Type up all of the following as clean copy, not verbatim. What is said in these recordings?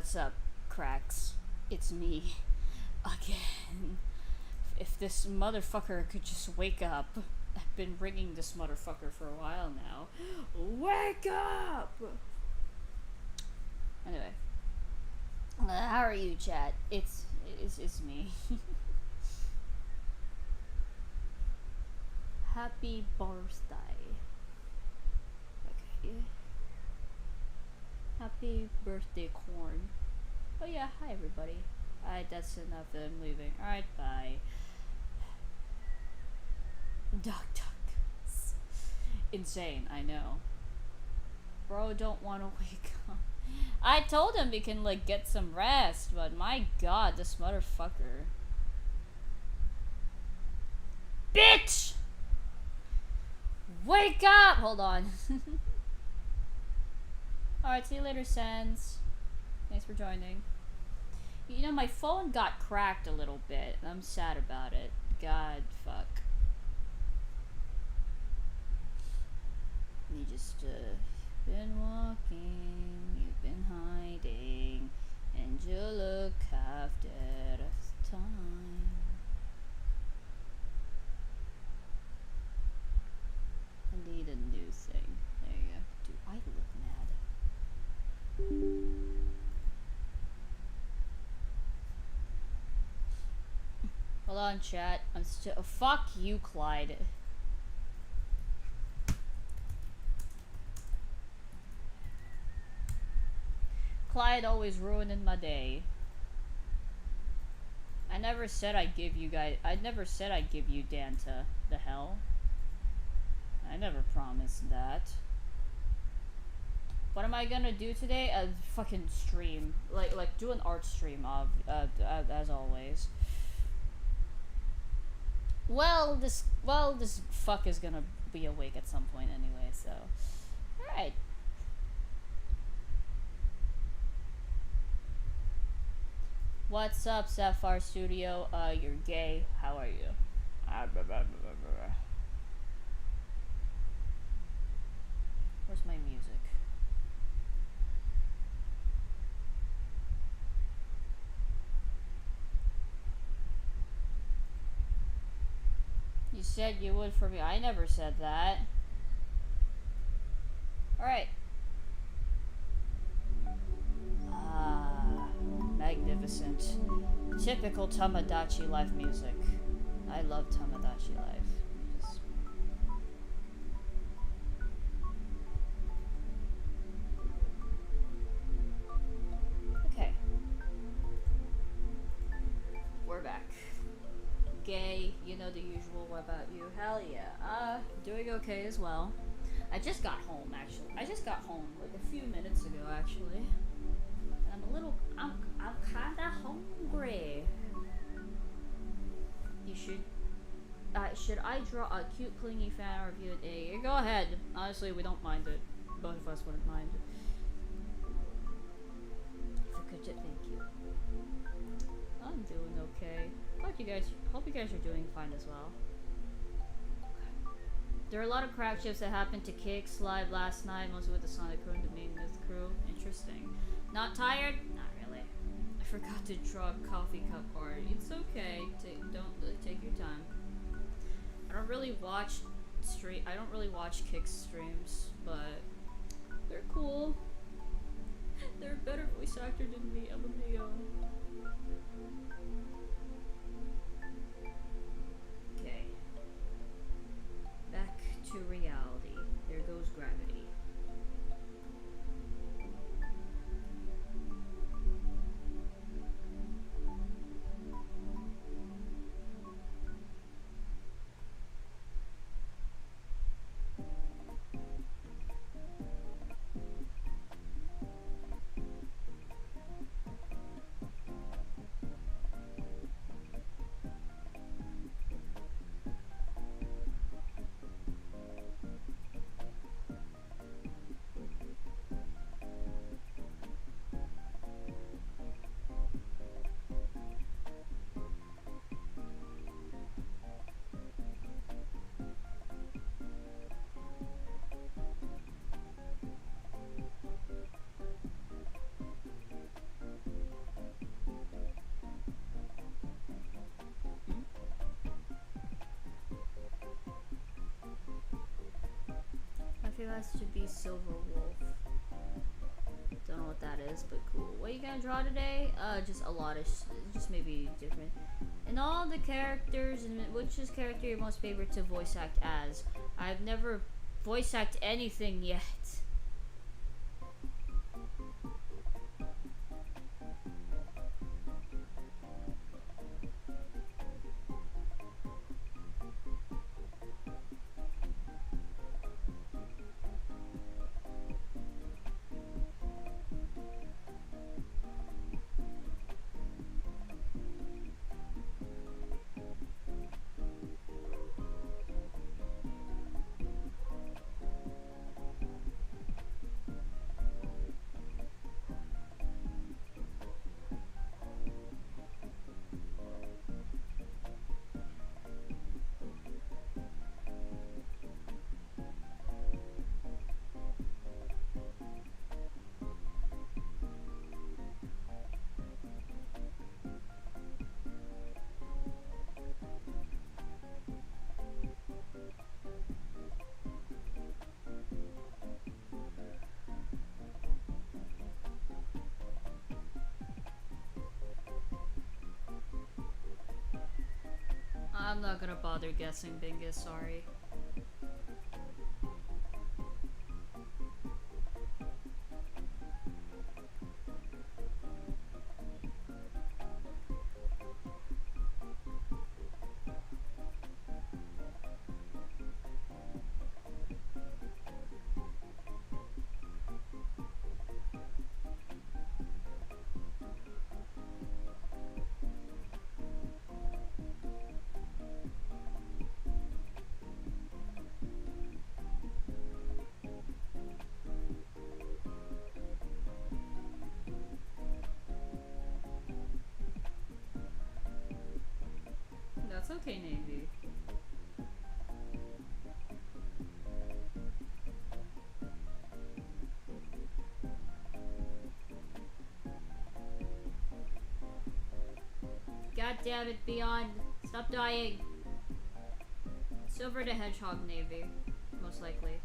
What's up, cracks? It's me. Again. If this motherfucker could just wake up. I've been ringing this motherfucker for a while now. Wake up! Anyway. How are you, chat? It's me. Happy birthday. Okay. Happy birthday, corn. Oh yeah, hi everybody. Alright, that's enough. I'm leaving. Alright, bye. Duck. Insane, I know. Bro, don't want to wake up. I told him we can, like, get some rest, but my god, this motherfucker. Bitch! Wake up! Hold on. Alright, see you later, Sens. Thanks for joining. You know, my phone got cracked a little bit. I'm sad about it. God, fuck. You just, been walking, you've been hiding, and you look half dead of time. I need a new thing. There you go. Do I look mad? Hold on, chat. I'm still. Oh, fuck you, Clyde. Clyde always ruining my day. I never said I'd give you guys. I never said I'd give you Danta. The hell? I never promised that. What am I gonna do today? A fucking stream, like do an art stream of, as always. Well, this fuck is gonna be awake at some point anyway. So, all right. What's up, Sapphire Studio? You're gay. How are you? Where's my music? You said you would for me. I never said that. Alright. Ah, magnificent. Typical Tamagotchi Life music. I love Tamagotchi Life. Just... Okay. We're back. Gay, you know the usual. What about you? Hell yeah. Doing okay as well. I just got home, actually. I just got home like a few minutes ago, actually. And I'm kinda hungry. You should I draw a cute clingy fan review today? Go ahead. Honestly, we don't mind it. Both of us wouldn't mind it. Thank you. I'm doing okay. Hope you guys are doing fine as well. There are a lot of crack shifts that happened to Kicks live last night, mostly with the Sonic crew and the main myth crew. Interesting. Not tired? Not really. I forgot to draw a coffee cup art. It's okay. Take your time. I don't really watch Kicks streams, but they're cool. They're a better voice actor than me. I'm a Neo. Okay. Back to reality. There goes gravity. has to be Silver Wolf. Don't know what that is, but cool. What are you gonna draw today? Just a lot of, just maybe different. And all the characters, and which is character your most favorite to voice act as? I've never voice act anything yet. I'm not gonna bother guessing, Bingus, sorry. That's okay, Navy. God damn it, Beyond. Stop dying. Silver the Hedgehog, Navy. Most likely.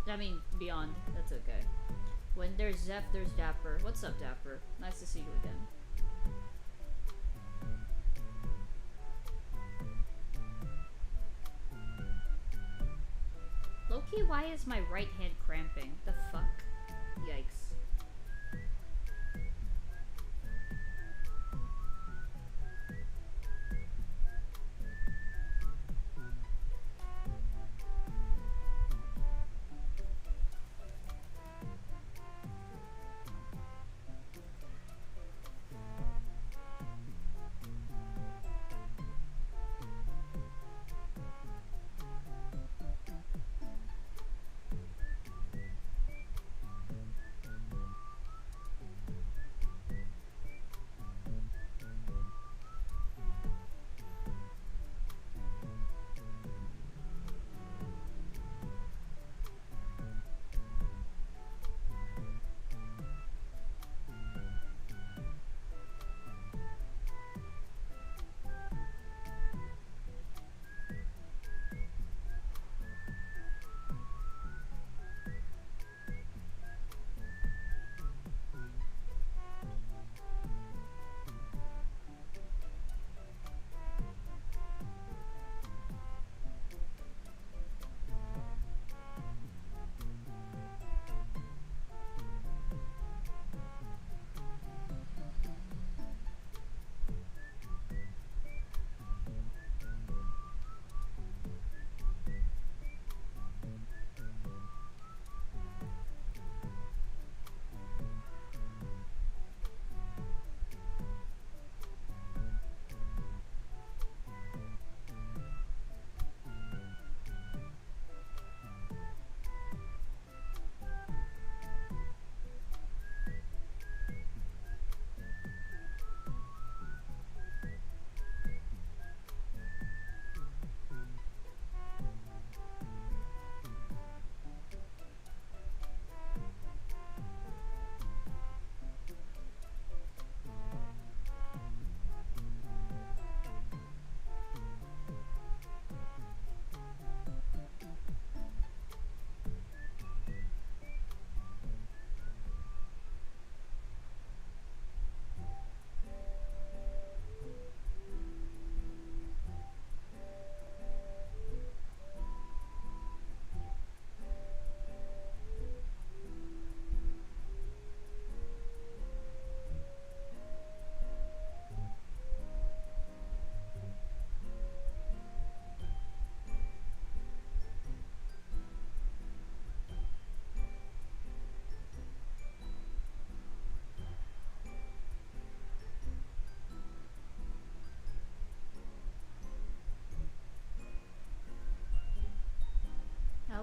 I mean, Beyond. That's okay. When there's Zeph, there's Dapper. What's up, Dapper? Nice to see you again. Low-key, why is my right hand cramping? The fuck? Yikes.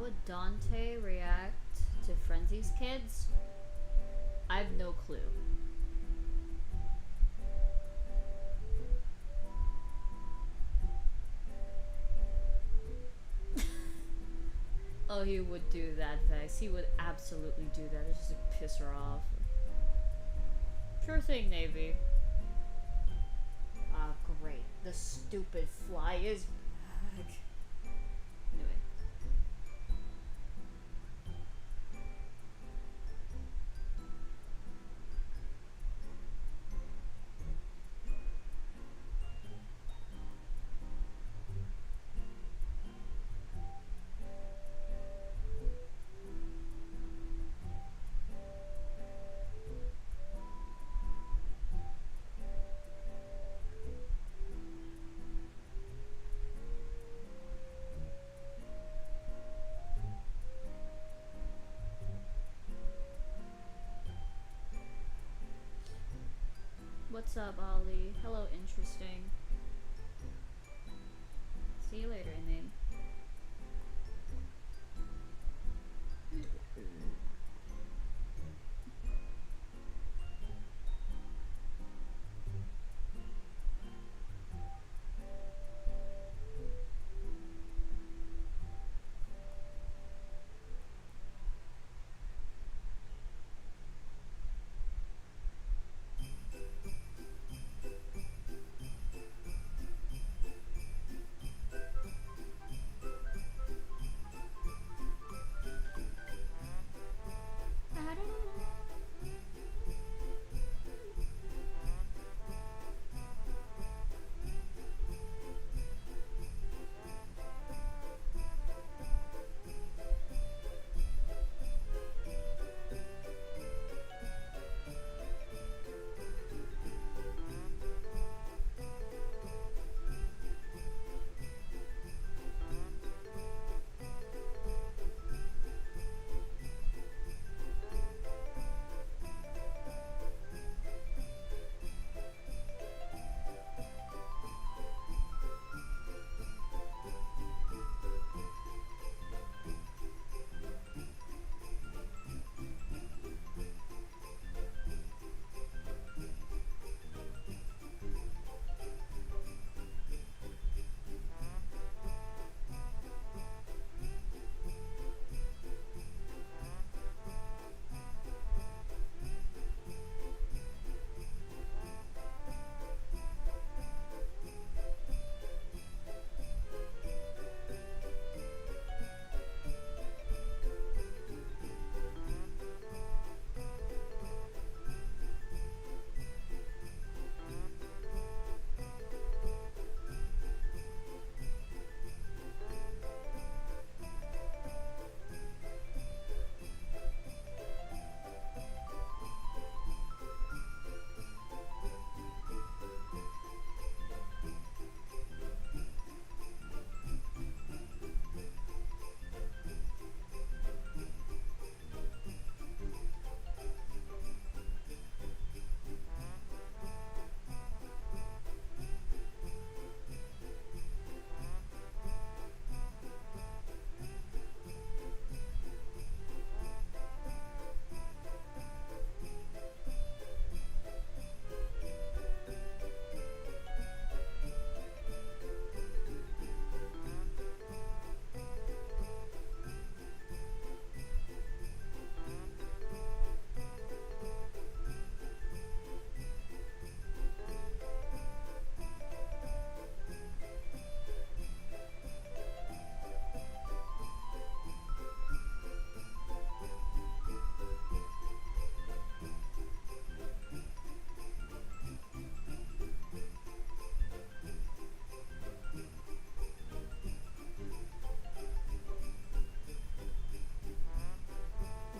How would Dante react to Frenzy's kids? I have no clue. Oh, he would do that, Vex. He would absolutely do that. It's just to piss her off. Sure thing, Navy. Ah, great. The stupid fly is back. Anyway. What's up, Ollie? Hello, interesting. See you later, Name.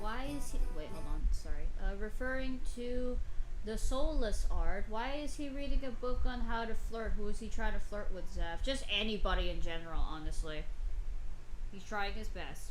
Why is he? Wait, hold on. Sorry. Referring to the soulless art. Why is he reading a book on how to flirt? Who is he trying to flirt with, Zeph? Just anybody in general, honestly. He's trying his best.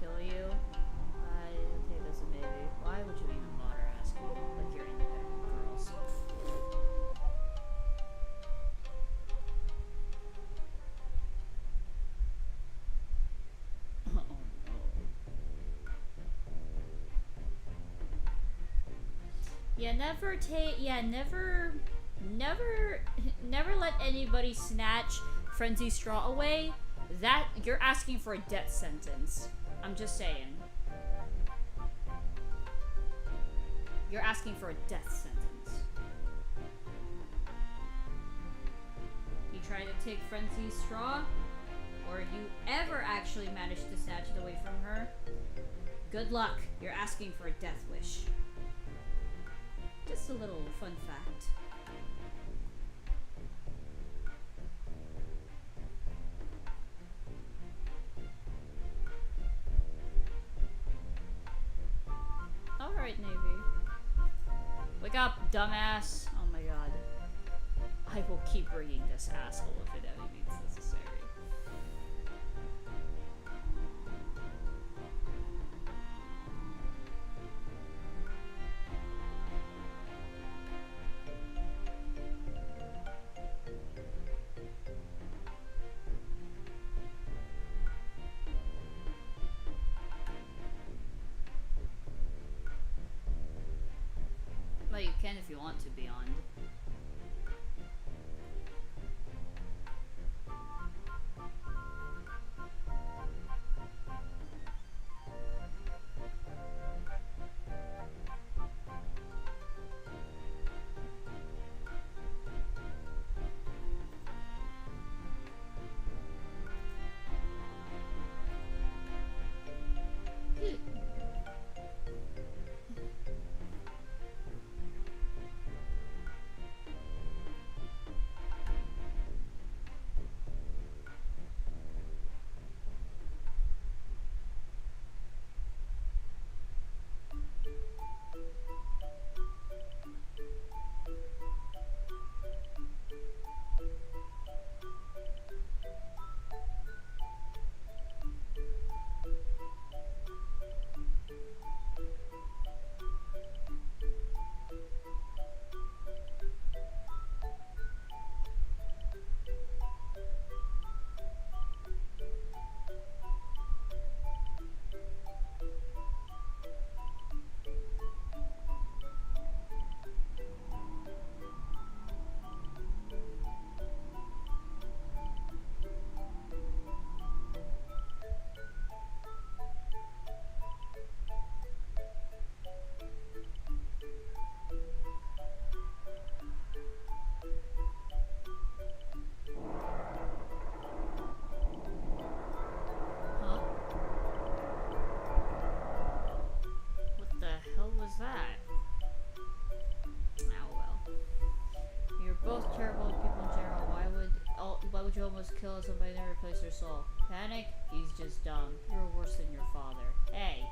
kill you? I take this as a maybe. Why would you even bother asking? Like you're into girls. Oh no. Yeah, never let anybody snatch Frenzy Straw away. That, you're asking for a death sentence. I'm just saying. You're asking for a death sentence. You try to take Frenzy's straw, or you ever actually manage to snatch it away from her, good luck. You're asking for a death wish. Just a little fun fact. Alright, Navy. Wake up, dumbass! Oh my god. I will keep bringing this asshole if it ever means necessary. Well, you can if you want to, Beyond. That? Oh well. You're both terrible people in general. Why would you almost kill somebody and replace their soul? Panic? He's just dumb. You're worse than your father. Hey.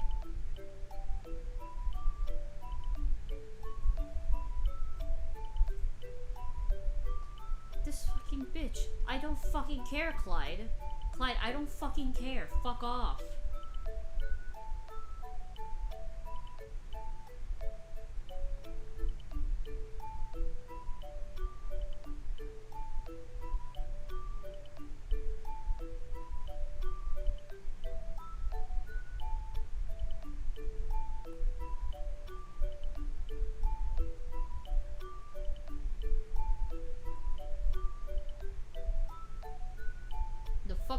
This fucking bitch. I don't fucking care, Clyde. Clyde, I don't fucking care. Fuck off.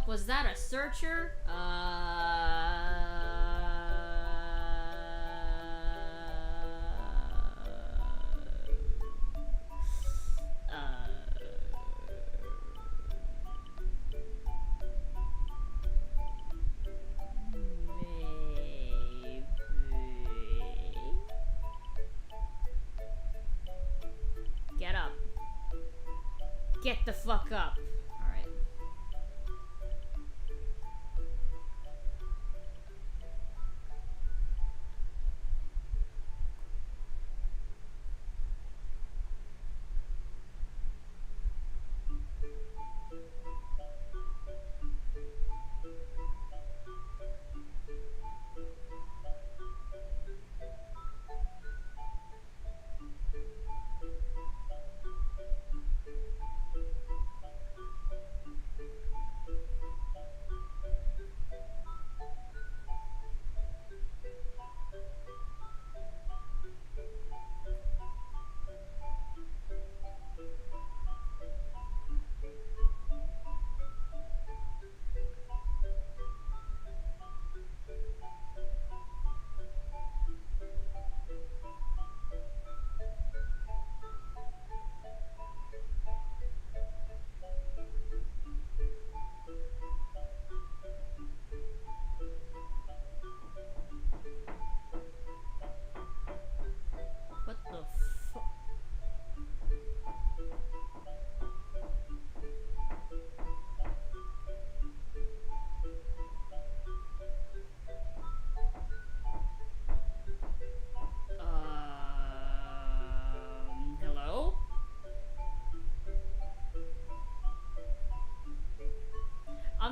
Was that a searcher? Maybe. Get up. Get the fuck up.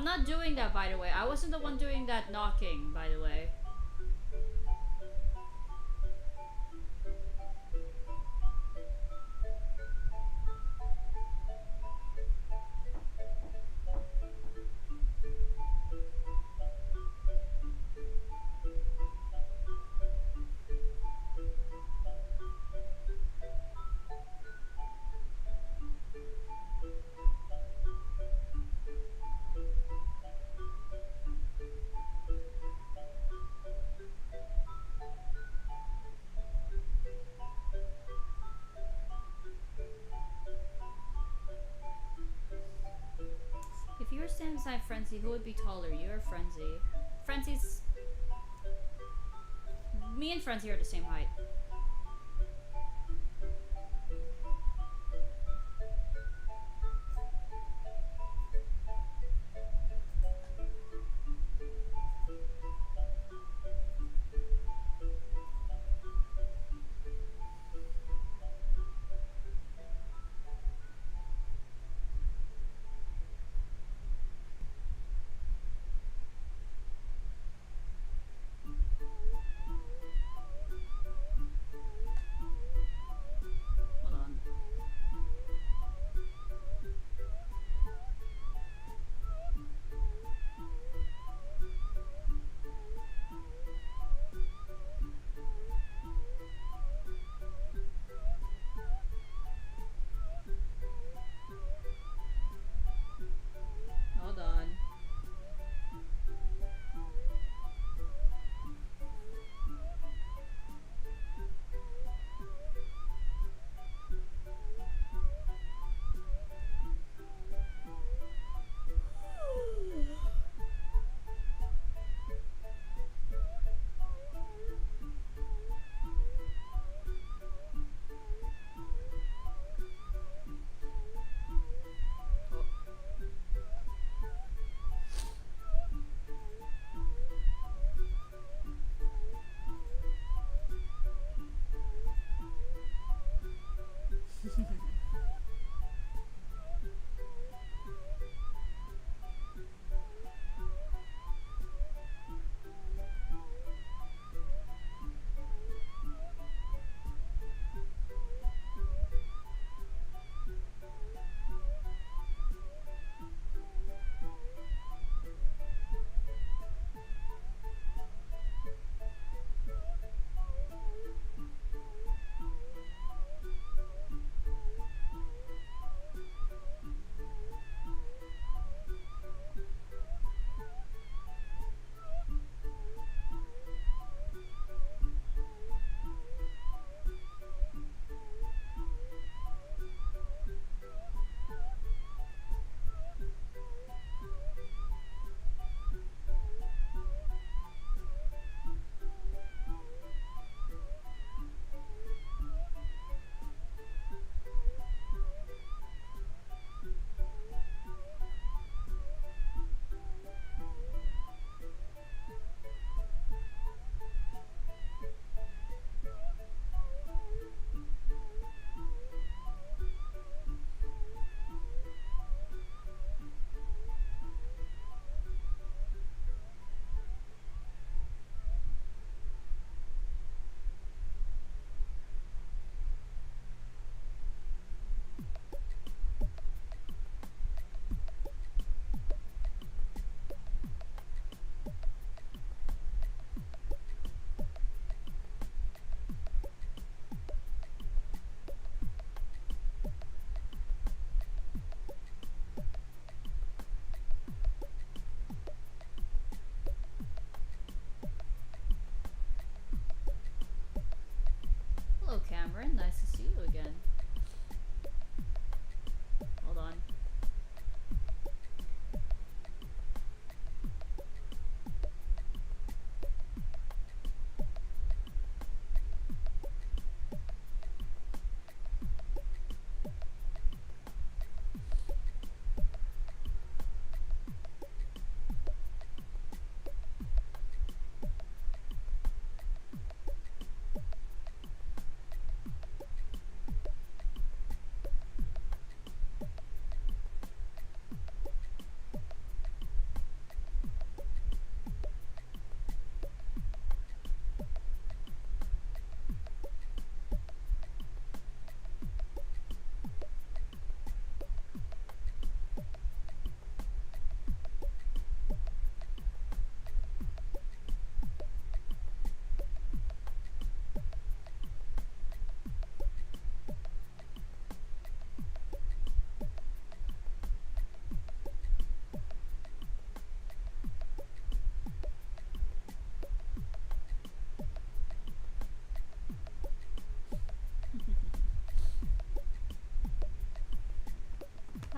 I'm not doing that, by the way. I wasn't the one doing that knocking, by the way. If you were standing beside Frenzy, who would be taller? You or Frenzy? Frenzy's... Me and Frenzy are the same height.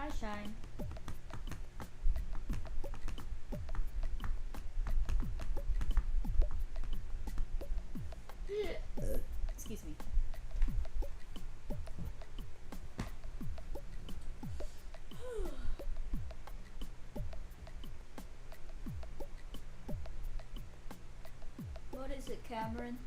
Hi, Shine. Excuse me. What is it, Cameron?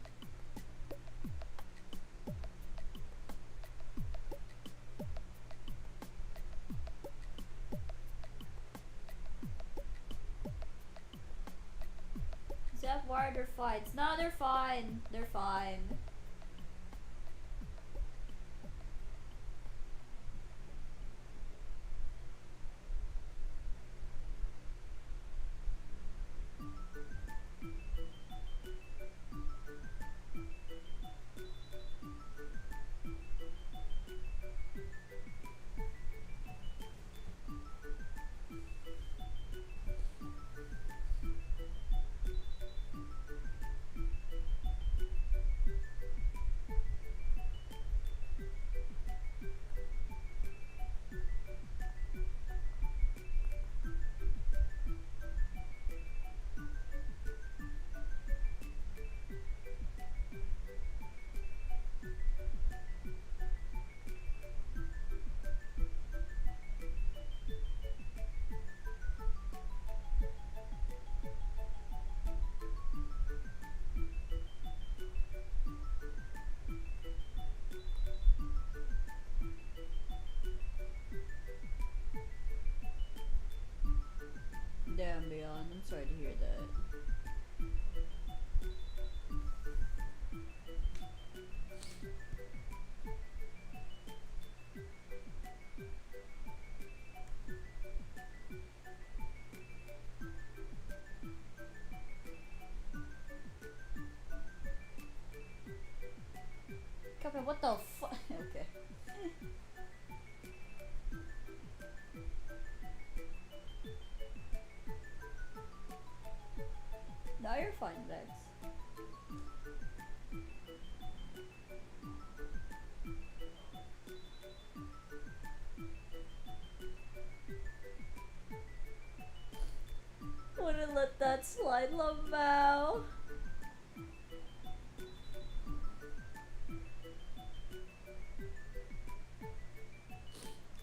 Is that why they're fine? No, they're fine. They're fine. Damn, Beyond. I'm sorry to hear that. Cuphead, what the fuck? Okay. Now you're fine, Lex. Wouldn't let that slide, LaMau.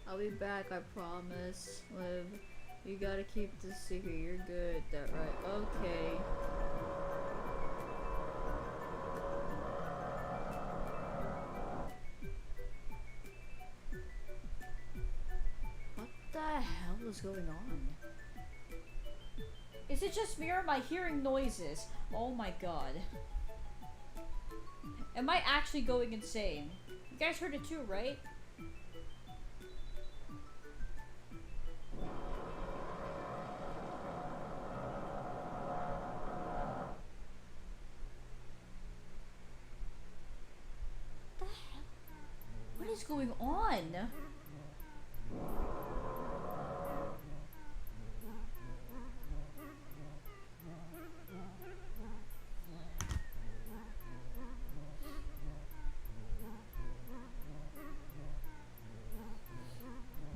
I'll be back, I promise. Liv, you gotta keep this secret. You're good at that, right? Okay. What the hell is going on? Is it just me or am I hearing noises? Oh my god. Am I actually going insane? You guys heard it too, right? What is going on?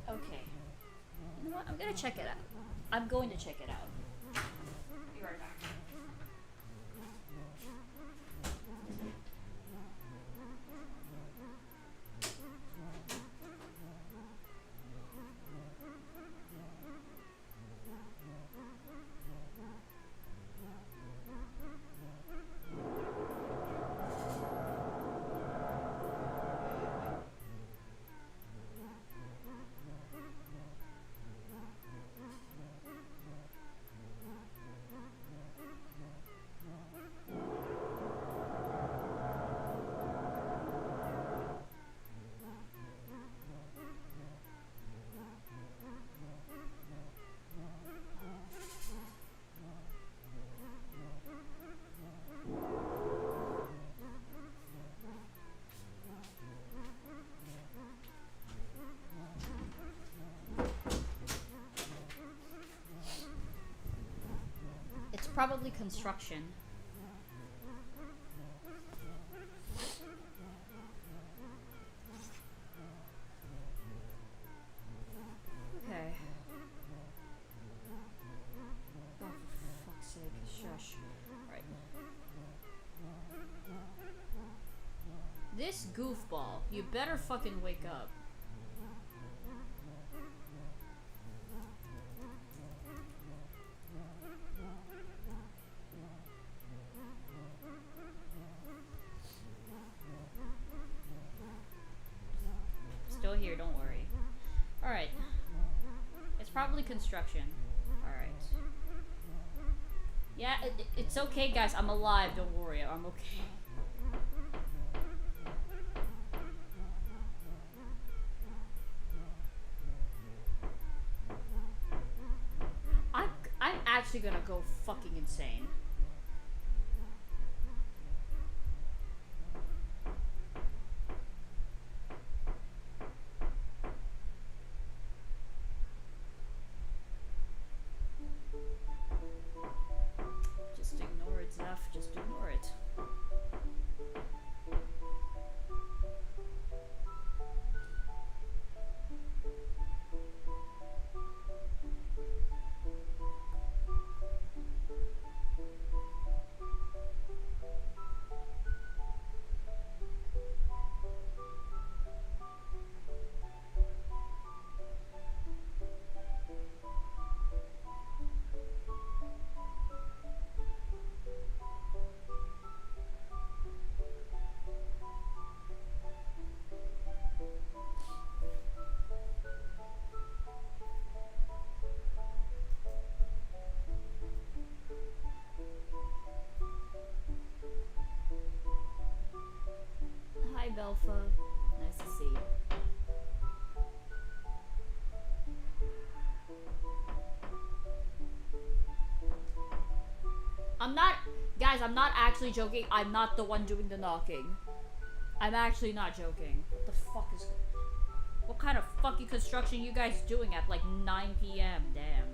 Okay. You know what? I'm gonna check it out. I'm going to check it out. Be right back. Probably construction. goofball. You better fucking wake up. Still here, don't worry. Alright. It's probably construction. Alright. Yeah, it's okay, guys. I'm alive. Don't worry. I'm okay. I'm actually gonna go fucking insane. Just ignore it, Zeph. Just ignore it. Hi, Belfa. Nice to see you. Guys, I'm not actually joking. I'm not the one doing the knocking. I'm actually not joking. What the fuck is... What kind of fucking construction you guys doing at like 9 p.m.? Damn.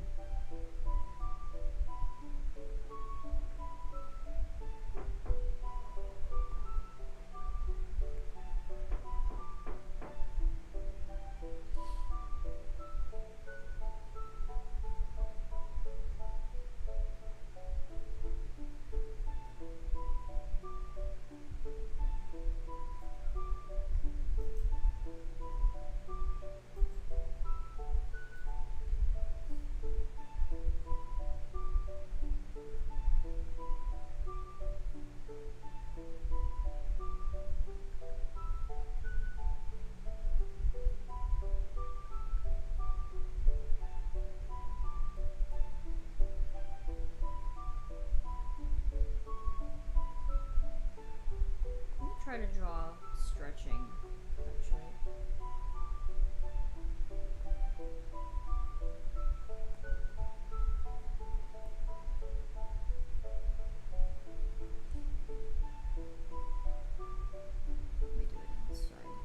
Try to draw stretching, actually. Let me do it on this side.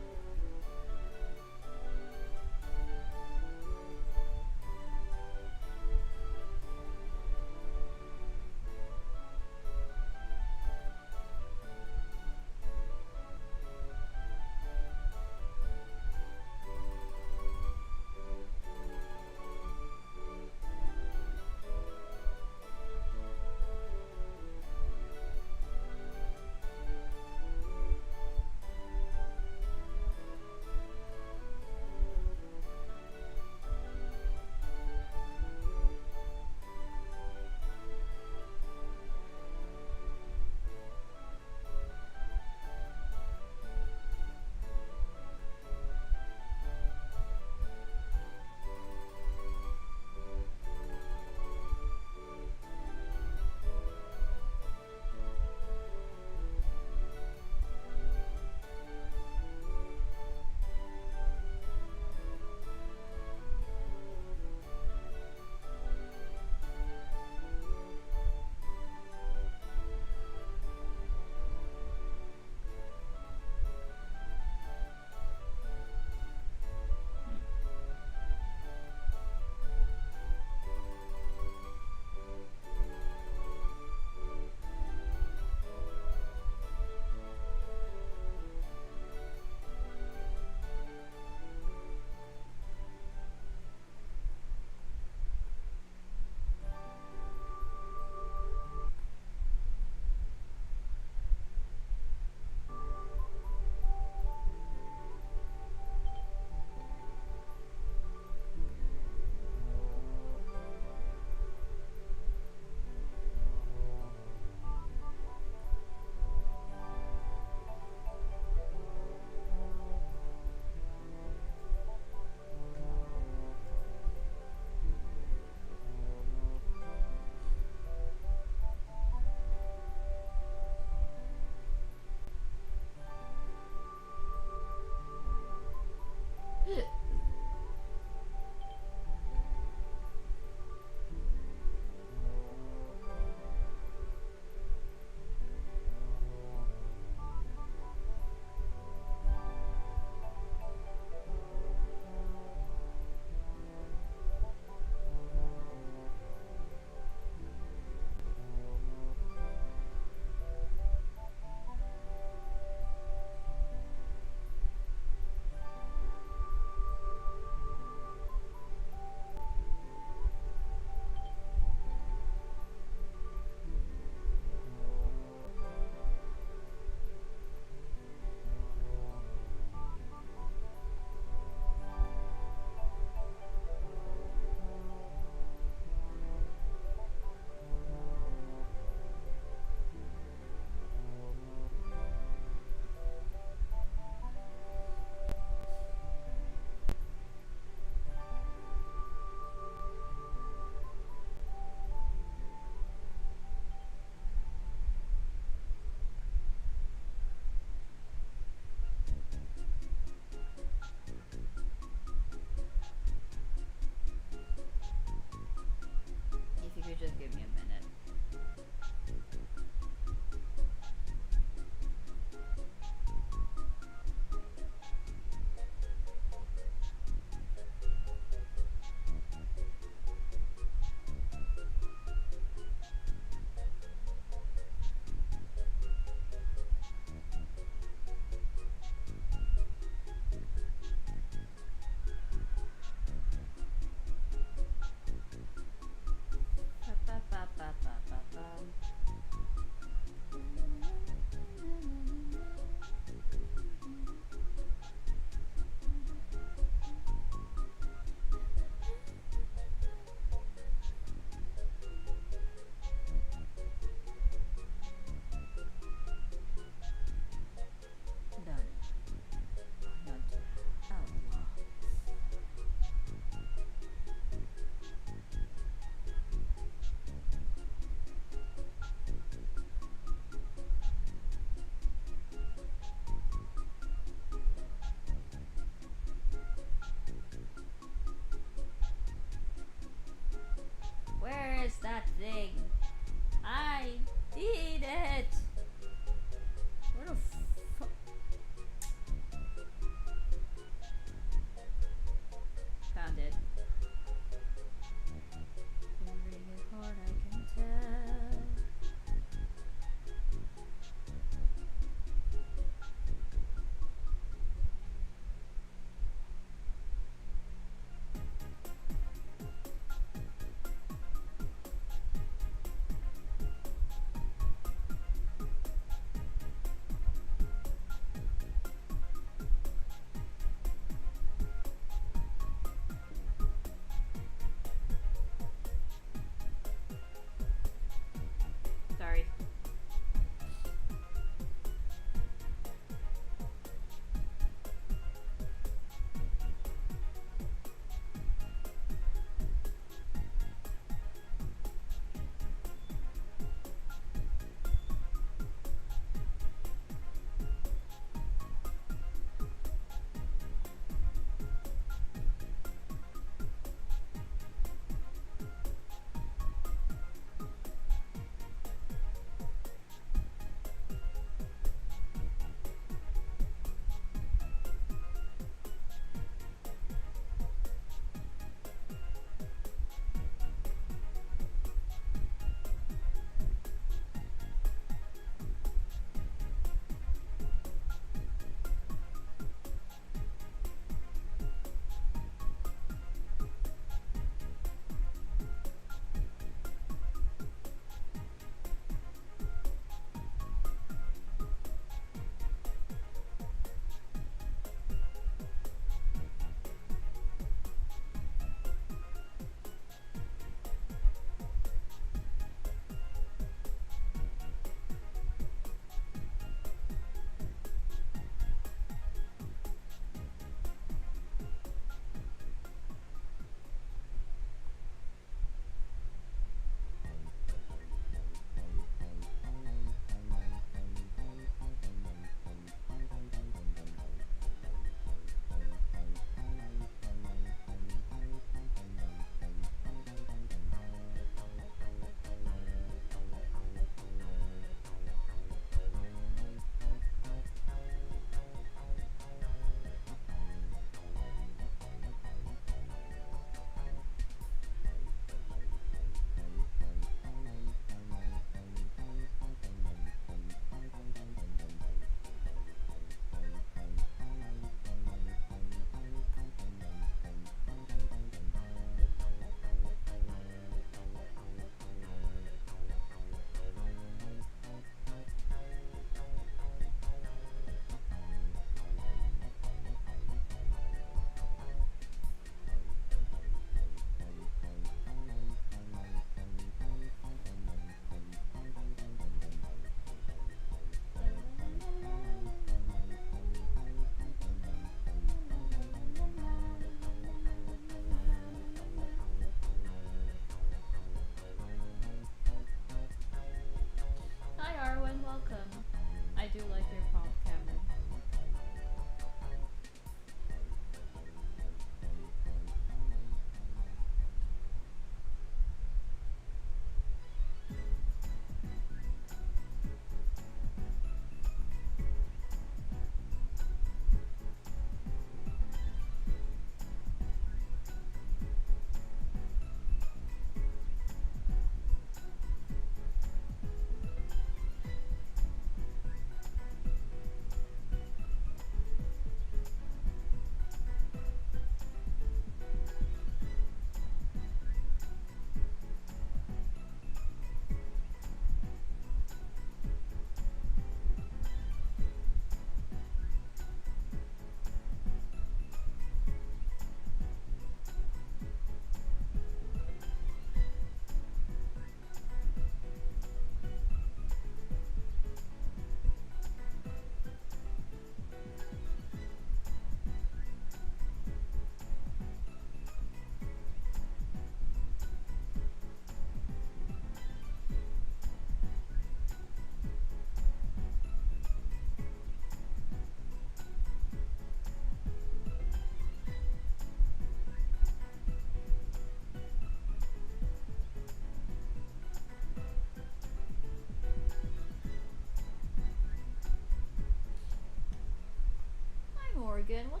Morgan? What?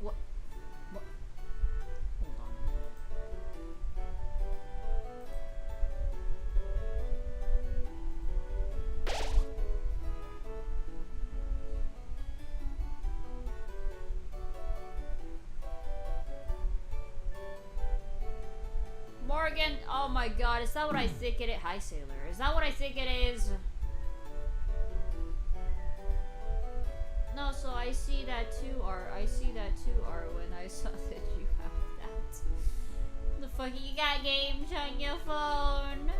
What? What? Hold on a minute. Morgan! Oh my god, is that what I think it is? Hi, Sailor. Is that what I think it is? No, so I see that too, Arwen. I saw that you have that. The fuck, you got games on your phone?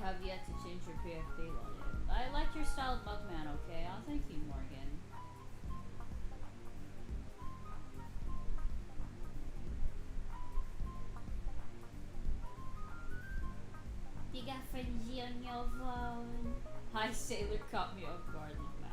Have yet to change your PFP login. I like your style, Mugman, okay? Oh, thank you, Morgan. You got frenzy on your phone. Hi, Sailor, caught me off guard, Mao.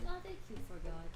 Oh, thank you, forgot.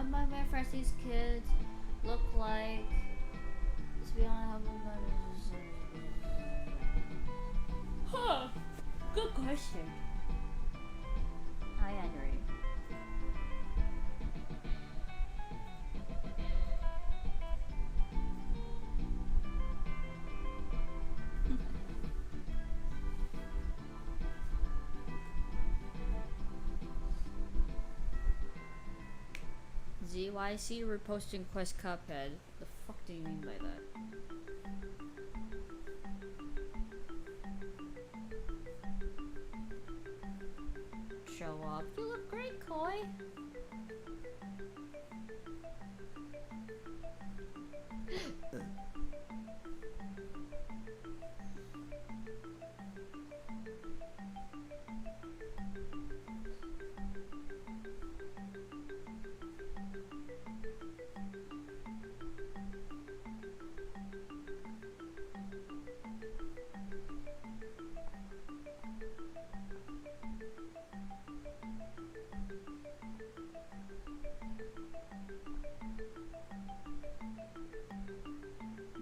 How my friends these kids look like? To be honest, huh? Good question. Hi, Henry. ZYC reposting quest cuphead. The fuck do you mean by that? Show up. You look great, Koi.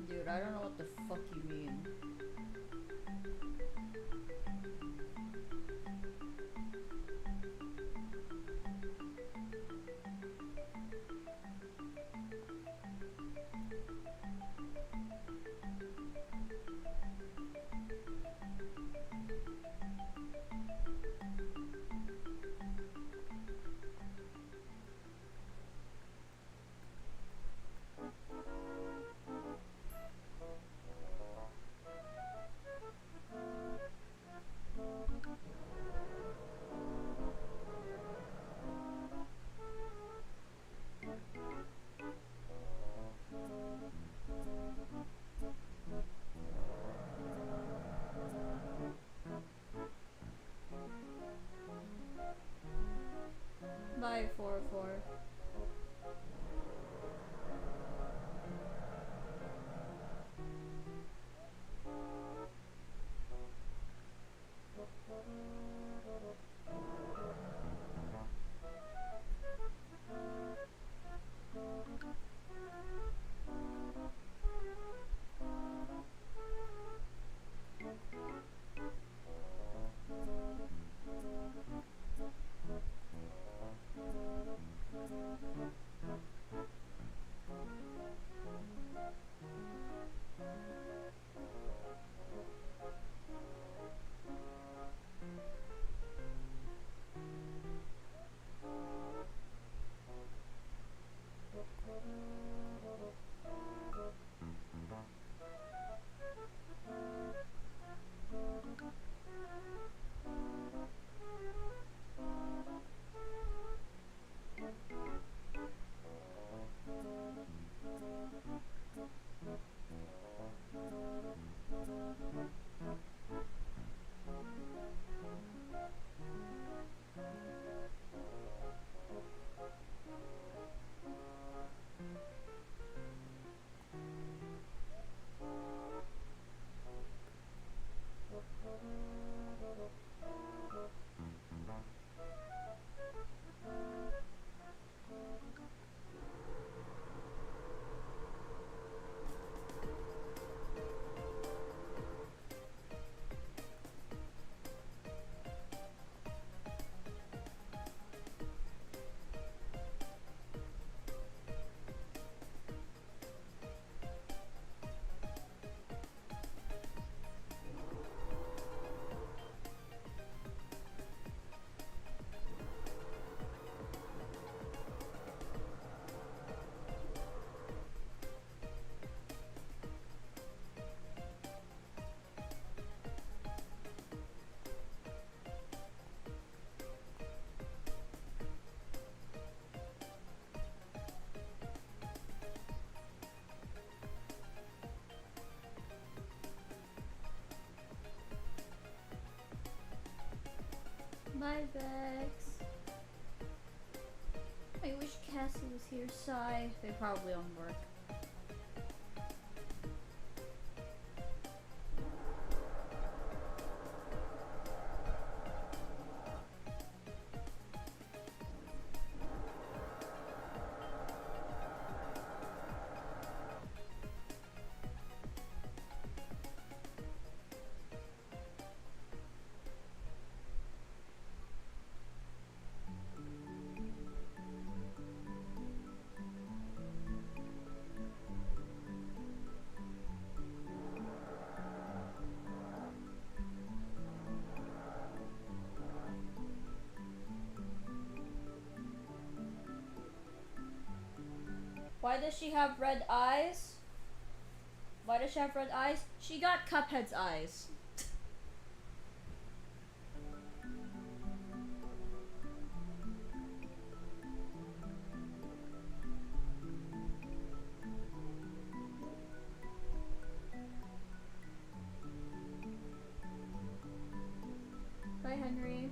Dude, I don't know what the fuck you mean. Bye, 4-4. Bye, Vex. I wish Cassie was here, Sigh. They're probably on work. Why does she have red eyes? Why does she have red eyes? She got Cuphead's eyes. Bye, Henry.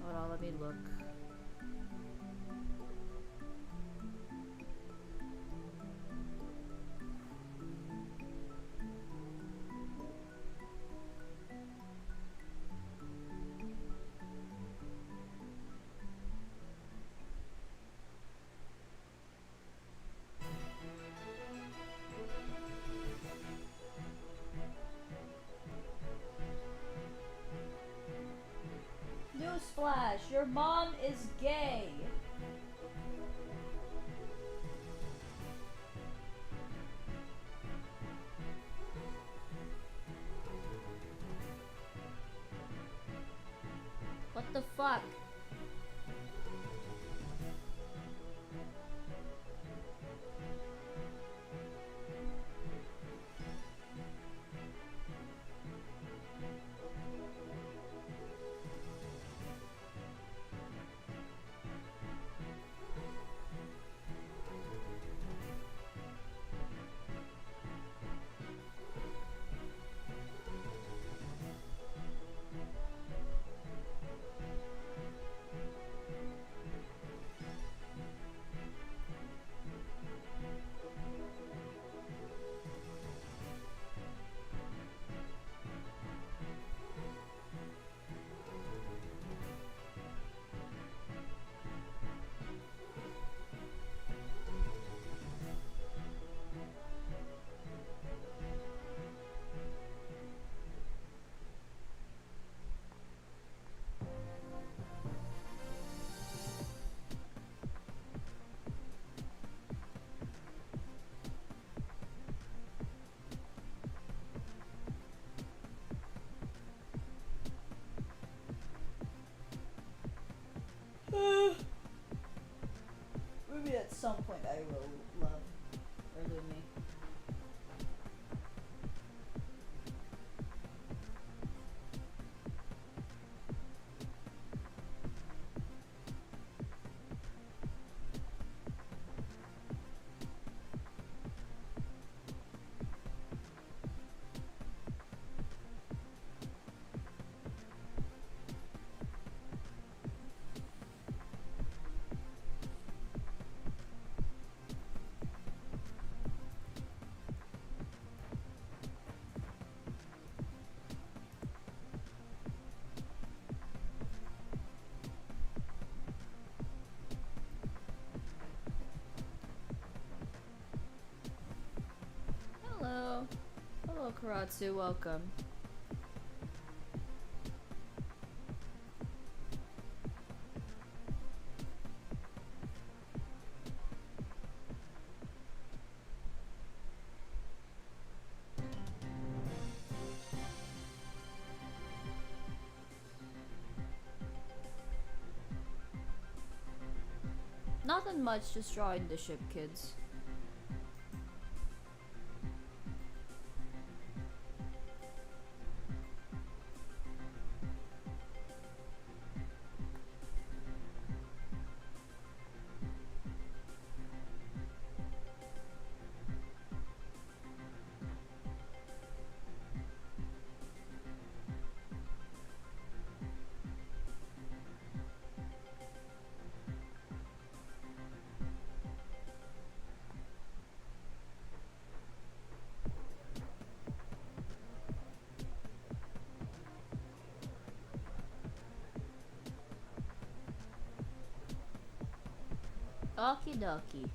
Hold on, let me look. Newsflash, your mom is gay. What the fuck? Maybe at some point I will love Lumi. Hello. Hello, Karatsu. Welcome. Nothing much, just drawing the ship, kids. Okie dokie.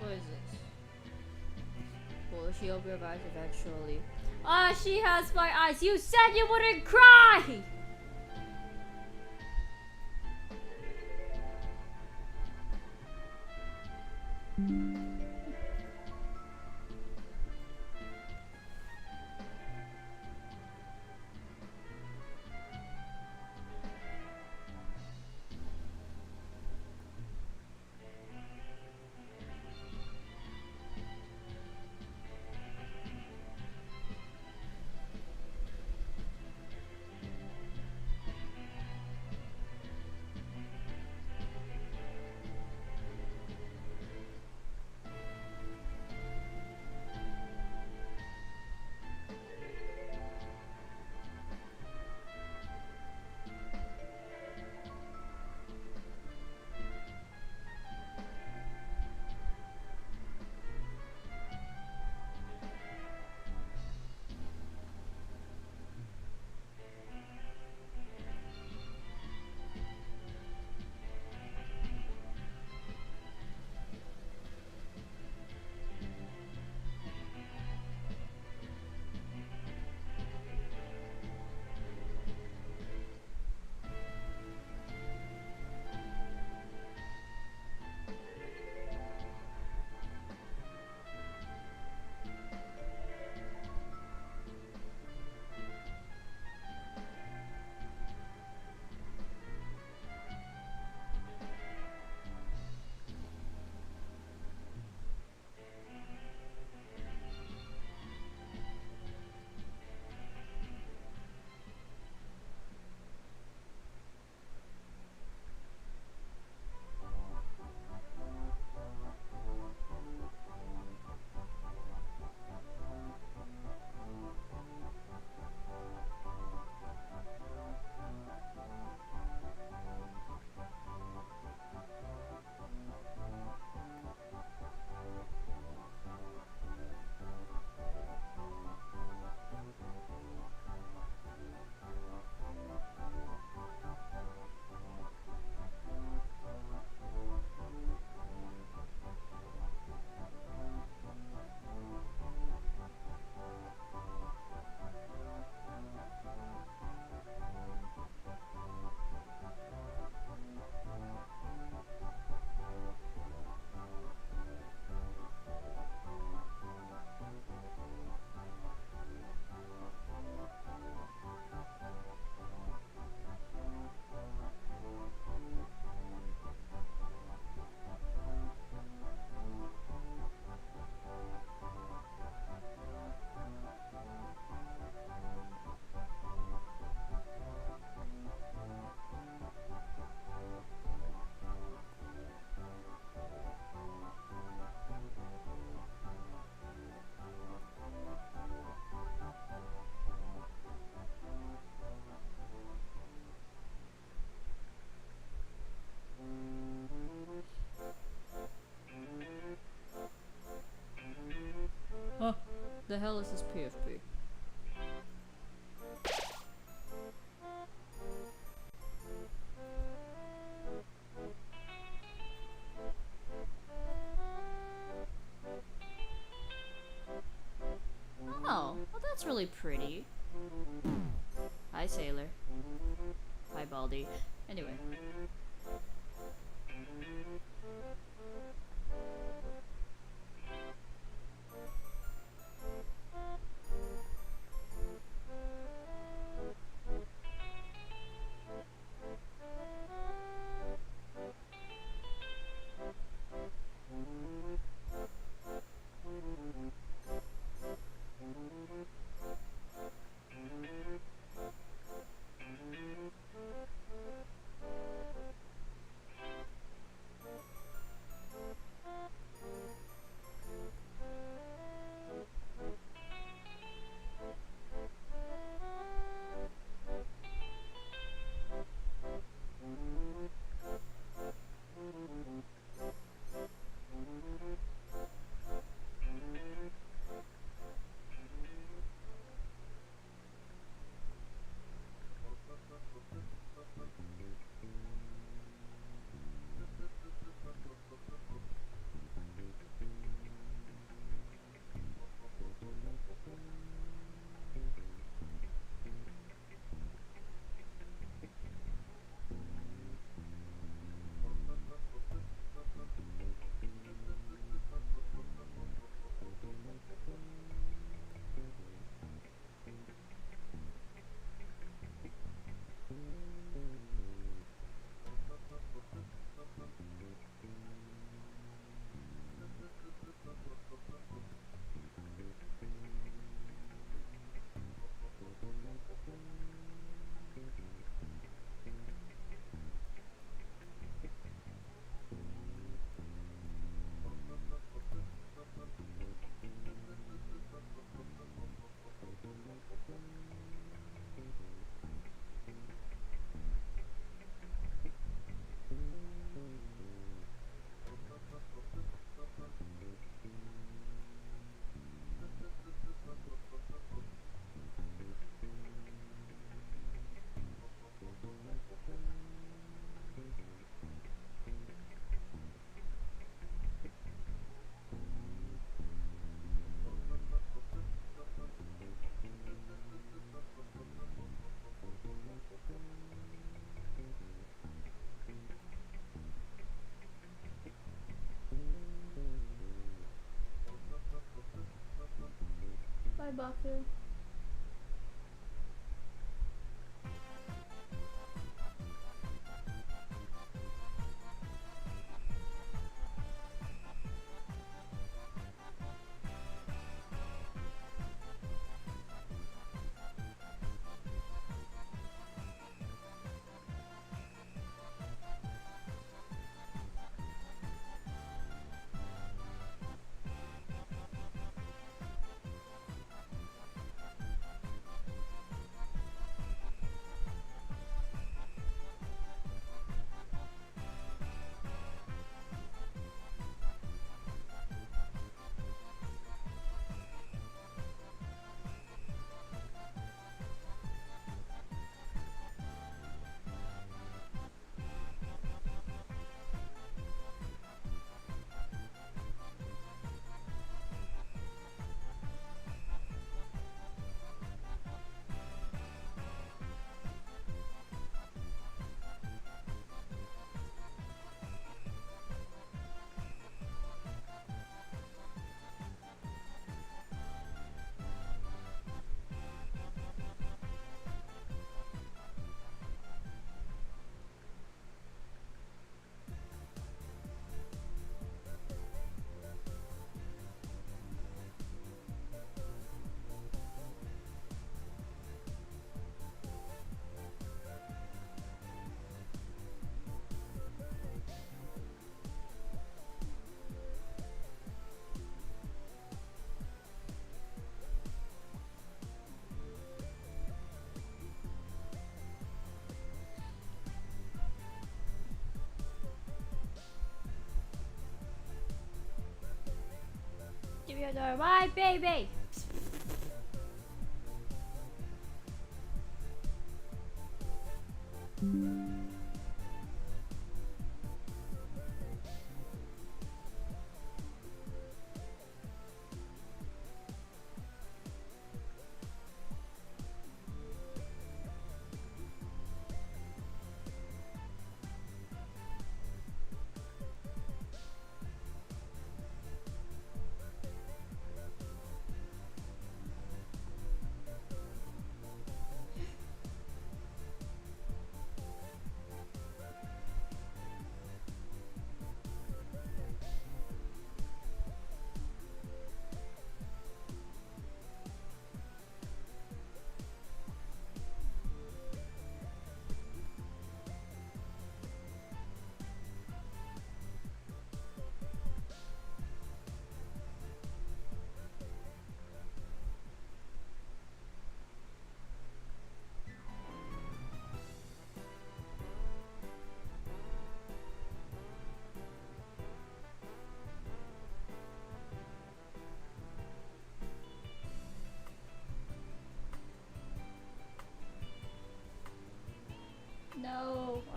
What is this? Will she open her eyes eventually? Ah, she has my eyes. You said you wouldn't cry! Huh. The hell is this PFP? Oh, well that's really pretty. Hi, sailor. Baldi. Anyway. Bye, Baku. Give me your door. Bye, baby.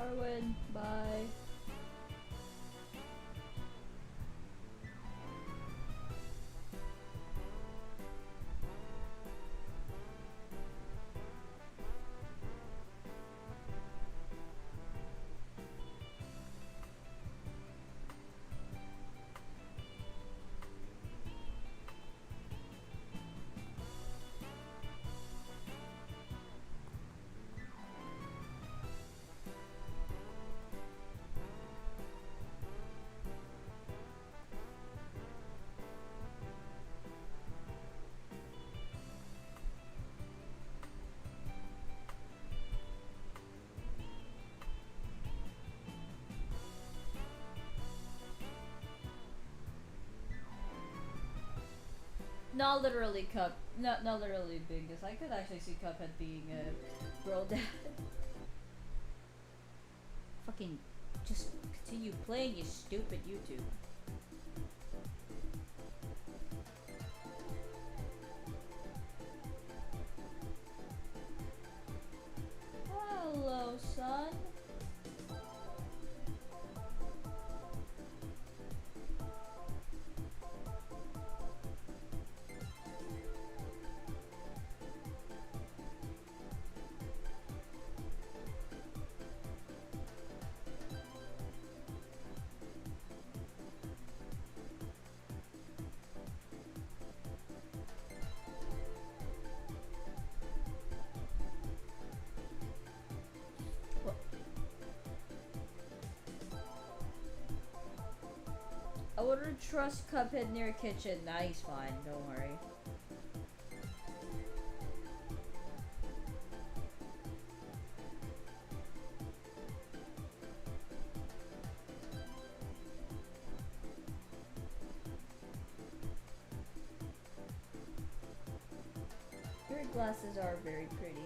Arwen, bye. Not literally not literally Bingus. I could actually see Cuphead being a girl dad. Fucking just continue playing, you stupid YouTube. Hello, son. I wouldn't trust Cuphead near a kitchen. Nah, he's fine. Don't worry. Your glasses are very pretty.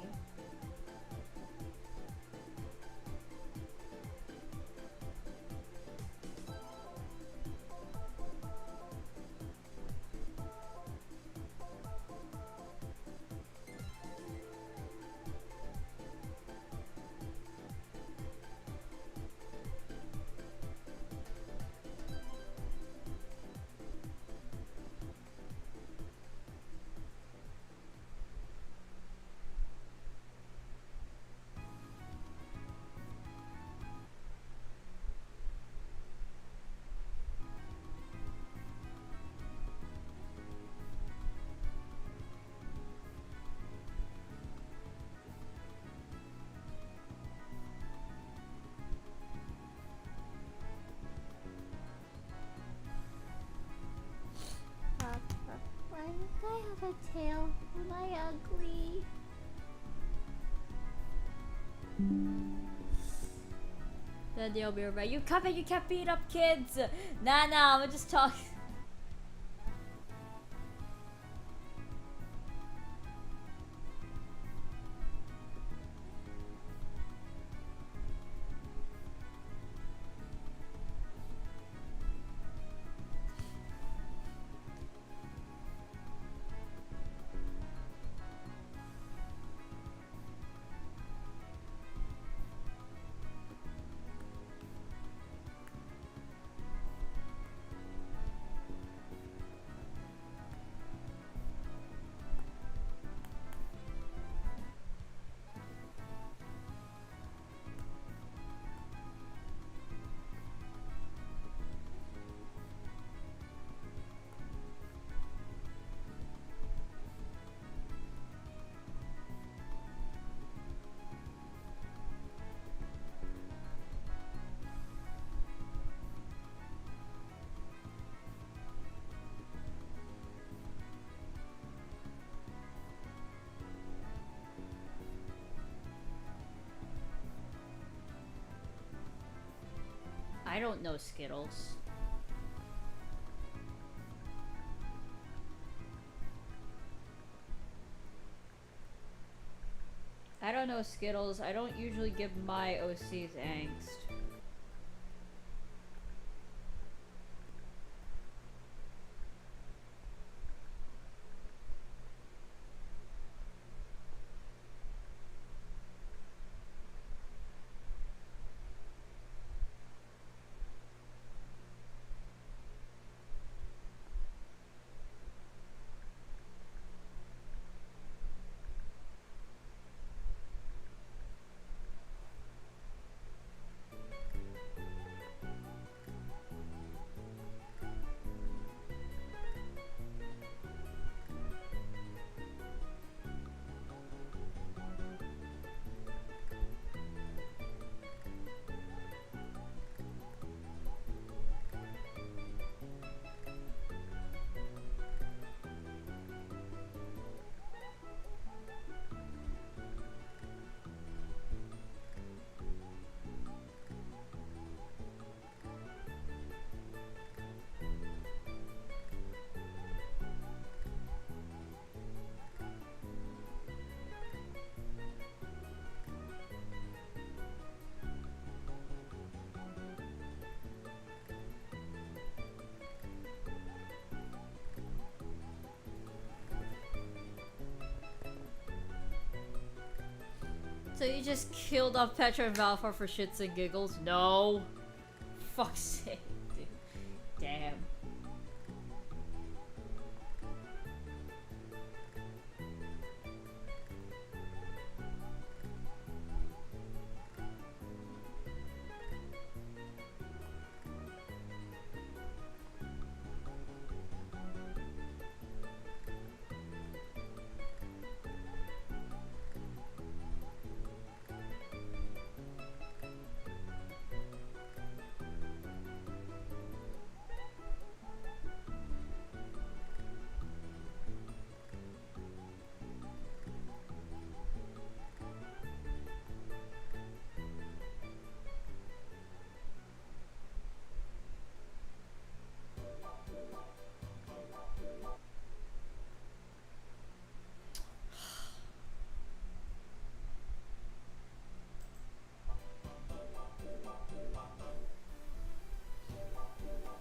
Why did I have a tail? Am I ugly? Daddy, I'll be right back. You Cuphead, you can't beat up kids! Nah, I'm just talking. I don't know Skittles. I don't know Skittles. I don't usually give my OCs angst. So you just killed off Petra and Valfar for shits and giggles? No. Fuck's sake, dude. Damn.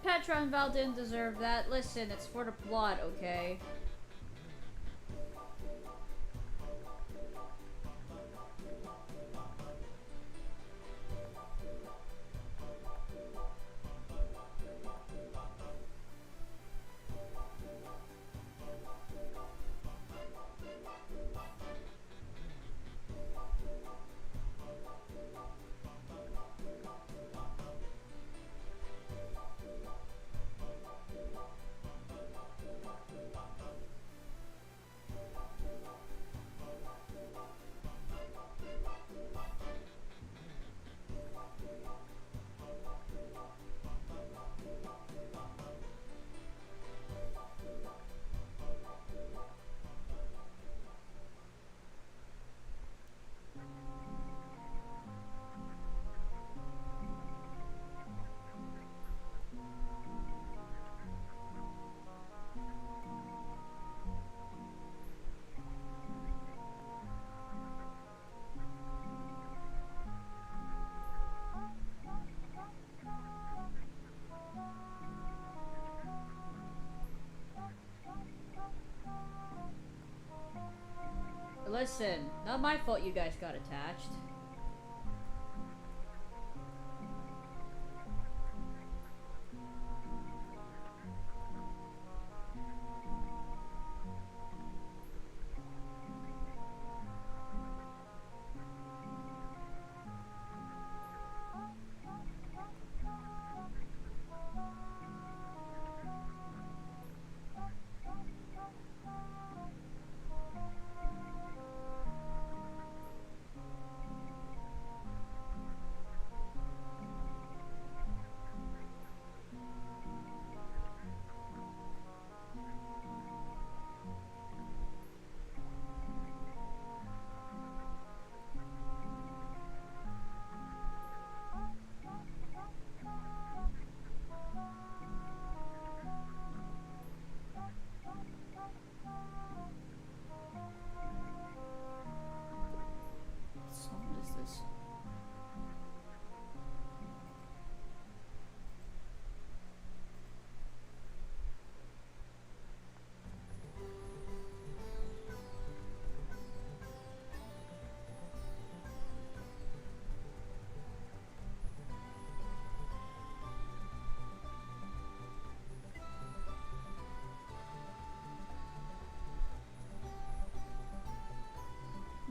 Petra and Val didn't deserve that. Listen, it's for the plot, okay? Listen, not my fault you guys got attached.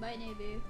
Bye, Nebu.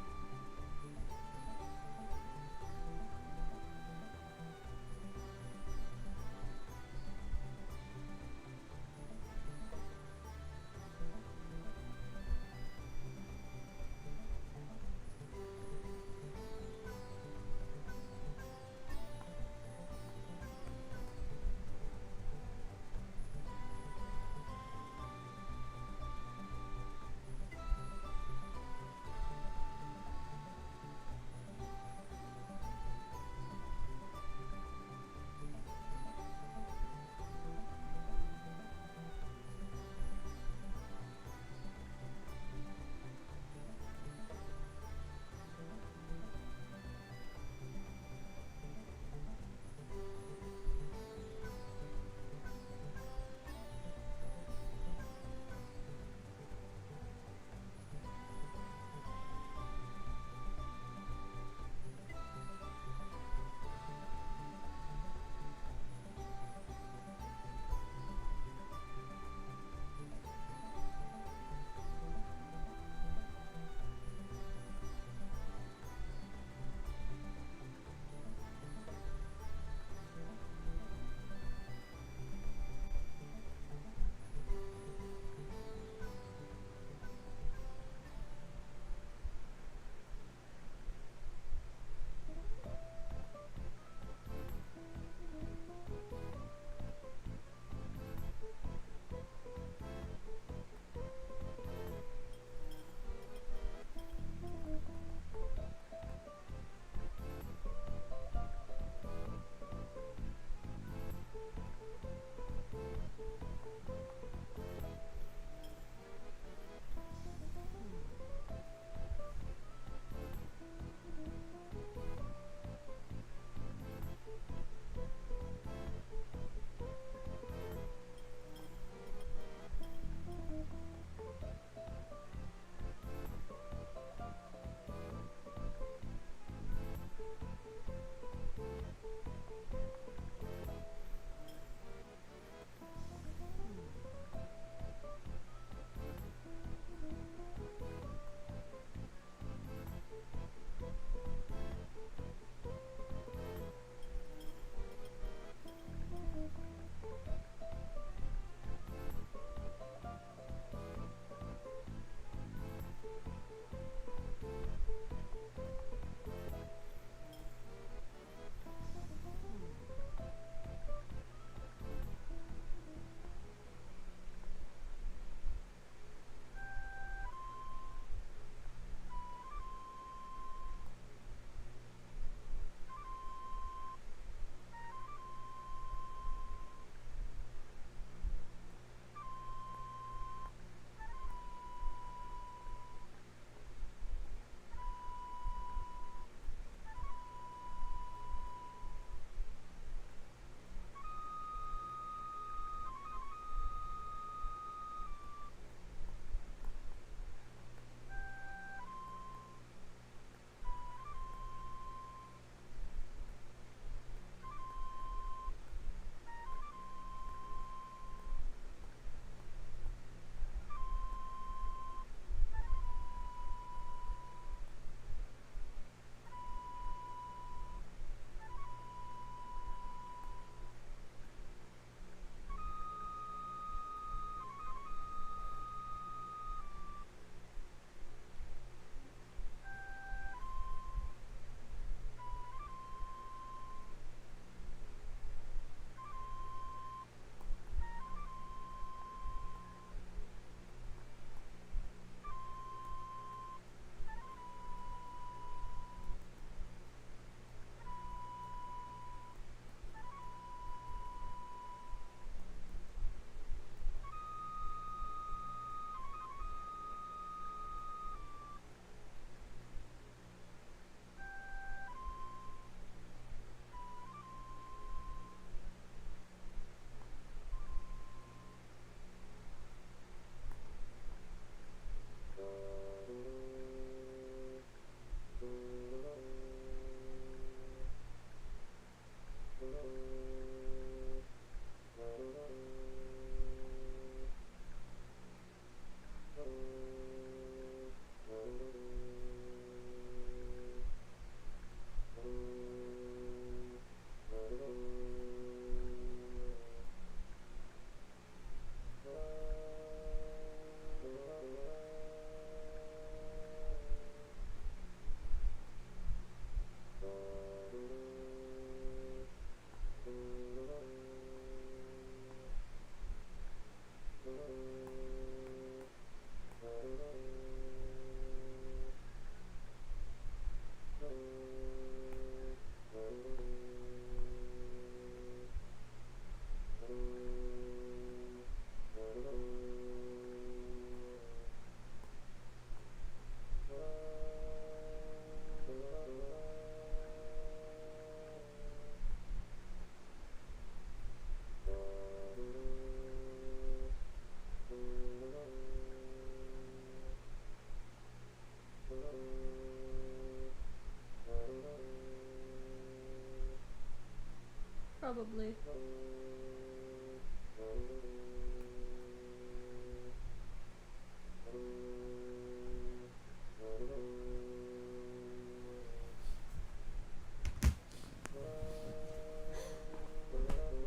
Probably.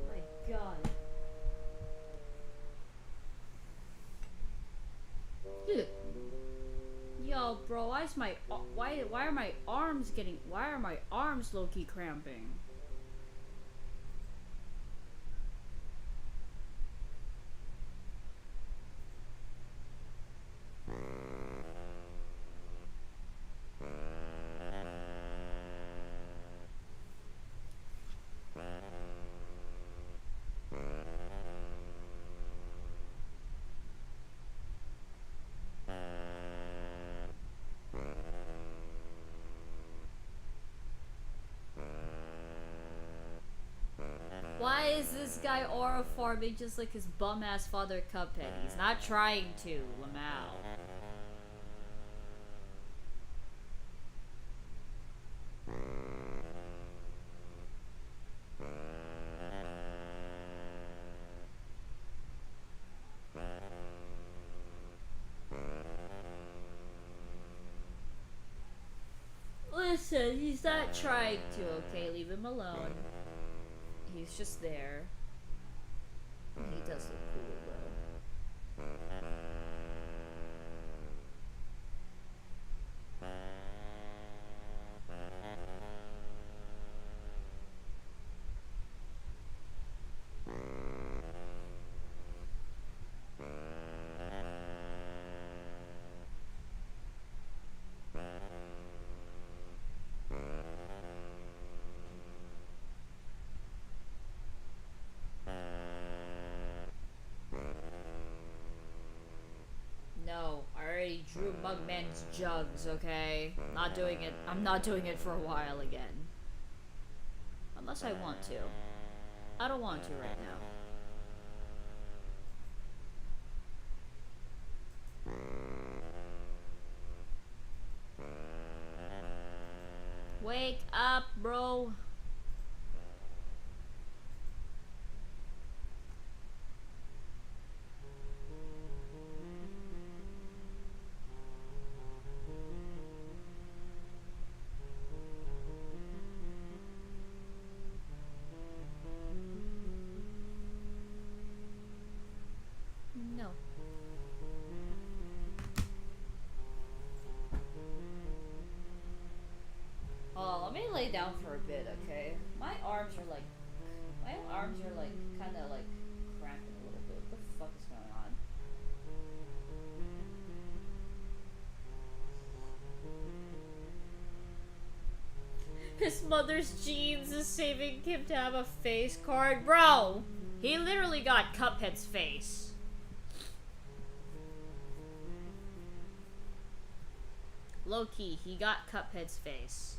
My God. Dude. Yo, bro, why is my why are my arms low-key cramping? Why is this guy aura farming just like his bum-ass father Cuphead? He's not trying to, Lamau. Listen, he's not trying to, okay? Leave him alone. He's just there. He does look cool, though. No, I already drew Mugman's jugs, okay? Not doing it. I'm not doing it for a while again. Unless I want to. I don't want to right now. Wake up, bro. No. Hold on, let me lay down for a bit, okay? My arms are like kinda like cramping a little bit. What the fuck is going on? His mother's genes is saving him to have a face card. Bro! He literally got Cuphead's face. Low-key, he got Cuphead's face.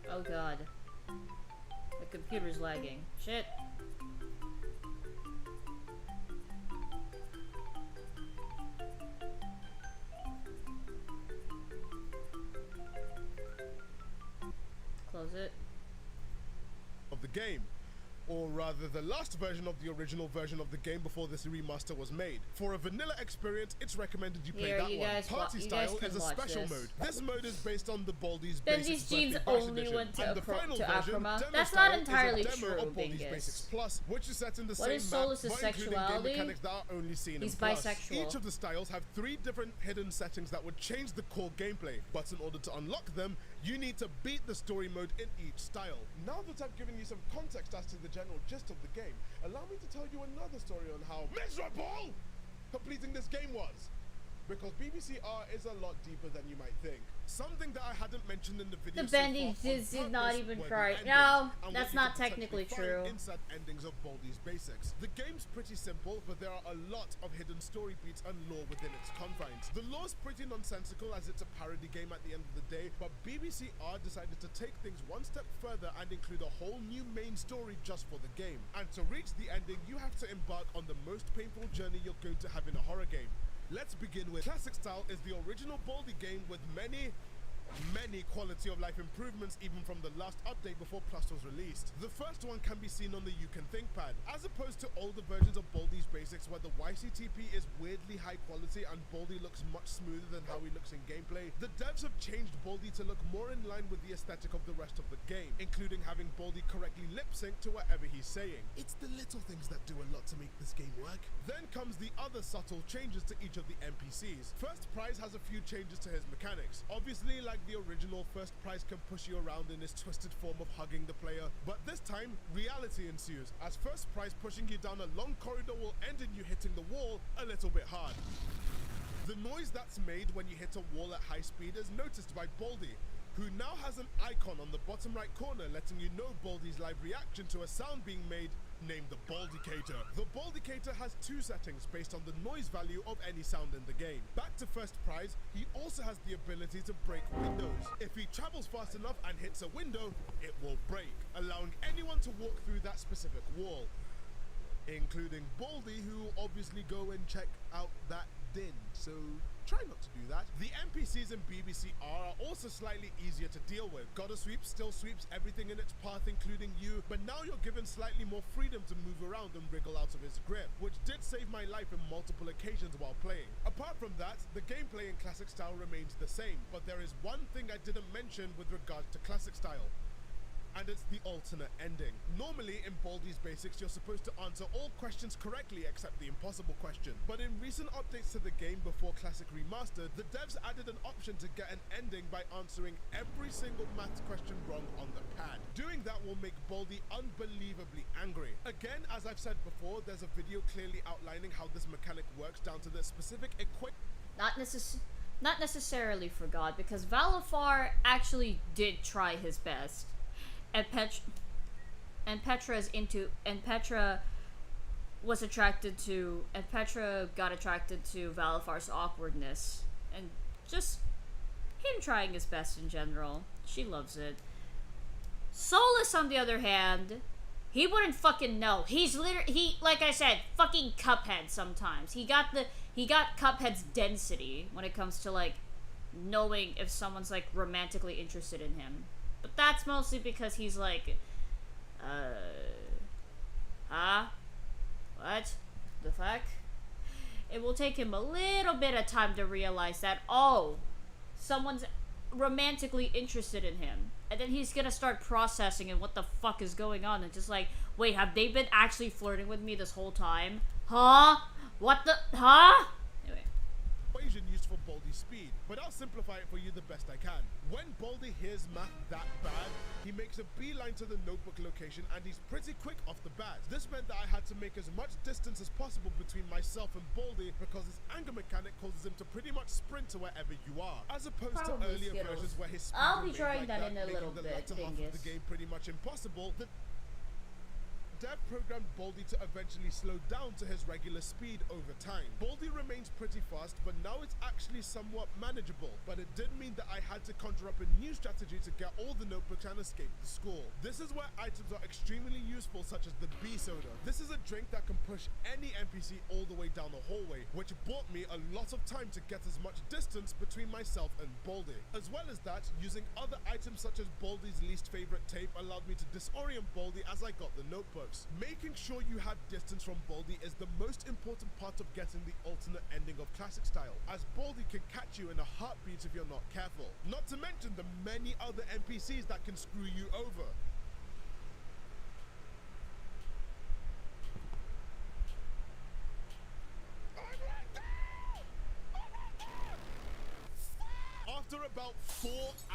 Oh god. The computer's lagging. Shit. Close it. Of the game, or rather the last version of the original version of the game before this remaster was made. For a vanilla experience, it's recommended you play that one. Party Style is a special mode. This mode is based on the Baldi's Basics Jeans Birthday Bash only edition, went and the final version, Acroma. Demo That's Style, not entirely is a demo true, of Baldi's Bingus. Basics Plus, which is set in the What same is map, Solus's but including game sexuality? mechanics that are only seen He's in Plus. bisexual. Each of the styles have 3 different hidden settings that would change the core gameplay, but in order to unlock them, you need to beat the story mode in each style. Now that I've given you some context as to the general gist of the game, allow me to tell you another story on how miserable completing this game was. Because BBCR is a lot deeper than you might think. Something that I hadn't mentioned in the video The so Bendy far on did not purpose even were the try. endings, No, and that's what you not could technically potentially find true. inside endings of Baldi's Basics. The game's pretty simple, but there are a lot of hidden story beats and lore within its confines. The lore's pretty nonsensical as it's a parody game at the end of the day, but BBCR decided to take things one step further and include a whole new main story just for the game. And to reach the ending, you have to embark on the most painful journey you're going to have in a horror game. Let's begin with Classic Style is the original Baldi game with many quality of life improvements even from the last update before Plus was released. The first one can be seen on the You Can Think pad, as opposed to older versions of Baldi's Basics where the YCTP is weirdly high quality and Baldi looks much smoother than how he looks in gameplay. The devs have changed Baldi to look more in line with the aesthetic of the rest of the game, including having Baldi correctly lip sync to whatever he's saying. It's the little things that do a lot to make this game work. Then comes the other subtle changes to each of the NPCs. First Prize has a few changes to his mechanics. Obviously, like the original, First Prize can push you around in his twisted form of hugging the player, but this time reality ensues, as First Prize pushing you down a long corridor will end in you hitting the wall a little bit hard. The noise that's made when you hit a wall at high speed is noticed by Baldi, who now has an icon on the bottom right corner letting you know Baldi's live reaction to a sound being made, named the Baldicator. The Baldicator has two settings based on the noise value of any sound in the game. Back to First Prize, he also has the ability to break windows. If he travels fast enough and hits a window, it will break, allowing anyone to walk through that specific wall, including Baldi, who will obviously go and check out that din, so try not to do that. The NPCs in BBCR are also slightly easier to deal with. Gotta Sweep still sweeps everything in its path, including you, but now you're given slightly more freedom to move around and wriggle out of his grip, which did save my life in multiple occasions while playing. Apart from that, the gameplay in Classic Style remains the same, but there is one thing I didn't mention with regards to Classic Style, and it's the alternate ending. Normally in Baldi's Basics you're supposed to answer all questions correctly except the impossible question, but in recent updates to the game before Classic Remastered, the devs added an option to get an ending by answering every single maths question wrong on the pad. Doing that will make Baldi unbelievably angry. Again, as I've said before, there's a video clearly outlining how this mechanic works down to the specific Not necessarily for God, because Valafar actually did try his best. And Petra got attracted to Valafar's awkwardness and just him trying his best in general. She loves it. Solus, on the other hand, he wouldn't fucking know. He like I said, fucking Cuphead sometimes. He got Cuphead's density when it comes to like knowing if someone's like romantically interested in him. But that's mostly because he's like, what the fuck? It will take him a little bit of time to realize that, oh, someone's romantically interested in him. And then he's gonna start processing and what the fuck is going on, and just like, wait, have they been actually flirting with me this whole time? Huh? What the, huh? Anyway. Equation used for Baldi's speed, but I'll simplify it for you the best I can. When Baldi hears math that bad, he makes a beeline to the notebook location and he's pretty quick off the bat. This meant that I had to make as much distance as possible between myself and Baldi because his anger mechanic causes him to pretty much sprint to wherever you are, as opposed to earlier versions where his speed I'll be trying like that in a little making the bit, latter half of the game pretty much impossible. The dev programmed Baldi to eventually slow down to his regular speed over time. Baldi remains pretty fast, but now it's actually somewhat manageable. But it did mean that I had to conjure up a new strategy to get all the notebooks and escape the school. This is where items are extremely useful, such as the bee soda. This is a drink that can push any NPC all the way down the hallway, which bought me a lot of time to get as much distance between myself and Baldi. As well as that, using other items such as Baldi's least favorite tape allowed me to disorient Baldi as I got the notebook. Making sure you have distance from Baldi is the most important part of getting the alternate ending of Classic Style, as Baldi can catch you in a heartbeat if you're not careful. Not to mention the many other NPCs that can screw you over. After about 4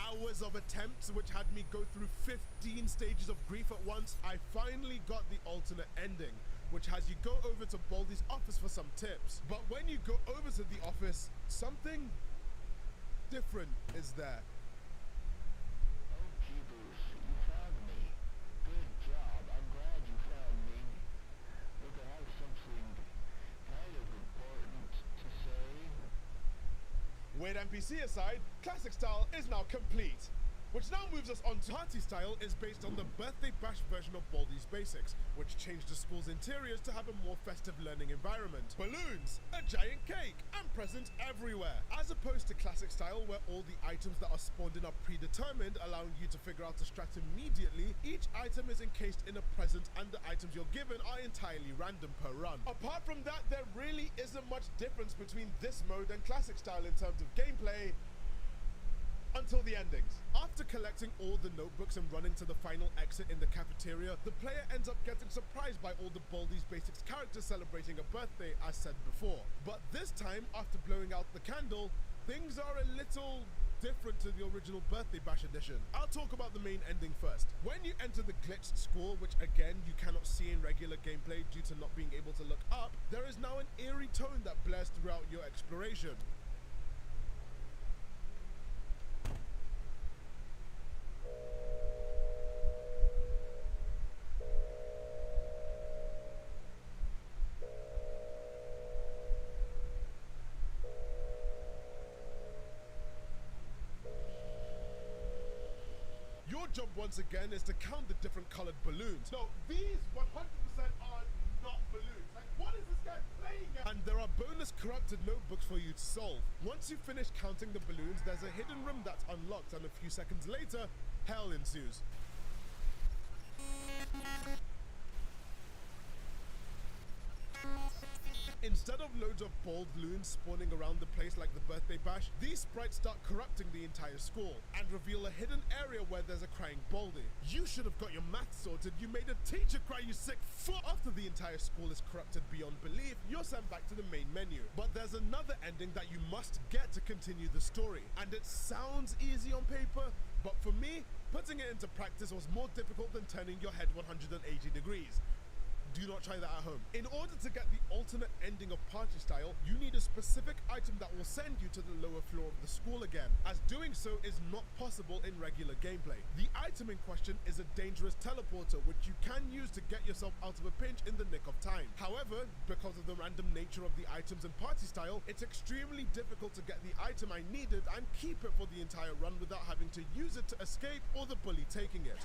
hours of attempts, which had me go through 15 stages of grief at once, I finally got the alternate ending, which has you go over to Baldi's office for some tips. But when you go over to the office, something different is there. Oh, Jeepers, you found me. Good job. I'm glad you found me. Look, I have something kind of important to say. With NPC aside, Classic Style is now complete. Which now moves us on to Party Style is based on the Birthday Bash version of Baldi's Basics, which changed the school's interiors to have a more festive learning environment. Balloons, a giant cake, and presents everywhere. As opposed to Classic Style, where all the items that are spawned in are predetermined, allowing you to figure out a strat immediately, each item is encased in a present and the items you're given are entirely random per run. Apart from that, there really isn't much difference between this mode and Classic Style in terms of gameplay, until the endings. After collecting all the notebooks and running to the final exit in the cafeteria, the player ends up getting surprised by all the Baldi's Basics characters celebrating a birthday, as said before. But this time, after blowing out the candle, things are a little different to the original Birthday Bash edition. I'll talk about the main ending first. When you enter the glitched school, which again you cannot see in regular gameplay due to not being able to look up, there is now an eerie tone that blares throughout your exploration. Your job once again is to count the different colored balloons. No, these 100% are not balloons. Like, what is this guy playing at? And there are bonus corrupted notebooks for you to solve. Once you finish counting the balloons, there's a hidden room that's unlocked, and a few seconds later, hell ensues. Instead of loads of bald loons spawning around the place like the Birthday Bash, these sprites start corrupting the entire school and reveal a hidden area where there's a crying Baldi. You should have got your math sorted. You made a teacher cry, you sick fuck. After the entire school is corrupted beyond belief, you're sent back to the main menu. But there's another ending that you must get to continue the story. And it sounds easy on paper, but for me, putting it into practice was more difficult than turning your head 180 degrees. Do not try that at home. In order to get the alternate ending of Party Style, you need a specific item that will send you to the lower floor of the school again, as doing so is not possible in regular gameplay. The item in question is a dangerous teleporter, which you can use to get yourself out of a pinch in the nick of time. However, because of the random nature of the items in Party Style, it's extremely difficult to get the item I needed and keep it for the entire run without having to use it to escape or the bully taking it.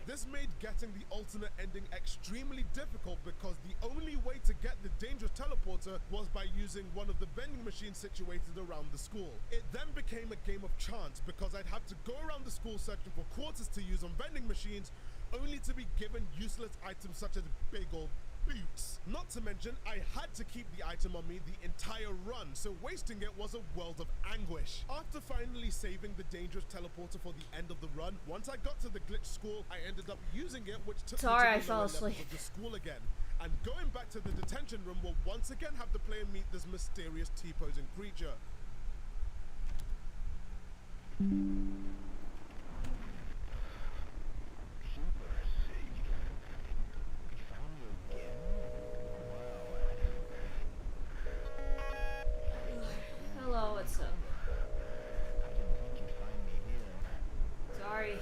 This made getting the alternate ending extremely difficult because the only way to get the dangerous teleporter was by using one of the vending machines situated around the school. It then became a game of chance because I'd have to go around the school searching for quarters to use on vending machines, only to be given useless items such as big old boots. Not to mention, I had to keep the item on me the entire run, so wasting it was a world of anguish. After finally saving the dangerous teleporter for the end of the run, once I got to the glitch school, I ended up using it, which took me to the lower levels of the school again. And going back to the detention room will once again have the player meet this mysterious T-posing creature. Hello, what's up? Sorry.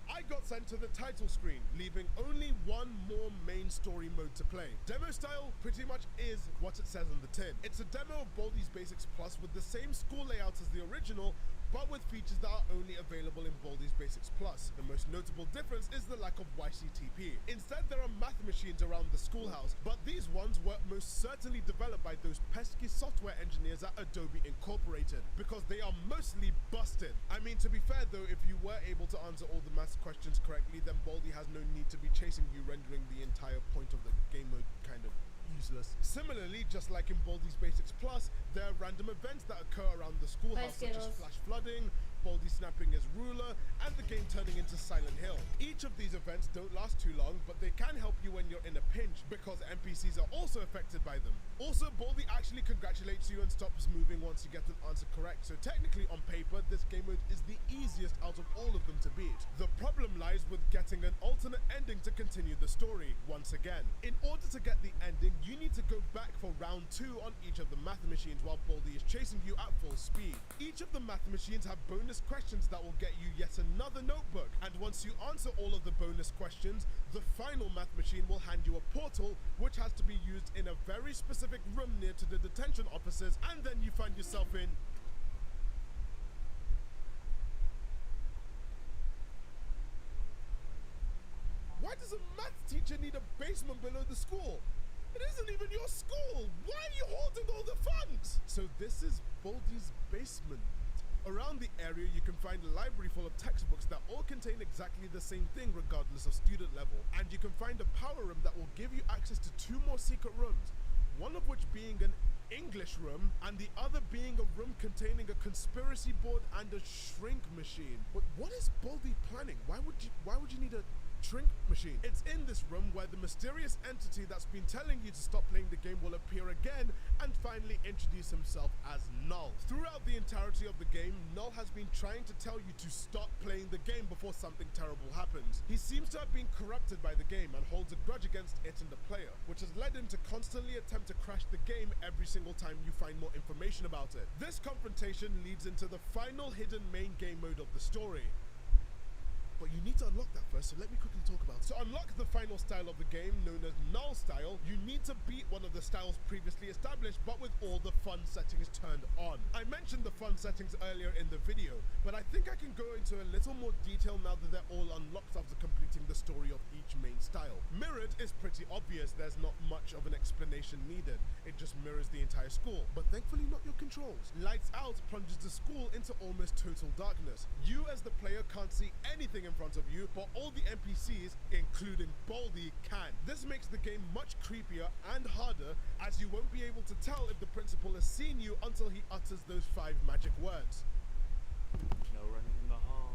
I got sent to the title screen, leaving only one more main story mode to play. Demo style pretty much is what it says on the tin. It's a demo of Baldi's Basics Plus with the same school layout as the original, but with features that are only available in Baldi's Basics Plus. The most notable difference is the lack of YCTP. Instead, there are math machines around the schoolhouse, but these ones were most certainly developed by those pesky software engineers at Adobe Incorporated, because they are mostly busted. I mean, to be fair though, if you were able to answer all the math questions correctly, then Baldi has no need to be chasing you, rendering the entire point of the game mode kind of useless. Similarly, just like in Baldi's Basics Plus, there are random events that occur around the schoolhouse, such as flash flooding, Baldi snapping his ruler, and the game turning into Silent Hill. Each of these events don't last too long, but they can help you when you're in a pinch, because NPCs are also affected by them. Also, Baldi actually congratulates you and stops moving once you get an answer correct, so technically on paper, this game mode is the easiest out of all of them to beat. The problem lies with getting an alternate ending to continue the story, once again. In order to get the ending, you need to go back for round 2 on each of the math machines while Baldi is chasing you at full speed. Each of the math machines have bonus bonus questions that will get you yet another notebook. And once you answer all of the bonus questions, the final math machine will hand you a portal, which has to be used in a very specific room near to the detention officers, and then you find yourself in... Why does a math teacher need a basement below the school? It isn't even your school! Why are you holding all the funds? So this is Baldi's basement. Around the area you can find a library full of textbooks that all contain exactly the same thing regardless of student level. And you can find a power room that will give you access to 2 more secret rooms. One of which being an English room, and the other being a room containing a conspiracy board and a shrink machine. But what is Baldi planning? Why would you need a shrink machine? It's in this room where the mysterious entity that's been telling you to stop playing the game will appear again and finally introduce himself as Null. Throughout the entirety of the game, Null has been trying to tell you to stop playing the game before something terrible happens. He seems to have been corrupted by the game and holds a grudge against it and the player, which has led him to constantly attempt to crash the game every single time you find more information about it. This confrontation leads into the final hidden main game mode of the story. But you need to unlock that first, so let me quickly talk about it. To unlock the final style of the game, known as Null style, you need to beat one of the styles previously established, but with all the fun settings turned on. I mentioned the fun settings earlier in the video, but I think I can go into a little more detail now that they're all unlocked after completing the story of each main style. Mirrored is pretty obvious, there's not much of an explanation needed. It just mirrors the entire school, but thankfully not your controls. Lights Out plunges the school into almost total darkness. You as the player can't see anything in front of you, but all the NPCs, including Baldi, can. This makes the game much creepier and harder, as you won't be able to tell if the principal has seen you until he utters those 5 magic words. No running in the hall.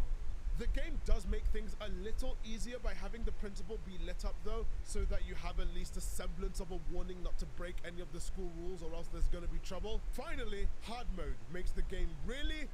The game does make things a little easier by having the principal be lit up though, so that you have at least a semblance of a warning not to break any of the school rules or else there's gonna be trouble. Finally, hard mode makes the game really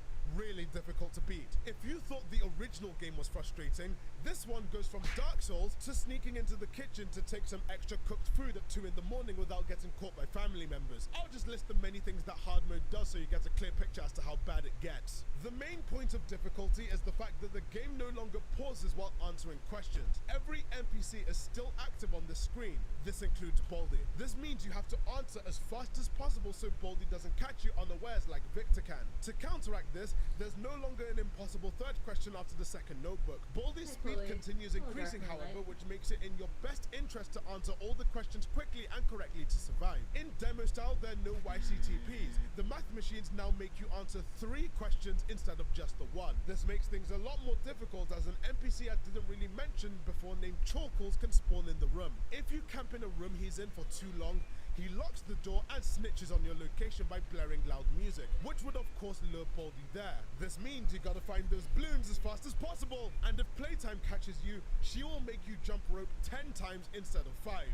difficult to beat. If you thought the original game was frustrating, this one goes from Dark Souls to sneaking into the kitchen to take some extra cooked food at 2 in the morning without getting caught by family members. I'll just list the many things that hard mode does so you get a clear picture as to how bad it gets. The main point of difficulty is the fact that the game no longer pauses while answering questions. Every NPC is still active on the screen. This includes Baldi. This means you have to answer as fast as possible so Baldi doesn't catch you unawares like Victor can. To counteract this, there's no longer an impossible 3rd question after the 2nd notebook. Baldi's speed continues increasing, however, which makes it in your best interest to answer all the questions quickly and correctly to survive. In demo style, there are no YCTPs. The math machines now make you answer 3 questions instead of just the 1. This makes things a lot more difficult, as an NPC I didn't really mention before named Chorkles can spawn in the room. If you camp in a room he's in for too long, he locks the door and snitches on your location by blaring loud music, which would of course lure Baldi there. This means you gotta find those balloons as fast as possible, and if Playtime catches you, she will make you jump rope 10 times instead of 5.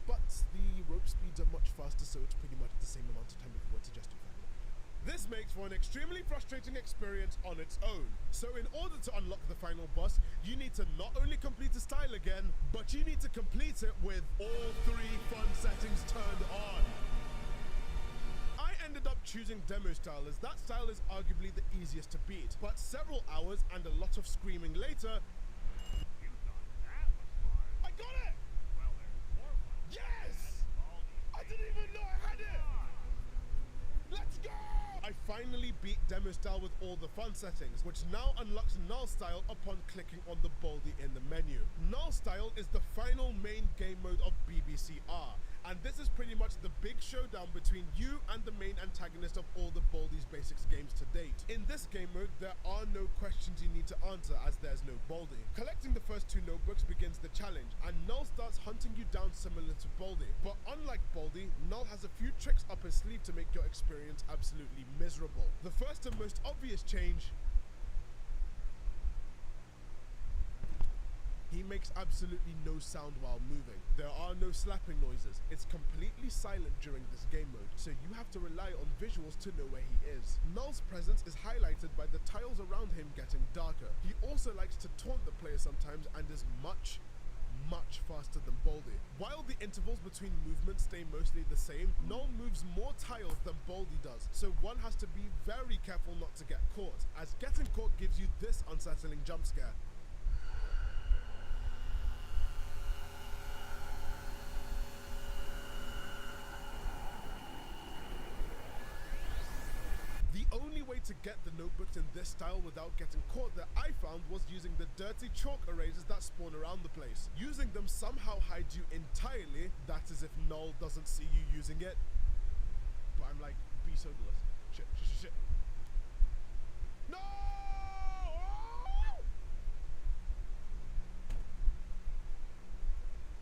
But the rope speeds are much faster, so it's pretty much the same amount of time if you were to just do that. This makes for an extremely frustrating experience on its own. So in order to unlock the final boss, you need to not only complete the style again, but you need to complete it with all 3 fun settings turned on. I ended up choosing demo style, as that style is arguably the easiest to beat, but several hours and a lot of screaming later, You thought that was fun? I got it! Well, there's more fun. Yes! Baldi's I didn't even know I had it! Let's go! I finally beat demo style with all the fun settings, which now unlocks Null style upon clicking on the Baldi in the menu. Null style is the final main game mode of BBCR, and this is pretty much the big showdown between you and the main antagonist of all the Baldi's Basics games to date. In this game mode, there are no questions you need to answer, as there's no Baldi. Collecting the first 2 notebooks begins the challenge, and Null starts hunting you down similar to Baldi. But unlike Baldi, Null has a few tricks up his sleeve to make your experience absolutely miserable. The first and most obvious change: he makes absolutely no sound while moving. There are no slapping noises. It's completely silent during this game mode, so you have to rely on visuals to know where he is. Null's presence is highlighted by the tiles around him getting darker. He also likes to taunt the player sometimes and is much much faster than Baldy. While the intervals between movements stay mostly the same, Null moves more tiles than Baldy does, so one has to be very careful not to get caught, as getting caught gives you this unsettling jump scare. The only way to get the notebooks in this style without getting caught that I found was using the dirty chalk erasers that spawn around the place. Using them somehow hides you entirely, that is if Null doesn't see you using it. But I'm like, be so delicious. Shit. No!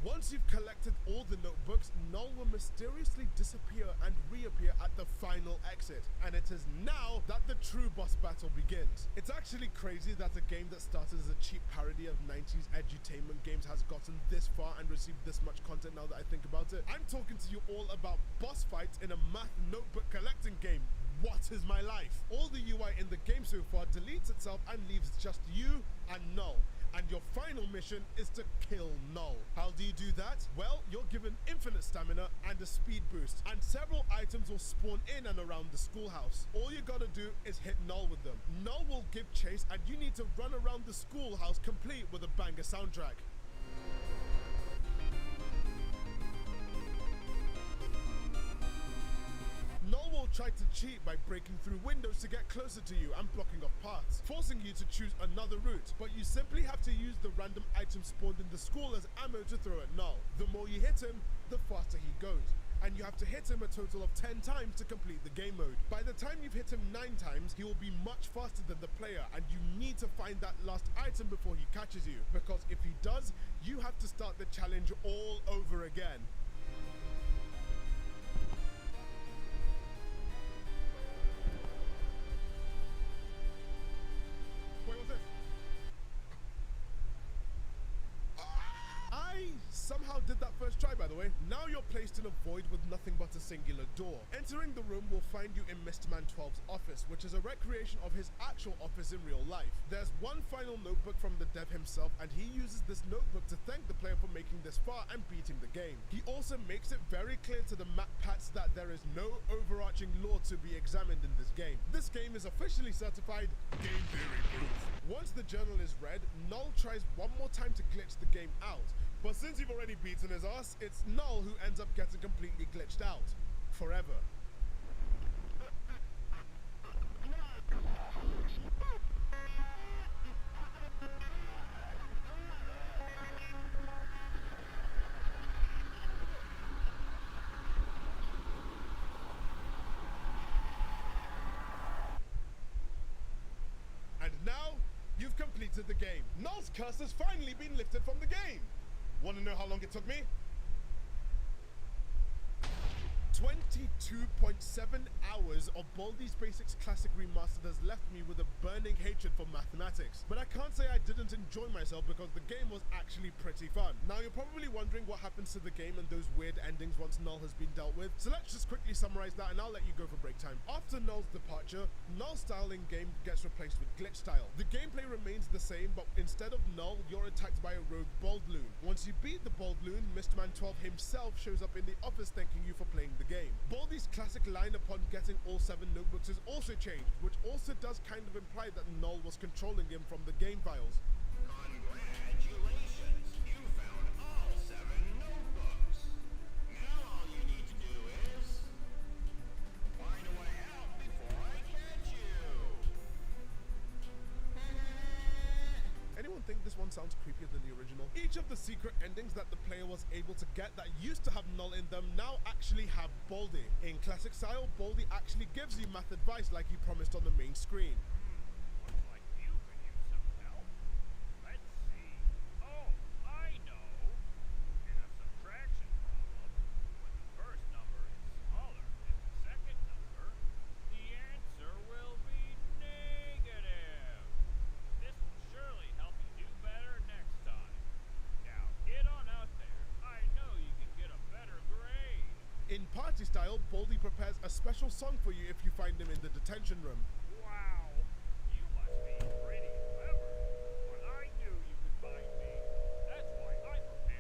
Once you've collected all the notebooks, Null will mysteriously disappear and reappear at the final exit. And it is now that the true boss battle begins. It's actually crazy that a game that started as a cheap parody of 90s edutainment games has gotten this far and received this much content now that I think about it. I'm talking to you all about boss fights in a math notebook collecting game. What is my life? All the UI in the game so far deletes itself and leaves just you and Null. And your final mission is to kill Null. How do you do that? Well, you're given infinite stamina and a speed boost, and several items will spawn in and around the schoolhouse. All you gotta do is hit Null with them. Null will give chase, and you need to run around the schoolhouse complete with a banger soundtrack. Null will try to cheat by breaking through windows to get closer to you and blocking off paths, forcing you to choose another route, but you simply have to use the random item spawned in the school as ammo to throw at Null. The more you hit him, the faster he goes, and you have to hit him a total of 10 times to complete the game mode. By the time you've hit him 9 times, he will be much faster than the player, and you need to find that last item before he catches you, because if he does, you have to start the challenge all over again. Somehow did that first try, by the way. Now you're placed in a void with nothing but a singular door. Entering the room will find you in Mistman 12's office, which is a recreation of his actual office in real life. There's one final notebook from the dev himself, and he uses this notebook to thank the player for making this far and beating the game. He also makes it very clear to the map pats that there is no overarching lore to be examined in this game. This game is officially certified game theory proof. Once the journal is read, Null tries one more time to glitch the game out. But since you've already beaten his ass, it's Null who ends up getting completely glitched out. Forever. And now, you've completed the game. Null's curse has finally been lifted from the game. Want to know how long it took me? 22.7 hours of Baldi's Basics Classic Remastered has left me with a burning hatred for mathematics. But I can't say I didn't enjoy myself because the game was actually pretty fun. Now you're probably wondering what happens to the game and those weird endings once Null has been dealt with. So let's just quickly summarize that and I'll let you go for break time. After Null's departure, Null's style in game gets replaced with glitch style. The gameplay remains the same, but instead of Null, you're attacked by a rogue Baldloon. Once you beat the Baldloon, Mistman 12 himself shows up in the office thanking you for playing the game. Baldi's classic line upon getting all 7 notebooks is also changed, which also does kind of imply that Null was controlling him from the game files. Congratulations! You found all 7 notebooks! Now all you need to do is find a way out before I catch you! Anyone think this one sounds creepier than the original? Each of the secret endings that the player was able to get that used to have Null in them now actually have Baldi. In classic style, Baldi actually gives you math advice like he promised on the main screen. Looks like you could use some help. Let's see. Oh, I know. In a subtraction problem, when the first number is smaller than the second number, the answer will be negative. This will surely help you do better next time. Now get on out there. I know you can get a better grade. In party style, Baldi prepares a special song for you if you find him in the detention room. Wow, you must be pretty clever. But I knew you could find me. That's why I prepared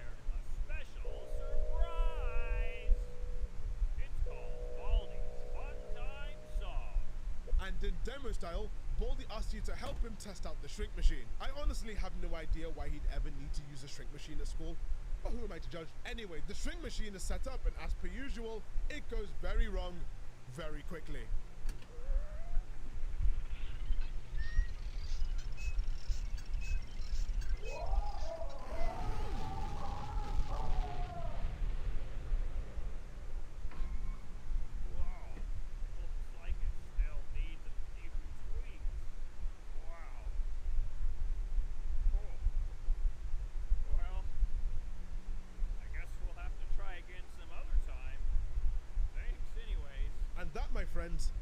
And in demo style, Baldy asks you to help him test out the shrink machine. I honestly have no idea why he'd ever need to use a shrink machine at school. But who am I to judge? Anyway, the shrink machine is set up, and as per usual, it goes very wrong very quickly. And that, my friends,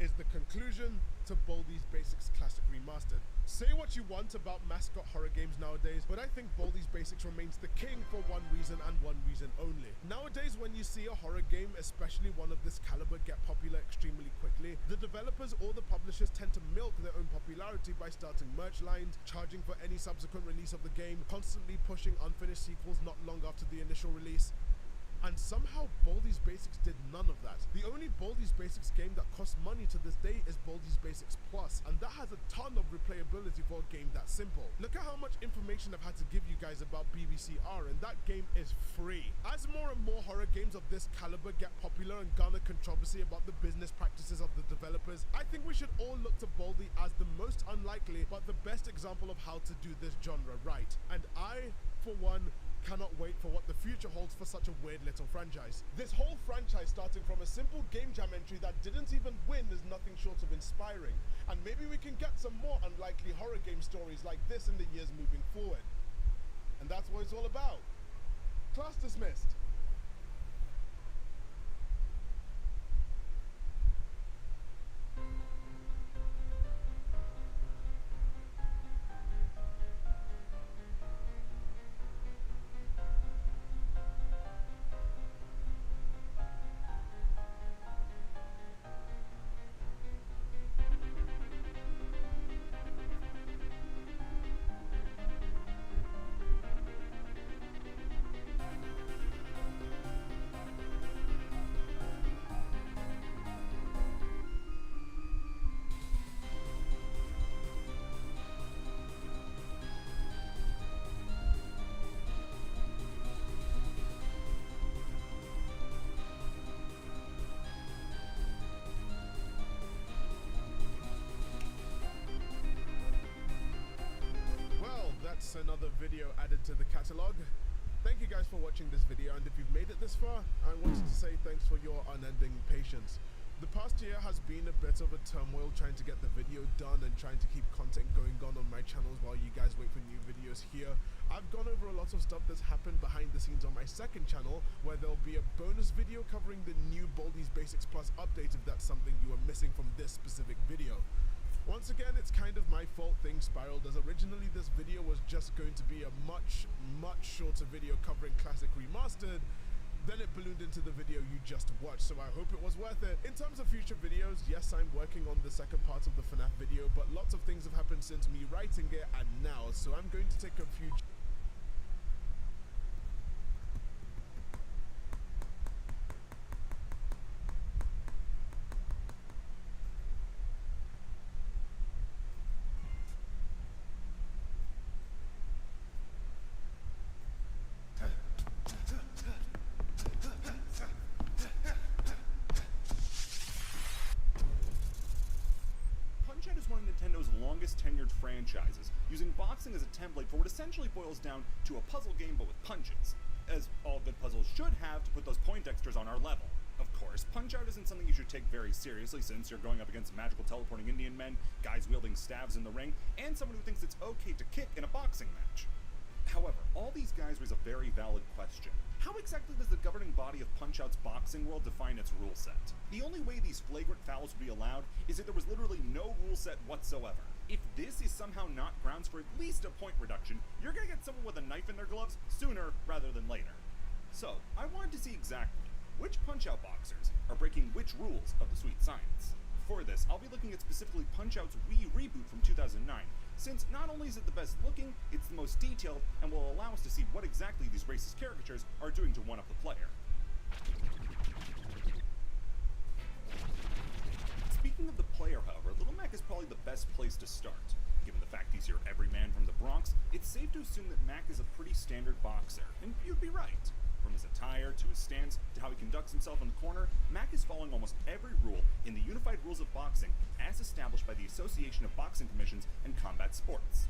is the conclusion to Baldi's Basics Classic Remastered. Say what you want about mascot horror games nowadays, but I think Baldi's Basics remains the king for one reason and one reason only. Nowadays, when you see a horror game, especially one of this caliber, get popular extremely quickly, the developers or the publishers tend to milk their own popularity by starting merch lines, charging for any subsequent release of the game, constantly pushing unfinished sequels not long after the initial release. And somehow Baldi's Basics did none of that. The only Baldi's Basics game that costs money to this day is Baldi's Basics Plus, and that has a ton of replayability for a game that simple. Look at how much information I've had to give you guys about BBCR, and that game is free. As more and more horror games of this caliber get popular and garner controversy about the business practices of the developers, I think we should all look to Baldi as the most unlikely but the best example of how to do this genre right. And I, for one, cannot wait for what the future holds for such a weird little franchise. This whole franchise, starting from a simple game jam entry that didn't even win, is nothing short of inspiring. And maybe we can get some more unlikely horror game stories like this in the years moving forward. And that's what it's all about. Class dismissed. That's another video added to the catalog. Thank you guys for watching this video, and if you've made it this far, I wanted to say thanks for your unending patience. The past year has been a bit of a turmoil trying to get the video done and trying to keep content going on my channels while you guys wait for new videos here. I've gone over a lot of stuff that's happened behind the scenes on my second channel, where there'll be a bonus video covering the new Baldi's Basics Plus update if that's something you are missing from this specific video. Once again, it's kind of my fault things spiraled, as originally this video was just going to be a much shorter video covering Classic Remastered. Then it ballooned into the video you just watched, so I hope it was worth it. In terms of future videos, yes, I'm working on the second part of the FNAF video, but lots of things have happened since me writing it and now, so I'm going to take a few... tenured franchises, using boxing as a template for what essentially boils down to a puzzle game but with punches, as all good puzzles should have to put those Poindexters on our level. Of course, Punch-Out isn't something you should take very seriously, since you're going up against magical teleporting Indian men, guys wielding staves in the ring, and someone who thinks it's okay to kick in a boxing match. However, all these guys raise a very valid question. How exactly does the governing body of Punch-Out's boxing world define its rule set? The only way these flagrant fouls would be allowed is if there was literally no rule set whatsoever. If this is somehow not grounds for at least a point reduction, you're gonna get someone with a knife in their gloves sooner rather than later. So, I wanted to see exactly which Punch-Out boxers are breaking which rules of the sweet science. For this, I'll be looking at specifically Punch-Out's Wii reboot from 2009, since not only is it the best looking, it's the most detailed, and will allow us to see what exactly these racist caricatures are doing to one-up the player. Speaking Speaking of the player, however, Little Mac is probably the best place to start. Given the fact he's your everyman from the Bronx, it's safe to assume that Mac is a pretty standard boxer, and you'd be right. From his attire, to his stance, to how he conducts himself in the corner, Mac is following almost every rule in the Unified Rules of Boxing as established by the Association of Boxing Commissions and Combat Sports.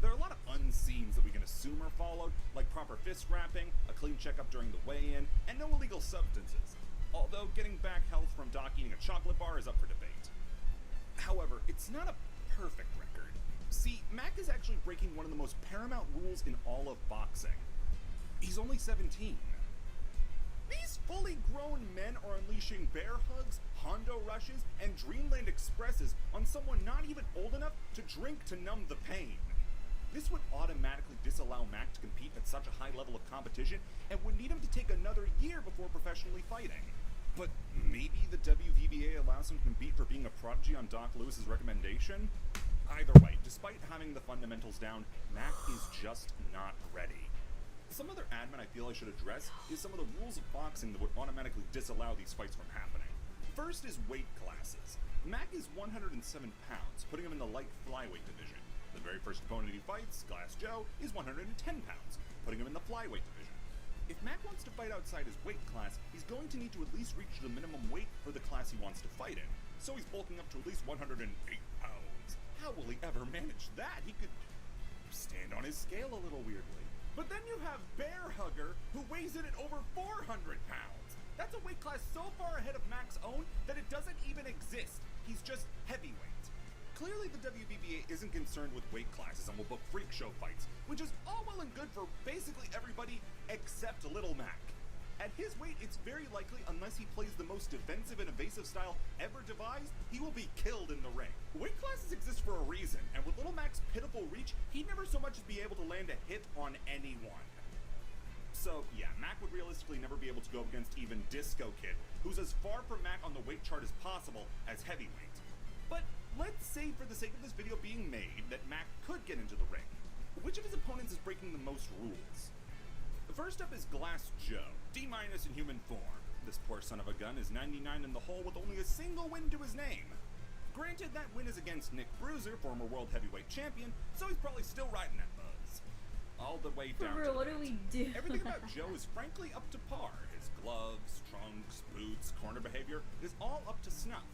There are a lot of unseen's that we can assume are followed, like proper fist wrapping, a clean checkup during the weigh-in, and no illegal substances. Although getting back health from Doc eating a chocolate bar is up for debate. However, it's not a perfect record. See, Mac is actually breaking one of the most paramount rules in all of boxing. He's only 17. These fully grown men are unleashing bear hugs, Hondo rushes, and Dreamland Expresses on someone not even old enough to drink to numb the pain. This would automatically disallow Mac to compete at such a high level of competition and would need him to take another year before professionally fighting. But maybe the WVBA allows him to compete for being a prodigy on Doc Lewis's recommendation? Either way, despite having the fundamentals down, Mac is just not ready. Some other admin I feel I should address is some of the rules of boxing that would automatically disallow these fights from happening. First is weight classes. Mac is 107 pounds, putting him in the light flyweight division. The very first opponent he fights, Glass Joe, is 110 pounds, putting him in the flyweight division. If Mac wants to fight outside his weight class, he's going to need to at least reach the minimum weight for the class he wants to fight in, so he's bulking up to at least 108 pounds. How will he ever manage that? He could stand on his scale a little weirdly. But then you have Bear Hugger, who weighs in at over 400 pounds. That's a weight class so far ahead of Mac's own that it doesn't even exist. He's just heavyweight. Clearly the WBBA isn't concerned with weight classes and will book freak show fights, which is all well and good for basically everybody except Little Mac. At his weight, it's very likely, unless he plays the most defensive and evasive style ever devised, he will be killed in the ring. Weight classes exist for a reason, and with Little Mac's pitiful reach, he'd never so much as be able to land a hit on anyone. So yeah, Mac would realistically never be able to go against even Disco Kid, who's as far from Mac on the weight chart as possible as heavyweight. But let's say for the sake of this video being made that Mac could get into the ring. Which of his opponents is breaking the most rules? The first up is Glass Joe, D- in human form. This poor son of a gun is 99 in the hole with only a single win to his name. Granted, that win is against Nick Bruiser, former world heavyweight champion, so he's probably still riding that buzz. All the way down to what do we do? Everything about Joe is frankly up to par. His gloves, trunks, boots, corner behavior is all up to snuff.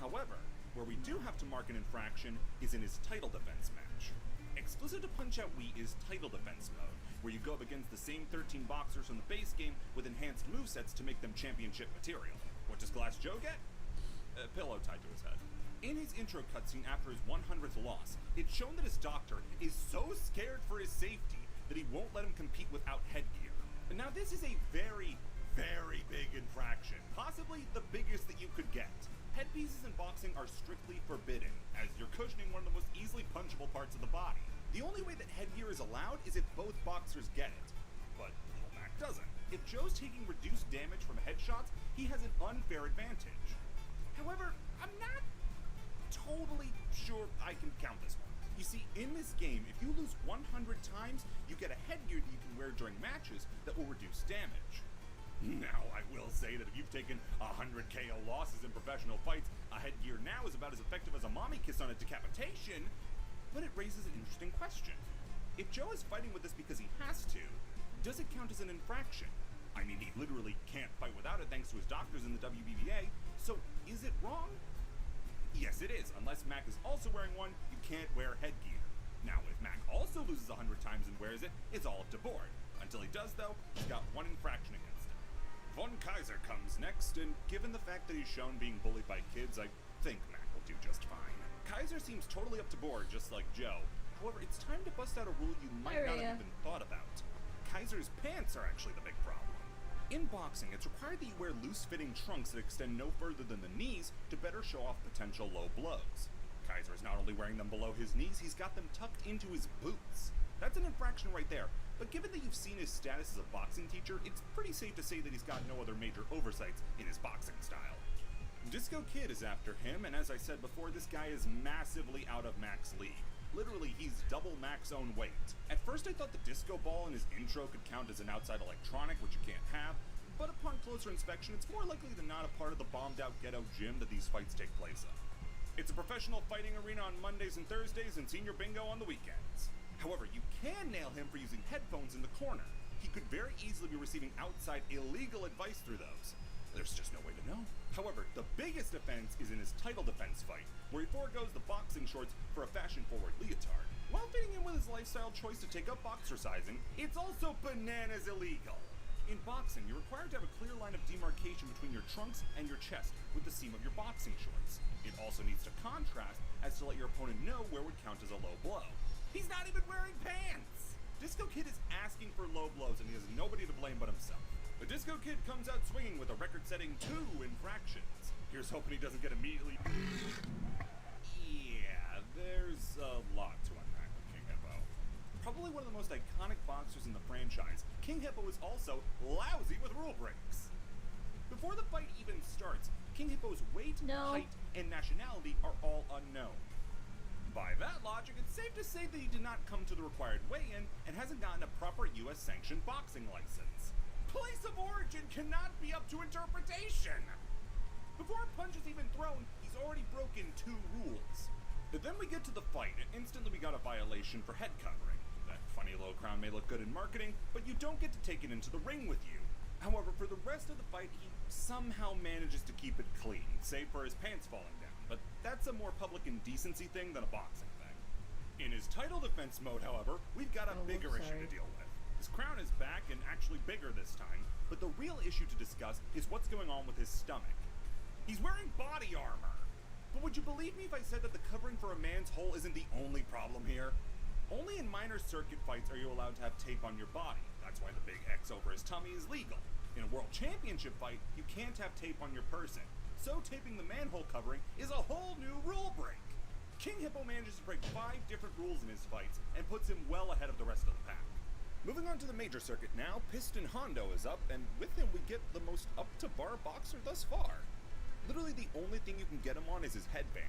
However, where we do have to mark an infraction is in his title defense match. Exclusive to Punch-Out Wii is title defense mode, where you go up against the same 13 boxers from the base game with enhanced movesets to make them championship material. What does Glass Joe get? A pillow tied to his head. In his intro cutscene after his 100th loss, it's shown that his doctor is so scared for his safety that he won't let him compete without headgear. Now this is a very, very big infraction, possibly the biggest that you could get. Headpieces in boxing are strictly forbidden, as you're cushioning one of the most easily punchable parts of the body. The only way that headgear is allowed is if both boxers get it. But Little Mac doesn't. If Joe's taking reduced damage from headshots, he has an unfair advantage. However, I'm not totally sure I can count this one. You see, in this game, if you lose 100 times, you get a headgear that you can wear during matches that will reduce damage. Now, I will say that if you've taken 100 KO losses in professional fights, a headgear now is about as effective as a mommy kiss on a decapitation, but it raises an interesting question. If Joe is fighting with this because he has to, does it count as an infraction? I mean, he literally can't fight without it thanks to his doctors in the WBBA, so is it wrong? Yes, it is. Unless Mac is also wearing one, you can't wear headgear. Now, if Mac also loses 100 times and wears it, it's all up to board. Until he does, though, he's got one infraction against him. Von Kaiser comes next, and given the fact that he's shown being bullied by kids, I think Mac will do just fine. Kaiser seems totally up to board, just like Joe. However, it's time to bust out a rule you might not have even thought about. Kaiser's pants are actually the big problem. In boxing, it's required that you wear loose-fitting trunks that extend no further than the knees to better show off potential low blows. Kaiser is not only wearing them below his knees, he's got them tucked into his boots. That's an infraction right there, but given that you've seen his status as a boxing teacher, it's pretty safe to say that he's got no other major oversights in his boxing style. Disco Kid is after him, and as I said before, this guy is massively out of Mac's league. Literally, he's double Mac's own weight. At first I thought the disco ball in his intro could count as an outside electronic, which you can't have, but upon closer inspection, it's more likely than not a part of the bombed-out ghetto gym that these fights take place in. It's a professional fighting arena on Mondays and Thursdays and senior bingo on the weekends. However, you can nail him for using headphones in the corner. He could very easily be receiving outside illegal advice through those. There's just no way to know. However, the biggest offense is in his title defense fight, where he forgoes the boxing shorts for a fashion-forward leotard. While fitting in with his lifestyle choice to take up boxercising, it's also bananas illegal. In boxing, you're required to have a clear line of demarcation between your trunks and your chest with the seam of your boxing shorts. It also needs to contrast as to let your opponent know where would count as a low blow. He's not even wearing pants! Disco Kid is asking for low blows and he has nobody to blame but himself. The Disco Kid comes out swinging with a record-setting 2 infractions. Here's hoping he doesn't get immediately... Yeah, there's a lot to unpack with King Hippo. Probably one of the most iconic boxers in the franchise, King Hippo is also lousy with rule breaks. Before the fight even starts, King Hippo's weight, height, and nationality are all unknown. By that logic, it's safe to say that he did not come to the required weigh-in and hasn't gotten a proper US-sanctioned boxing license. Place of origin cannot be up to interpretation! Before a punch is even thrown, he's already broken 2 rules. But then we get to the fight, and instantly we got a violation for head covering. That funny little crown may look good in marketing, but you don't get to take it into the ring with you. However, for the rest of the fight, he somehow manages to keep it clean, save for his pants falling down. But that's a more public indecency thing than a boxing thing. In his title defense mode, however, we've got a bigger issue to deal with. His crown is back and actually bigger this time, but the real issue to discuss is what's going on with his stomach. He's wearing body armor! But would you believe me if I said that the covering for a man's hole isn't the only problem here? Only in minor circuit fights are you allowed to have tape on your body. That's why the big X over his tummy is legal. In a world championship fight, you can't have tape on your person. So taping the manhole covering is a whole new rule break. King Hippo manages to break 5 different rules in his fights and puts him well ahead of the rest of the pack. Moving on to the major circuit now, Piston Hondo is up, and with him we get the most up-to-bar boxer thus far. Literally the only thing you can get him on is his headband.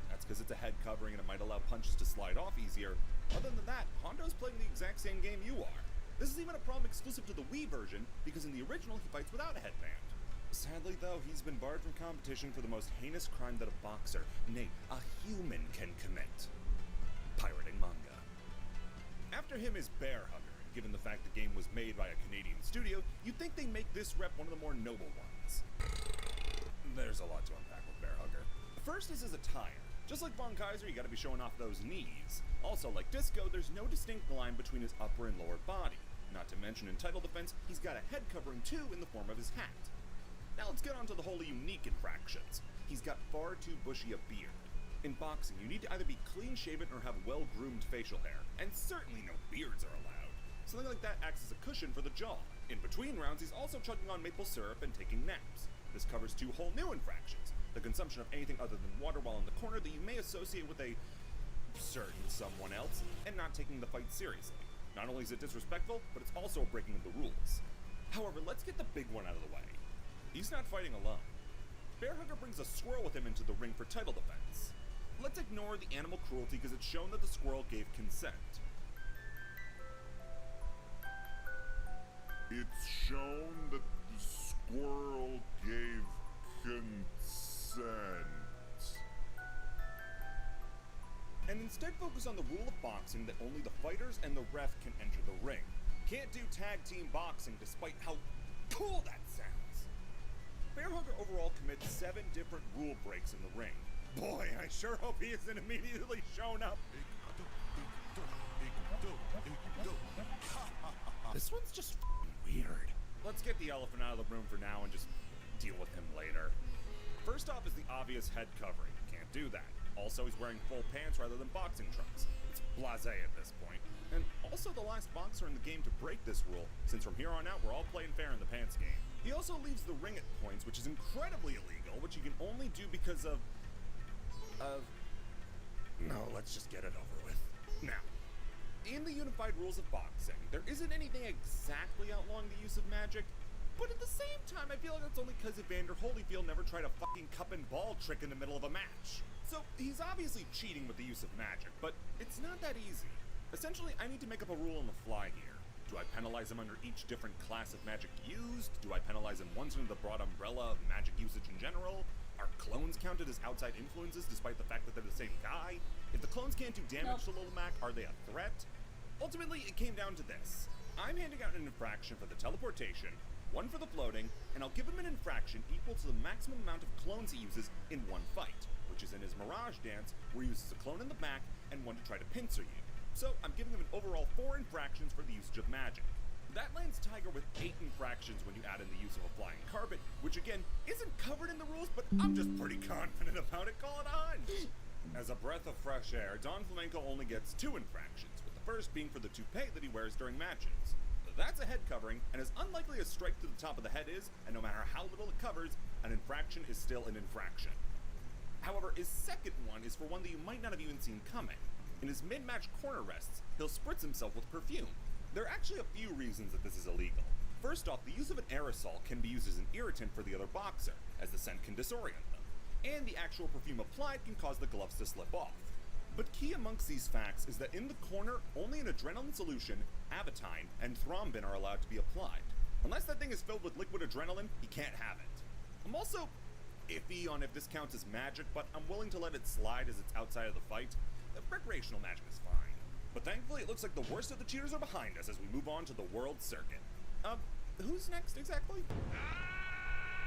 That's because it's a head covering and it might allow punches to slide off easier. Other than that, Hondo's playing the exact same game you are. This is even a problem exclusive to the Wii version, because in the original he fights without a headband. Sadly though, he's been barred from competition for the most heinous crime that a boxer, nay, a human can commit. Pirating manga. After him is Bear Hugger, and given the fact the game was made by a Canadian studio, you'd think they make this rep one of the more noble ones. There's a lot to unpack with Bear Hugger. First is his attire. Just like Von Kaiser, you gotta be showing off those knees. Also, like Disco, there's no distinct line between his upper and lower body. Not to mention in title defense, he's got a head covering too in the form of his hat. Now let's get on to the wholly unique infractions. He's got far too bushy a beard. In boxing, you need to either be clean-shaven or have well-groomed facial hair, and certainly no beards are allowed. Something like that acts as a cushion for the jaw. In between rounds, he's also chugging on maple syrup and taking naps. This covers 2 whole new infractions. The consumption of anything other than water while in the corner that you may associate with a certain someone else, and not taking the fight seriously. Not only is it disrespectful, but it's also a breaking of the rules. However, let's get the big one out of the way. He's not fighting alone. Bear Hugger brings a squirrel with him into the ring for title defense. Let's ignore the animal cruelty because it's shown that the squirrel gave consent. It's shown that the squirrel gave consent. And instead focus on the rule of boxing that only the fighters and the ref can enter the ring. Can't do tag team boxing despite how cool that sounds. Bear Hugger overall commits 7 different rule breaks in the ring. Boy, I sure hope he isn't immediately shown up. This one's just weird. Let's get the elephant out of the room for now and just deal with him later. First off is the obvious head covering. Can't do that. Also, he's wearing full pants rather than boxing trunks. It's blasé at this point. And also the last boxer in the game to break this rule, since from here on out we're all playing fair in the pants game. He also leaves the ring at points, which is incredibly illegal, which you can only do because of... No, let's just get it over with. Now, in the unified rules of boxing, there isn't anything exactly outlawing the use of magic, but at the same time, I feel like that's only because Evander Holyfield never tried a fucking cup and ball trick in the middle of a match. So, he's obviously cheating with the use of magic, but it's not that easy. Essentially, I need to make up a rule on the fly here. Do I penalize him under each different class of magic used? Do I penalize him once under the broad umbrella of magic usage in general? Are clones counted as outside influences despite the fact that they're the same guy? If the clones can't do damage to Lillimac, are they a threat? Ultimately, it came down to this. I'm handing out an infraction for the teleportation, one for the floating, and I'll give him an infraction equal to the maximum amount of clones he uses in one fight, which is in his Mirage dance, where he uses a clone in the back and one to try to pincer you. So I'm giving him an overall 4 infractions for the usage of magic. That lands Tiger with 8 infractions when you add in the use of a flying carpet, which again, isn't covered in the rules, but I'm just pretty confident about it, call it a hunch! As a breath of fresh air, Don Flamenco only gets 2 infractions, with the first being for the toupee that he wears during matches. That's a head covering, and as unlikely as strike to the top of the head is, and no matter how little it covers, an infraction is still an infraction. However, his second one is for one that you might not have even seen coming. In his mid-match corner rests, he'll spritz himself with perfume. There are actually a few reasons that this is illegal. First off, the use of an aerosol can be used as an irritant for the other boxer, as the scent can disorient them, and the actual perfume applied can cause the gloves to slip off. But key amongst these facts is that in the corner, only an adrenaline solution, Avatine, and thrombin are allowed to be applied. Unless that thing is filled with liquid adrenaline, he can't have it. I'm also iffy on if this counts as magic, but I'm willing to let it slide as it's outside of the fight. Recreational magic is fine. But thankfully, it looks like the worst of the cheaters are behind us as we move on to the World Circuit. Who's next exactly?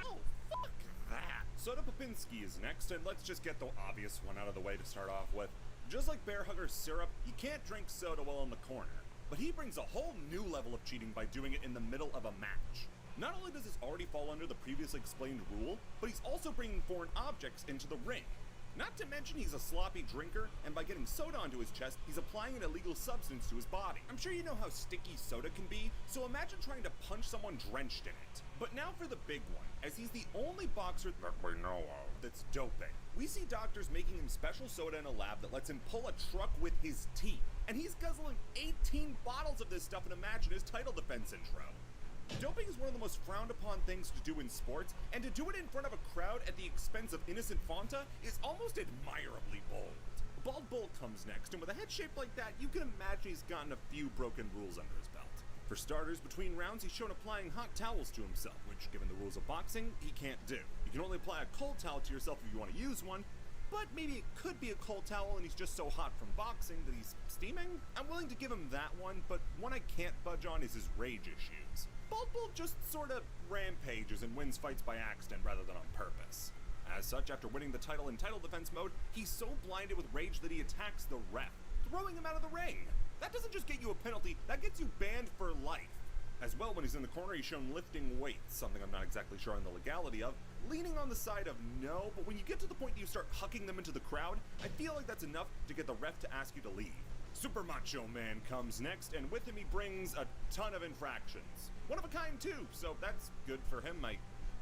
Oh, fuck that! Soda Popinski is next, and let's just get the obvious one out of the way to start off with. Just like Bear Hugger's syrup, you can't drink soda while in the corner. But he brings a whole new level of cheating by doing it in the middle of a match. Not only does this already fall under the previously explained rule, but he's also bringing foreign objects into the ring. Not to mention he's a sloppy drinker, and by getting soda onto his chest, he's applying an illegal substance to his body. I'm sure you know how sticky soda can be, so imagine trying to punch someone drenched in it. But now for the big one, as he's the only boxer that we know of that's doping. We see doctors making him special soda in a lab that lets him pull a truck with his teeth, and he's guzzling 18 bottles of this stuff in a match in his title defense intro. Doping is one of the most frowned upon things to do in sports, and to do it in front of a crowd at the expense of innocent Fonta is almost admirably bold. Bald Bull comes next, and with a head shaped like that, you can imagine he's gotten a few broken rules under his belt. For starters, between rounds he's shown applying hot towels to himself, which, given the rules of boxing, he can't do. You can only apply a cold towel to yourself if you want to use one, but maybe it could be a cold towel and he's just so hot from boxing that he's steaming? I'm willing to give him that one, but one I can't budge on is his rage issues. Bald Bull just sorta rampages and wins fights by accident rather than on purpose. As such, after winning the title in title defense mode, he's so blinded with rage that he attacks the ref, throwing him out of the ring. That doesn't just get you a penalty, that gets you banned for life. As well, when he's in the corner, he's shown lifting weights, something I'm not exactly sure on the legality of, leaning on the side of no, but when you get to the point that you start hucking them into the crowd, I feel like that's enough to get the ref to ask you to leave. Super Macho Man comes next, and with him he brings a ton of infractions. One of a kind too, so that's good for him, I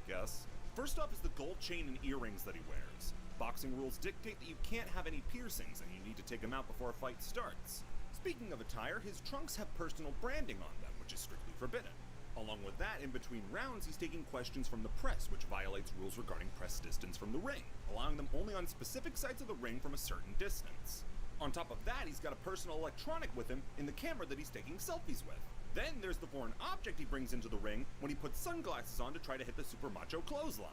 guess. First off is the gold chain and earrings that he wears. Boxing rules dictate that you can't have any piercings, and you need to take them out before a fight starts. Speaking of attire, his trunks have personal branding on them, which is strictly forbidden. Along with that, in between rounds, he's taking questions from the press, which violates rules regarding press distance from the ring, allowing them only on specific sides of the ring from a certain distance. On top of that, he's got a personal electronic with him in the camera that he's taking selfies with. Then there's the foreign object he brings into the ring when he puts sunglasses on to try to hit the Super Macho clothesline.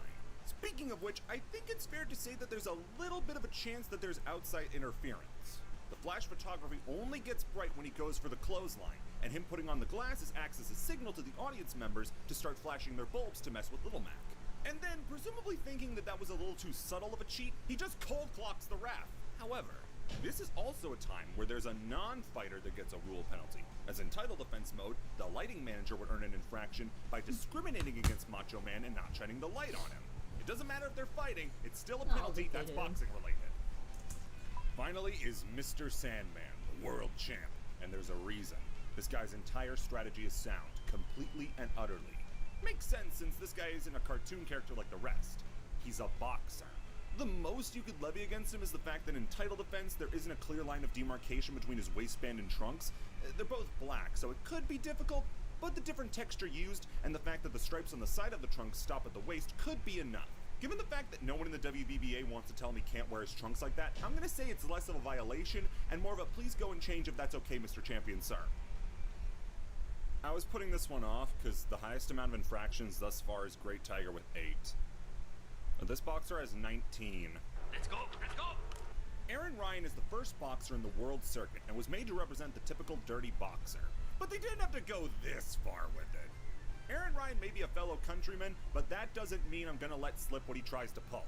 Speaking of which, I think it's fair to say that there's a little bit of a chance that there's outside interference. The flash photography only gets bright when he goes for the clothesline, and him putting on the glasses acts as a signal to the audience members to start flashing their bulbs to mess with Little Mac. And then, presumably thinking that that was a little too subtle of a cheat, he just cold clocks the ref. However, this is also a time where there's a non-fighter that gets a rule penalty, as in title defense mode, the lighting manager would earn an infraction by discriminating against Macho Man and not shining the light on him. It doesn't matter if they're fighting, it's still a penalty that's boxing related. Finally is Mr. Sandman, the world champ, and there's a reason. This guy's entire strategy is sound, completely and utterly. Makes sense since this guy isn't a cartoon character like the rest. He's a boxer. The most you could levy against him is the fact that in title defense there isn't a clear line of demarcation between his waistband and trunks. They're both black, so it could be difficult, but the different texture used and the fact that the stripes on the side of the trunks stop at the waist could be enough. Given the fact that no one in the WBBA wants to tell me can't wear his trunks like that, I'm gonna say it's less of a violation and more of a please go and change if that's okay, Mr. Champion, sir. I was putting this one off because the highest amount of infractions thus far is Great Tiger with 8. This boxer has 19. Let's go! Let's go! Aaron Ryan is the first boxer in the world circuit and was made to represent the typical dirty boxer. But they didn't have to go this far with it. Aaron Ryan may be a fellow countryman, but that doesn't mean I'm gonna let slip what he tries to pull.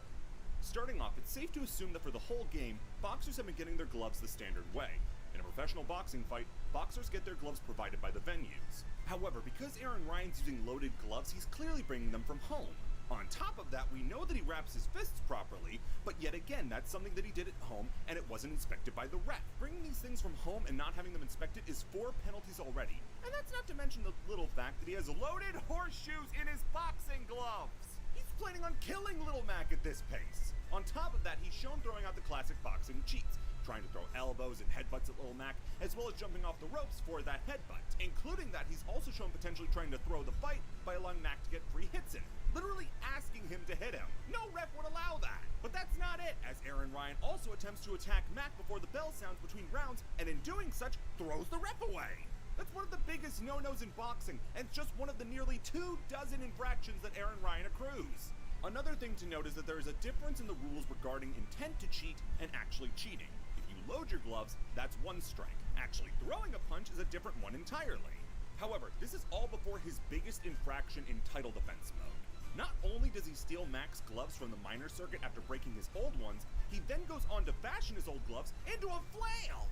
Starting off, it's safe to assume that for the whole game, boxers have been getting their gloves the standard way. In a professional boxing fight, boxers get their gloves provided by the venues. However, because Aaron Ryan's using loaded gloves, he's clearly bringing them from home. On top of that, we know that he wraps his fists properly, but yet again, that's something that he did at home and it wasn't inspected by the ref. Bringing these things from home and not having them inspected is 4 penalties already. And that's not to mention the little fact that he has loaded horseshoes in his boxing gloves. He's planning on killing Little Mac at this pace. On top of that, he's shown throwing out the classic boxing cheats, trying to throw elbows and headbutts at Little Mac, as well as jumping off the ropes for that headbutt. Including that, he's also shown potentially trying to throw the fight by allowing Mac to get free hits in, literally asking him to hit him. No ref would allow that. But that's not it, as Aaron Ryan also attempts to attack Mac before the bell sounds between rounds, and in doing such, throws the ref away. That's one of the biggest no-nos in boxing, and it's just one of the nearly 24 infractions that Aaron Ryan accrues. Another thing to note is that there is a difference in the rules regarding intent to cheat and actually cheating. If you load your gloves, that's 1 strike. Actually throwing a punch is a different one entirely. However, this is all before his biggest infraction in title defense mode. Not only does he steal Mac's gloves from the minor circuit after breaking his old ones, he then goes on to fashion his old gloves into a flail!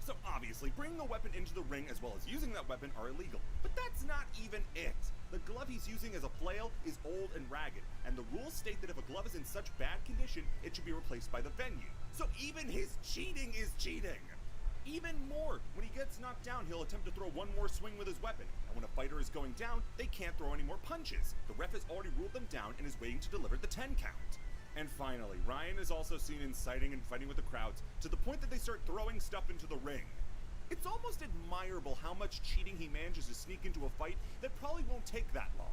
So obviously, bringing a weapon into the ring as well as using that weapon are illegal. But that's not even it. The glove he's using as a flail is old and ragged, and the rules state that if a glove is in such bad condition, it should be replaced by the venue. So even his cheating is cheating! Even more, when he gets knocked down, he'll attempt to throw one more swing with his weapon, and when a fighter is going down, they can't throw any more punches. The ref has already ruled them down and is waiting to deliver the 10 count. And finally, Ryan is also seen inciting and fighting with the crowds to the point that they start throwing stuff into the ring. It's almost admirable how much cheating he manages to sneak into a fight that probably won't take that long.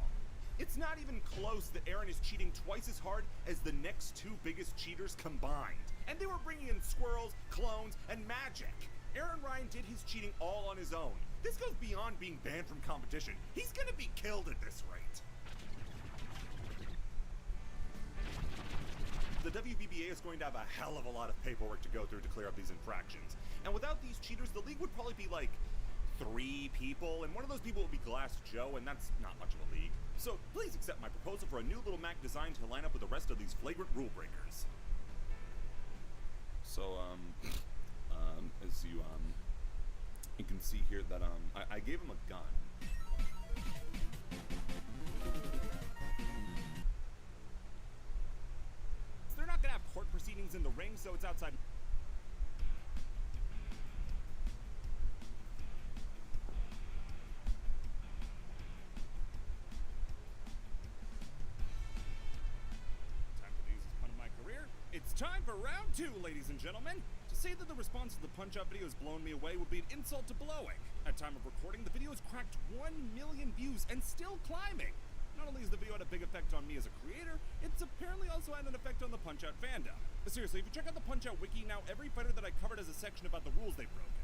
It's not even close that Aaron is cheating twice as hard as the next 2 biggest cheaters combined. And they were bringing in squirrels, clones, and magic. Aaron Ryan did his cheating all on his own. This goes beyond being banned from competition. He's gonna be killed at this rate. The WBBA is going to have a hell of a lot of paperwork to go through to clear up these infractions. And without these cheaters, the league would probably be like 3 people, and one of those people would be Glass Joe, and that's not much of a league. So please accept my proposal for a new Little Mac design to line up with the rest of these flagrant rule breakers. So, as you can see here that, I gave him a gun. They're not gonna have court proceedings in the ring, so it's outside. Time to use this pun of my career. It's time for round 2, ladies and gentlemen. To say that the response to the punch-out video has blown me away would be an insult to blowing. At time of recording, the video has cracked 1 million views and still climbing. Not only has the video had a big effect on me as a creator, it's apparently also had an effect on the Punch-Out fandom. But seriously, if you check out the Punch-Out wiki now, every fighter that I covered has a section about the rules they've broken.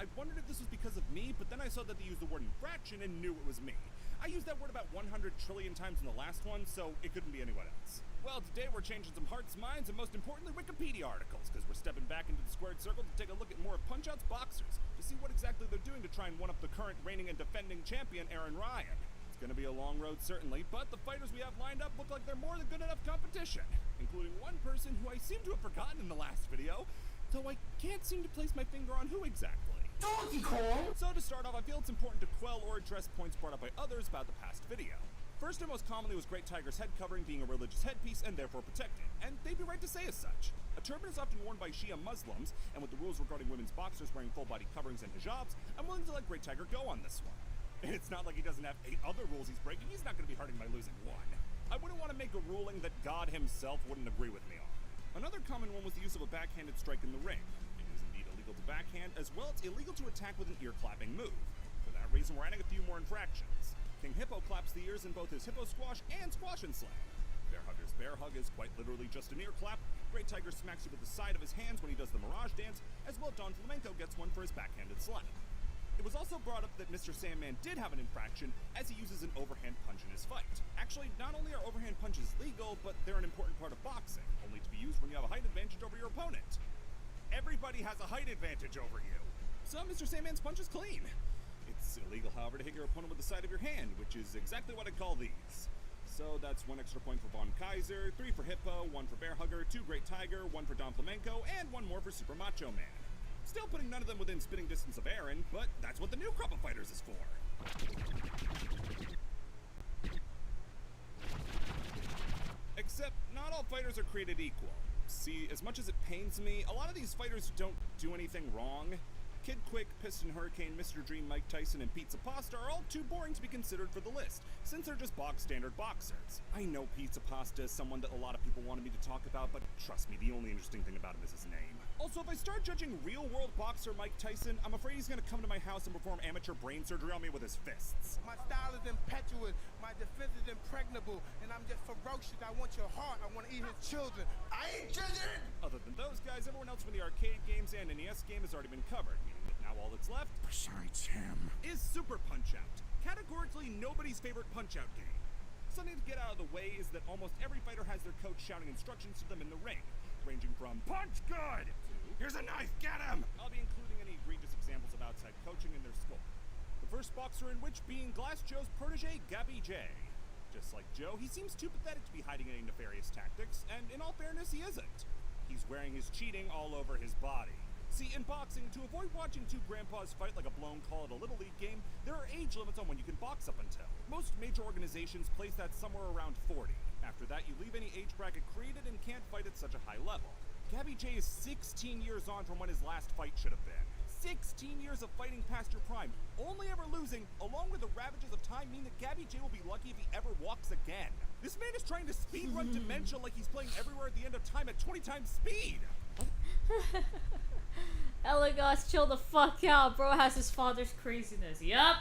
I wondered if this was because of me, but then I saw that they used the word infraction and knew it was me. I used that word about 100 trillion times in the last one, so it couldn't be anyone else. Well, today we're changing some hearts, minds, and most importantly, Wikipedia articles, because we're stepping back into the squared circle to take a look at more of Punch-Out's boxers, to see what exactly they're doing to try and one-up the current reigning and defending champion, Aaron Ryan. It's gonna be a long road, certainly, but the fighters we have lined up look like they're more than good enough competition, including one person who I seem to have forgotten in the last video, though I can't seem to place my finger on who exactly. Donkey Kong! So to start off, I feel it's important to quell or address points brought up by others about the past video. First and most commonly was Great Tiger's head covering being a religious headpiece and therefore protected, and they'd be right to say as such. A turban is often worn by Shia Muslims, and with the rules regarding women's boxers wearing full-body coverings and hijabs, I'm willing to let Great Tiger go on this one. It's not like he doesn't have 8 other rules he's breaking. He's not going to be hurting by losing 1. I wouldn't want to make a ruling that God himself wouldn't agree with me on. Another common one was the use of a backhanded strike in the ring. It is indeed illegal to backhand, as well as illegal to attack with an ear-clapping move. For that reason, we're adding a few more infractions. King Hippo claps the ears in both his Hippo Squash and Squash and Slam. Bear Hugger's Bear Hug is quite literally just an ear clap. Great Tiger smacks you with the side of his hands when he does the Mirage Dance, as well as Don Flamenco gets one for his backhanded slam. It was also brought up that Mr. Sandman did have an infraction as he uses an overhand punch in his fight. Actually, not only are overhand punches legal, but they're an important part of boxing, only to be used when you have a height advantage over your opponent. Everybody has a height advantage over you, so Mr. Sandman's punch is clean. It's illegal, however, to hit your opponent with the side of your hand, which is exactly what I call these. So that's 1 extra point for Von Kaiser, 3 for Hippo, 1 for Bear Hugger, 2 Great Tiger, 1 for Don Flamenco, and 1 more for Super Macho Man. Still putting none of them within spitting distance of Aaron, but that's what the new crop of fighters is for. Except, not all fighters are created equal. See, as much as it pains me, a lot of these fighters don't do anything wrong. Kid Quick, Piston Hurricane, Mr. Dream, Mike Tyson, and Pizza Pasta are all too boring to be considered for the list, since they're just bog standard boxers. I know Pizza Pasta is someone that a lot of people wanted me to talk about, but trust me, the only interesting thing about him is his name. Also, if I start judging real-world boxer Mike Tyson, I'm afraid he's gonna come to my house and perform amateur brain surgery on me with his fists. My style is impetuous, my defense is impregnable, and I'm just ferocious. I want your heart, I want to eat his children. I ain't children! Other than those guys, everyone else from the arcade games and NES game has already been covered, meaning that now all that's left, Besides him. is Super Punch-Out. Categorically nobody's favorite Punch-Out game. Something to get out of the way is that almost every fighter has their coach shouting instructions to them in the ring, ranging from "Punch good!" to "Here's a knife, get him!" I'll be including any egregious examples of outside coaching in their score. The first boxer in which being Glass Joe's protege, Gabby J. Just like Joe, he seems too pathetic to be hiding any nefarious tactics, and in all fairness, he isn't. He's wearing his cheating all over his body. See, in boxing, to avoid watching two grandpas fight like a blown call at a Little League game, there are age limits on when you can box up until. Most major organizations place that somewhere around 40. After that, you leave any age bracket created and can't fight at such a high level. Gabby J is 16 years on from when his last fight should have been. 16 years of fighting past your prime, only ever losing, along with the ravages of time, mean that Gabby J will be lucky if he ever walks again. This man is trying to speedrun Dementia like he's playing Everywhere at the End of Time at 20 times speed! Elagos, chill the fuck out. Bro has his father's craziness. Yup.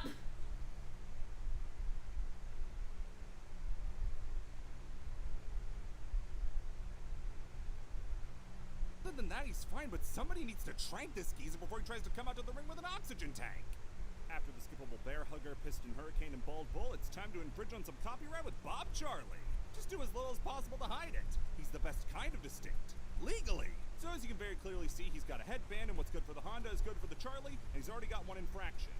Other than that, he's fine, but somebody needs to trank this geezer before he tries to come out to the ring with an oxygen tank. After the skippable Bear Hugger, Piston Hurricane, and Bald Bull, it's time to infringe on some copyright with Bob Charlie. Just do as little as possible to hide it. He's the best kind of distinct. Legally. So as you can very clearly see, he's got a headband, and what's good for the Honda is good for the Charlie, and he's already got one infraction.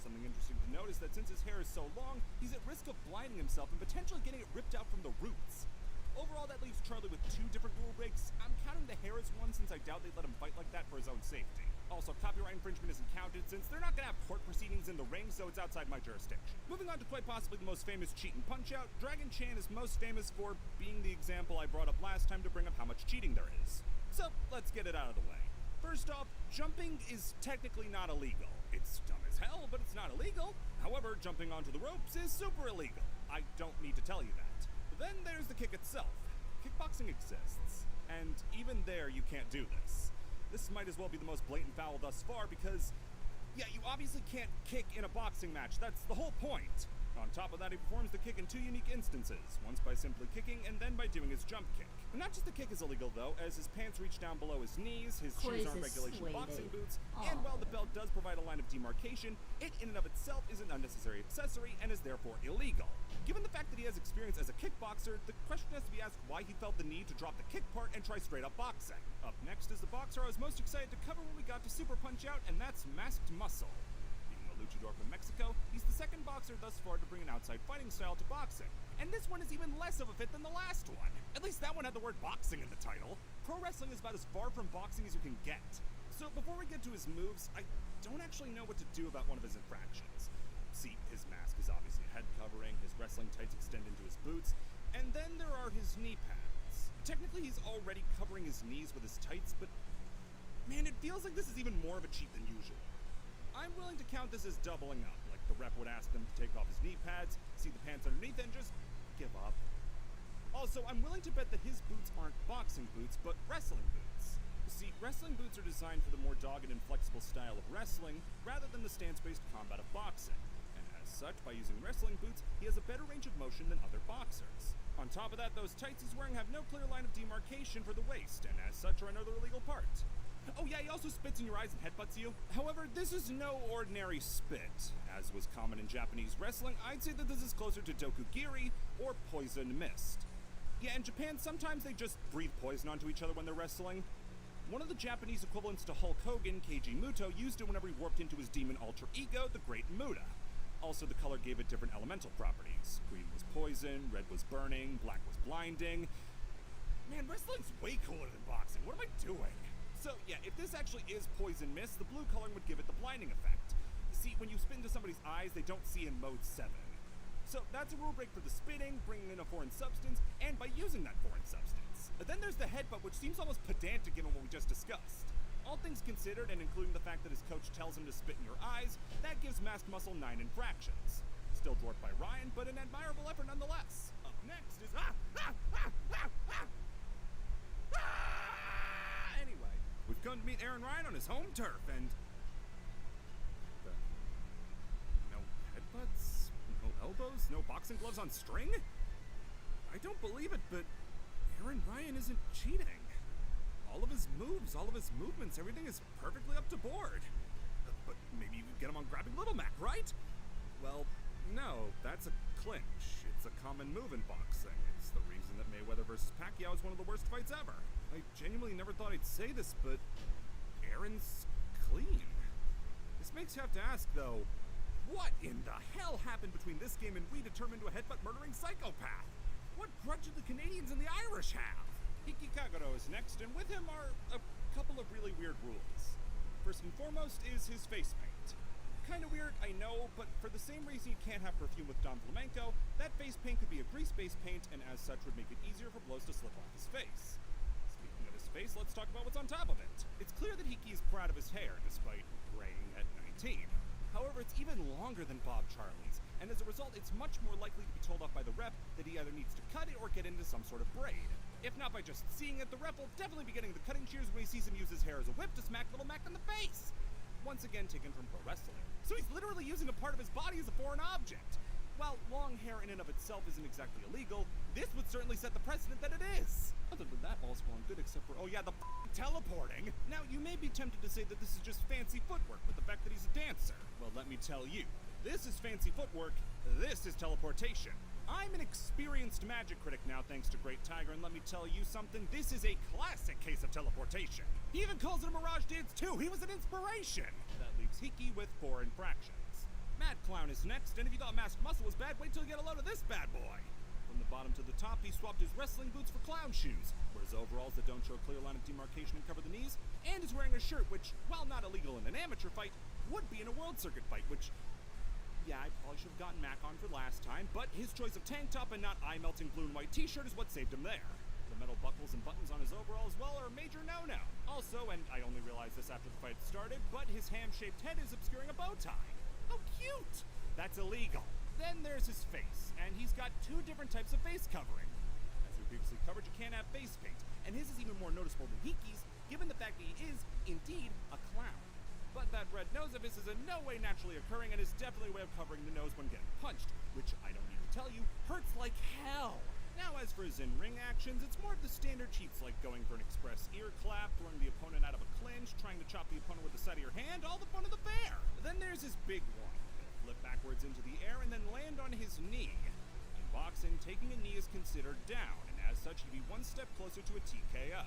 Something interesting to note is that since his hair is so long, he's at risk of blinding himself and potentially getting it ripped out from the roots. Overall, that leaves Charlie with 2 different rule breaks. I'm counting the hair as one since I doubt they'd let him fight like that for his own safety. Also, copyright infringement isn't counted since they're not gonna have court proceedings in the ring, so it's outside my jurisdiction. Moving on to quite possibly the most famous cheat and punch-out, Dragon Chan is most famous for being the example I brought up last time to bring up how much cheating there is. So, let's get it out of the way. First off, jumping is technically not illegal. It's dumb as hell, but it's not illegal. However, jumping onto the ropes is super illegal. I don't need to tell you that. Then there's the kick itself. Kickboxing exists, and even there you can't do this. This might as well be the most blatant foul thus far because, yeah, you obviously can't kick in a boxing match. That's the whole point. On top of that, he performs the kick in 2 unique instances, once by simply kicking and then by doing his jump kick. But not just the kick is illegal though, as his pants reach down below his knees, his shoes aren't regulation boxing boots, and while the belt does provide a line of demarcation, it in and of itself is an unnecessary accessory and is therefore illegal. Given the fact that he has experience as a kickboxer, the question has to be asked why he felt the need to drop the kick part and try straight up boxing. Up next is the boxer I was most excited to cover when we got to Super Punch-Out, and that's Masked Muscle. Luchador from Mexico, he's the second boxer thus far to bring an outside fighting style to boxing. And this one is even less of a fit than the last one. At least that one had the word boxing in the title. Pro wrestling is about as far from boxing as you can get. So before we get to his moves, I don't actually know what to do about one of his infractions. See, his mask is obviously a head covering, his wrestling tights extend into his boots, and then there are his knee pads. Technically he's already covering his knees with his tights, but man, it feels like this is even more of a cheat than usual. I'm willing to count this as doubling up, like the rep would ask them to take off his knee pads, see the pants underneath, and just give up. Also, I'm willing to bet that his boots aren't boxing boots, but wrestling boots. See, wrestling boots are designed for the more dogged and flexible style of wrestling, rather than the stance-based combat of boxing. And as such, by using wrestling boots, he has a better range of motion than other boxers. On top of that, those tights he's wearing have no clear line of demarcation for the waist, and as such are another illegal part. Oh yeah, he also spits in your eyes and headbutts you. However, this is no ordinary spit. As was common in Japanese wrestling, I'd say that this is closer to dokugiri or poison mist. Yeah, in Japan, sometimes they just breathe poison onto each other when they're wrestling. One of the Japanese equivalents to Hulk Hogan, Keiji Muto, used it whenever he warped into his demon alter ego, the Great Muta. Also, the color gave it different elemental properties. Green was poison, red was burning, black was blinding. Man, wrestling's way cooler than boxing. What am I doing? So, yeah, if this actually is poison mist, the blue coloring would give it the blinding effect. See, when you spit into somebody's eyes, they don't see in mode 7. So that's a rule break for the spitting, bringing in a foreign substance, and by using that foreign substance. But then there's the headbutt, which seems almost pedantic given what we just discussed. All things considered, and including the fact that his coach tells him to spit in your eyes, that gives Mask Muscle 9 infractions. Still dwarfed by Ryan, but an admirable effort nonetheless. Up next is Anyway, we've come to meet Aaron Ryan on his home turf, and no headbutts, no elbows, no boxing gloves on string? I don't believe it, but Aaron Ryan isn't cheating. All of his moves, all of his movements, everything is perfectly up to board. But maybe you could get him on grabbing Little Mac, right? Well, no, that's a clinch. It's a common move in boxing. It's the reason that Mayweather versus Pacquiao is one of the worst fights ever. I genuinely never thought I'd say this, but Aaron's clean. This makes you have to ask, though, what in the hell happened between this game and we to turn him into a headbutt-murdering psychopath? What grudge did the Canadians and the Irish have? Hiki Kagero is next, and with him are a couple of really weird rules. First and foremost is his face paint. Kinda weird, I know, but for the same reason you can't have perfume with Don Flamenco, that face paint could be a grease-based paint, and as such would make it easier for blows to slip off his face. Speaking of his face, let's talk about what's on top of it. It's clear that Hiki is proud of his hair, despite graying at 19. However, it's even longer than Bob Charlie's, and as a result, it's much more likely to be told off by the ref that he either needs to cut it or get into some sort of braid. If not by just seeing it, the ref will definitely be getting the cutting shears when he sees him use his hair as a whip to smack Little Mac in the face. Once again taken from pro wrestling. So he's literally using a part of his body as a foreign object. While long hair in and of itself isn't exactly illegal, this would certainly set the precedent that it is. Other than that, all's well and good except for, oh yeah, the teleporting. Now, you may be tempted to say that this is just fancy footwork with the fact that he's a dancer. Well, let me tell you, this is fancy footwork, this is teleportation. I'm an experienced magic critic now thanks to Great Tiger, and let me tell you something, this is a classic case of teleportation. He even calls it a mirage dance too, he was an inspiration! That leaves Hiki with 4 infractions. Mad Clown is next, and if you thought Mask Muscle was bad, wait till you get a load of this bad boy. From the bottom to the top, he swapped his wrestling boots for clown shoes, wears overalls that don't show a clear line of demarcation and cover the knees, and is wearing a shirt which, while not illegal in an amateur fight, would be in a World Circuit fight, which, yeah, I probably should have gotten Mac on for last time, but his choice of tank top and not eye-melting blue and white t-shirt is what saved him there. The metal buckles and buttons on his overalls, well, are a major no-no. Also, and I only realized this after the fight started, but his ham-shaped head is obscuring a bow tie. How cute! That's illegal. Then there's his face, and he's got 2 different types of face covering. As we previously covered, you can't have face paint, and his is even more noticeable than Hiki's, given the fact that he is, indeed, a clown. But that red nose of his is in no way naturally occurring and is definitely a way of covering the nose when getting punched, which I don't need to tell you, hurts like hell. Now as for his in-ring actions, it's more of the standard cheats like going for an express ear clap, throwing the opponent out of a clinch, trying to chop the opponent with the side of your hand, all the fun of the fair. Then there's his big one. He'll flip backwards into the air and then land on his knee. In boxing, taking a knee is considered down, and as such he'd be 1 step closer to a TKO.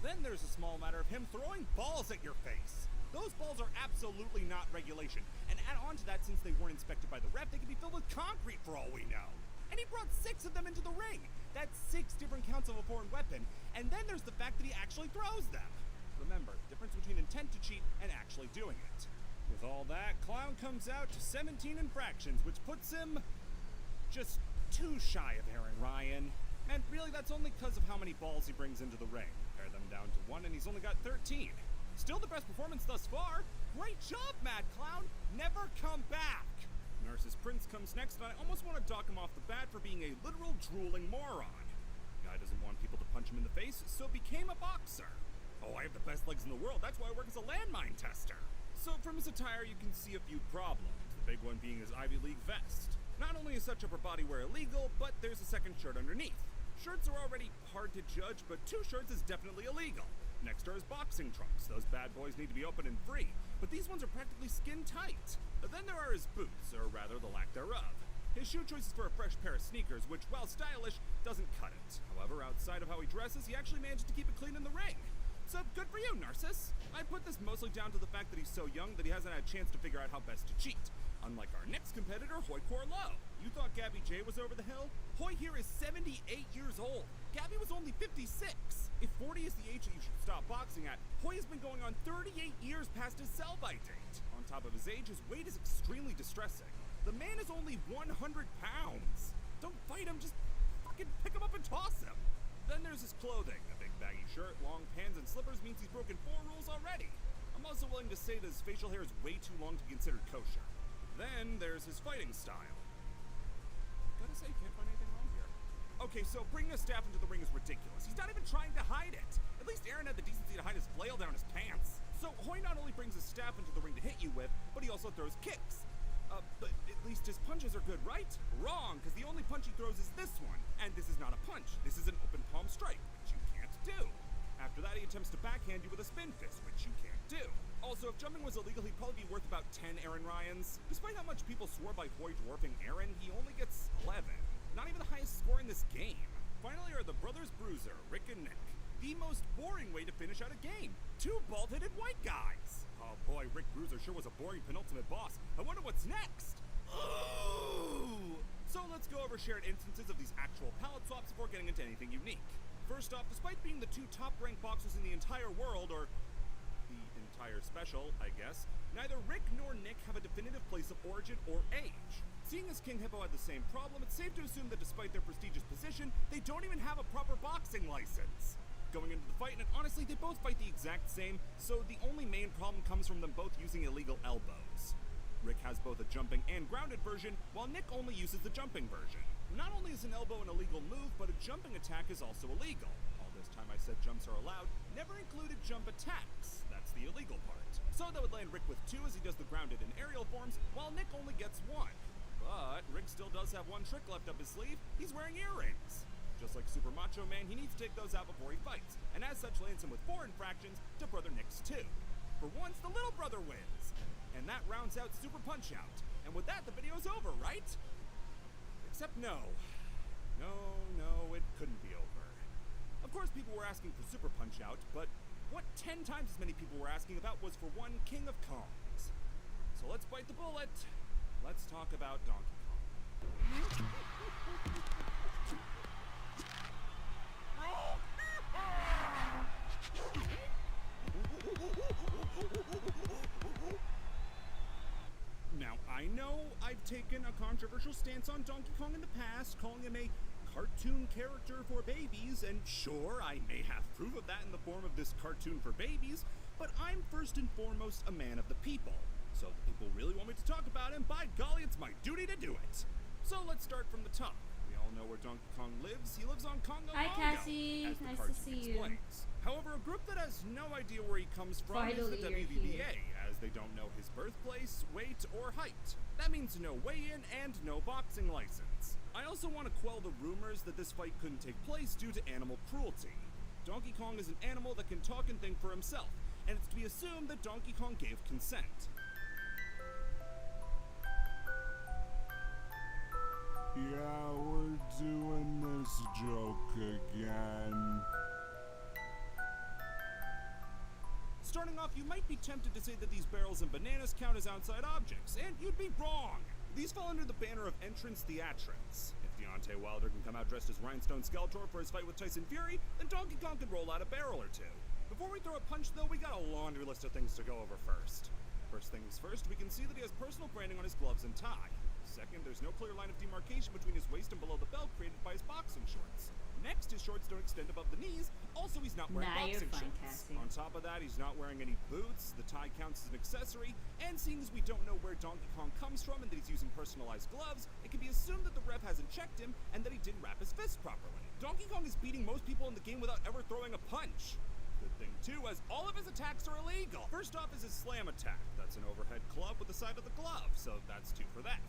Then there's a small matter of him throwing balls at your face. Those balls are absolutely not regulation, and add on to that, since they weren't inspected by the ref, they could be filled with concrete for all we know. And he brought 6 of them into the ring. That's 6 different counts of a foreign weapon, and then there's the fact that he actually throws them. Remember, difference between intent to cheat and actually doing it. With all that, Clown comes out to 17 infractions, which puts him just 2 shy of Aaron Ryan. And really, that's only because of how many balls he brings into the ring. Pare them down to 1, and he's only got 13. Still the best performance thus far. Great job, Mad Clown. Never come back. Nurse's Prince comes next, and I almost want to dock him off the bat for being a literal drooling moron. Guy doesn't want people to punch him in the face, so became a boxer. Oh, I have the best legs in the world. That's why I work as a landmine tester. So from his attire, you can see a few problems. The big one being his Ivy League vest. Not only is such upper body wear illegal, but there's a second shirt underneath. Shirts are already hard to judge, but 2 shirts is definitely illegal. Next are his boxing trunks. Those bad boys need to be open and free, but these ones are practically skin tight. Then there are his boots, or rather the lack thereof. His shoe choice is for a fresh pair of sneakers, which, while stylish, doesn't cut it. However, outside of how he dresses, he actually managed to keep it clean in the ring. So good for you, Narcissus. I put this mostly down to the fact that he's so young that he hasn't had a chance to figure out how best to cheat. Unlike our next competitor, Hoi Corlo. You thought Gabby J was over the hill? Hoi here is 78 years old. Gabby was only 56. If 40 is the age that you should stop boxing at, Hoi has been going on 38 years past his sell-by date. On top of his age, his weight is extremely distressing. The man is only 100 pounds. Don't fight him, just fucking pick him up and toss him. Then there's his clothing. A big baggy shirt, long pants, and slippers means he's broken 4 rules already. I'm also willing to say that his facial hair is way too long to be considered kosher. Then there's his fighting style. Gotta say, can't find anything wrong here. Okay, so bringing a staff into the ring is ridiculous. He's not even trying to hide it. At least Aaron had the decency to hide his flail down his pants. So Hoi not only brings his staff into the ring to hit you with, but he also throws kicks. But at least his punches are good, right? Wrong, because the only punch he throws is this one. And this is not a punch. This is an open palm strike, which you can't do. After that, he attempts to backhand you with a spin fist, which you can't do. Also, if jumping was illegal, he'd probably be worth about 10 Aaron Ryans. Despite how much people swore by Hoi dwarfing Aaron, he only gets 11. Not even the highest score in this game. Finally are the brothers Bruiser, Rick and Nick. The most boring way to finish out a game. 2 bald-headed white guys. Oh boy, Rick Bruiser sure was a boring penultimate boss. I wonder what's next. Ooh! So let's go over shared instances of these actual palette swaps before getting into anything unique. First off, despite being the 2 top-ranked boxers in the entire world, or the entire special, I guess, neither Rick nor Nick have a definitive place of origin or age. Seeing as King Hippo had the same problem, it's safe to assume that despite their prestigious position, they don't even have a proper boxing license. Going into the fight, and honestly, they both fight the exact same, so the only main problem comes from them both using illegal elbows. Rick has both a jumping and grounded version, while Nick only uses the jumping version. Not only is an elbow an illegal move, but a jumping attack is also illegal. All this time I said jumps are allowed, never included jump attacks. That's the illegal part. So that would land Rick with 2 as he does the grounded and aerial forms, while Nick only gets 1. But Rick still does have 1 trick left up his sleeve. He's wearing earrings. Just like Super Macho Man, he needs to take those out before he fights, and as such lands him with 4 infractions to Brother Nick's 2. For once, the little brother wins. And that rounds out Super Punch-Out. And with that, the video's over, right? Except no. No, it couldn't be over. Of course, people were asking for Super Punch-Out, but what 10 times as many people were asking about was for one King of Kongs. So let's bite the bullet. Let's talk about Donkey Kong. Now, I know I've taken a controversial stance on Donkey Kong in the past, calling him a cartoon character for babies, and sure, I may have proof of that in the form of this cartoon for babies, but I'm first and foremost a man of the people. So if the people really want me to talk about him, by golly, it's my duty to do it. So let's start from the top. We all know where Donkey Kong lives. He lives on Congo Hi, Bongo, Cassie. as the Nice cartoon to see you. explains. However, a group that has no idea where he comes from is Finally, the you're WVBA, here. as they don't know his birthplace, weight, or height. That means no weigh-in and no boxing license. I also want to quell the rumors that this fight couldn't take place due to animal cruelty. Donkey Kong is an animal that can talk and think for himself, and it's to be assumed that Donkey Kong gave consent. Yeah, we're doing this joke again. Starting off, you might be tempted to say that these barrels and bananas count as outside objects, and you'd be wrong. These fall under the banner of entrance theatrics. If Deontay Wilder can come out dressed as Rhinestone Skeletor for his fight with Tyson Fury, then Donkey Kong can roll out a barrel or 2. Before we throw a punch, though, we got a laundry list of things to go over first. First things first, we can see that he has personal branding on his gloves and tie. Second, there's no clear line of demarcation between his waist and below the belt created by his boxing shorts. Next, his shorts don't extend above the knees. Also, he's not wearing boxing shorts. Cassie. On top of that, he's not wearing any boots. The tie counts as an accessory. And seeing as we don't know where Donkey Kong comes from and that he's using personalized gloves, it can be assumed that the ref hasn't checked him and that he didn't wrap his fists properly. Donkey Kong is beating most people in the game without ever throwing a punch. Good thing, too, as all of his attacks are illegal. First off is his slam attack. That's an overhead club with the side of the glove, so that's 2 for that.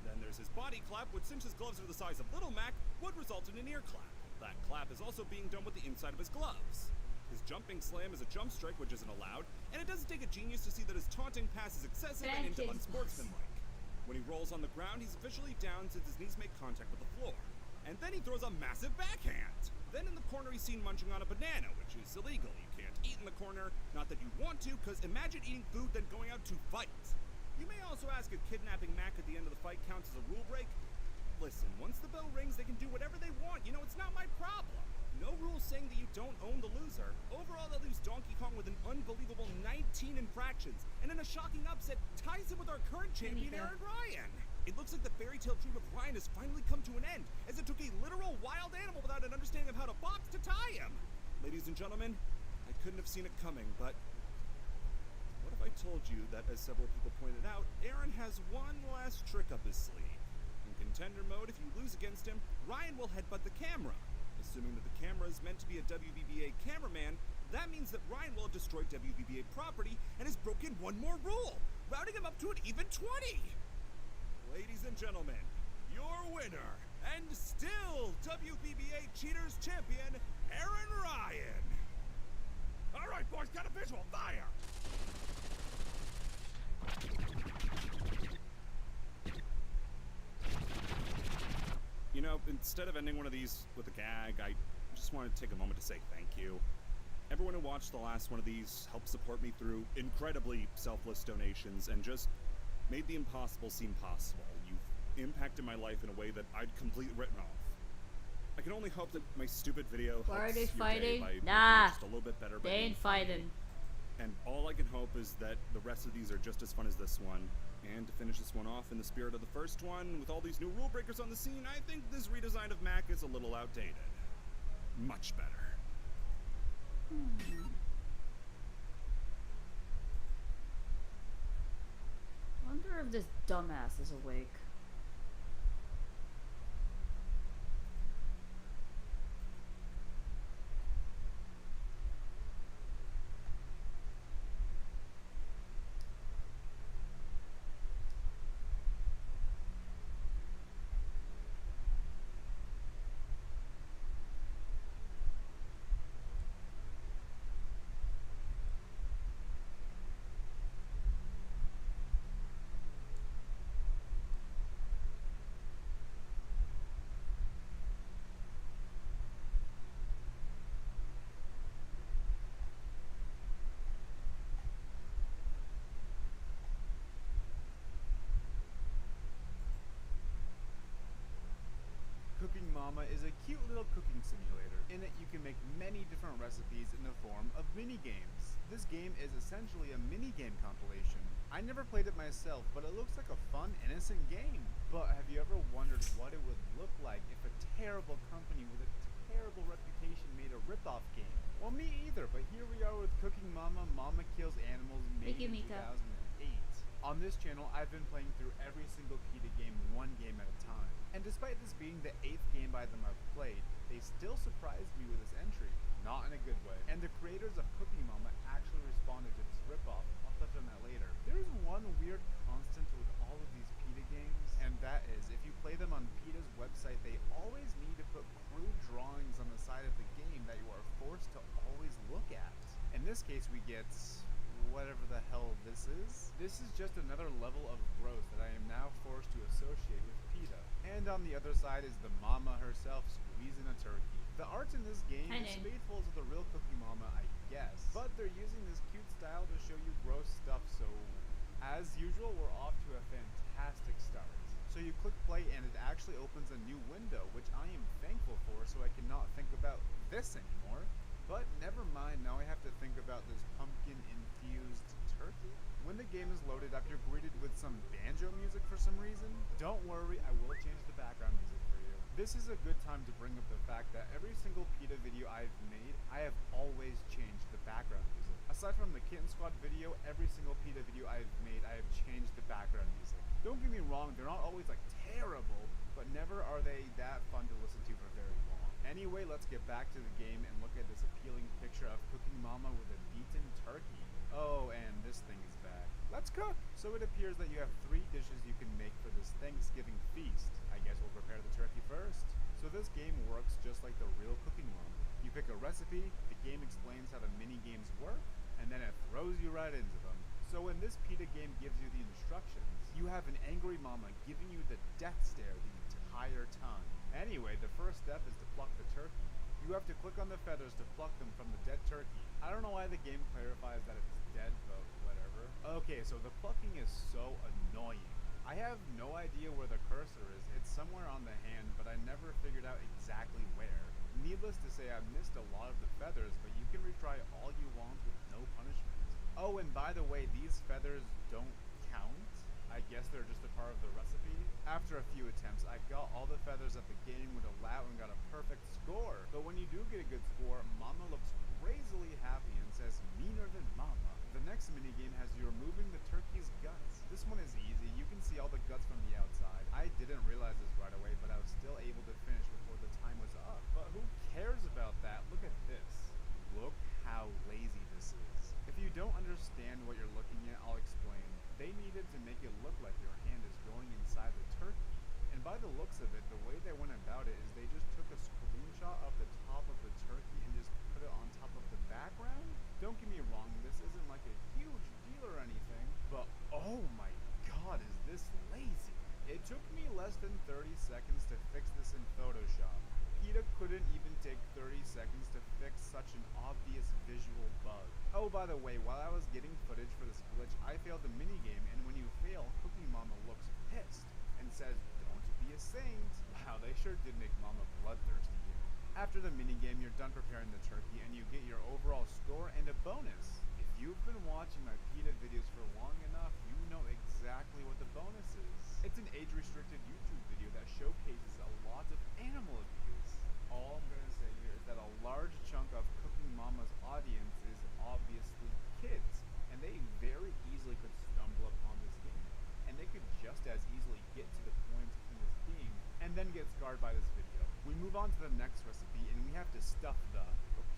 Then there's his body clap, which since his gloves are the size of Little Mac, would result in an ear clap. That clap is also being done with the inside of his gloves. His jumping slam is a jump strike, which isn't allowed, and it doesn't take a genius to see that his taunting pass is excessive and into unsportsmanlike. When he rolls on the ground, he's officially down since his knees make contact with the floor. And then he throws a massive backhand. Then in the corner he's seen munching on a banana, which is illegal. You can't eat in the corner, not that you want to, because imagine eating food then going out to fight. You may also ask if kidnapping Mac at the end of the fight counts as a rule break. Listen, once the bell rings, they can do whatever they want. You know, it's not my problem. No rules saying that you don't own the loser. Overall, that leaves Donkey Kong with an unbelievable 19 infractions, and in a shocking upset, ties him with our current champion, Aaron Ryan. It looks like the fairy tale dream of Ryan has finally come to an end, as it took a literal wild animal without an understanding of how to box to tie him. Ladies and gentlemen, I couldn't have seen it coming, but what if I told you that, as several people pointed out, Aaron has one last trick up his sleeve? In contender mode, if you lose against him, Ryan will headbutt the camera. Assuming that the camera is meant to be a WBBA cameraman, that means that Ryan will have destroyed WBBA property and has broken one more rule, rounding him up to an even 20. Ladies and gentlemen, your winner, and still WBBA Cheaters Champion, Aaron Ryan. All right, boys, got a visual. Fire! You know, instead of ending one of these with a gag, I just wanted to take a moment to say thank you. Everyone who watched the last one of these helped support me through incredibly selfless donations and just made the impossible seem possible. You've impacted my life in a way that I'd completely written off. I can only hope that my stupid video Why are helps they your day fighting? by making Nah, it just a little bit better. they ain't fighting. And all I can hope is that the rest of these are just as fun as this one. And to finish this one off in the spirit of the first one, with all these new rule breakers on the scene, I think this redesign of Mac is a little outdated. Much better. Wonder if this dumbass is awake. Cooking Mama is a cute little cooking simulator. In it, you can make many different recipes in the form of mini-games. This game is essentially a mini-game compilation. I never played it myself, but it looks like a fun, innocent game. But have you ever wondered what it would look like if a terrible company with a terrible reputation made a rip-off game? Well, me either, but here we are with Cooking Mama, Mama Kills Animals, made in 2008. On this channel, I've been playing through every single PETA game, one game at a time. And despite this being the 8th game by them I've played, they still surprised me with this entry. Not in a good way. And the creators of Cooking Mama actually responded to this ripoff. I'll touch on that later. There's one weird constant with all of these PETA games, and that is, if you play them on PETA's website, they always need to put crude drawings on the side of the game that you are forced to always look at. In this case, we get whatever the hell this is. This is just another level of gross that I am now forced to associate with PETA. And on the other side is the mama herself squeezing a turkey. The art in this game is faithful to the real Cooking Mama, I guess. But they're using this cute style to show you gross stuff, so as usual, we're off to a fantastic start. So you click play and it actually opens a new window, which I am thankful for, so I cannot think about this anymore. But never mind, now I have to think about this pumpkin-infused turkey. When the game is loaded up, you're greeted with some banjo music for some reason. Don't worry, I will change the background music for you. This is a good time to bring up the fact that every single PETA video I've made, I have always changed the background music. Aside from the Kitten Squad video, every single PETA video I've made, I have changed the background music. Don't get me wrong, they're not always like terrible, but never are they that fun to listen to for very long. Anyway, let's get back to the game and look at this appealing picture of Cooking Mama with a beaten turkey. Oh, and this thing is back. Let's cook! So it appears that you have 3 dishes you can make for this Thanksgiving feast. I guess we'll prepare the turkey first. So this game works just like the real cooking one. You pick a recipe, the game explains how the mini-games work, and then it throws you right into them. So when this pita game gives you the instructions, you have an angry mama giving you the death stare the entire time. Anyway, the first step is to pluck the turkey. You have to click on the feathers to pluck them from the dead turkey. I don't know why the game clarifies that it's dead, but whatever. Okay, so the plucking is so annoying. I have no idea where the cursor is. It's somewhere on the hand, but I never figured out exactly where. Needless to say, I missed a lot of the feathers, but you can retry all you want with no punishment. Oh, and by the way, these feathers don't count. I guess they're just a part of the recipe. After a few attempts, I got all the feathers that the game would allow and got a perfect score. But when you do get a good score, Mama looks crazily happy and says, "Meaner than Mama." The next minigame has you removing the turkey's guts. This one is easy. You can see all the guts from the outside. I didn't realize this right away, but I was still able to finish before the time was up. But who cares about that? Look at this. Look how lazy this is. If you don't understand what you're looking at, I'll explain. They needed to make it look like your hand is going inside the turkey. And by the looks of it, the way they went about it is they just took a screenshot of the top of the turkey and just put it on top of the background. Don't get me wrong, this isn't like a huge deal or anything, but oh my god, is this lazy. It took me less than 30 seconds to fix this in Photoshop. Peta couldn't even take 30 seconds to fix such an obvious visual bug. Oh, by the way, while I was getting footage for this glitch, I failed the minigame, and when you fail, Cooking Mama looks pissed and says, "Don't be a saint." Wow, they sure did make Mama bloodthirsty here. After the minigame, you're done preparing the turkey, and you get your overall score and a bonus. If you've been watching my PETA videos for long enough, you know exactly what the bonus is. It's an age-restricted YouTube video that showcases a lot of animal abuse. All I'm going to say here is that a large chunk of Cooking Mama's audience is obviously kids, and they very easily could stumble upon this game. And they could just as easily get to the point in this game and then get scarred by this video. We move on to the next recipe, and we have to stuff the,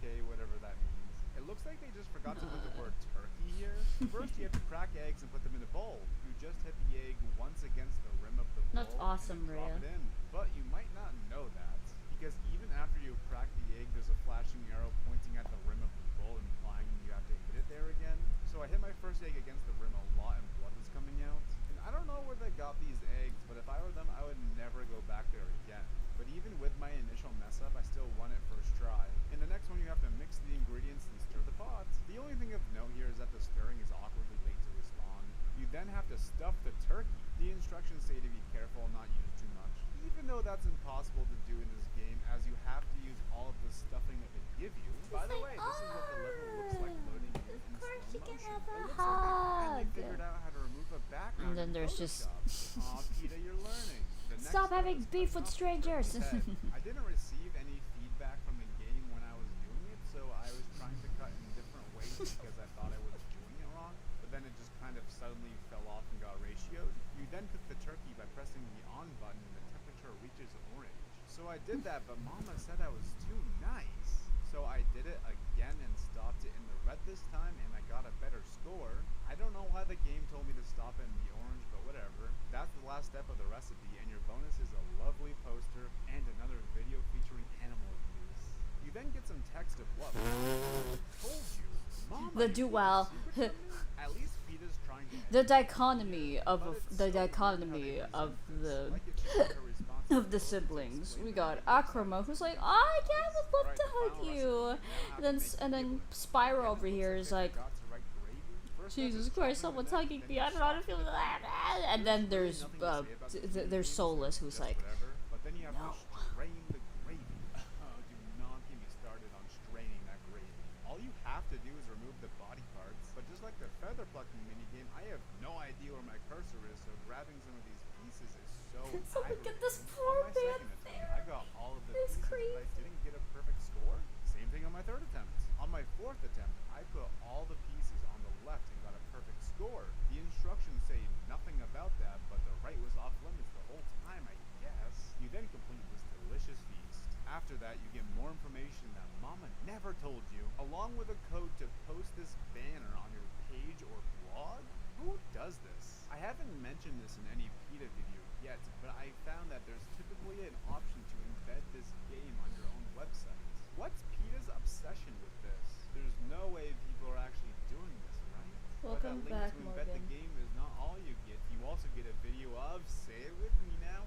okay, whatever that means. It looks like they just forgot to put the word turkey here. First, you have to crack eggs and put them in a bowl. You just hit the egg once against the rim of the bowl. That's awesome, and drop Rhea. it in. But you might not know that, because even after you crack the egg, there's a flashing arrow pointing at the rim of the bowl, implying you have to hit it there again. So I hit my first egg against the rim a lot, and blood was coming out. And I don't know where they got these eggs, but if I were them, I would never go back there again. But even with my initial mess up, I still won it first try. In the next one, you have to mix the ingredients and stir the pot. The only thing of note here is that the stirring is awkwardly late to respawn. You then have to stuff the turkey. The instructions say to be careful and not use too much, even though that's impossible to do in this game, as you have to use all of the stuffing that they give you. By the way, this is what the level looks like loading in Of course slow you can motion. have a It looks like they finally hug. figured out how to remove a background. And then in there's just- Photoshop. Aw, Peta, you're learning. The next Stop step having is beef cutting with off the strangers. turkey's head. I didn't receive any feedback from the game when I was doing it, so I was trying to cut in different ways because I thought I was doing it wrong, but then it just kind of suddenly fell off and got ratioed. You then cook the turkey by pressing the on button and the temperature reaches orange. So I did that, but Mama said I was too nice. So I did it again and stopped it in the red this time, and I got a better score. I don't know why the game told me to stop it in the orange, but whatever. That's the last step of the recipe, and your bonus is a lovely poster and another video featuring animal abuse. You then get some text of what? I told you. Mama, The you dual. keep a secret from me? At least Peta's trying to The educate dichotomy you, of but it's the so weird how they dichotomy present of this, the like it should be a responsibility of the to siblings. explain We the got negative Akrama, side. who's like, "I would love Alright, to the hug final you." recipe, you now have Then to make and then kibble. Spyro Again, it over looks here like is they like, forgot to write gravy. First step "Jesus is Christ, chopping someone's the neck, hugging then me. you I don't know how to chop feel the that." neck. And then There's there's really nothing to say about this mini there's game, Soulless, so who's just like, whatever. But then you have "No." to strain the gravy. Oh, do not get me started on straining that gravy. All you have to do is remove the body parts. But just like the feather plucking minigame, I have no idea where my cursor is, so grabbing some of these pieces is so Someone get this aggravating. poor On my man second attempt, there. I got all of the It's pieces, but I didn't get a perfect score. Same thing on my third attempt. On my fourth attempt, I put all the pieces on the left and got a perfect score. The instructions say nothing about that, but the right was off limits the whole time, I guess. You then complete this delicious feast. After that, you get more information that Mama never told you, along with a code to post this banner on your page or blog. Who does this? I had haven't mentioned this in any PETA video yet, but I found that there's typically an option to embed this game on your own website. What's PETA's obsession with this? There's no way people are actually doing this, right? Welcome but that back, link to embed the Morgan. game is not all you get. You also get a video of, say it with me now,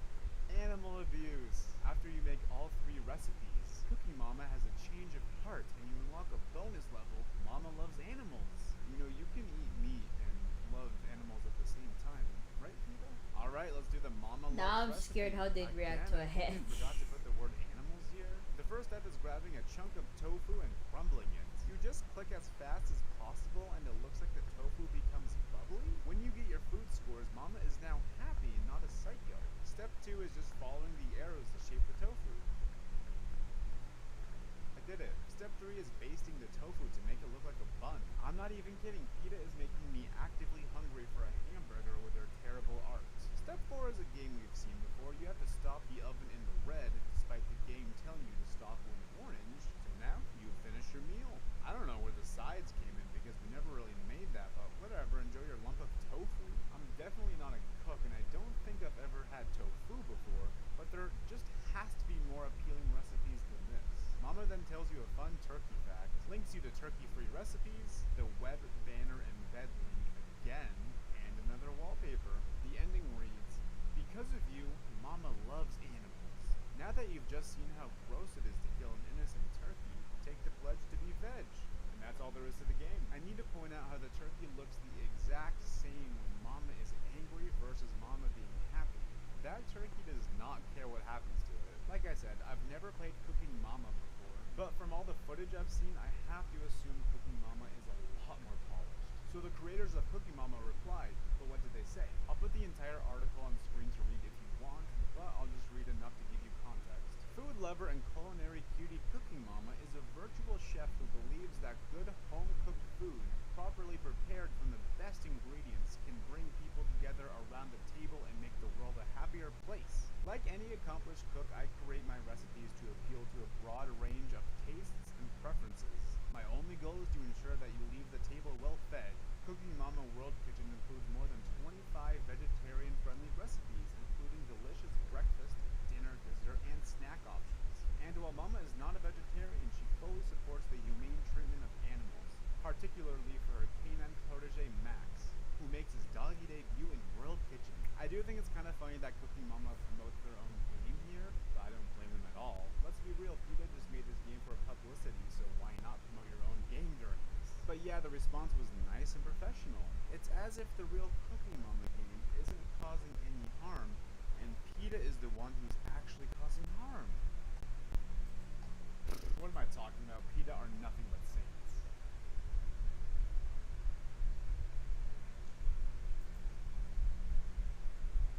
animal abuse. After you make all 3 recipes, Cookie Mama has a change of heart and you unlock a bonus level, Mama Loves Animals. You know, you can eat meat and love animals at the same time, right, PETA? Alright, let's do the Mama Loves Now I'm recipe. scared how they'd react to a Again, I head. completely forgot to put the word animals here. The first step is grabbing a chunk of tofu and crumbling it. You just click as fast as possible and it looks like the tofu becomes bubbly. When you get your food scores, Mama is now happy and not a psycho. Step 2 is just following the arrows to shape the tofu. I did it. Step 3 is basting the tofu to make it look like a bun. I'm not even kidding, PETA is making me actively hungry for a hamburger with their terrible art. Step 4 is a game we've seen before. You have to stop the oven in the red, despite the game telling you to stop when orange. So now, you've finished your meal. I don't know where the sides came in because we never really made that, but whatever, enjoy your lump of tofu. I'm definitely not a cook and I don't think I've ever had tofu before, but there just has to be more appealing recipes than this. Mama then tells you a fun turkey fact, links you to turkey-free recipes, the web banner embed link again, and another wallpaper. The ending reads, "Because of you, Mama loves animals. Now that you've just seen how gross it is to kill an innocent turkey, take the pledge to be veg." And that's all there is to the game. I need to point out how the turkey looks the exact same when Mama is angry versus Mama being happy. That turkey does not care what happens to it. Like I said, I've never played Cooking Mama before, but from all the footage I've seen, I have to assume Cooking Mama is a lot more polished. So the creators of Cooking Mama replied, but what did they say? I'll put the entire article on screen to read if you want, but I'll just read enough to give you context. Food lover and culinary cutie Cooking Mama is a virtual chef who believes that good home-cooked food, properly prepared from the best ingredients, can bring people together around the table and make the world a happier place. Like any accomplished cook, I create my recipes to appeal to a broad range of tastes and preferences. My only goal is to ensure that you leave the table well fed. Cooking Mama World Kitchen includes more than 25 vegetarian-friendly recipes, including delicious breakfast, dinner, dessert, and snack options. And while Mama is not a vegetarian, she fully supports the humane treatment of animals, particularly for her canine protege Max, who makes his doggy debut in World Kitchen. I do think it's kind of funny that Cooking Mama promotes their own game here, but I don't blame them at all. Let's be real, PETA just made this game for publicity, so why not promote your own game during this? But yeah, the response was nice and professional. It's as if the real Cooking Mama game isn't causing any harm, and PETA is the one who's actually causing harm. What am I talking about? PETA are nothing but saints.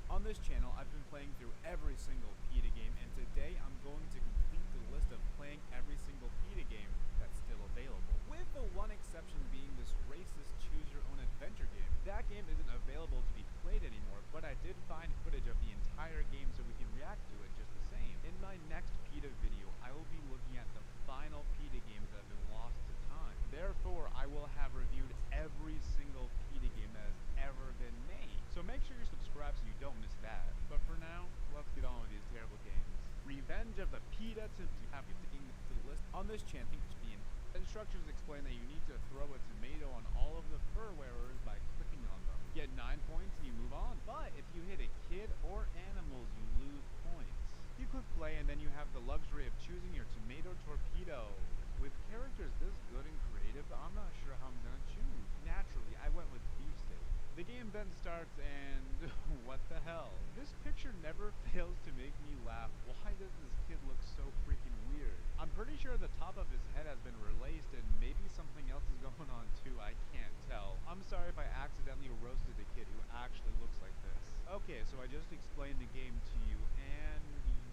On this channel, I've been playing through every single PETA game, and today I'm going to complete the list of playing every single PETA game that's still available. With the one exception being this racist choose-your-own-adventure game. That game isn't available to be played anymore, but I did find footage of the entire game so we can react to it just the same. In my next PETA video, I will be looking at the final PETA games that have been lost to time. Therefore, I will have reviewed every single PETA game that has ever been made. So make sure you're subscribed so you don't miss that. But for now, let's get on with these terrible games. Revenge of the PETA to have to the list. On this channel, the instructions explain that you need to throw a tomato on all of the fur wearers by clicking on them. Get 9 points and you move on. But if you hit a kid or animals, you lose points. You click play and then you have the luxury of choosing your tomato torpedo. With characters this good and creative, I'm not sure how I'm gonna choose. Naturally, I went with beefsteak. The game then starts and what the hell? This picture never fails to make me laugh. Why does this kid look so freaking weird? I'm pretty sure the top of his head has been relaced and maybe something else is going on too, I can't tell. I'm sorry if I accidentally roasted a kid who actually looks like this. Okay, so I just explained the game to you and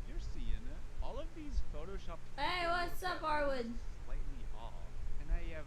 you're seeing it. All of these photoshopped Hey, what's up, Arwood? slightly off, and I have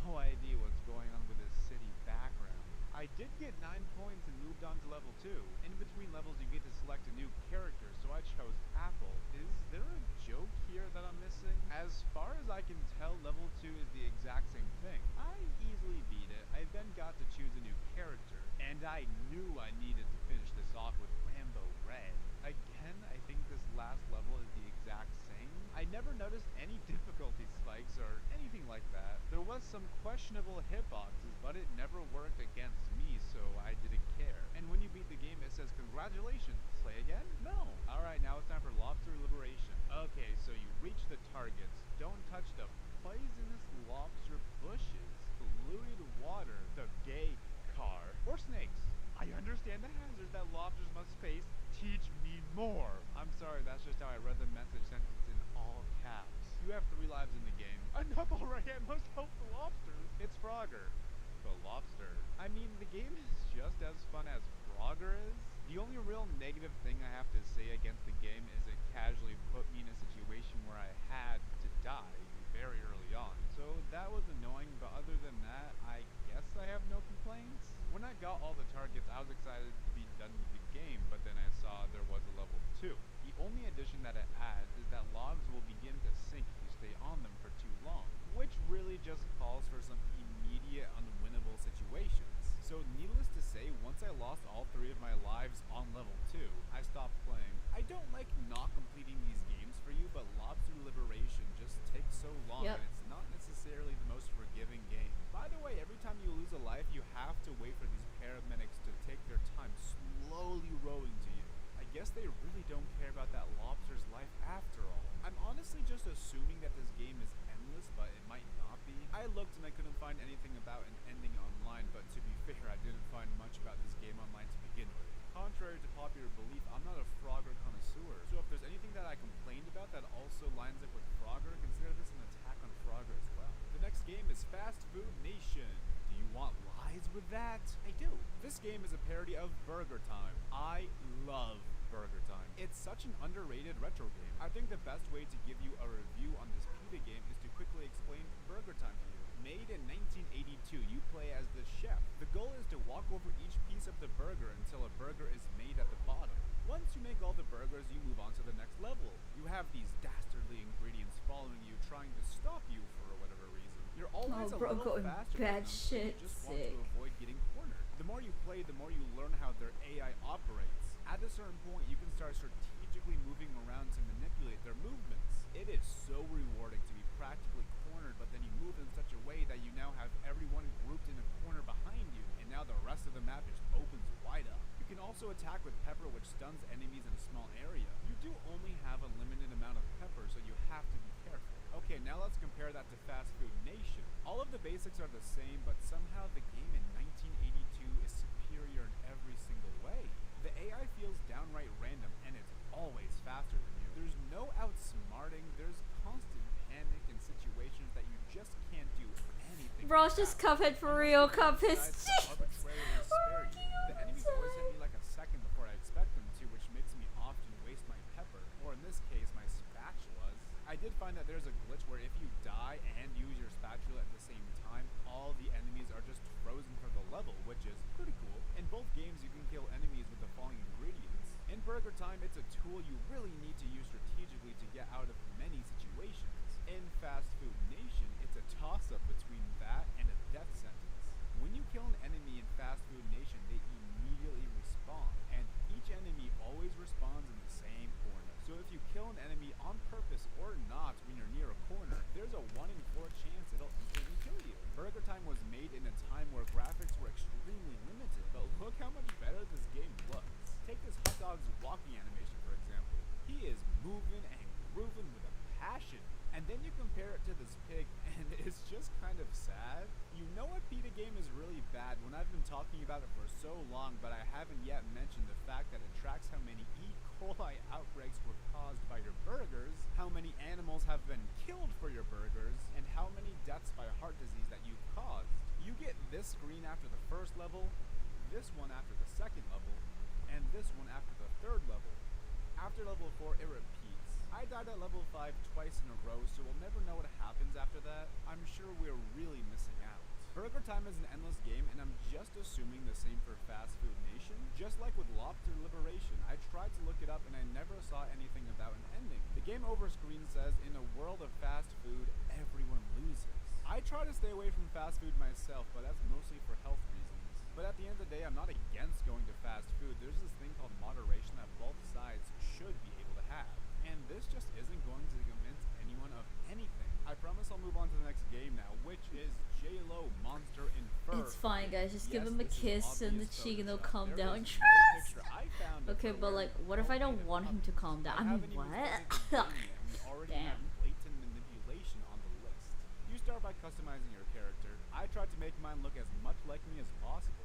no idea what's going on with this city background. I did get 9 points and moved on to level 2. In between levels you get to select a new character, so I chose Apple. Is there a joke here that I'm missing? As far as I can tell, level 2 is the exact same thing. I easily beat it. I then got to choose a new character, And I knew I needed to finish this off with Rambo Red. Again, I think this last level is the exact same. I never noticed any difficulty spikes or anything like that. There was some questionable hitboxes, but it never worked against me, so I didn't care. And when you beat the game, it says, congratulations, play again? No. Alright, now it's time for Lobster Liberation. Okay, so you reach the targets. Don't touch the poisonous lobster bushes, polluted water, the gay car, or snakes. I understand the hazards that lobsters must face. Teach me more. I'm sorry, that's just how I read the message sentence in all caps. You have 3 lives in the game. Enough already, I must help the lobsters. It's Frogger. The lobster. I mean, the game is just as fun as Frogger is. The only real negative thing I have to say against the game is it casually put me in a situation where I had to die very early on. So that was annoying, but other than that, I guess I have no complaints. When I got all the targets, I was excited to be done with the game, but then I saw there was a level 2. The only addition that it adds is that logs will begin to sink if you stay on them for too long, which really just calls for some immediate unwinnable situations. So needless to say, once I lost all 3 of my lives on level 2, I stopped playing. I don't like not completing these games for you, but Lobster Liberation just takes so long, and it's not necessarily the most forgiving game. By the way, every time you lose a life, you have to wait for these paramedics to take their time slowly rowing to you. I guess they really don't care about that lobster's life after all. I'm honestly just assuming that this game is endless, but it might not be. I looked and I couldn't find anything about an ending online, but to be fair, I didn't find much about this game online to begin with. Contrary to popular belief, I'm not a Frogger connoisseur, so if there's anything that I complained about that also lines up with Frogger, consider this an attack on Frogger as well. The next game is Fast Food Nation. Do you want lies with that? I do. This game is a parody of Burger Time. I love Burger Time. It's such an underrated retro game. I think the best way to give you a review on this PETA game is to quickly explain Burger Time to you. Made in 1982, you play as the chef. The goal is to walk over each piece of the burger until a burger is made at the bottom. Once you make all the burgers, you move on to the next level. You have these dastardly ingredients following you, trying to stop you for whatever reason. You're always a little faster than them, so you just want to avoid getting cornered. The more you play, the more you learn how their AI operates. At a certain point, you can start strategically moving around to manipulate their movements. It is so rewarding to be practically cornered, but then you move in such a way that you now have everyone grouped in a corner behind you, and now the rest of the map just opens wide up. You can also attack with pepper, which stuns enemies in a small area. You do only have a limited amount of pepper, so you have to be careful. Okay, now let's compare that to Fast Food Nation. All of the basics are the same, but somehow the game in 1982 is superior in every single way. The AI feels downright random, and it's always faster than you. There's no outsmarting, there's constant panic in situations that you just can't do anything. Bro, it's just Cuphead for real. Cuphead. The enemies always hit me like a second before I expect them to, which makes me often waste my pepper, or in this case, my spatulas. I did find that there's a glitch where if you die and use your spatula at the same time, all the enemies are just frozen for the level, which is pretty cool. In both games, you can kill enemies with the following ingredients. In Burger Time, it's a tool you really need to use strategically to get out of many situations. In Fast Food Nation, it's a toss-up between that and a death sentence. When you kill an enemy in Fast Food Nation, they immediately respawn, and each enemy always respawns in the same corner. So if you kill an enemy on purpose or not when you're near a corner, there's a 1 in 4 chance it'll instantly kill you. Burger Time was made in a time where graphics were extremely limited, but look how much better this game looks. Take this hot dog's walking animation, for example. He is moving and grooving with a passion. And then you compare it to this pig, and it's just kind of sad. You know a PETA game is really bad when I've been talking about it for so long, but I haven't yet mentioned the fact that it tracks how many E. coli outbreaks were caused by your burgers, how many animals have been killed for your burgers, and how many deaths by heart disease that you've caused. You get this screen after the first level, this one after the second level, and this one after the third level. After level 4, it repeats. I died at level 5 twice in a row, so we'll never know what happens after that. I'm sure we're really missing out. Burger Time is an endless game, and I'm just assuming the same for Fast Food Nation. Just like with Lobster Liberation, I tried to look it up and I never saw anything about an ending. The game over screen says, in a world of fast food, everyone loses. I try to stay away from fast food myself, but that's mostly for health reasons. But But at the end of the day, I'm not against going to fast food. There's this thing called moderation that both sides should be able to have. And this just isn't going to convince anyone of anything. I promise I'll move on to the next game now, which is J-Lo Monster in Fur. It's fine, guys. Just give Yes, him a this is kiss in the obvious cheek and they'll Photoshop. calm There down. is no Trust! picture I found of Okay, her but like, what if I don't want him to calm down? I mean, haven't even what? started the game yet, and we already have Damn. blatant manipulation on the list. You start by customizing your character. I tried to make mine look as much like me as possible.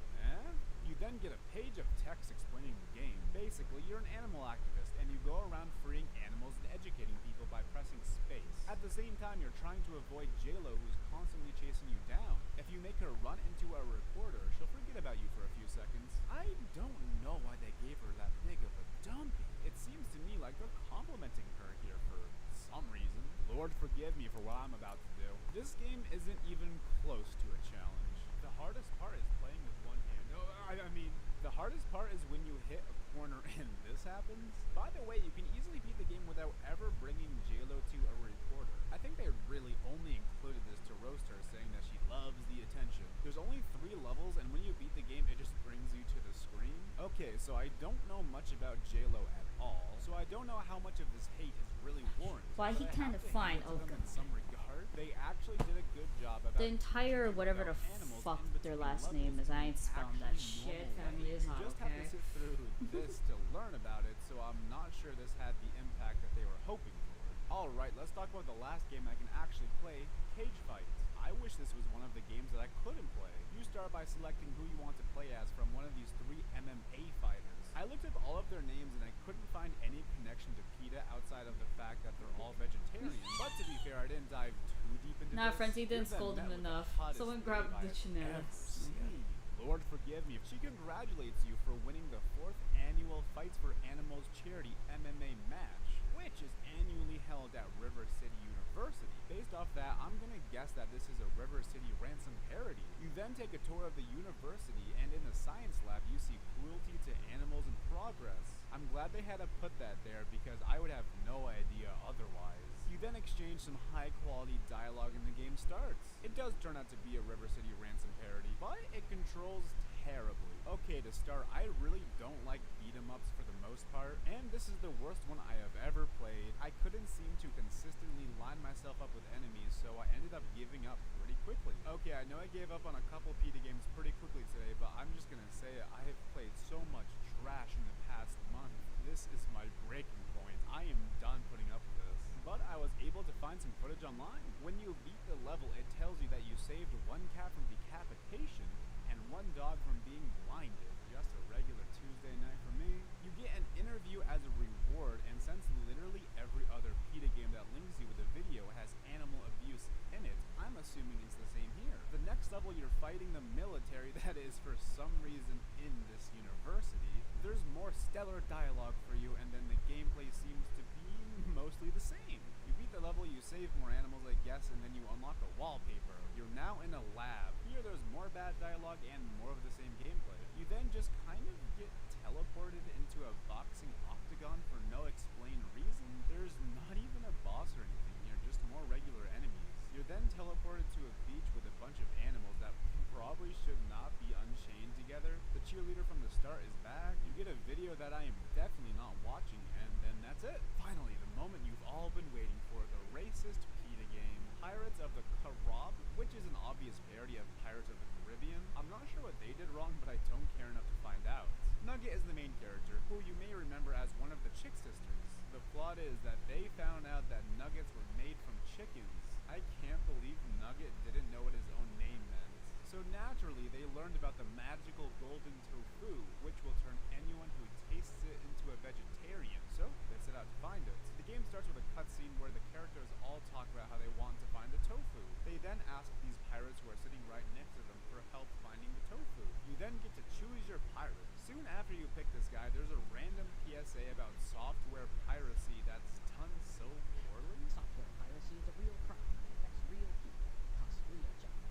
You then get a page of text explaining the game. Basically, you're an animal activist, and you go around freeing animals and educating people by pressing space. At the same time, you're trying to avoid J-Lo, who's constantly chasing you down. If you make her run into a reporter, she'll forget about you for a few seconds. I don't know why they gave her that big of a dumping. It seems to me like they're complimenting her here for some reason. Lord forgive me for what I'm about to do. This game isn't even close to a challenge. The hardest part is playing with one hand. No, I mean, the hardest part is when you hit a corner and this happens. By the way, you can easily beat the game without ever bringing J-Lo to a reporter. I think they really only included this to roast her, saying that she loves the attention. There's only 3 levels, and when you beat the game, it just brings you to the screen. Okay, so I don't know much about J-Lo at all, so I don't know how much of this hate is really warranted. Why he but I kind have of to fine. hand it to Oh them god. in some regard. They actually did a good job about The entire teaching whatever the about animals fuck in their between last name levels is. I in ain't an spelling that actually shit. normal Family way. is You not just have okay. to sit through this to learn about it, so I'm not sure this had the impact that they were hoping for. Alright, let's talk about the last game I can actually play, Cage Fights. I wish this was one of the games that I couldn't play. You start by selecting who you want to play as from one of these 3 MMA fighters. I looked up all of their names and I couldn't find any connection to PETA outside of the fact that they're all vegetarian. But to be fair, I didn't dive too deep into Nah, this. friends, he didn't You're then scold met him with the enough. hottest Someone babe grabbed I the have shenanigans. ever seen. Lord forgive me. She congratulates you for winning the 4th annual Fights for Animals charity MMA match, which is annually held at River City University. Based off that, I'm gonna guess that this is a River City ransom parody. You then take a tour of the university, and in the science lab, you see cruelty to animals in progress. I'm glad they had to put that there because I would have no idea otherwise. You then exchange some high quality dialogue and the game starts. It does turn out to be a River City ransom parody, but it controls terribly. Okay, to start, I really don't like beat 'em ups for the most part, and this is the worst one I have ever played. I couldn't seem to consistently line myself up with enemies, so I ended up giving up pretty quickly. Okay, I know I gave up on a couple PETA games pretty quickly today, but I'm just gonna say it. I have played so much trash in the past month. This is my breaking point. I am done putting up with this. But I was able to find some footage online. When you beat the level, it tells you that you saved 1 cat from decapitation and 1 dog from being blinded. Just a regular Tuesday night for me. You get an interview as a reward, and since literally every other PETA game that links you with a video has animal abuse in it, I'm assuming it's the same here. The next level, you're fighting the military that is for some reason in this university. There's more stellar dialogue for you, and then the gameplay seems to be mostly the same. You beat the level, you save more animals, I guess, and then you unlock a wallpaper. You're now in a lab. Here there's more bad dialogue and more of the same gameplay. You then just kind of get teleported into a boxing octagon for no explained reason. There's not even a boss or anything here, just more regular enemies. You're then teleported to a beach with a bunch of animals that probably should not be unchained together. The cheerleader from the start is back. You get a video that I am definitely not watching, and then that's it. Finally, the moment you've all been waiting for, the racist PETA game, Pirates of the Carib, which is an obvious parody of Pirates of the Caribbean. I'm not sure what they did wrong, but I don't care enough to find out. Nugget is the main character, who you may remember as one of the Chick sisters. The plot is that they found out that nuggets were made from chickens. I can't believe Nugget didn't know what his own name meant. So naturally, they learned about the magical golden tofu, which will turn anyone who tastes it into a vegetarian. So they set out to find it. The game starts with a cutscene where the characters all talk about how they want to find the tofu. They then ask these pirates who are sitting right next to them for help finding the tofu. You then get to choose your pirate. Soon after you pick this guy, there's a random PSA about software piracy that's done so poorly. Software piracy is a real crime that affects real people, costs real jobs.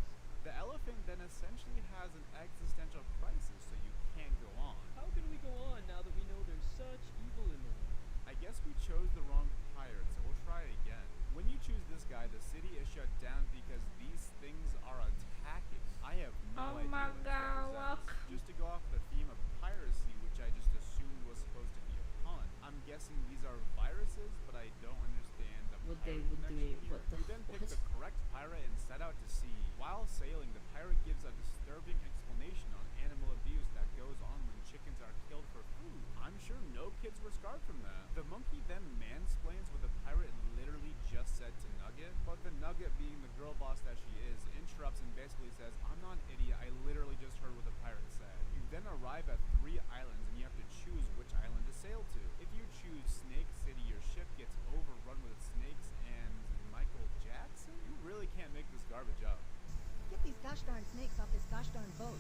The elephant then essentially has an existential crisis, so you can't go on. How can we go on now that we know there's such evil in the world? I guess we chose the wrong pirate, so we'll try it again. When you choose this guy, the city is shut down because these things are attacking. I have no idea what this represents. Just what they pirate would do. connection here. What the? You then pick What? the correct pirate and set out to sea. While sailing, the pirate gives a disturbing explanation on animal abuse that goes on when chickens are killed for food. I'm sure no kids were scarred from that. The monkey then mansplains what the pirate literally just said to Nugget, but the Nugget, being the girl boss that she is, interrupts and basically says, "I'm not an idiot, I literally just heard what the pirate said." You then arrive at 3 islands and you have to choose which island to sail to. If you choose Snake City, your ship gets overrun with snakes and Michael Jackson? You really can't make this garbage up. Get these gosh darn snakes off this gosh darn boat.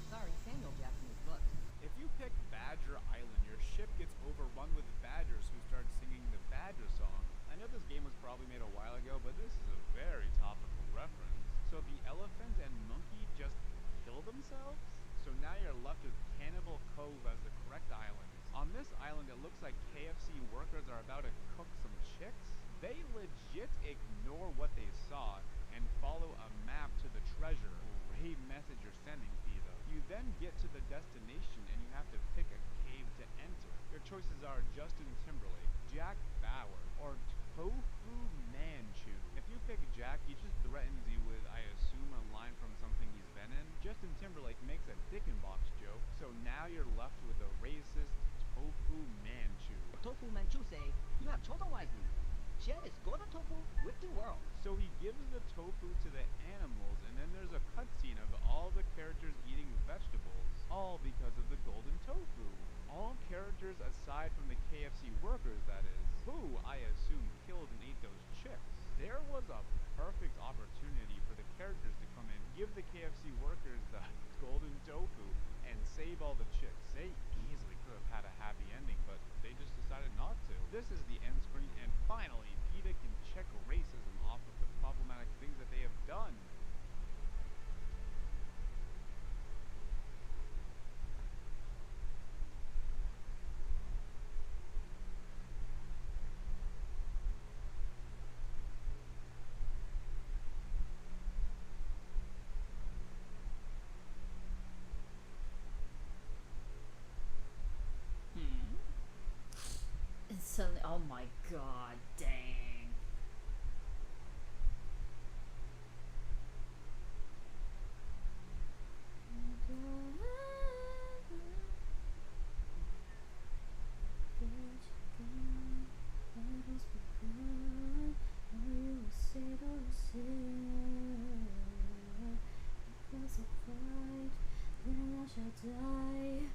Sorry, Samuel Jackson is booked. If you pick Badger Island, your ship gets overrun with badgers who start singing the Badger song. I know this game was probably made a while ago, but this is a very topical reference. So the elephant and monkey just kill themselves? So now you're left with Cannibal Cove as the correct island. On this island, it looks like KFC workers are about to cook some chicks. They legit ignore what they saw and follow a map to the treasure. Great message you're sending, Peter. You then get to the destination and you have to pick a cave to enter. Your choices are Justin Timberlake, Jack Bauer, or Tofu Manchu. If you pick Jack, he just threatens you with, I assume, a line from something he's been in. Justin Timberlake makes a dick in box joke, so now you're left with a racist Tofu Manchu. Tofu Manchu say, you have chosen wisely. Share this golden tofu with the world. So he gives the tofu to the animals, and then there's a cutscene of all the characters eating vegetables, all because of the golden tofu. All characters aside from the KFC workers, that is, who, I assume, killed and ate those chicks. There was a perfect opportunity for the characters to come in, give the KFC workers the golden tofu, and save all the chicks. They easily could have had a happy ending, but they just decided not to. This is the end screen, and finally, PETA can check racism off of the problematic things that they have done. And suddenly, oh my god, dang. Then I shall die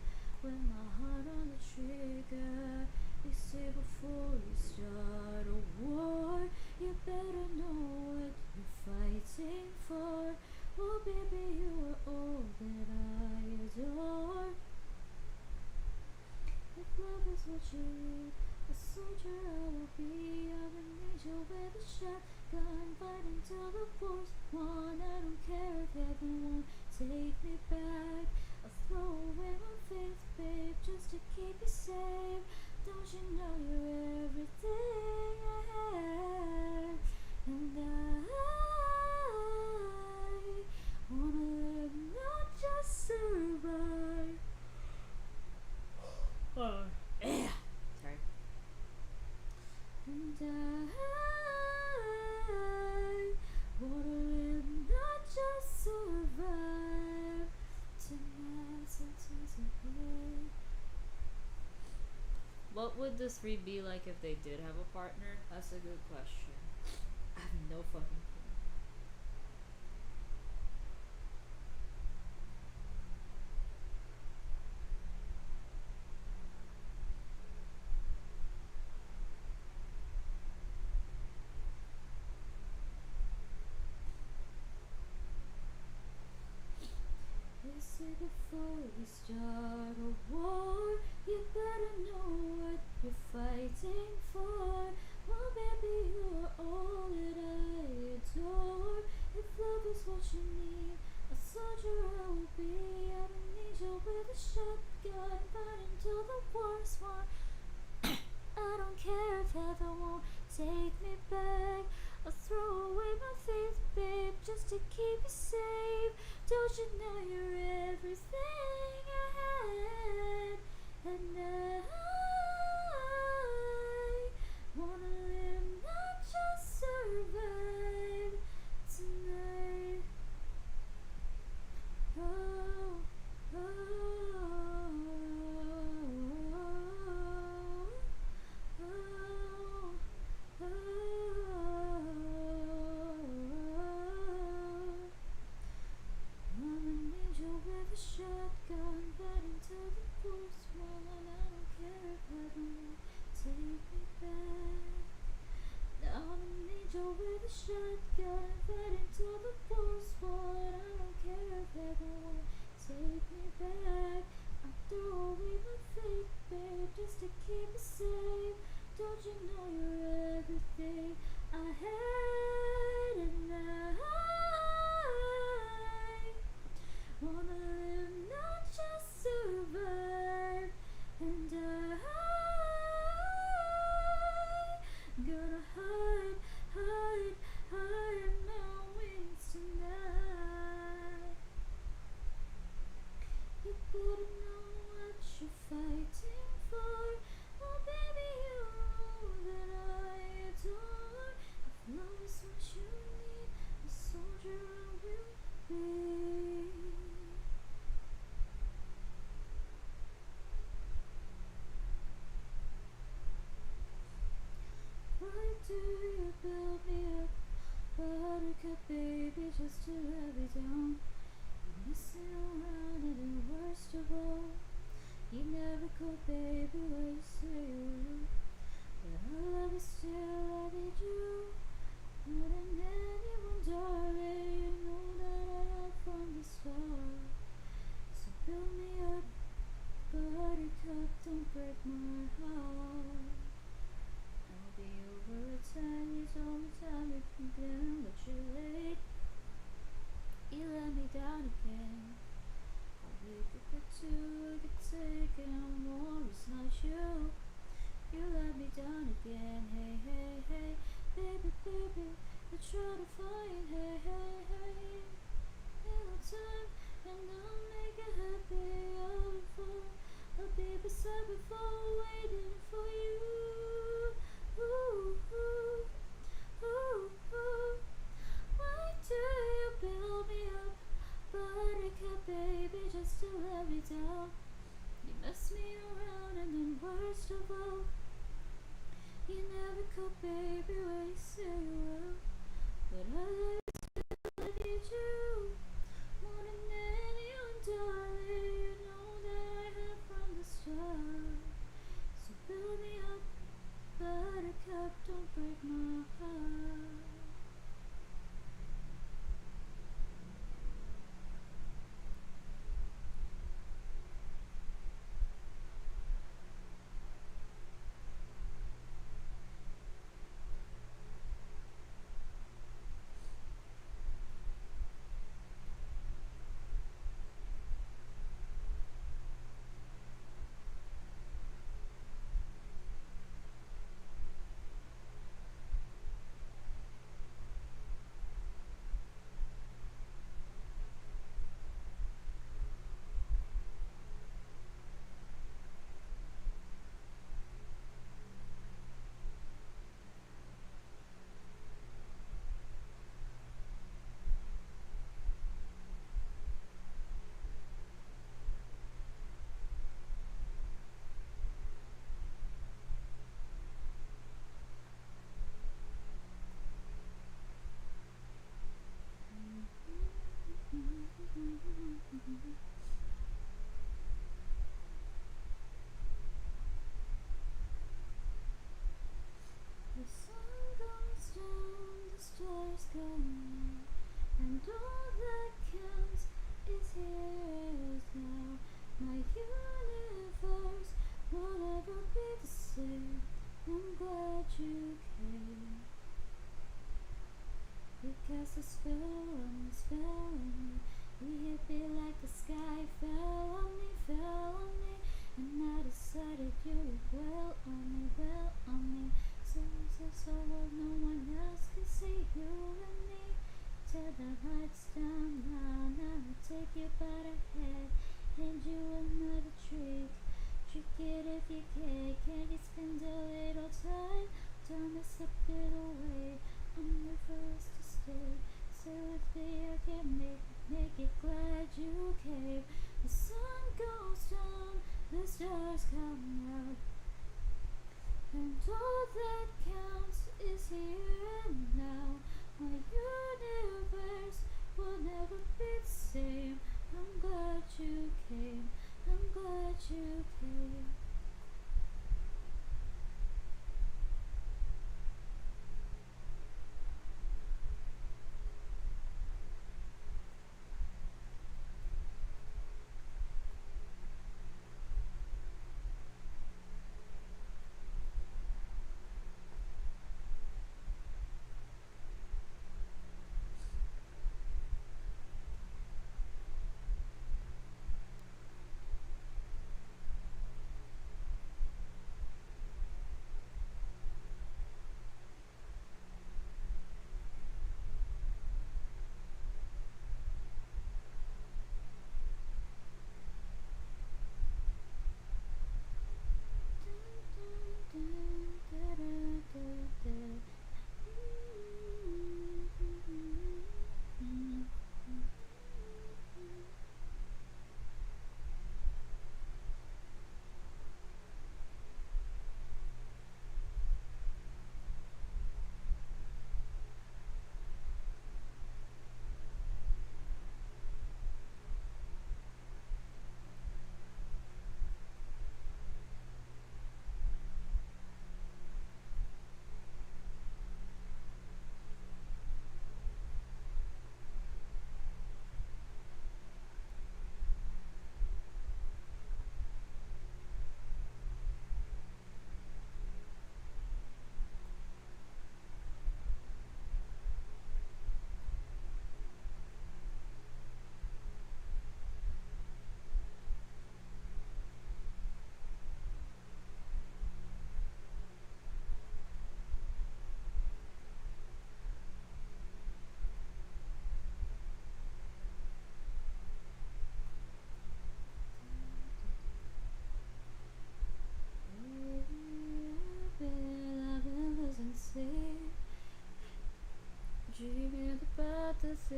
with my heart on the trigger. They say before you start a war, you better know what you're fighting for. Oh baby, you are all that I adore. If love is what you need, a soldier I will be. I'm an angel with a shotgun, fighting till the war's won. I don't care if heaven won't take me back. I'll throw away my faith, babe, just to keep you safe. Don't you know you're everything I have? And I wanna live, not just survive. Yeah. Sorry. And I wanna live, not just survive. Tonight, sometimes I hate. What would the 3 be like if they did have a partner? That's a good question. I have no fucking clue. They say before you start a war, you better know what you're fighting for. Oh baby, you are all that I adore. If love is what you need, a soldier I will be. I'm an angel with a shotgun, fighting till the war's won. I don't care if heaven won't take me back. I'll throw away my faith, babe, just to keep you safe. Don't you know you're everything I had? And I wanna live, not to keep it safe. Don't you know you're everything I had, and I wanna live, not just survive. And gonna hide, hide, hide my wings tonight. You better know what you're fighting for. Oh baby, you know that I adore. If love is what you need, a soldier I will be. Why do you build me up, buttercup baby, just to let me down? You're messing around and the worst of all, you never go baby where you say you will. But I love you still, I need you more than anyone, darling. You know that I have from the start. So build me up, buttercup, don't break my heart. I'll be over at 10 years old, time if you can, but you're late. You let me down again. I'll wake up at 2, get taken more, it's not you. You let me down again, hey, hey, hey. Baby, baby, I try to find, hey, hey, hey. Little time, and I'll make it happy, I'll be beside before waiting for you. Ooh, ooh, ooh, ooh. Why do you build me up, buttercup baby, just to let me down? You mess me around and then worst of all, you never go baby where you say you will. But I still need you more than anyone, darling. You know that I have from the start. So build me up, buttercup, don't break my heart. The sun goes down, the stars come out, and all that counts is here is now. My universe will never be the same. I'm glad you came. You cast a spell on me, spell on me. You hit me like the sky fell on me, and I decided you did well on me, well on me. So no one else can see you and me. Till the lights down now, now I take you by the head, hand you another trick. Trick it if you can you spend a little time? Don't mess up it away, I'm the first to stay. Stay with me, I can make it, glad you came. The sun goes down, the stars come out, and all that counts is here and now. My universe will never be the same. I'm glad you came, I'm glad you came.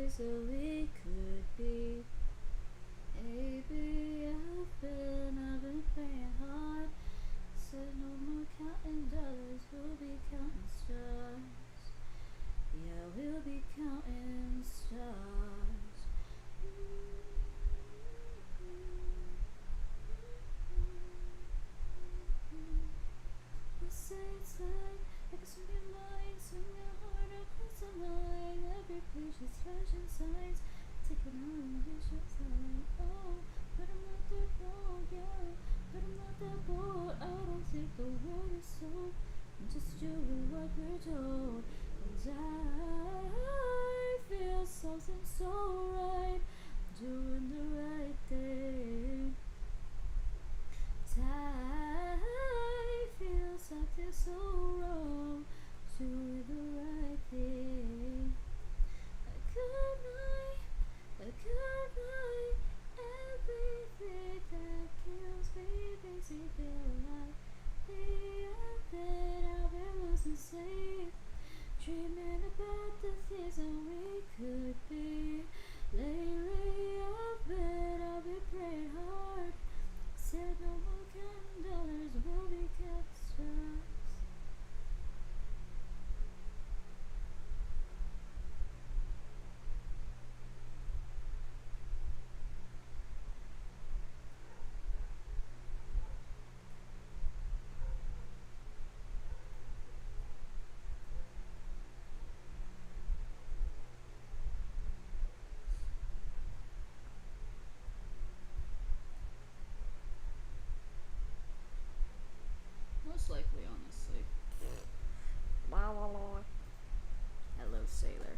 days that we could be. Maybe I've been praying hard. Said no more counting dollars, we'll be counting stars. Yeah, we'll be counting stars. They say it's like a swinging line, swinging hard across the line. Every page is flashing signs, taking on a visual sign. Oh, but I'm not that bold, yeah, but I'm not that bold. I don't think the world is sold. I'm just doing what we're told. And I feel something so right, doing the right thing. I feel something so wrong, doing the right thing. A good night, everything that kills me makes me feel like the end I've been losing sleep, dreaming about the things that we could be. Lately I've been praying hard. Said no more counting dollars, we'll be counting stars. Most likely, honestly. Hello, sailor.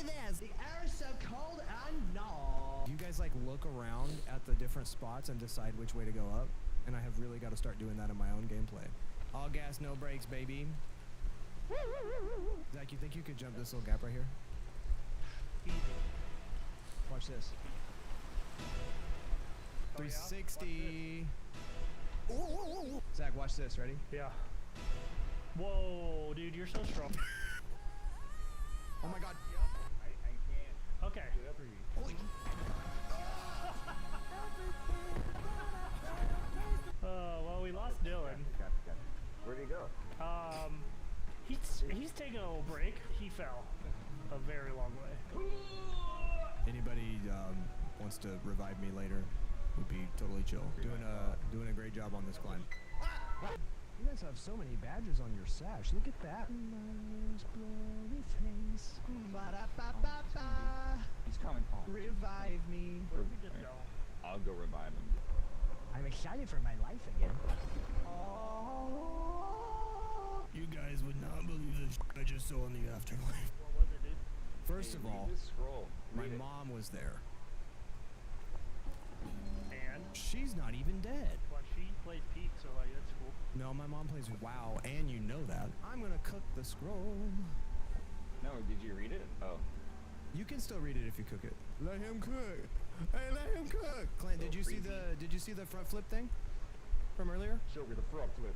Really this! The air is so cold and no. You guys like look around at the different spots and decide which way to go up, and I have really got to start doing that in my own gameplay. All gas, no brakes, baby. Zach, you think you could jump this little gap right here? Watch this. 360. Zach, watch this. Ready? Yeah. Whoa, dude, you're so strong. Oh my god. I can't. Okay. Get up for you. Holy. Well, we lost Dylan. Where'd he go? He's taking a little break. He fell a very long way. Anybody wants to revive me later would be totally chill. Doing a great job on this climb. You guys have so many badges on your sash. Look at that. Nice bloody face. He's coming home. Revive me. Where did we just go? I'll go revive him. I'm excited for my life again. You guys would not believe the shit I just saw in the afterlife. What was it, dude? First of all, This scroll. my mom was there. And? She's not even dead. Well, she plays Peak, so like, that's cool. No, my mom plays WoW, and you know that. I'm gonna cook the scroll. No, did you read it? Oh. You can still read it if you cook it. Let him cook. Hey, let him cook. Clint, did you see the front flip thing from earlier? Show me the front flip.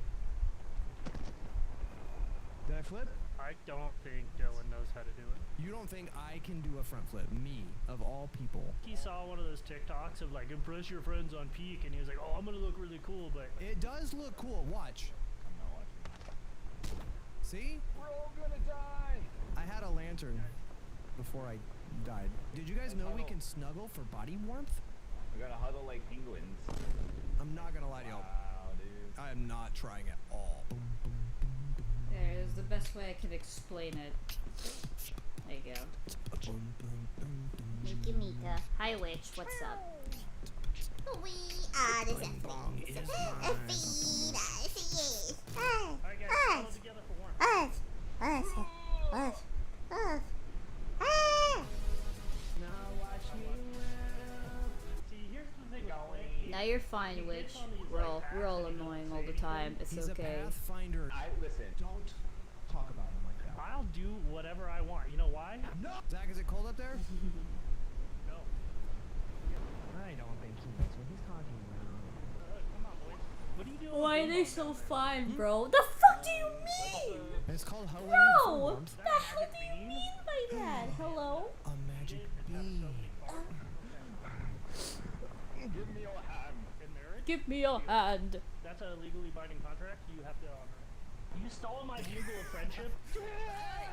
Did I flip? I don't think Dylan knows how to do it. You don't think I can do a front flip? Me, of all people. He saw one of those TikToks of like, impress your friends on Peak, and he was like, oh, I'm gonna look really cool, but... It does look cool. Watch. I'm not watching. See? We're all gonna die! I had a lantern before I died. Did you guys know we can snuggle for body warmth? We gotta huddle like penguins. I'm not gonna lie to y'all. Wow, dude. I am not trying at all. There is the best way I could explain it. There you go. Mika Mika. Hi Witch, what's up? We are the Zeppelins. Feed us, yes. Alright guys, huddle together for warmth. Us. Now watch me well. See, here's the thing with Now you're fine, Witch. We're all annoying all the time. It's He's okay. a pathfinder. Listen. Don't talk about him like that. I'll do whatever I want. You know why? No! Zach, is it cold up there? No. I don't think he knows what he's talking about. Come on, boys. What are you doing? Why are they so fine, bro? The fuck do you mean? It's called huddling for Bro, what warmth. the hell do you mean by that? Hello? A magic bean. Give me your hand. In marriage? Give me your hand. That's a legally binding contract. You have to honor it. You stole my bugle of friendship.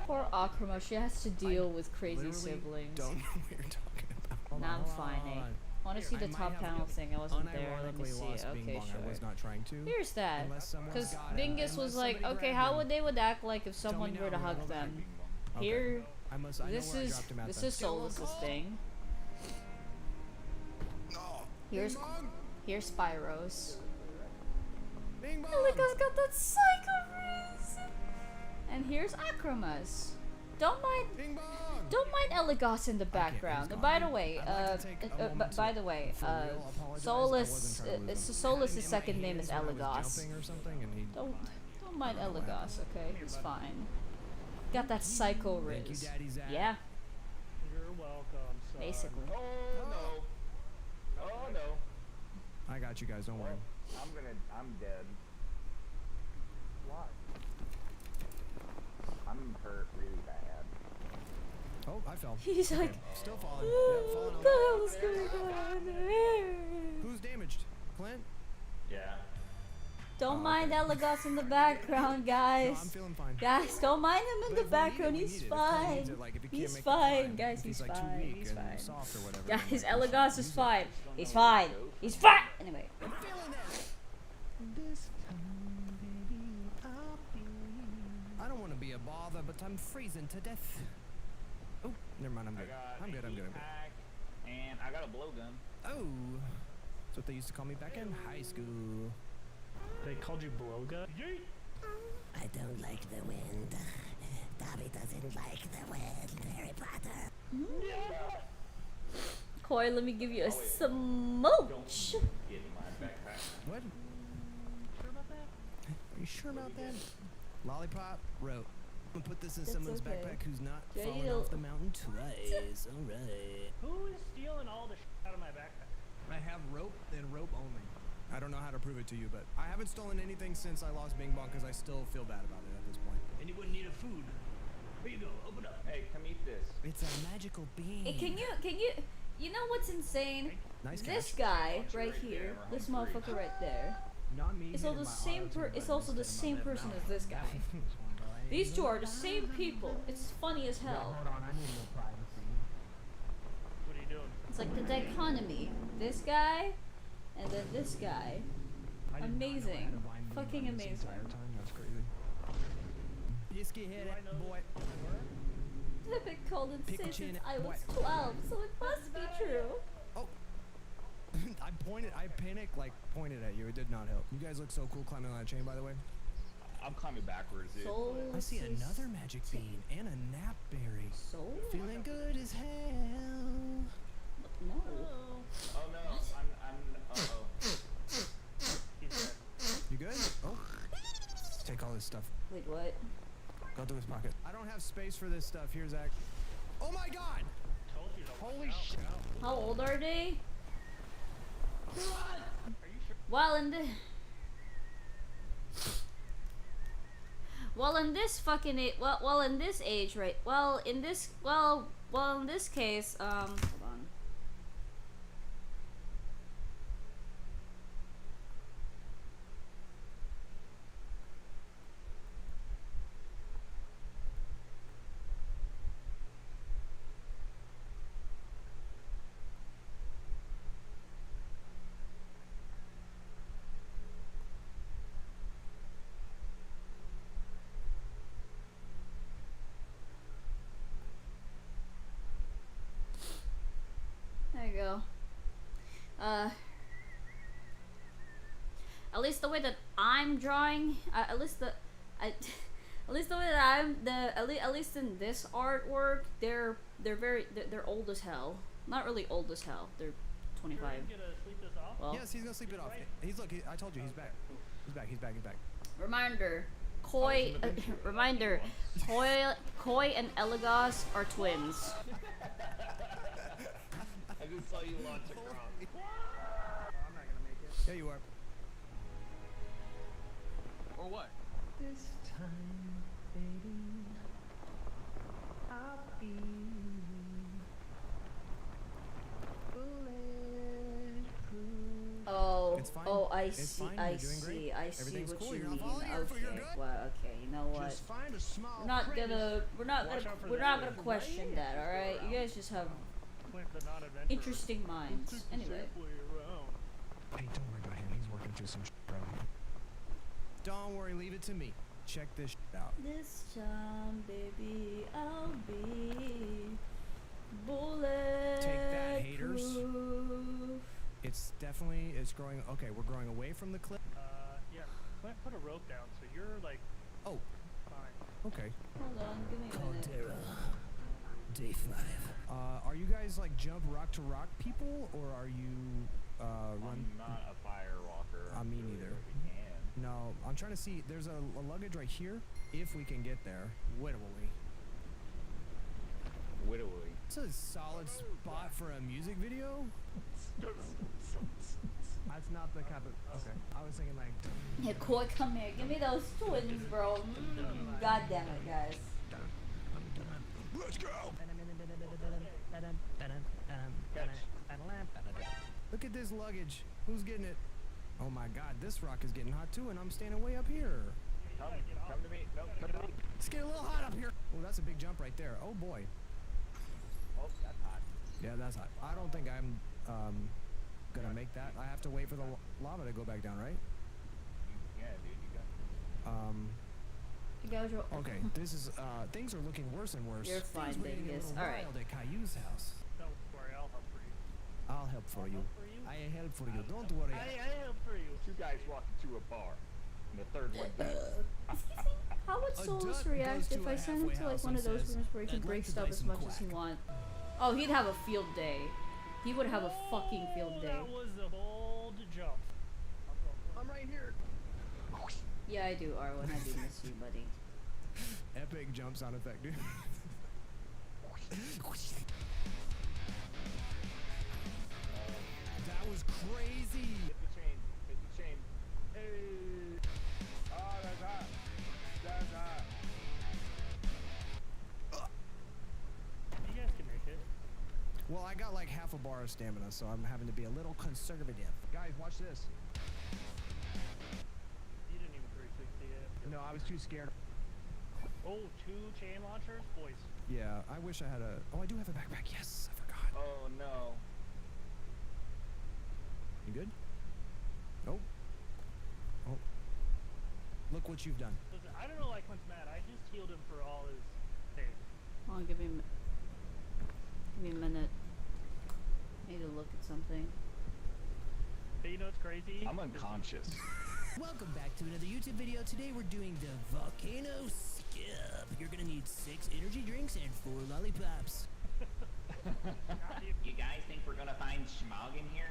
Poor Akrama, she has to deal with crazy Literally siblings. don't know what you're talking about. Now I'm fine, eh? I want to see the top panel thing. I wasn't there. Let me Unironically see. lost Bing Okay, Bong. sure. I was not trying to. Here's that. Unless someone Because got it. Bingus was Unless like, somebody okay, grabbed how him. would they would act like if Tell me someone now were to where hug we're them? going. Okay. Here, I know where I dropped him at this then. is Solus's thing. Here's Spyro's. Bing Bong! Elika's got that psycho riz. And here's Akrama's. Don't mind Bing Bong! Eligos in the background. By the way, Solus, Solus's second name is Eligos. Don't mind Eligos, okay? He's fine. Got that psycho Thank you, riz. Daddy Zach. Yeah, You're welcome, son. basically. Oh no. I got you guys, don't worry. I'm dead. Why? I'm hurt really bad. Oh, I fell. He's like, Still falling. "Oh, Yep, falling what the over. hell is going on here?" Who's damaged? Clint? Yeah. Don't mind Eligos in the background, guys. No, I'm feeling fine. Guys, don't mind him in But the if we need it, background. we He's need it. If Clint fine. needs it, like, if he can't He's make it, fine, guys. If He's like too fine. weak He's and fine. soft or whatever, Guys, then, like, Eligos is fine. He's fine. He's fine. Anyway. I don't want to be a bother, but I'm freezing to death. Oh, never mind. I'm good. I'm good. And I got a blowgun. Oh, that's what they used to call me back in high school. They called you Bloga? Yeet! I don't like the wind. Dobby doesn't like the wind, Harry Potter. Koi, let me give you a smooch. Get in my backpack. What? Sure about that? Are you sure about that? Lollipop, rope. I'm gonna put this in It's someone's okay. backpack who's not Yeah, falling you off don't- the mountain twice. Alright. Who is stealing all the shit out of my backpack? I have rope and rope only. I don't know how to prove it to you, but I haven't stolen anything since I lost Bing Bong because I still feel bad about it at this point. And you wouldn't need a food. Here you go, open up. Hey, come eat this. It's a magical bean. Hey, can you know what's insane? Nice This catch. guy right here, this motherfucker right there, Not me. is all the same it's also the same person as this guy. These two are the same people. It's funny as hell. Hold on, I need more privacy. What are you doing? It's like the dichotomy. This guy, and then this guy. Amazing. Fucking amazing. That's crazy. Biscuit hit it, boy. I've been called insane Pickle chin, since I was what? 12, so it must be true. Oh. I panicked, like, pointed at you. It did not help. You guys look so cool climbing on that chain, by the way. I'm climbing backwards, dude. I see another magic bean and a nap berry. Soul? Feeling good as hell. No. Oh no, uh-oh. You good? Oh. Let's take all this stuff. Wait, what? Go through his pocket. I don't have space for this stuff. Here, Zach. Oh my god! Told you to watch Holy out. shit. How old are they? Are you sure? Well, in this age, right? In this case, hold on. least the way that I'm drawing, at least the way that at least in this artwork, they're old as hell. Not really old as hell. They're 25. Sure, you gonna sleep this off? Well, Yes, he's gonna sleep it off. He's look. I told you, he's back. He's back. He's back. He's back. reminder. Koi and Elagos are twins. I just saw you launch across. I'm not gonna make it. Yeah, you are. Or what? This time, baby, I'll be bulletproof. Oh, It's fine. oh, I It's see, fine. I You're doing great. see, I see Everything's what cool. you You're not mean. falling here for your Okay, good. well, okay, you know what? Just find a small We're not crevice. gonna Right question here. that, all right? You guys just have Went the non-adventurer. interesting minds. Anyway, Hey, don't worry about him. He's working through some shit, bro. Don't worry. Leave it to me. Check this shit out. this time, baby, I'll be bulletproof. Take that, haters. It's definitely, it's growing. Okay, we're growing away from the cliff. Yeah. Clint put a rope down, so you're like Oh, fine. okay. Hold on, give me a minute. Caldera. Day 5. Are you guys like jump rock to rock people, or are you run? I'm not a fire walker. Me neither. We can. No, I'm trying to see. There's a luggage right here. If we can get there, wittily. Widowy. It's a solid spot for a music video. That's not the kind of. Okay, I was thinking like. Yeah, Koi, come here. Give me those twins, bro. God damn it, guys. Let's go. Look at this luggage. Who's getting it? Oh my God, this rock is getting hot too, and I'm standing way up here. Come to me. No, come to me. It's getting a little hot up here. Oh, that's a big jump right there. Oh boy. Oh, that's hot. Yeah, that's hot. I don't think I'm gonna make that. I have to wait for the lava to go back down, right? Yeah, dude, you got You guys are Okay, this is things are looking worse and worse. You're fine, Things were getting a Dingus. little All right. wild at Caillou's house. Don't worry, I'll help for you. I'll help for you. help for you? I help for you. Don't worry. I help for you. two guys walk into a bar, and the third one dies. How would A Solus duck react goes if to I a sent him halfway to like house one of and those says, rooms where he can "I'd break like to stuff buy as some much as he quack." wants? Oh, he'd have a field day. He would have a fucking field day. That was a bold jump. I'm right here. Yeah, I do, Arwen. I do miss you, buddy. Epic jump sound effect, dude. That was crazy. Hit the chain. Hit the chain. Hey. Oh, that's hot. That's hot. You guys can make it. Well, I got like half a bar of stamina, so I'm having to be a little conservative. Guys, watch this. You didn't even 360 it. No, I was too scared. Oh, 2 chain launchers? Boys. Yeah, I wish I had a. Oh, I do have a backpack. Yes, I forgot. Oh no. You good? Nope. Oh. Look what you've done. Listen, I don't know why Clint's mad. I just healed him for all his pain. Hold on, give me a minute. I need to look at something. But you know what's crazy? I'm unconscious. Welcome back to another YouTube video. Today we're doing the volcano skip. You're gonna need 6 energy drinks and 4 lollipops. You guys think we're gonna find smog in here?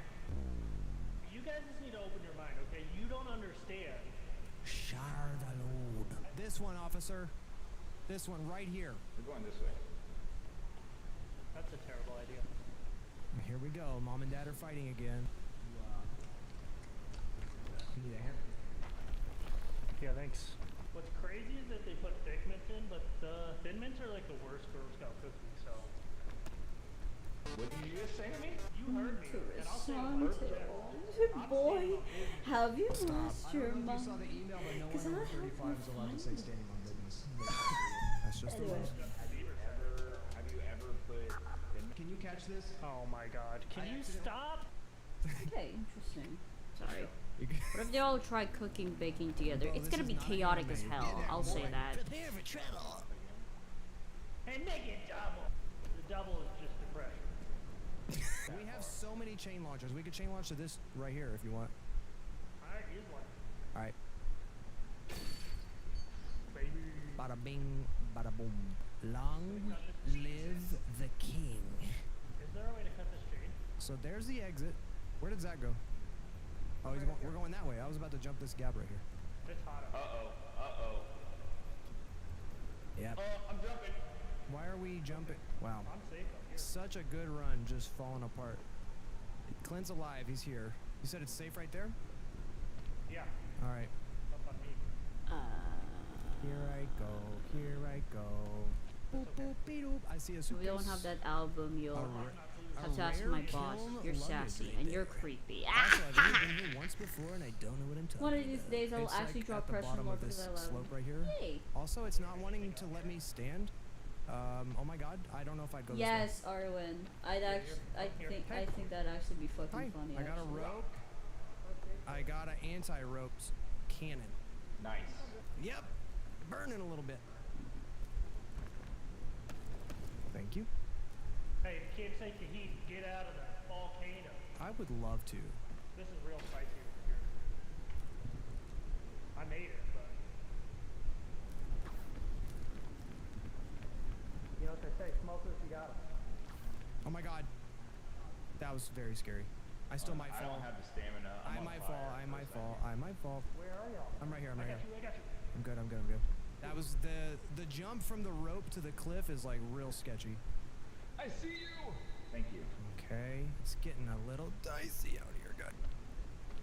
You guys just need to open your mind, okay? You don't understand. Shar the load. This one, officer. This one right here. We're going this way. That's a terrible idea. Here we go. Mom and Dad are fighting again. You need a hand? Yeah, thanks. What's crazy is that they put thick mints in, but the thin mints are like the worst Girl Scout cookie, so. What did you just say to me? You heard me, and I'll say it worth it. Boy, have you Stop. lost I your don't know if you saw mind? the email, but no 'Cause one I over 35 is allowed to say standing on business. That's just the Anyway. rules. Have you ever put Can you catch this? Oh my god. Can you stop? Okay, interesting. Sorry. You can- What if they all try cooking, baking together? Bro, It's this gonna is be not a chaotic anime. as hell. Get that I'll say boy. that. Prepare for trouble. And make it double. The double is just depression. We have so many chain launchers. We could chain launch to this right here if you want. Alright, use one. Alright. Baby. Bada bing, bada boom. Long live the king. Is there a way to cut this chain? So there's the exit. Where did Zach go? Oh, we're going that way. I was about to jump this gap right here. It's hot up. Uh-oh. Yep. Oh, I'm jumping. Why are we jumping? Wow. I'm safe up here. Such a good run, just falling apart. Clint's alive. He's here. You said it's safe right there? Yeah. All right. Up on me. Here I go. Here I go. Boop, boop, beep, doop. I see a If suitcase. we don't have that album, you'll have to ask rare my boss. kiln You're luggage sassy right and there. you're creepy. Also, I've only been here once before and I don't know what I'm talking One of these about. days I'll It's actually like draw at the pressure bottom more of because this I love slope it. right here. Hey. Also, it's not wanting to let me stand. Oh my god, I don't know if I'd go Yes, Arwen. I think that'd actually be fucking this way. funny. I got a actually. rope. I got an anti-ropes cannon. Nice. Yep. Burning a little bit. Thank you. Hey, if you can't take the heat, get out of the volcano. I would love to. This is real spicy over here. I made it, but you know what they say, smoke this, you got 'em. Oh my god. That was very scary. I still might I fall. don't have the stamina. I might fall. I might fall. I might fall. Where are y'all? I'm right here. I'm I right got here. you, I got you. I'm good. I'm good. I'm good. That was the jump from the rope to the cliff is like real sketchy. I see you. Thank you. Okay, it's getting a little dicey out here. Good.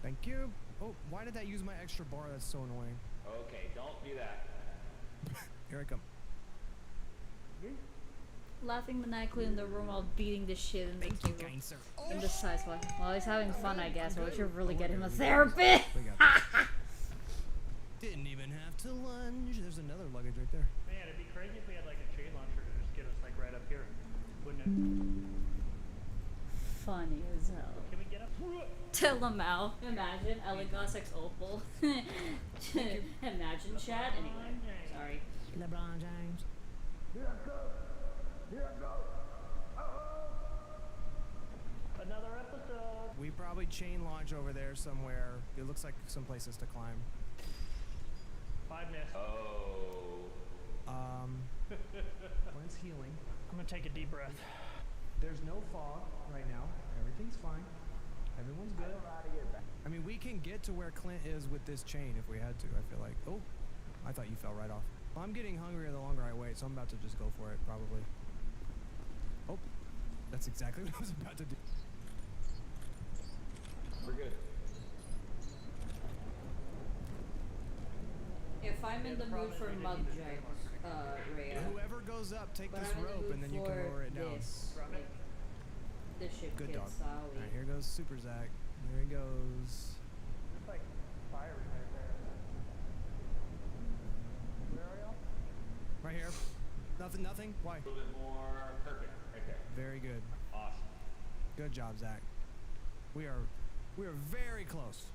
Thank you. Oh, why did that use my extra bar? That's so annoying. Okay, don't do that. Here I come. Laughing maniacally in the room while beating the shit in the Thank you, table. kind sir. In the size one. Well, he's having fun, I guess. But we should really Oh, get we're him a good. therapist. We got this. Didn't even have to lunge. There's another luggage right there. Man, it'd be crazy if we had like a chain launcher to just get us like right up here, wouldn't it? Funny as hell. Can we get up? Tell them out. Imagine Elegos X Opal. Imagine chat. Anyway, sorry. LeBron James. Another episode. We probably chain launch over there somewhere. It looks like some places to climb. 5 minutes. Oh. Clint's healing. I'm gonna take a deep breath. There's no fog right now. Everything's fine. Everyone's good. I mean, we can get to where Clint is with this chain if we had to, I feel like. Oh, I thought you fell right off. Well, I'm getting hungrier the longer I wait, so I'm about to just go for it, probably. Oh, that's exactly what I was about to do. We're good. If I'm in the mood for mug jugs, Rhea. Whoever goes up, take But this I'm in the rope mood and then you can for lower it down. This, like, the ship Good kit dog. style. Alright, here goes Super Zach. There he goes. It's like fire right there. Where are y'all? Right here. Nothing? Why? A little bit more. Perfect. Right there. Very good. Awesome. Good job, Zach. We are very close.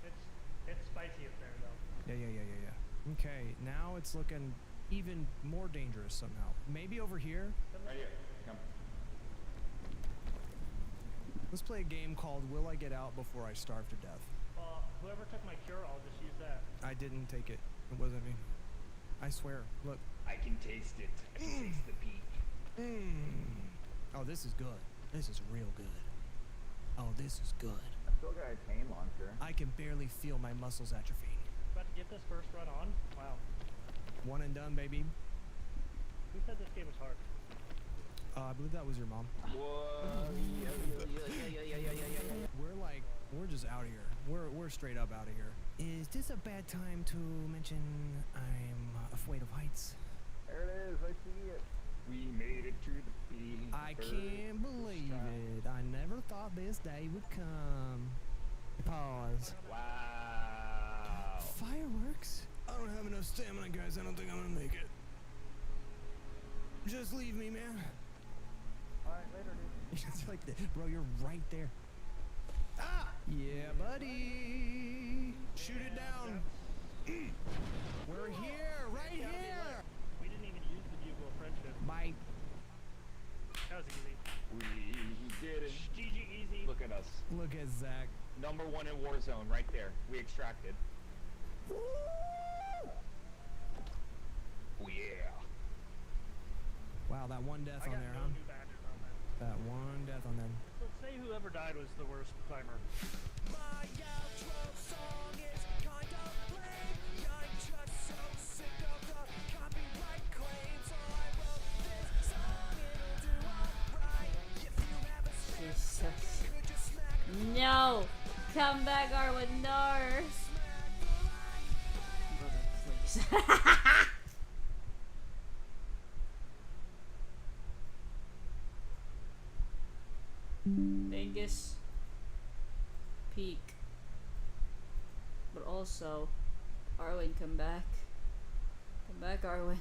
It's spicy up there though. Yeah. Okay, now it's looking even more dangerous somehow. Maybe over here? Right here. Come. Let's play a game called Will I Get Out Before I Starve to Death? Whoever took my cure, I'll just use that. I didn't take it. It wasn't me. I swear. Look. I can taste it. I can taste the peak. Oh, this is good. This is real good. Oh, this is good. I still got a chain launcher. I can barely feel my muscles atrophying. About to get this first run on. Wow. One and done, baby. Who said this game was hard? I believe that was your mom. We're just out of here. We're straight up out of here. Is this a bad time to mention I'm afraid of heights? There it is. I see it. We made it to the peak. I can't believe it. I never thought this day would come. Pause. Wow. Fireworks? I don't have enough stamina, guys. I don't think I'm gonna make it. Just leave me, man. Alright, later, dude. It's like that. Bro, you're right there. Ah! Yeah, buddy. Shoot it down. We're here, right here. We didn't even use the bugle of friendship. Bye. That was easy. We did it. GG easy. Look at us. Look at Zach. #1 in Warzone right there. We extracted. Oh yeah. Wow, that one death I on got there, no huh? new badges on that. That one death on there. Let's say whoever died was the worst climber. My outro song is kind of lame. I'm just so sick of the copyright claims. So I wrote this song, it'll do alright. If you have a spare Jesus. second, could you smack No! Come back, Arwen, no! Brother, please. Vegas peak. But also, Arwen, come back. Come back, Arwen.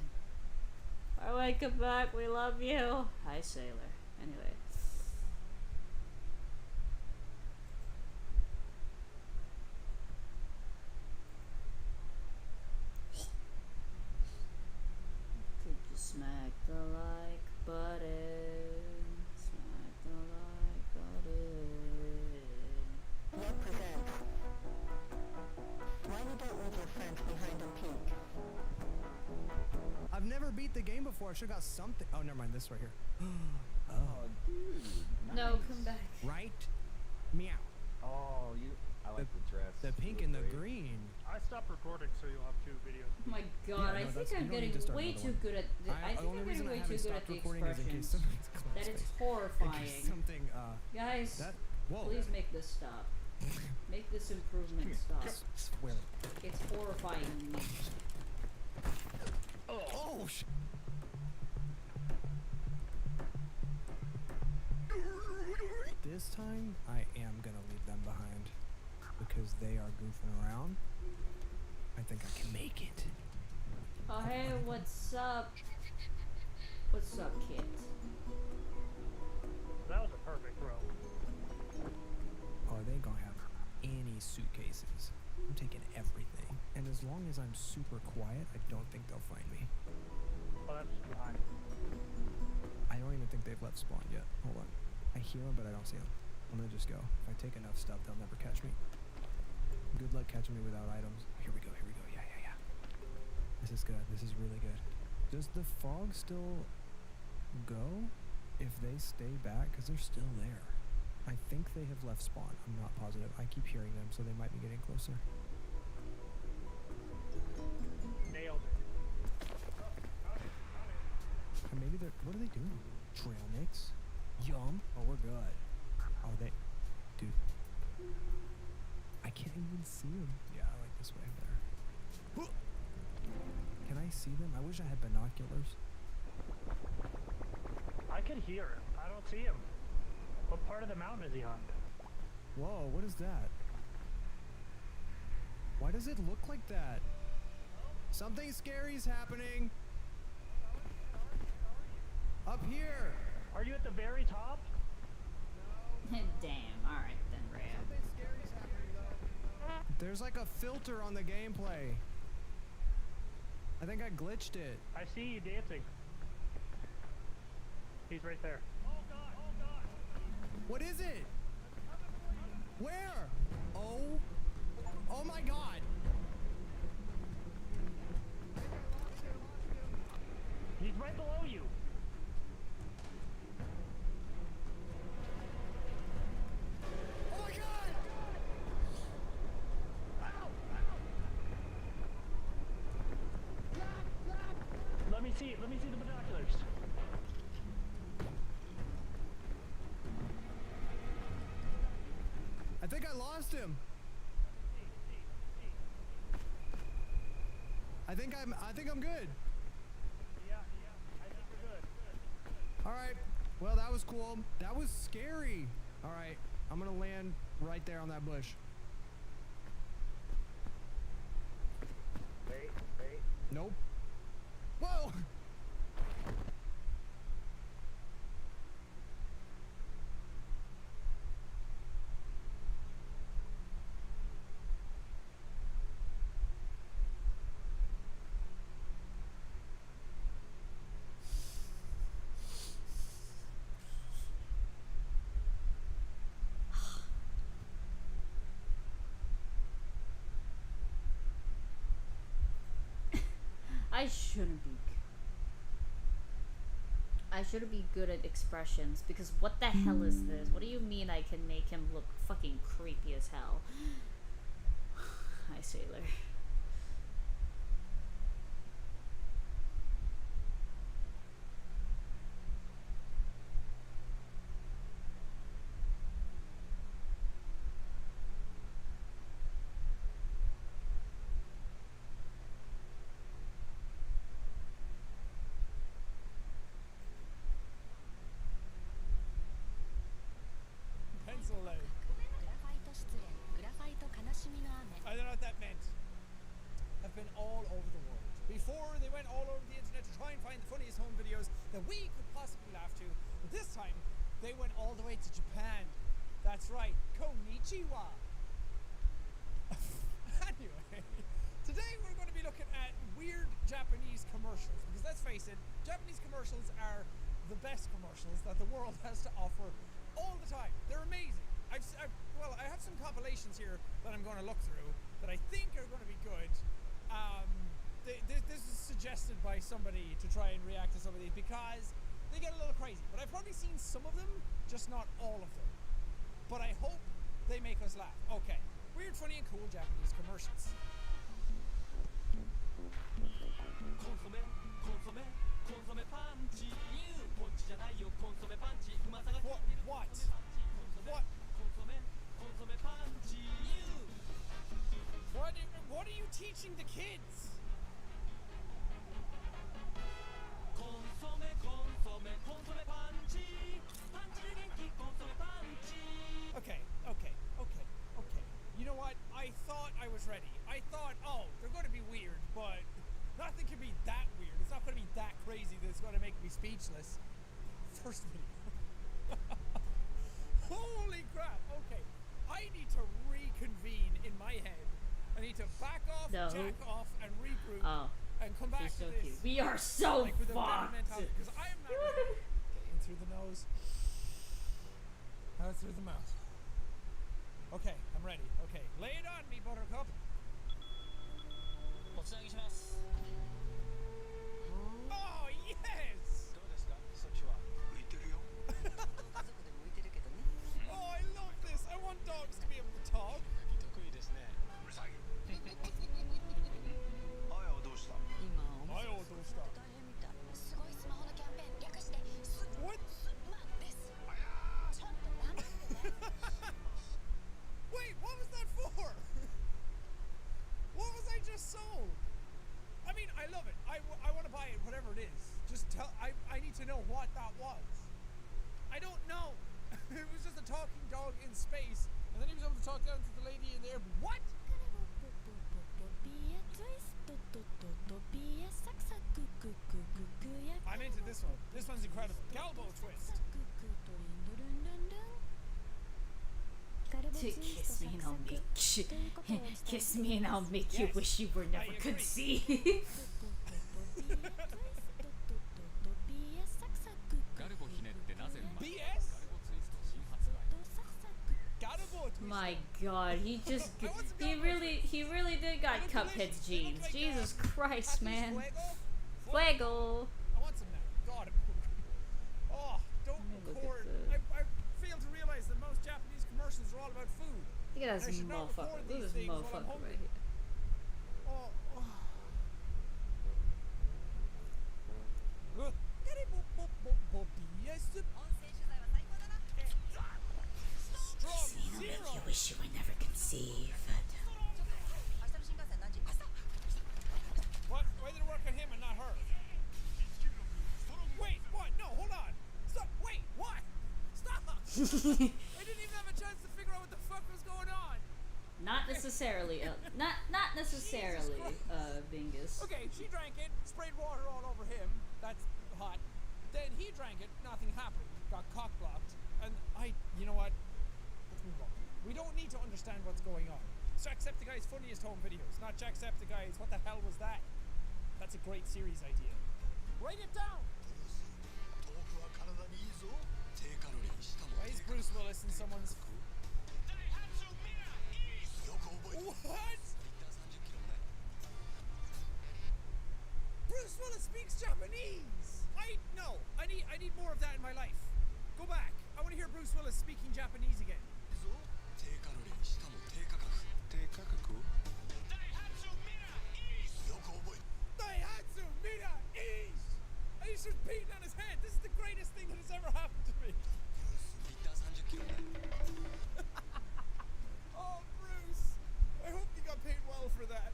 Arwen, come back. We love you. Hi, Sailor. Anyway. Could you smack the like button? Smack the like button. What presents? Why you don't leave your friends behind on peak? I've never beat the game before. I should have got something. Oh, never mind. This right here. Oh, dude. No, come back. Right? Meow. Oh, I like the dress. The pink You and look the great. green. I stopped recording, so you'll have 2 videos. Oh my god, Yeah, I no, think that's- I'm you don't getting need to start way another too one. good at The I think only I'm reason getting I way haven't too good stopped at the recording is in case expressions. something's close That is space. In case horrifying. something, Guys, that. Whoa. please make this stop. Make this improvement stop. Swear. It's horrifying me. Oh, sh. This time, I am gonna leave them behind because they are goofing around. I think I can make it. Oh hey, what's up? What's up, kid? That was a perfect row. Are they gonna have any suitcases? I'm taking everything. And as long as I'm super quiet, I don't think they'll find me. Oh, that's behind. I don't even think they've left spawn yet. Hold on. I hear them, but I don't see them. I'm gonna just go. If I take enough stuff, they'll never catch me. Good luck catching me without items. Here we go, here we go. Yeah, yeah, yeah. This is good. This is really good. Does the fog still go if they stay back? Because they're still there. I think they have left spawn. I'm not positive. I keep hearing them, so they might be getting closer. Nailed it. Or maybe they're. What are they doing? Trail mix? Yum. Oh, we're good. Oh, they. Dude. I can't even see them. Yeah, I like this way better. Can I see them? I wish I had binoculars. I can hear him. I don't see him. What part of the mountain is he on? Whoa, what is that? Why does it look like that? Something scary is happening. Up here. Are you at the very top? Damn, alright then, Rhea. Something scary is happening though. There's like a filter on the gameplay. I think I glitched it. I see you dancing. He's right there. What is it? Where? Oh. Oh my god. He's right below you. Oh my god. Let me see. Let me see the binoculars. I think I lost him. I think I'm good. Yeah, I think we're good. All right. Well, that was cool. That was scary. All right. I'm going to land right there on that bush. Wait. Nope. Whoa. shouldn't be. I shouldn't be good at expressions because what the hell is this? What do you mean I can make him look fucking creepy as hell? Hi, Sailor. Pencil load. I don't know what that meant. Have been all over the world. Before, they went all over the internet to try and find the funniest home videos that we could possibly laugh to. But this time, they went all the way to Japan. That's right. Konnichiwa. Anyway, today we're going to be looking at weird Japanese commercials. Because let's face it, Japanese commercials are the best commercials that the world has to offer all the time. They're amazing. I have some compilations here that I'm going to look through that I think are going to be good. This is suggested by somebody to try and react to some of these because they get a little crazy. But I've probably seen some of them, just not all of them. But I hope they make us laugh. Okay, weird, funny, and cool Japanese commercials. What? What are you teaching the kids? Okay. You know what? I thought I was ready. I thought, oh, they're going to be weird, but nothing can be that weird. It's not going to be that crazy that it's going to make me speechless. First video. Holy crap. Okay. I need to reconvene in my head. I need to back off, jack off, and regroup, and come back to this. Cute. We are so like, with a better fucked. mentality, because I am not ready. Okay, in through the nose, out through the mouth. Okay, I'm ready. Okay, lay it on me, Buttercup. Oh, yes! Oh, I love this. I want dogs to be able to talk. What? Wait, what was that for? What was I just sold? I mean, I love it. I want to buy it, whatever it is. Just tell. I need to know what that was. I don't know. It was just a talking dog in space, and then he was able to talk down to the lady in the air. What? I'm into this one. This one's incredible. Galbo twist. Kiss me and I'll make kiss me and I'll make you wish you were never conceived. BS? My God, he really did got Cuphead's genes. Jesus Christ, man. Fuego. I want some now. God, oh, don't record. I fail to realize that most Japanese commercials are all about food. Look at this motherfucker. Look at this motherfucker right here. Oh. You wish you were never conceived. What? Why did it work on him and not her? Wait, what? No, hold on. Stop. Wait, what? Stop. I didn't even have a chance to figure out what the fuck was going on. Not necessarily, not necessarily, Bingus. Okay, she drank it, sprayed water all over him. That's hot. Then he drank it, nothing happened. Got cock blocked. And you know what? Let's move on. We don't need to understand what's going on. Jacksepticeye's funniest home videos, not Jacksepticeye's what the hell was that? That's a great series idea. Write it down! Why is Bruce Willis in someone's... What? Bruce speaks Japanese. I need more of that in my life. Go back. I want to hear Bruce Willis speaking Japanese again. 低カロリーしかも低価格低価格 Daihatsu Mira East! よく覚え Daihatsu Mira East! And he's just beating on his head. This is the greatest thing that has ever happened to me. リッター30キロだ Oh, Bruce. I hope you got paid well for that.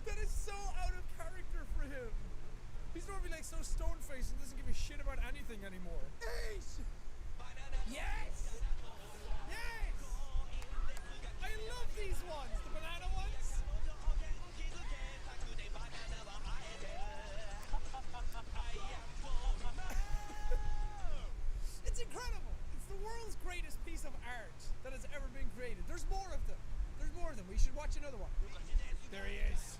That is so out of character for him. He's normally like so stone-faced and doesn't give a shit about anything anymore. Ace! Yes! Yes! I love these ones, the banana ones. It's incredible. It's the world's greatest piece of art that has ever been created. There's more of them. There's more of them. We should watch another one. There he is.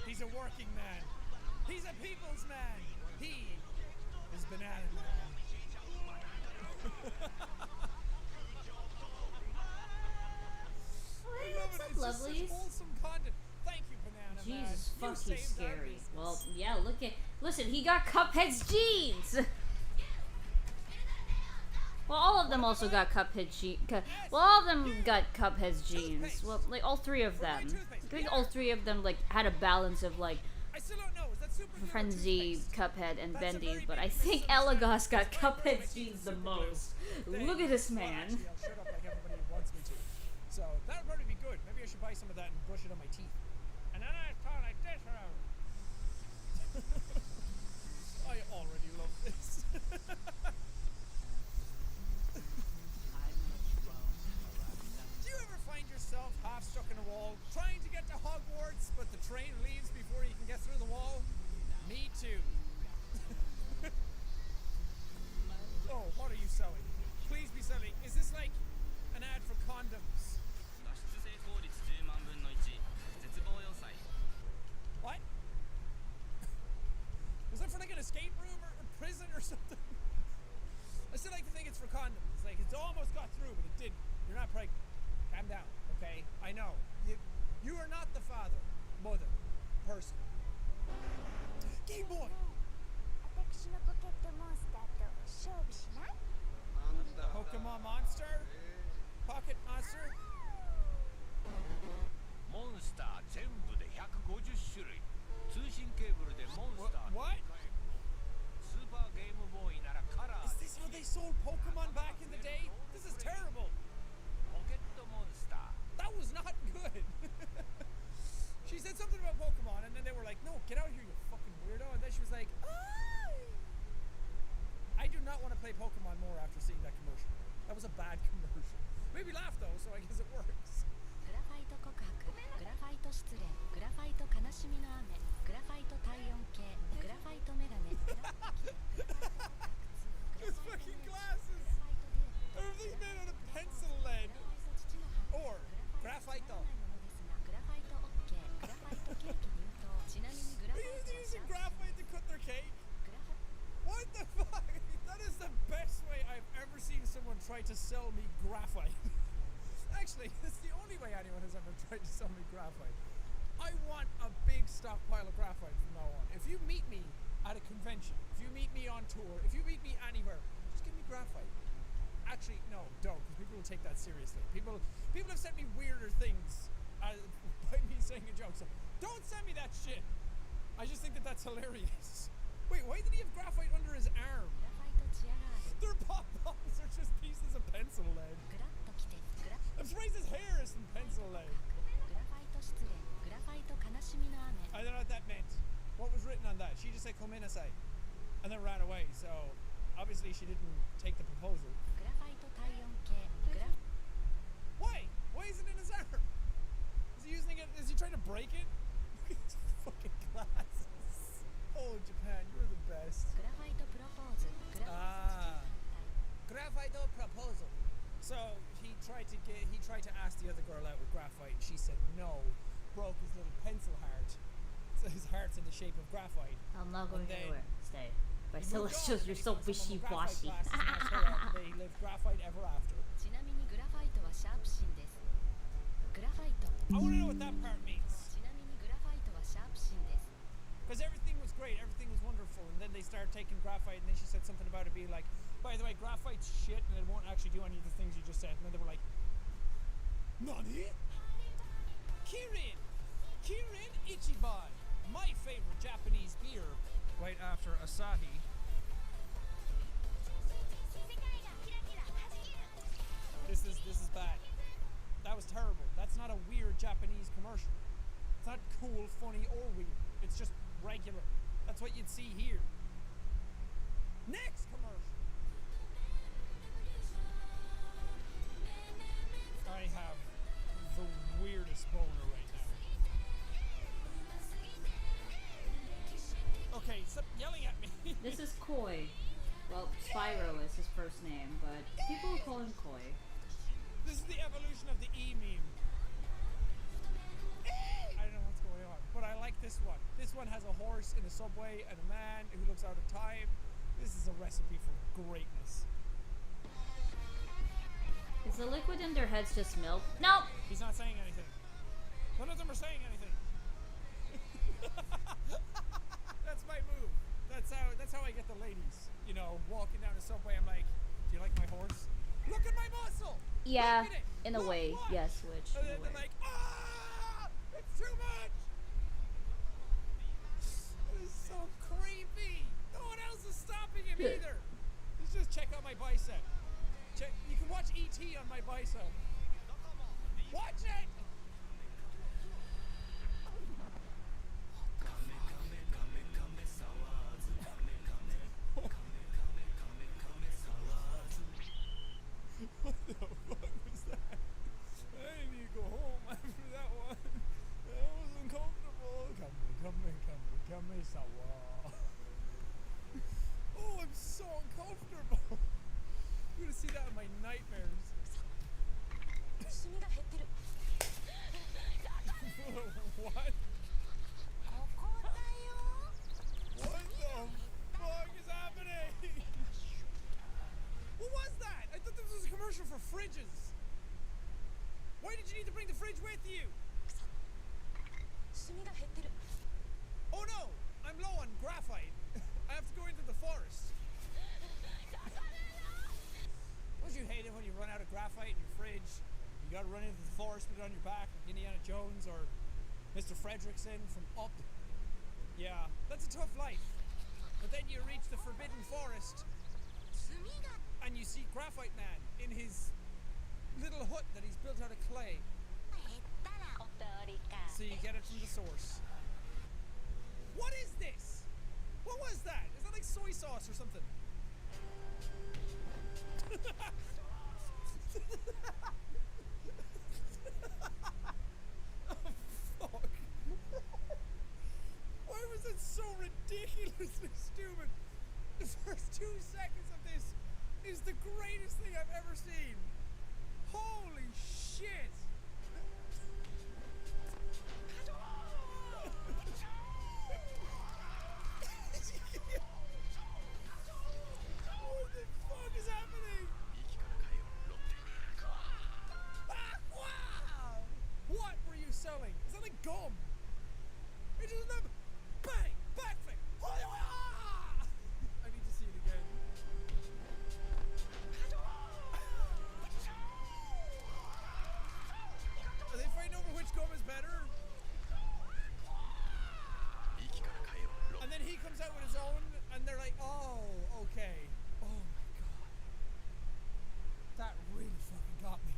He's a working man. He's a people's man. He is Banana Man. I love it. It's just such Lovelies. wholesome content. Thank you, Banana Man. Jesus, You fucking saved our scary. business. Well, yeah, listen, he got Cuphead's jeans! Well, all of them also got Cuphead's jeans. Well, all of them got Cuphead's jeans. Well, like, all three of them. I think all three of them, like, had a balance of, like, I still don't know. Is that super glue or Frenzy, toothpaste? Cuphead, and That's a Bendy, very but big I think misunderstanding. Elagos got That's why everybody Cuphead's thinks jeans it's the super glue. most. They- Look at this well, man. actually, I'll shut up like everybody wants me to. So that would probably be good. Maybe I should buy some of that and brush it on my teeth. And then I talk like this forever. I already love this. Do you ever find yourself half stuck in a wall, trying to get to Hogwarts, but the train leaves before you can get through the wall? Me too. Oh, what are you selling? Please be selling. Is this like an ad for condoms? 脱出成功率10万分の1絶望要塞 What? Was that for like an escape room or prison or something? I still like to think it's for condoms. It's like it's almost got through, but it didn't. You're not pregnant. Calm down, okay? I know. You are not the father, mother, person. Game Boy! 私のポケットモンスターと勝負しない Pokemon Monster? Pocket Monster? モンスター全部で150種類通信ケーブルでモンスターと What? スーパーゲームボーイならカラー Is this how they sold Pokemon back in the day? This is terrible. ポケットモンスター That was not good. She said something about Pokemon, and then they were like, no, get out of here, you fucking weirdo. And then she was like, I do not want to play Pokemon more after seeing that commercial. That was a bad commercial. Made me laugh though, so I guess it works. グラファイト告白グラファイト失恋グラファイト悲しみの雨グラファイト体温計グラファイトメガネグラファイトグラファイト告白 Those fucking glasses. グラファイトデート Everything's made out of pencil lead. グラファイト父の話 Or グラファイト。グラファイトオッケーグラファイトケーキ入刀ちなみにグラ Are ファ you イト using は graphite to cut their cake? グラファ What the fuck? That is the best way I've ever seen someone try to sell me graphite. Actually, it's the only way anyone has ever tried to sell me graphite. I want a big stockpile of graphite from now on. If you meet me at a convention, if you meet me on tour, if you meet me anywhere, just give me graphite. Actually, no, don't, because people will take that seriously. People have sent me weirder things by me saying a joke. So don't send me that shit. I just think that that's hilarious. Wait, why did he have graphite under his arm? グラファイトチアガール They're pop bombs. They're just pieces of pencil lead. グラッときてグラ I'm surprised his hair is some pencil lead. グラファイト失恋グラファイト悲しみの雨 I don't know what that meant. What was written on that? She just said "komenasai," and then ran away. So obviously she didn't take the proposal. グラファイト体温計グラ Why? Why is it in his arm? Is he using it? Is he trying to break it? Look at his fucking glasses. Oh, Japan, you're the best. グラファイトプロポーズグラファイ Ah, graphite proposal. So he tried to ask the other girl out with graphite, and she said no. Broke his little pencil heart. So his heart's in the shape of graphite. I'm not going And then anywhere. Stay. By he moved on, Celestials, and you're he so found someone with graphite wishy-washy. glasses, and that's her. They lived graphite ever after. ちなみにグラファイトはシャープシンですグラファイト I want to know what that part means. ちなみにグラファイトはシャープシンです Because everything was great, everything was wonderful, and then they started taking graphite, and then she said something about it being like, by the way, graphite's shit, and it won't actually do any of the things you just said. And then they were like, Nani? Kirin! Kirin Ichiban! My favorite Japanese beer, right after Asahi. This is bad. That was terrible. That's not a weird Japanese commercial. It's not cool, funny, or weird. It's just regular. That's what you'd see here. Next commercial. I have the weirdest boner right now. Okay, stop yelling at me. This is Koi. Well, Spyro is his first name, but people call him Koi. This is the evolution of the E-meme. I don't know what's going on, but I like this one. This one has a horse in a subway and a man who looks out of time. This is a recipe for greatness. Is the liquid in their heads just milk? No! He's not saying anything. None of them are saying anything. That's my move. That's how I get the ladies. You know, walking down the subway, I'm like, do you like my horse? Look at my muscle! Yeah, Look at it. in a Look, way. watch. Yes, which And in then a way. they're like, ah! It's too much! It is so creepy! No one else is stopping him either! Let's just check out my bicep. Check. You can watch ET on my bicep. Watch it! What the fuck was that? I need to go home after that one. That was uncomfortable. Come, sawa. Oh, I'm so uncomfortable. You're gonna see that in my nightmares. What? What the fuck is happening? What was that? I thought this was a commercial for fridges. Why did you need to bring the fridge with you? Oh no! I'm low on graphite. I have to go into the forest. Don't you hate it when you run out of graphite in your fridge? You gotta run into the forest, put it on your back, like Indiana Jones or Mr. Fredrickson from Up. Yeah, that's a tough life. But then you reach the Forbidden Forest, and you see Graphite Man in his little hut that he's built out of clay. So you get it from the source. What is this? What was that? Is that like soy sauce or something? Oh, fuck. Why was it so ridiculously stupid? The first 2 seconds of this is the greatest thing I've ever seen. Holy shit! What the fuck is happening? What were you selling? Is that like gum? It just never. Bang! Backflip! I need to see it again. Are they fighting over which gum is better? And then he comes out with his own, and they're like, oh, okay. Oh my god. That really fucking got me.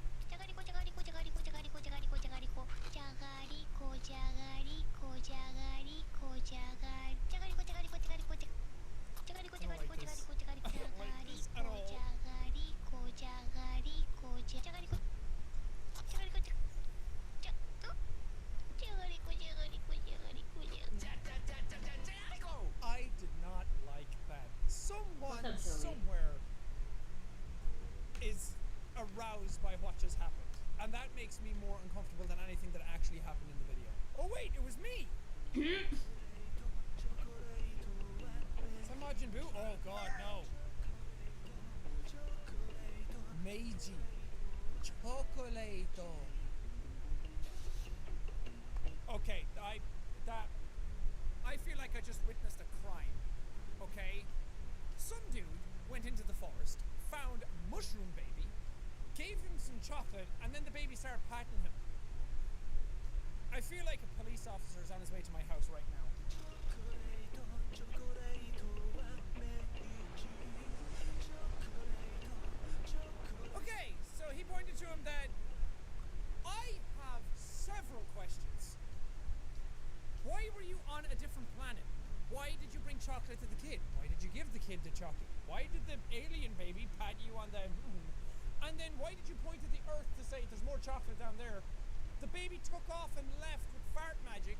I did not like that. Someone somewhere is aroused by what just happened. And that makes me more uncomfortable than anything that actually happened in the video. Oh wait, it was me! Is that Majin Buu? Oh god, no. Meiji. Chocolato. Okay, I I feel like I just witnessed a crime. Okay? Some dude went into the forest, found Mushroom Baby, gave him some chocolate, and then the baby started patting him. I feel like a police officer is on his way to my house right now. Okay, so he pointed to him that I have several questions. Why were you on a different planet? Why did you bring chocolate to the kid? Why did you give the kid the chocolate? Why did the alien baby pat you on the... And then why did you point to the Earth to say there's more chocolate down there? The baby took off and left with fart magic,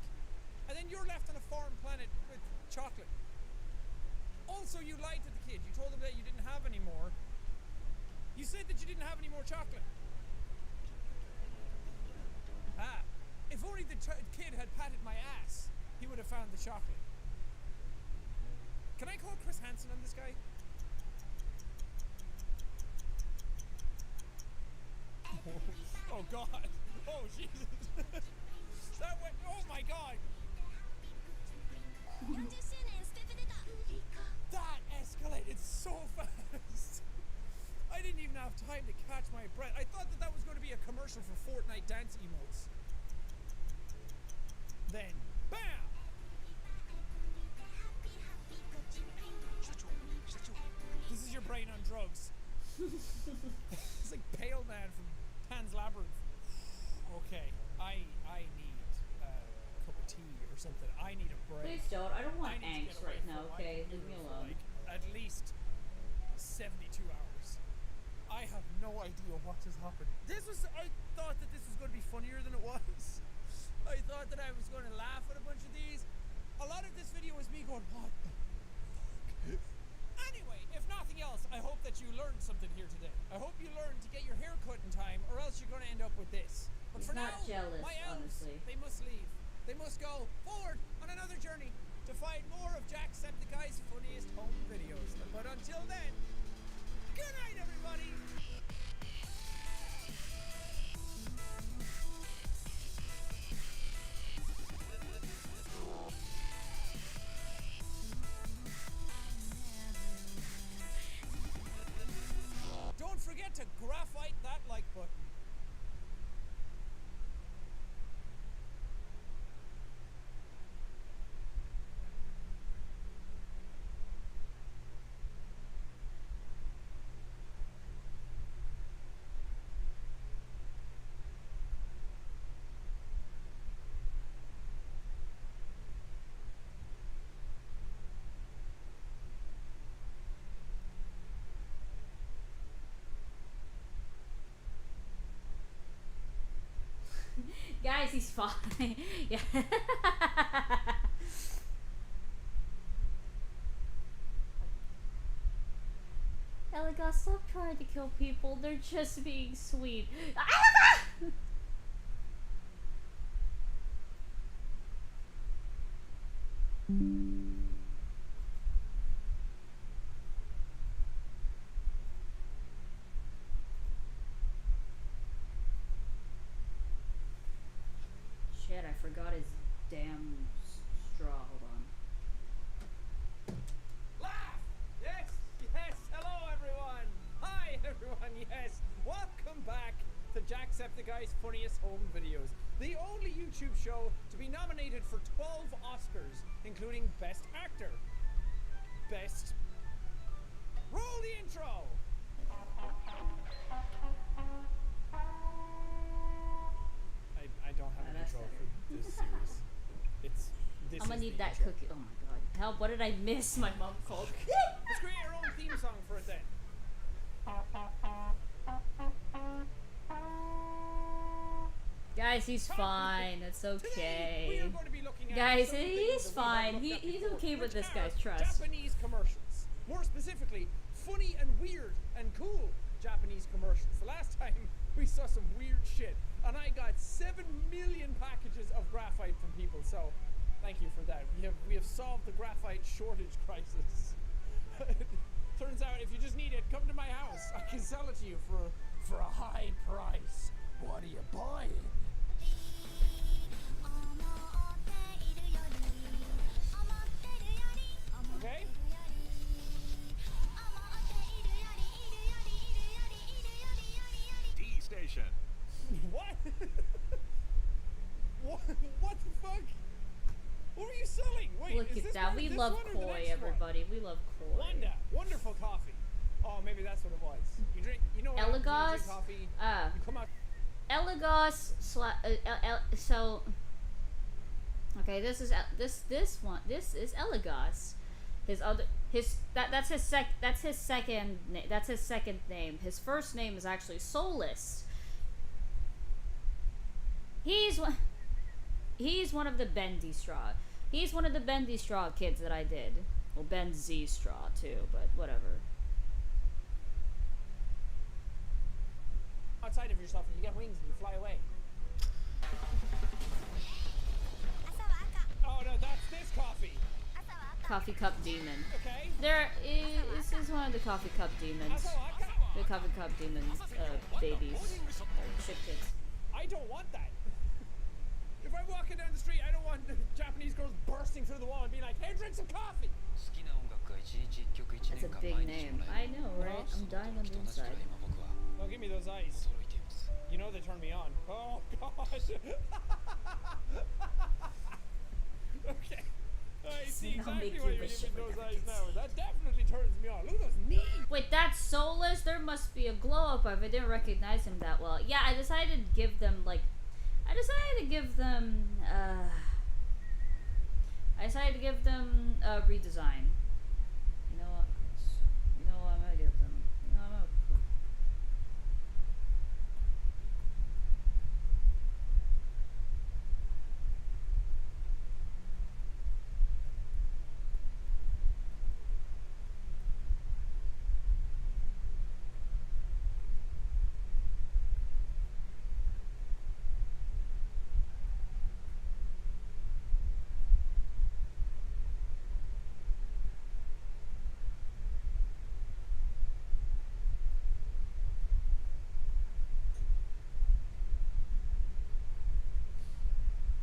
and then you're left on a foreign planet with chocolate. Also, you lied to the kid. You told him that you didn't have any more. You said that you didn't have any more chocolate. Ah, if only the kid had patted my ass, he would have found the chocolate. Can I call Chris Hansen on this guy? Oh God! Oh Jesus! That went. Oh my God! That escalated so fast. I didn't even have time to catch my breath. I thought that was going to be a commercial for Fortnite dance emotes. Then, BAM! This is your brain on drugs. It's like Pale Man from Pan's Labyrinth. Okay, I need a cup of tea or something. I need a break. Please don't. I don't want I need to angst get away right from now, my okay? Leave computer me for, alone. like, at least 72 hours. I have no idea what has happened. I thought that this was going to be funnier than it was. I thought that I was going to laugh at a bunch of these. A lot of this video is me going, what the fuck? Anyway, if nothing else, I hope that you learned something here today. I hope you learned to get your hair cut in time, or else you're going to end up with this. But He's for not now, jealous, my elves, honestly. they must leave. They must go forward on another journey to find more of Jacksepticeye's funniest home videos. But until then, good night, everybody! Don't forget to graphite that like button. Guys, he's fine. Yeah. Elga, stop trying to kill people. They're just being sweet. Shit, I forgot his damn straw. Hold on. Laugh! Yes, yes, hello everyone! Hi everyone, yes! Welcome back to Jacksepticeye's Funniest Home Videos, the only YouTube show to be nominated for 12 Oscars, including Best Actor, Best... Roll the intro! I don't have an intro for this series. This I'm gonna is need the that intro. cookie. Oh my god. Help, what did I miss? My mom called. Let's create our own theme song for it then. Guys, he's fine. It's We okay. are going to be looking at Guys, some of the he's things that we fine. haven't looked at He's before, okay with which this, are guys. Trust. Japanese commercials. More specifically, funny and weird and cool Japanese commercials. The last time we saw some weird shit, and I got 7 million packages of graphite from people. So, thank you for that. We have solved the graphite shortage crisis. Turns out, if you just need it, come to my house. I can sell it to you for a high price. What are you buying? Okay. D station. What? What the fuck? What were you selling? Wait, Look is at this that. one, We this love one or the koi, next one? everybody. We love koi. Wanda, wonderful coffee. Oh, maybe that's what it was. You drink. You know what happens when you drink Elagos? coffee? You come out. Elagos so okay, this is Elagos. That's his second name. His first name is actually Solus. He's one of the Bendy Straw. He's one of the Bendy Straw kids that I did. Well, Ben Z Straw too, but whatever. Outside of yourself and you get wings and you fly away. Oh no, that's this coffee. Coffee cup demon. Okay. This is one of the coffee cup demons. The coffee cup demons, babies, chick kids. I don't want that. If I'm walking down the street, I don't want Japanese girls bursting through the wall and being like, "Hey, drink some coffee." That's a big name. I know, right? I'm dying on the inside. Oh, give me those eyes. You know they turn me on. Oh gosh. Okay. I see exactly why you're giving those eyes now. That definitely turns me on. Look at those knees. Wait, that's Solus? There must be a glow up if I didn't recognize him that well. Yeah, I decided to give them a redesign. You know what? I'm gonna give them.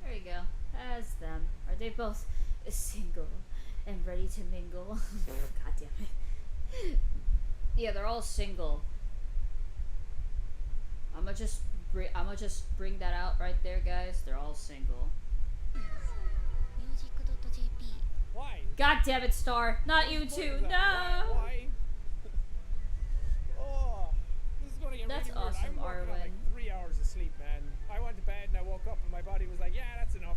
There you go. As them. Are they both single and ready to mingle? God damn it. Yeah, they're all single. I'ma just bring that out right there, guys. They're all single. Why? God damn it, Star. Not you too. No. Why? Oh, this is gonna get That's really weird. awesome, I'm working on like Arwen. 3 hours of sleep, man. I went to bed and I woke up and my body was like, yeah, that's enough.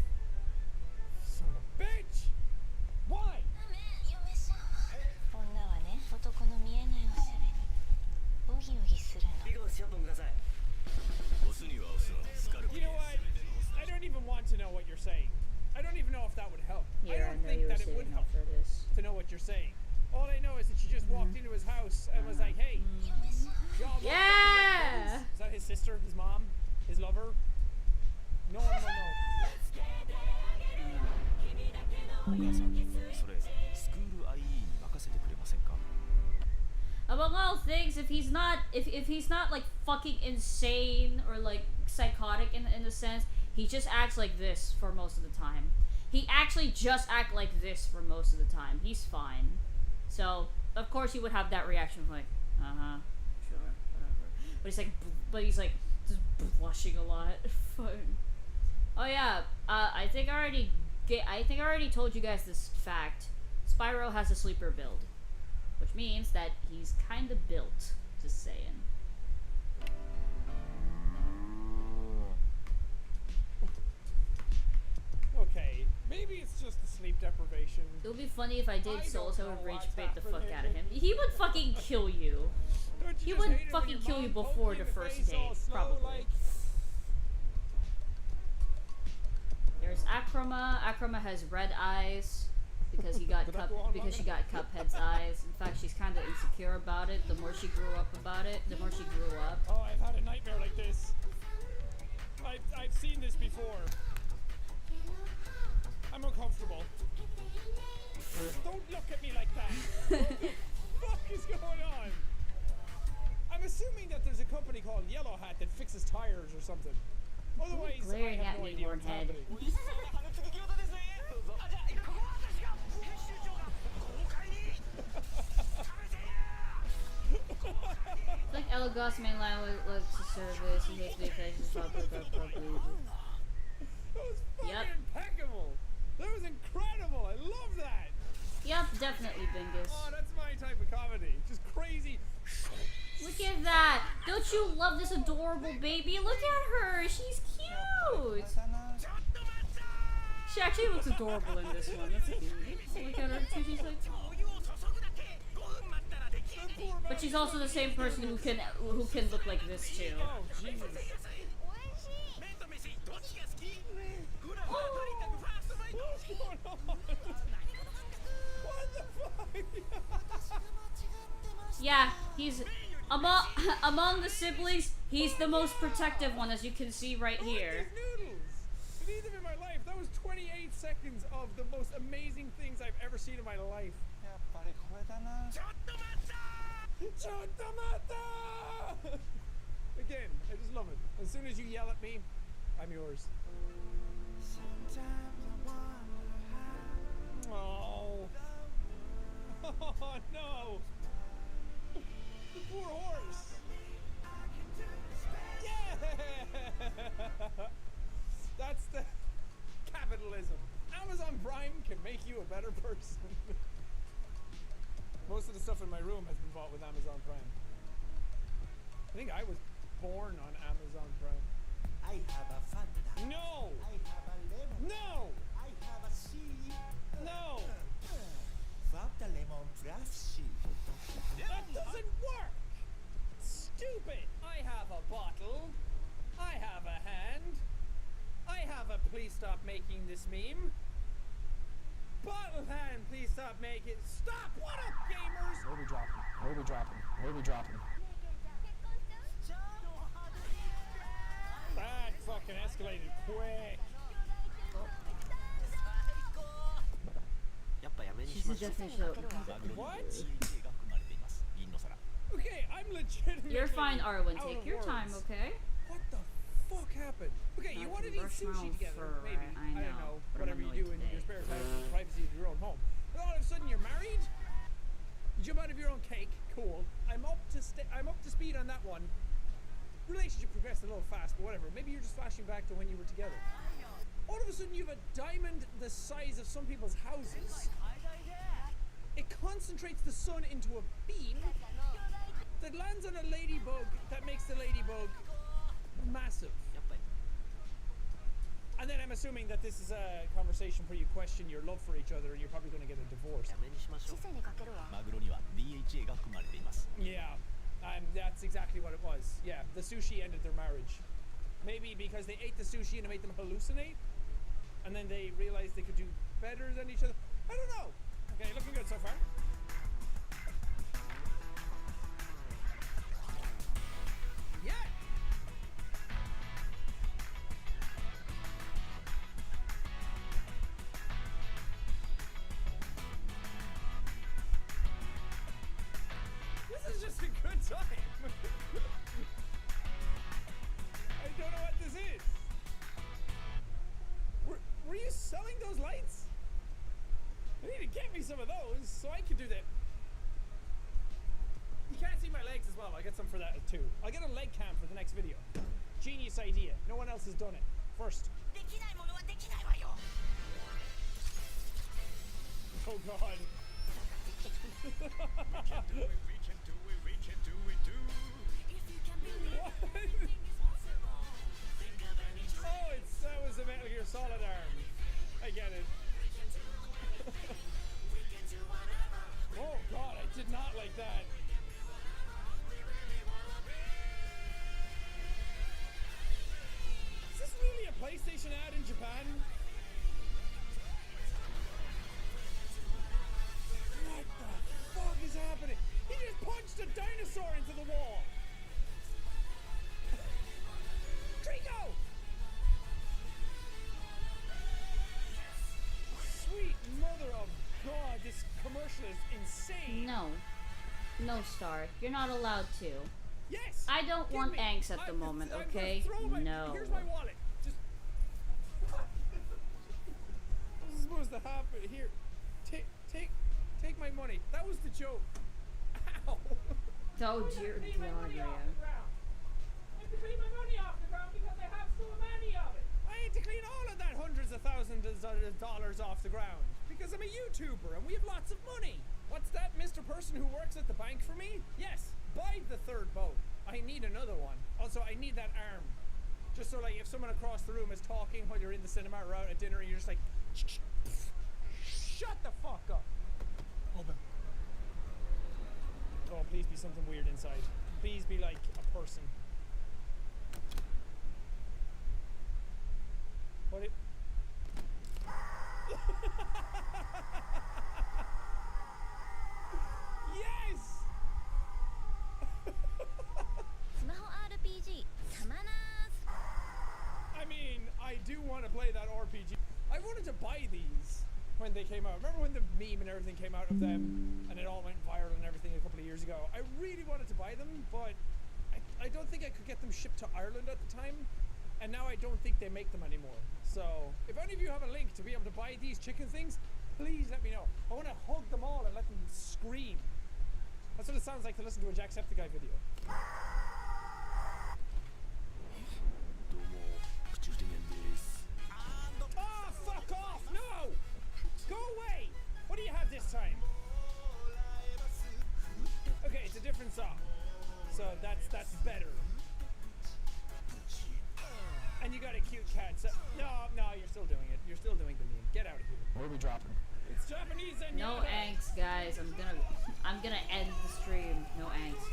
Son of a bitch! Why? You know what? I don't even want to know what you're saying. I don't even know if that would help. I Yeah, don't know think you were that it would saving help up for this. to know what you're saying. All I know is that she just walked into his house and was like, hey, y'all look Yeah! Is that his sister, his mom, his lover? No one will know. Among all things, if he's not like fucking insane or like psychotic in a sense, he just acts like this for most of the time. He actually just acts like this for most of the time. He's fine. So of course he would have that reaction of like, sure, whatever. But he's like just blushing a lot. Fun. Oh yeah, I think I already told you guys this fact. Spyro has a sleeper build, which means that he's kind of built. Just saying. Okay, maybe it's just the sleep deprivation. It would be funny if I did so I would rage bait the fuck out of him. happening. He would fucking kill you. Don't you He just would hate it when fucking your kill mom you poked before you the in first face all date, slow, probably. like- There's Akrama. Akrama has red eyes because he got because she got Cuphead's eyes. In fact, she's kind of insecure about it. The more she grew up about it, the more she grew up. Oh, I've had a nightmare like this. I've seen this before. I'm uncomfortable. Don't look at me like that. What the fuck is going on? I'm assuming that there's a company called Yellow Hat that fixes tires or something. Otherwise, Glaring I have at no me, idea what's Hornhead. happening. Although Gus mainline was to service, he hates big faces, That was fucking impeccable. That was incredible. I love that. Yep, definitely Bingus. Oh, that's my type of comedy. Just crazy. Look at that! Don't you love this adorable baby? Look at her! She's cute! She actually looks adorable in this one. That's cute. Look at her too, she's like... But she's also the same person who can look like this too. Oh, Jesus. Oh. What's going on? What the fuck? Yeah, he's among the siblings, he's the most protective one, as you can see right here. Noodles. To need them in my life. That was 28 seconds of the most amazing things I've ever seen in my life. Again, I just love it. As soon as you yell at me, I'm yours. Oh. Oh no. The poor horse. Yeah. That's the capitalism. Amazon Prime can make you a better person. Most of the stuff in my room has been bought with Amazon Prime. I think I was born on Amazon Prime. I have a Fanta. No! I have a lemon. No! I have a C. No! Fanta lemon plus C. That doesn't work! Stupid! I have a bottle. I have a hand. I have a please stop making this meme. Bottle hand, please stop making. Stop! What up, gamers? Where we dropping? Where we dropping? Where we dropping? That fucking escalated quick. She's the definition of... What? Okay, I'm legitimately... You're fine, Arwen. out Take of your words. time, okay? What the fuck happened? Okay, you Not wanted to to eat brush my sushi own together, fur, maybe. I don't know. but I'm Whatever you annoyed do in today. your spare time in the privacy of your own home. And all of a sudden you're married? You jump out of your own cake. Cool. I'm up to speed on that one. Relationship progressed a little fast, but whatever. Maybe you're just flashing back to when you were together. All of a sudden you have a diamond the size of some people's houses. It concentrates the sun into a beam that lands on a ladybug that makes the ladybug massive. And then I'm assuming that this is a conversation where you question your love for each other and you're probably going to get a divorce. Yeah, that's exactly what it was. Yeah, the sushi ended their marriage. Maybe because they ate the sushi and it made them hallucinate, and then they realized they could do better than each other. I don't know. Okay, looking good so far. Yeah. This is just a good time. I don't know what this is. Were you selling those lights? I need to get me some of those so I can do that. You can't see my legs as well. I'll get some for that too. I'll get a leg cam for the next video. Genius idea. No one else has done it. First. Oh god. Oh, that was a Metal Gear Solid arm. I get it. Oh god, I did not like that. Is this really a PlayStation ad in Japan? What the fuck is happening? He just punched a dinosaur into the wall. Trico! Sweet mother of God, this commercial is insane. No. No, Star. You're not allowed to. Yes! I don't want angst at the moment, okay? No. Here's my wallet. Just... This is supposed to happen. Here. Take my money. That was the joke. Ow. Oh dear God, Rio. I have to clean my money off the ground because I have so many of it. I had to clean all of that hundreds of thousands of dollars off the ground because I'm a YouTuber and we have lots of money. What's that, Mr. Person who works at the bank for me? Yes, buy the third boat. I need another one. Also, I need that arm. Just so, like, if someone across the room is talking while you're in the cinema or out at dinner, you're just like, shut the fuck up. Open. Oh, please be something weird inside. Please be like a person. What it? Yes! スマホ RPG たまなーす I mean, I do want to play that RPG. I wanted to buy these when they came out. Remember when the meme and everything came out of them and it all went viral and everything a couple of years ago? I really wanted to buy them, but I don't think I could get them shipped to Ireland at the time. And now I don't think they make them anymore. So, if any of you have a link to be able to buy these chicken things, please let me know. I want to hug them all and let them scream. That's what it sounds like to listen to a Jacksepticeye video. Oh, fuck off! No! Go away! What do you have this time? Okay, it's a different song. So that's better. And you got a cute cat, so no, you're still doing it. You're still doing the meme. Get out of here. What are we dropping? It's Japanese and No angst, guys. I'm gonna end the stream. No angst.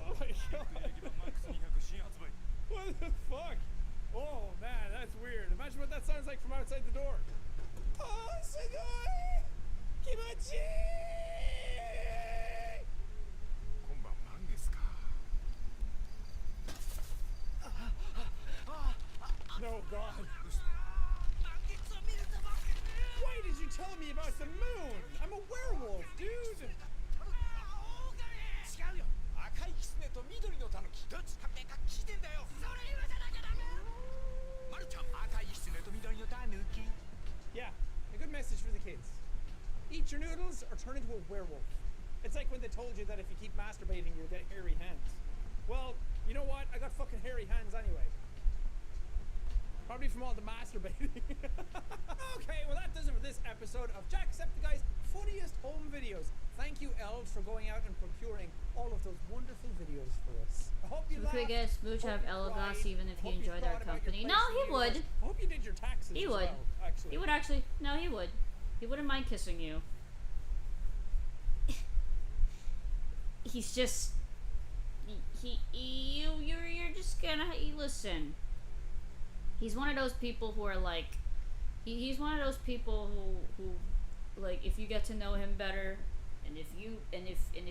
Oh my god. What the fuck? Oh man, that's weird. Imagine what that sounds like from outside the door. Oh, sugoi! Kimachi! No, God. Why did you tell me about the moon? I'm a werewolf, dude. Yeah, a good message for the kids. Eat your noodles or turn into a werewolf. It's like when they told you that if you keep masturbating, you'll get hairy hands. Well, you know what? I got fucking hairy hands anyway. Probably from all the masturbating. Okay, well that does it for this episode of Jacksepticeye's funniest home videos. Thank you, elves, for going out and procuring all of those wonderful videos for us. I hope you So laughed. we could get Smooch out of Elagos even if he enjoyed our company. No, he would. I hope you did your taxes. He as would. well, actually. He would actually. No, he would. He wouldn't mind kissing you. He's just. You're just gonna listen. He's one of those people who are like. He's one of those people who like if you get to know him better, and if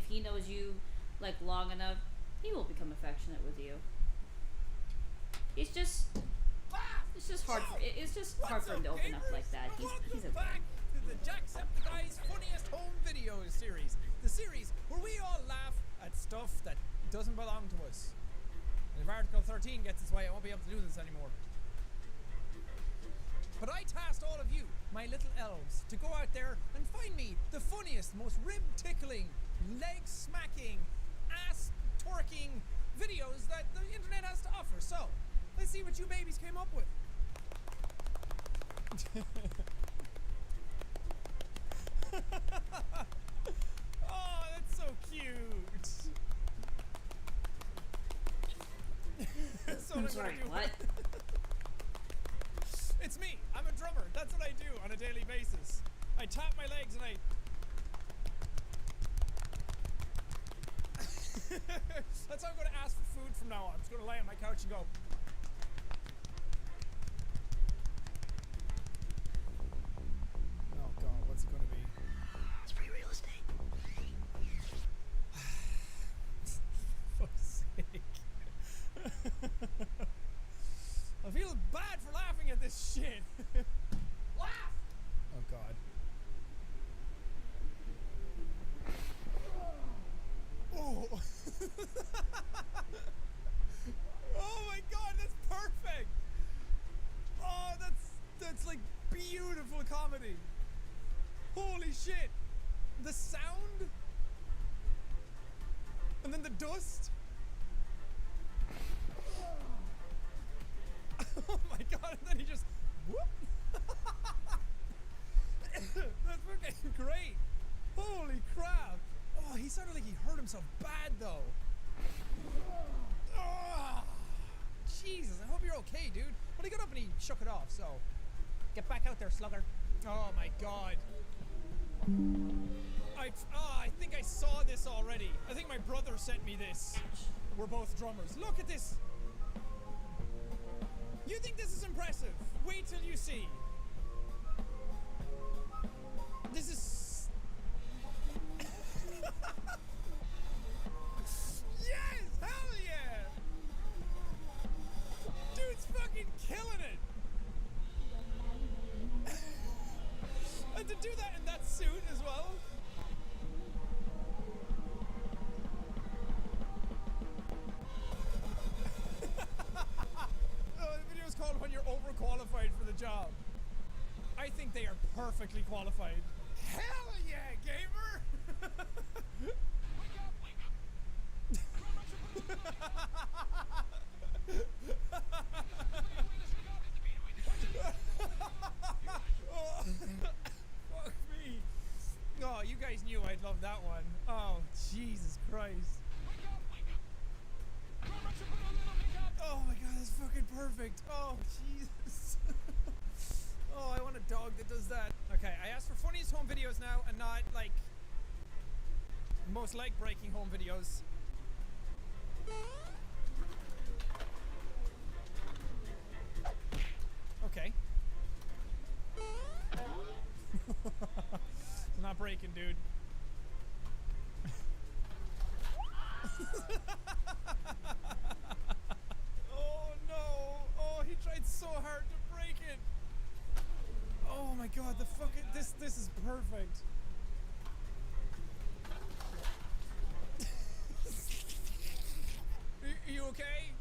he knows you like long enough, he will become affectionate with you. It's just hard. It's just hard for him to open up like that. He's a. Back to the Jacksepticeye's funniest home videos series, the series where we all laugh at stuff that doesn't belong to us. And if Article 13 gets its way, I won't be able to do this anymore. But I tasked all of you, my little elves, to go out there and find me the funniest, most rib-tickling, leg-smacking, ass-twerking videos that the internet has to offer. So, let's see what you babies came up with. Oh, that's so cute. That's what I'm sorry, what? It's me. I'm a drummer. That's what I do on a daily basis. I tap my legs and I... That's how I'm going to ask for food from now on. I'm just going to lay on my couch and go... Oh god, what's it going to be? It's free real estate. For fuck's sake. I feel bad for laughing at this shit. Laugh! Oh god. Oh. Oh my god, that's perfect. Oh, that's like beautiful comedy. Holy shit. The sound and then the dust. Oh my god, and then he just whoop. That's fucking great. Holy crap. Oh, he sounded like he hurt himself bad though. Oh, Jesus, I hope you're okay, dude. Well, he got up and he shook it off, so get back out there, slugger. Oh my god. I think I saw this already. I think my brother sent me this. We're both drummers. Look at this. You think this is impressive? Wait till you see. This is... Yes! Hell yeah! Dude's fucking killing it! And to do that in that suit as well? The video's called When You're Overqualified for the Job. I think they are perfectly qualified. Hell yeah, gamer! Oh, fuck me. Oh, you guys knew I'd love that one. Oh, Jesus Christ. Oh my god, that's fucking perfect. Oh, Jesus. Oh, I want a dog that does that. Okay, I asked for funniest home videos now and not, like, most leg-breaking home videos. Okay. It's not breaking, dude. Oh no! Oh, he tried so hard to break it. Oh my god, the fucking this is perfect. Are you okay?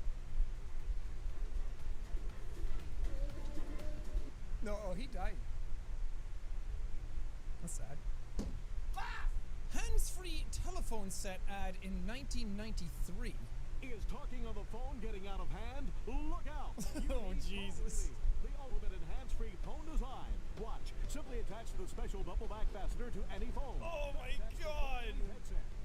No, oh, he died. That's sad. Hands-free telephone set ad in 1993. He is talking on the phone, getting out of hand. Look out! Oh, Jesus. The ultimate in hands-free phone design. Watch. Simply attach the special double back fastener to any phone. Oh my god!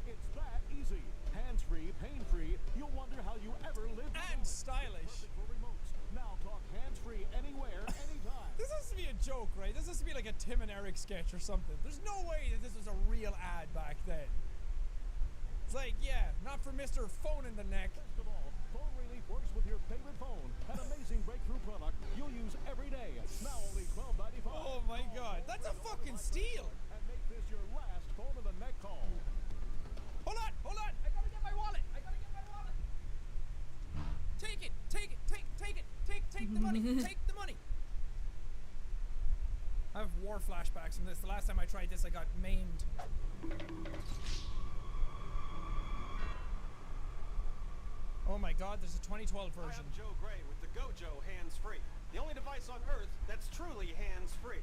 It's that easy. Hands-free, pain-free. You'll wonder how you ever lived. And stylish. Perfect for remotes. Now talk hands-free anywhere, anytime. This has to be a joke, right? This has to be like a Tim and Eric sketch or something. There's no way that this was a real ad back then. It's like, yeah, not for Mr. Phone in the Neck. Best of all, Phone Relief works with your favorite phone. An amazing breakthrough product you'll use every day. Now only $12.95. Oh my god, that's a fucking steal! And make this your last Phone in the Neck call. Hold on! I gotta get my wallet! Take it! Take the money! Take the money! I have war flashbacks from this. The last time I tried this, I got maimed. Oh my god, there's a 2012 version. I'm Joe Gray with the Gojo hands-free. The only device on Earth that's truly hands-free.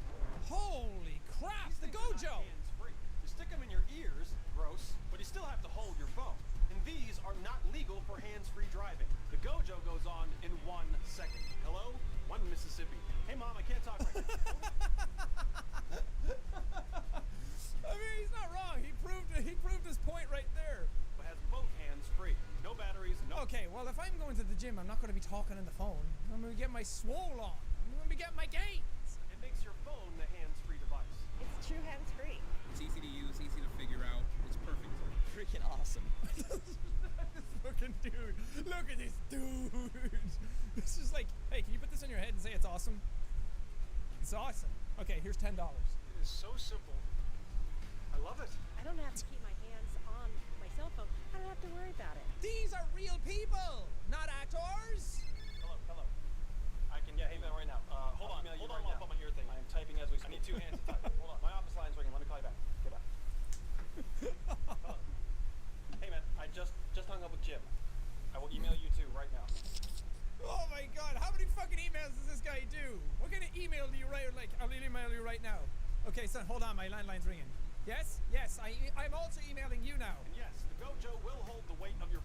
Holy crap, the Gojo! Hands-free. You stick them in your ears, gross, but you still have to hold your phone. And these are not legal for hands-free driving. The Gojo goes on in 1 second. Hello? 1 Mississippi. Hey mom, I can't talk right now. I mean, he's not wrong. He proved his point right there. But has both hands free. No batteries, no. Okay, well, if I'm going to the gym, I'm not going to be talking on the phone. I'm going to get my swole on. I'm going to be getting my gains. It makes your phone the hands-free device. It's true hands-free. It's easy to use, easy to figure out. It's perfect. Freaking awesome. This fucking dude. Look at this dude. It's just like, hey, can you put this on your head and say it's awesome? It's awesome. Okay, here's $10. It is so simple. I love it. I don't have to keep my hands on my cell phone. I don't have to worry about it. These are real people, not actors. Hello. I can get man right now. Hold on while I put my ear thing. I am typing as we speak. I need 2 hands to type. Hold on. My office line's ringing. Let me call you back. Okay, bye. Hello. Hey man, I just hung up with Jim. I will email you too right now. Oh my god, how many fucking emails does this guy do? What kind of email do you write? Like, I'll email you right now. Okay, son, hold on, my landline's ringing. Yes, I'm also emailing you now. And yes, the Gojo will hold the weight of your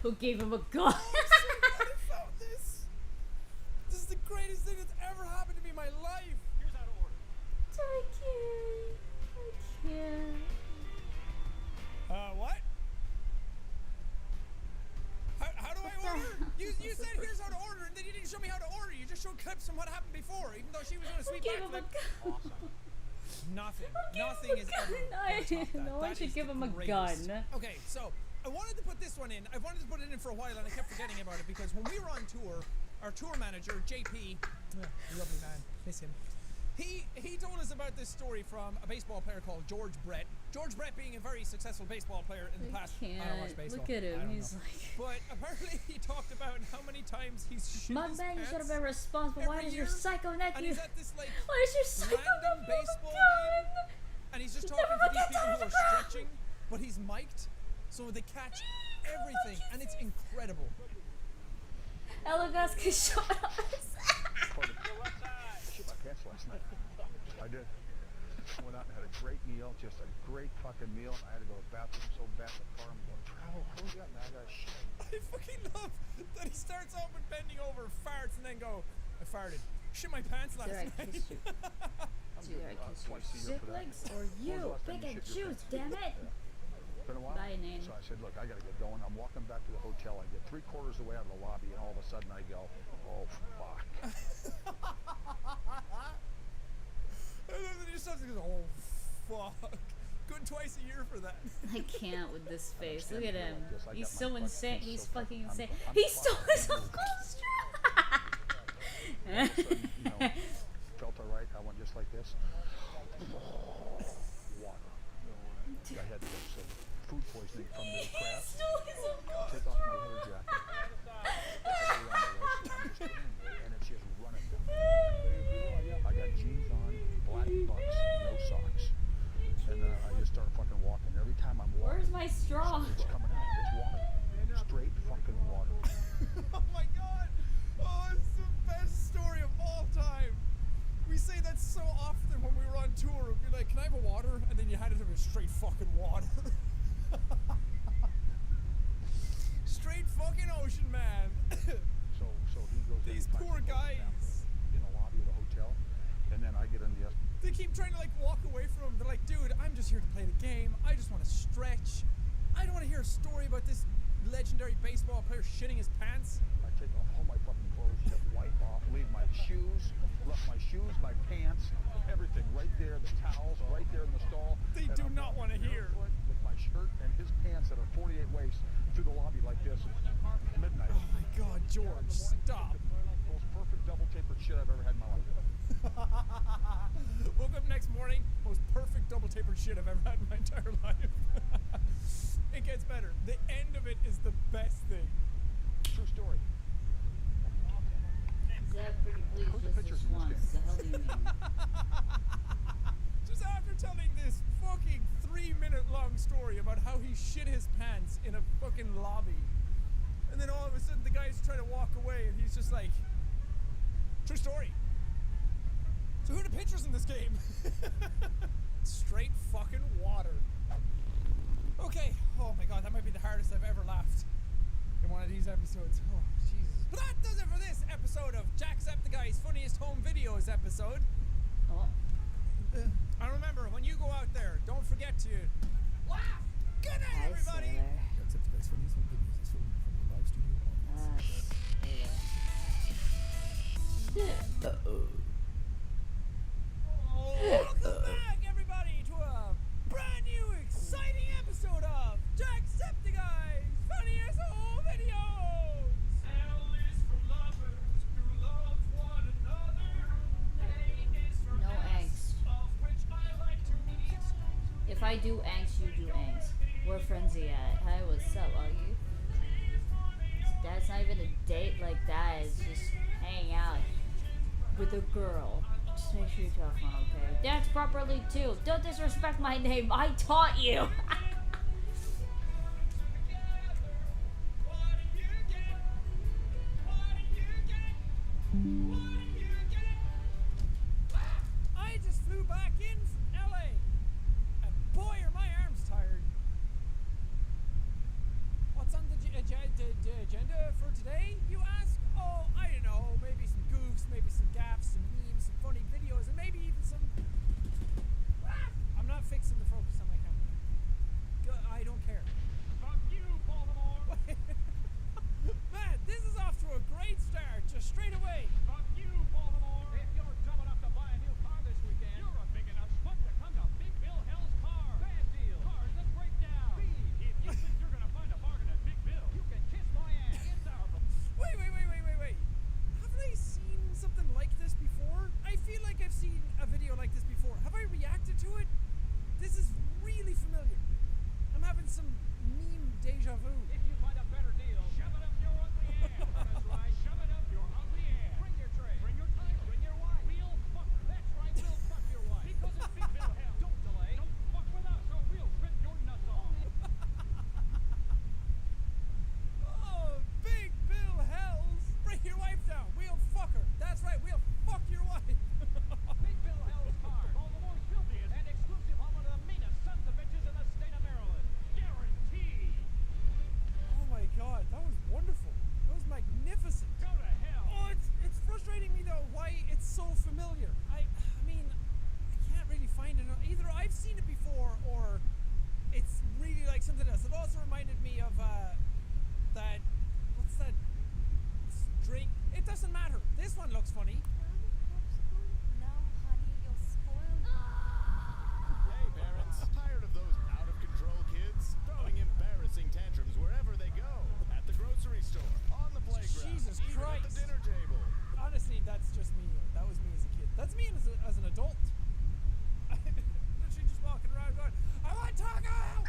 Who gave him a gun? I found this. This is the greatest thing that's ever happened to me in my life. Here's how to order. I can't. What? How do I order? You said here's how to order, and then you didn't show me how to order. You just showed clips from what happened before, even though she was doing a sweet backflip. Awesome. Nothing is ever gonna top that. No one That should is give the him a greatest. gun. Okay, so I wanted to put this one in. I wanted to put it in for a while, and I kept forgetting about it because when we were on tour, our tour manager, JP, lovely man, miss him. He told us about this story from a baseball player called George Brett. George Brett being a very successful baseball player in the past. I don't watch baseball. Look at him. He's like. But apparently he talked about how many times he's shit My his man, you pants should have been responsible. Why does your psycho nephew? and he's at this like Why does your psycho random nephew have a baseball gun? game, and he's just talking to these people who are stretching, but he's mic'd, so they catch everything, and it's incredible. Elegas can shut us. Shit my pants last night. I did. Went out and had a great meal, just a great fucking meal. I had to go to the bathroom so bad in the car. I'm going, travel, what we got? Now I got shit. I fucking love that he starts off with bending over, farts, and then go, I farted. Shit my pants last night. Did I kiss your siblings or you? Pick and choose, damn it. Been a while. Bye, Nane. So I said, look, I gotta get going. I'm walking back to the hotel. I get 3/4 of the way out of the lobby, and all of a sudden I go, oh fuck. I love that he just goes, oh fuck. Good twice a year for that. I can't with this face. Look at him. I He's got so my insane. fucking He's so fucking I'm- insane. I'm He stole his fucking uncle's straw. All of a sudden, felt all right. I went just like this. Water. I had some food poisoning from the crab. Take off my leather jacket. And it's just running down. I got jeans on, black bucks, no socks. And I just start fucking walking. Every time I'm walking, Where's my straw? it's coming out. It's water. Straight fucking water. Oh my god! Oh, it's the best story of all time. We say that so often when we were on tour. We'd be like, can I have a water? And then you had it to be straight fucking water. Straight fucking ocean, man. So he goes. These poor guys. In the lobby of the hotel, and then I get in the. They keep trying to like walk away from him. They're like, dude, I'm just here to play the game. I just want to stretch. I don't want to hear a story about this legendary baseball player shitting his pants. I take off all my fucking clothes, just wipe off, leave my shoes, left my shoes, my pants, everything right there, the towels right there in the stall. They do not want to hear. With my shirt and his pants that are 48 waist through the lobby like this at midnight. Oh my god, George, stop. Most perfect double tapered shit I've ever had in my life. Woke up next morning, most perfect double tapered shit I've ever had in my entire life. It gets better. The end of it is the best thing. True story. Zeb, pretty please, just this once. The hell do you mean? Just after telling this fucking 3-minute long story about how he shit his pants in a fucking lobby. And then all of a sudden the guy's trying to walk away and he's just like, true story. So who are the pitchers in this game? Straight fucking water. Okay, oh my god, that might be the hardest I've ever laughed in one of these episodes. Oh, Jesus. But that does it for this episode of Jacksepticeye's Funniest Home Videos episode. Oh. And remember, when you go out there, don't forget to laugh. Good night, everybody. Jacksepticeye's Funniest Home Videos is filmed from the live studio audience. Welcome back, everybody, to a brand new, exciting episode of Jacksepticeye's Funniest Home Videos. L is for lovers who love one another. A is for No angst. of which I like to eat. If I do angst, you do angst. Where Frenzy at? Hi, what's up, Augie? That's not even a date like that. It's just hanging out with a girl. Just make sure you talk on, okay? Dance properly too. Don't disrespect my name. I taught you. I just flew back in from LA, and boy are my arms tired. the agenda for today, you ask? Oh, I don't know. Maybe some goofs, maybe some gaffs, some memes, some funny videos, and maybe even some... I'm not fixing the focus on my camera. I don't care. Fuck you, Baltimore! Man, this is off to a great start, just straight away. Fuck you, Baltimore! If you're dumb enough to buy a new car this weekend, you're a big enough schmuck to come to Big Bill Hell's Car. Bad deal. Cars that break down. Speed. If you think you're gonna find a bargain at Big Bill, you can kiss my ass. It's our... Wait. Haven't I seen something like this before? I feel like I've seen a video like this before. Have I reacted to it? This is really familiar. I'm having some meme deja vu. If you find a better deal, shove it up your ugly ass. That's right, shove it up your ugly ass. Bring your tray. Bring your title. Bring your wife. We'll fuck her. That's right, we'll fuck your wife. Because it's Big Bill Hell. Don't delay. Don't fuck with us or we'll rip your nuts off. Oh, Big Bill Hells. Bring your wife down. We'll fuck her. That's right, we'll fuck your wife. Big Bill Hell's Car. Baltimore's filthiest and exclusive home of the meanest sons of bitches in the state of Maryland. Guaranteed. Oh my god, that was wonderful. That was magnificent. Go to hell. Oh, it's frustrating me though why it's so familiar. I mean, I can't really find it. Either I've seen it before or it's really like something else. It also reminded me of that, what's that drink? It doesn't matter. This one looks funny. No, honey, you'll spoil me. Hey, parents. Tired of those out-of-control kids? Throwing embarrassing tantrums wherever they go. At the grocery store, on the playground, Jesus even Christ. at the dinner table. Honestly, that's just me. That was me as a kid. That's me as an adult. Literally just walking around going, I want taco!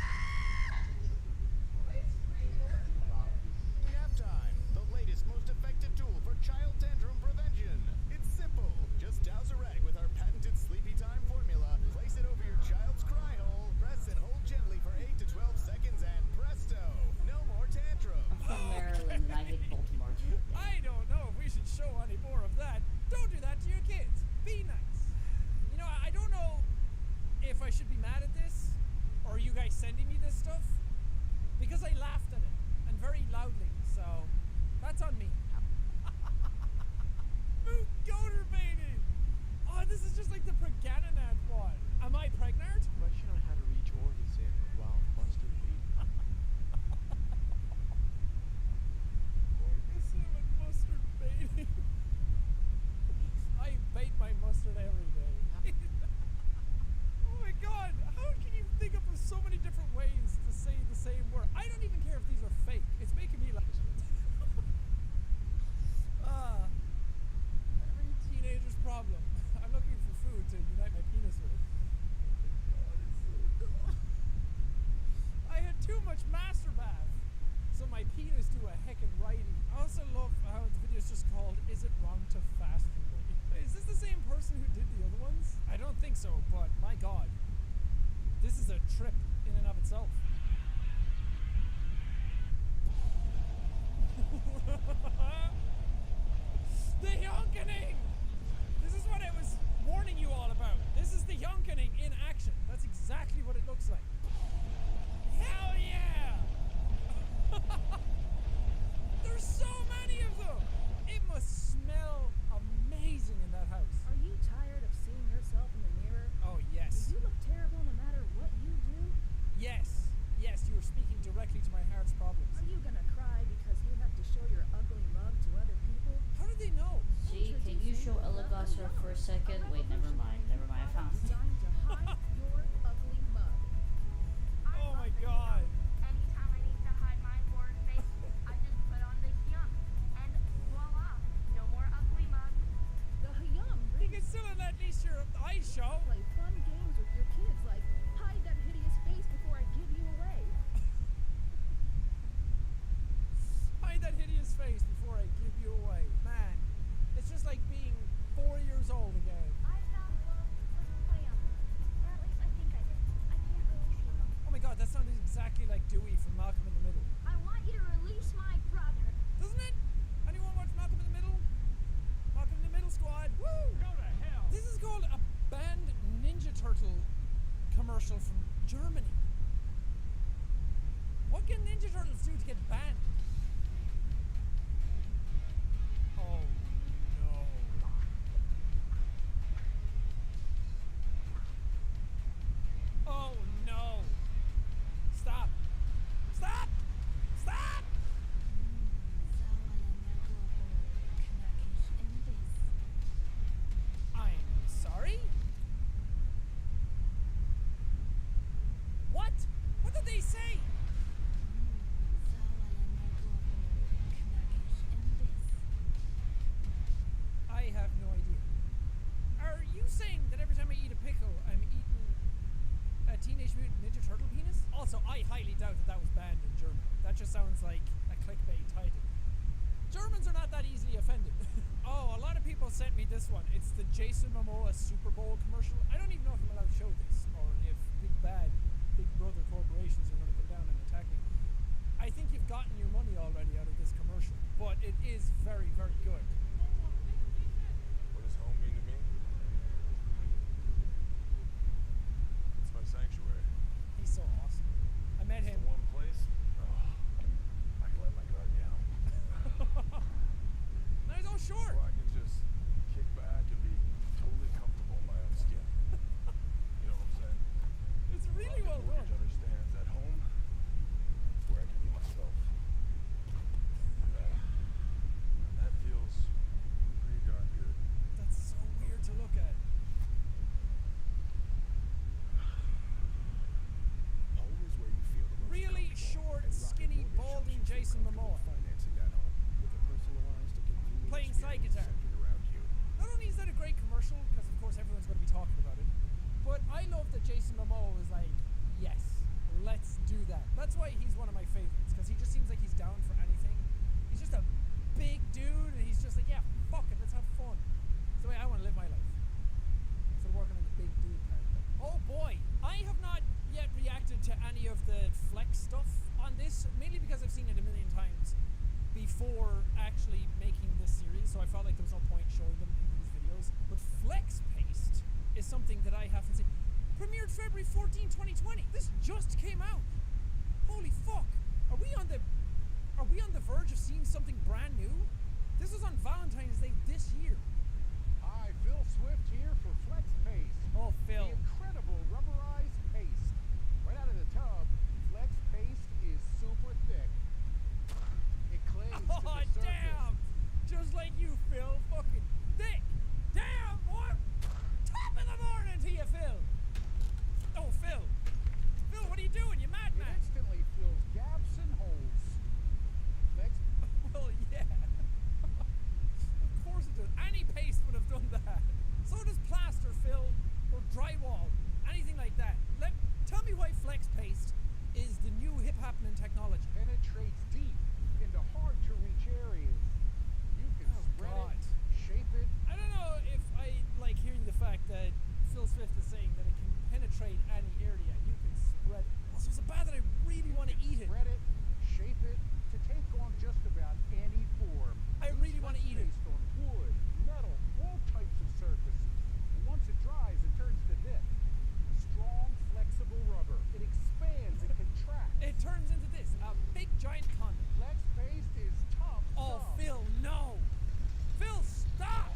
Nap time, the latest, most effective tool for child tantrum prevention. It's simple. Just douse a rag with our patented Sleepy Time formula, place it over your child's cry hole, press and hold gently for 8 to 12 seconds, and presto! No more tantrum. I'm from Maryland and I hate Baltimore. I don't know if we should show any more of that. Don't do that to your kids. Be nice. You know, I don't know if I should be mad at this or you guys sending me this stuff because I laughed at it and very loudly. So that's on me. Moot goater baby. Oh, this is just like the Pregananad one. Am I pregnant? Question on how to reach orgasm while mustard eating. Orgasm and mustard baiting. I bait my mustard every day. Oh my god, how can you think up of so many different ways to say the same word? I don't even care if these are fake. It's making me laugh. Every teenager's problem. I'm looking for food to unite my penis with. I had too much master bath, so my penis do a heckin' righty. I also love how the video is just called "Is It Wrong to Fast Food?" Is this the same person who did the other ones? I don't think so, but my god, this is a trip in and of itself. The yonkening! This is what I was warning you all about. This is the yonkening in action. That's exactly what it looks like. Hell yeah! There's so many of them! It must smell amazing in that house. Are you tired of seeing yourself in the mirror? Oh, yes. Do you look terrible no matter what you do? Yes. Yes, you are speaking directly to my heart's problems. Are you gonna cry because you have to show your ugly mug to other people? How do they know? Gee, can you show Elagosser for a second? Wait, never mind. I found it. Designed to hide your ugly mug. Oh my god. Anytime I need to hide my bored face, I just put on the yum, and voila, no more ugly mug. The yum. You can still at least your eyes show. Play fun games with your kids like hide that hideous face before I give you away. Hide that hideous face before I give you away. Man, it's just like being 4 years old again. I found love with a yum, or at least I think I did. I can't really see them. Oh my god, that sounded exactly like Dewey from Malcolm in the Middle. I want you to release my brother. Doesn't it? Anyone watch Malcolm in the Middle? Malcolm in the Middle squad. Woo! Go to hell. This is called a banned Ninja Turtle commercial from Germany. What can Ninja Turtles do to get banned? I highly doubt that was banned in Germany. That just sounds like a clickbait title. Germans are not that easily offended. Oh, a lot of people sent me this one. It's the Jason Momoa Super Bowl commercial. I don't even know if I'm allowed to show this, or if Big Brother corporations are going to come down and attack me. I think you've gotten your money already out of this commercial, but it is very, very good. What does home mean to me? It's my sanctuary. He's so awesome. I met him. It's the one place. I can let my guard down. No, he's all short. Or I can just kick back and be totally comfortable in my own skin. You know what I'm saying? It's really well done. Understands at home is where I can be myself. And that feels pretty darn good. That's so weird to look at. Home is where you feel the most Really short, skinny, balding Jason Momoa. financing that home with a personalized and convenient Playing side guitar. centered around you. Not only is that a great commercial, because of course everyone's going to be talking about it, but I love that Jason Momoa was like, yes, let's do that. That's why he's one of my favorites, because he just seems like he's down for anything. He's just a big dude, and he's just like, yeah, fuck it, let's have fun. It's the way I want to live my life. Instead of working on the big dude part. Oh boy, I have not yet reacted to any of the flex stuff on this, mainly because I've seen it a million times before actually making this series, so I felt like there was no point showing them in these videos. But flex paste is something that I haven't seen. Premiered February 14, 2020. This just came out. Holy fuck. Are we on the verge of seeing something brand new? This was on Valentine's Day this year. Hi, Phil Swift here for Flex Paste. Oh, Phil. The incredible rubberized paste. Right out of the tub, Flex Paste is super thick. It clings to Oh, the surface. damn! Just like you, Phil. Fucking thick. Damn, boy! Top of the morning to you, Phil. Oh, Phil. Phil, what are you doing? You It madman. instantly fills gaps and holes. Flex Well, yeah. Of course it does. Any paste would have done that. So does plaster, Phil, or drywall, anything like that. Tell me why flex paste is the new hip happening technology. penetrates deep into hard to reach areas. You can spread God. it, shape it. I don't know if I like hearing the fact that Phil Swift is saying that it can penetrate any area. You can spread it. Also, so bad that I really want to eat it. Spread it, shape it to take on just about any form. I really want to eat it. Based on wood, metal, all types of surfaces. And once it dries, it turns to this. Strong, flexible rubber. It expands, it contracts. It turns into this, a big giant condom. Flex paste is tough Oh, stuff. Phil, no! Phil, stop!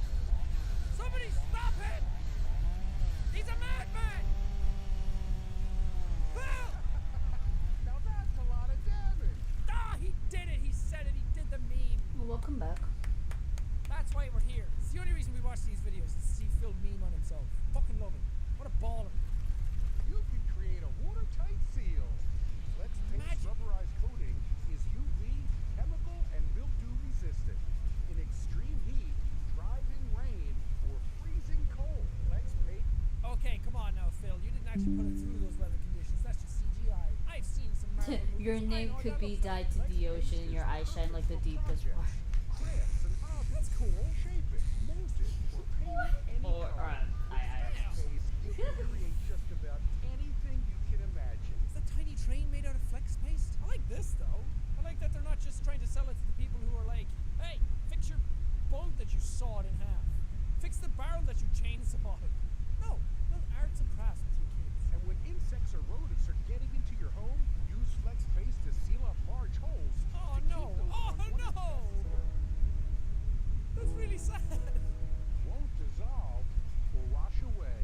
Somebody stop him! He's a madman! Phil! Now that's a lot of damage. Ah, he did it! He said it! He did the meme! Well, welcome back. That's why we're here. It's the only reason we watch these videos is to see Phil meme on himself. Fucking love it. What a baller. You can create a watertight seal. Flex paste Magic. rubberized coating is UV, chemical, and mildew resistant. In extreme heat, driving rain, or freezing cold, Flex paste. Okay, come on now, Phil. You didn't actually put it through those weather conditions. That's just CGI. I've seen some Marvel movies. Your I name know could that be looks dyed to the ocean and your eyes shine like the deepest part. Crafts and hobbies. That's cool. Shape it, mold it, or paint it any Or, color. Flex paste, you can create just about anything you can imagine. Is that tiny train made out of flex paste? I like this though. I like that they're not just trying to sell it to the people who are like, hey, fix your boat that you sawed in half. Fix the barrel that you chainsawed. No, build arts and crafts with your kids. And when insects or rodents are getting into your home, use Flex paste to seal up large holes. Oh to no! keep those Oh unwanted no! pests. That's really sad. Won't dissolve or wash away.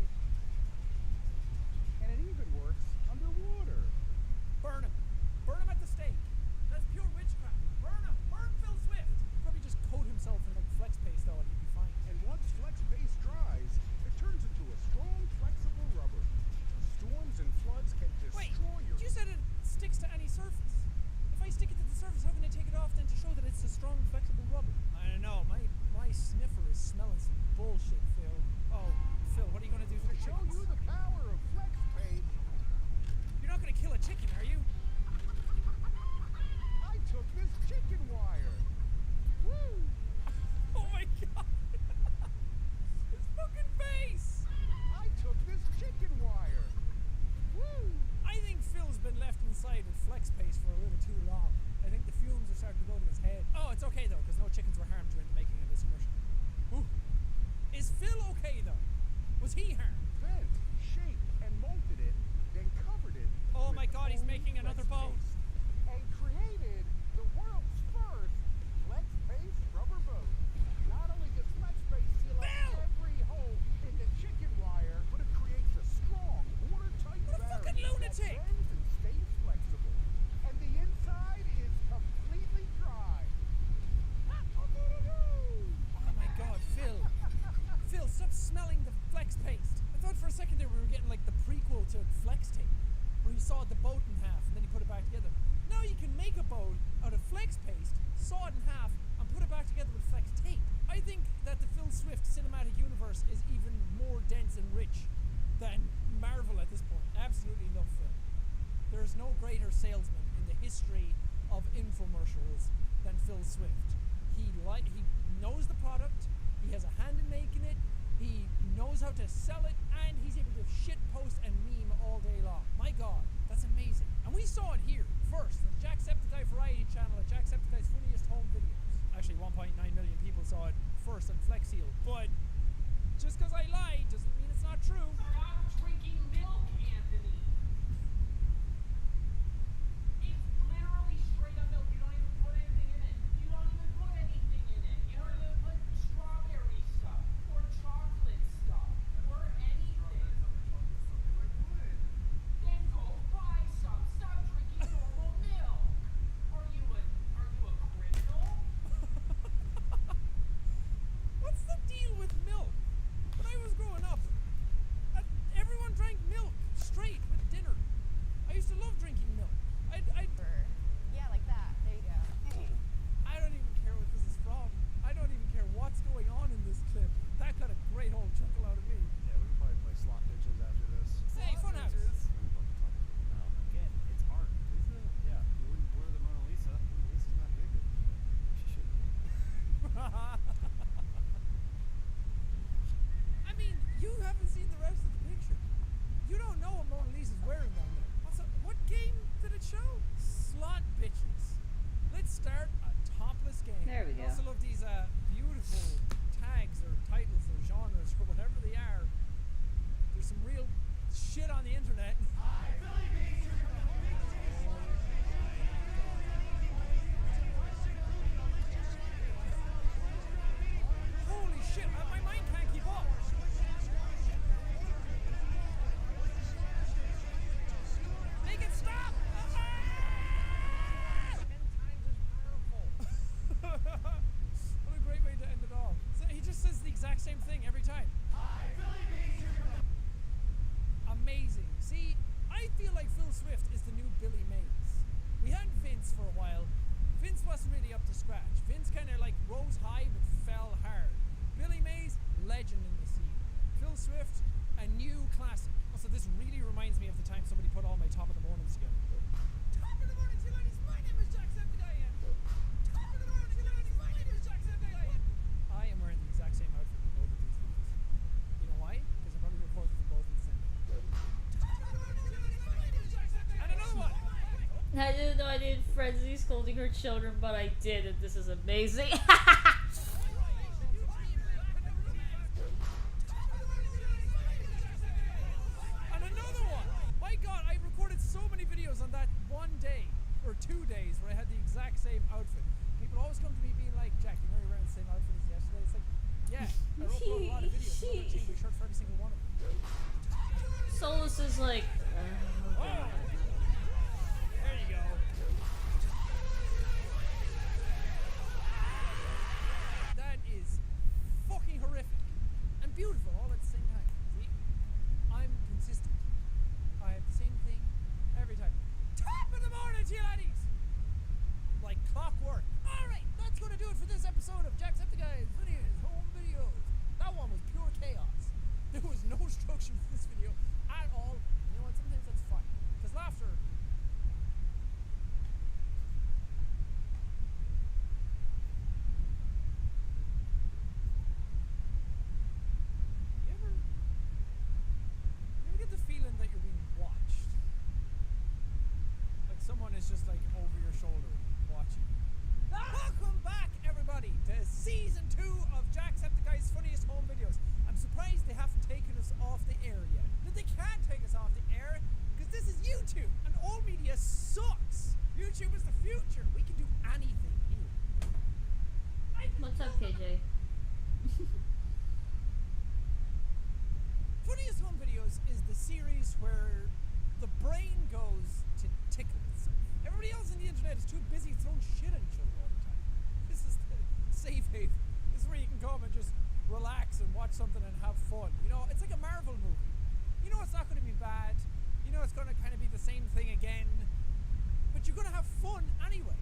flex paste, saw it in half, and put it back together with flex tape. I think that the Phil Swift cinematic universe is even more dense and rich than Marvel at this point. Absolutely love Phil. There's no greater salesman in the history of infomercials than Phil Swift. He knows the product, he has a hand in making it, he knows how to sell it, and he's able to shit post and meme all day long. My god, that's amazing. And we saw it here first on Jacksepticeye Variety channel at Jacksepticeye's Funniest Home Videos. Actually, 1.9 million people saw it first on Flex Seal, but just because I lied doesn't mean it's not true. Stop drinking milk, Anthony. It's literally straight up milk. You don't even put anything in it. You don't even put anything in it. You don't even put strawberry stuff or chocolate stuff or anything. Then go buy some. Stop drinking normal milk. Are you a criminal? What's the deal with milk? When I was growing up, everyone drank milk straight with dinner. I used to love drinking milk. Yeah, like that. There you go. I don't even care what this is from. I don't even care what's going on in this clip. That got a great old chuckle out of me. Yeah, we can probably play slot pitches after this. Hey, Funhouse. Again, it's art, isn't it? Yeah, you wouldn't blur the Mona Lisa. Mona Lisa's not big. She should be. I mean, you haven't seen the rest of the picture. You don't know what Mona Lisa's wearing down there. Also, what game did it show? Slot bitches. Let's start a topless game. There we go. I also love these beautiful tags or titles or genres or whatever they are. There's some real shit on the internet. Holy shit, my mind can't keep up. Make it stop! 10 times as powerful. What a great way to end it all. So he just says the exact same thing every time. Amazing. See, I feel like Phil Swift is the new Billy Mays. We had Vince for a while. Vince wasn't really up to scratch. Vince kind of like rose high but fell hard. Billy Mays, legend in the scene. Phil Swift, a new classic. Also, this really reminds me of the time somebody put all my top of the mornings together. Top of the morning, you ladies. My name is Jacksepticeye. Top of the morning, you ladies. My name is Jacksepticeye. I am wearing the exact same outfit in both of these videos. You know why? Because I'm probably recording them both at the same time. Top of the morning, you ladies. My name is Jacksepticeye. And another one. I didn't know I needed frenzy scolding her children, but I did, and this is amazing. And another one! My god, I recorded so many videos on that one day, or 2 days, where I had the exact same outfit. People always come to me being like, Jack, you know you're wearing the same outfit as yesterday? It's like, yeah, I upload a lot of videos. I'm gonna change my shirt for every single one of them. Solus is like, Oh! There you go. That is fucking horrific. And beautiful all at the same time. See? I'm consistent. I have the same thing every time. Top of the morning to you laddies! Like clockwork. Alright, that's gonna do it for this episode of Jacksepticeye's Funniest Home Videos. That one was pure chaos. There was no structure for this video at all. You know what? Sometimes that's fine. Because laughter. You ever get the feeling that you're being watched? Like someone is just like over your shoulder watching. Welcome back, everybody, to season 2 of Jacksepticeye's Funniest Home Videos. I'm surprised they haven't taken us off the air yet. But they can't take us off the air because this is YouTube, and all media sucks. YouTube is the future. We can do anything here. what's up, KJ? Funniest Home Videos is the series where the brain goes to tickle itself. Everybody else on the internet is too busy throwing shit at each other all the time. This is the safe haven. This is where you can come and just relax and watch something and have fun. You know, it's like a Marvel movie. You know it's not going to be bad. You know it's going to kind of be the same thing again. But you're going to have fun anyway.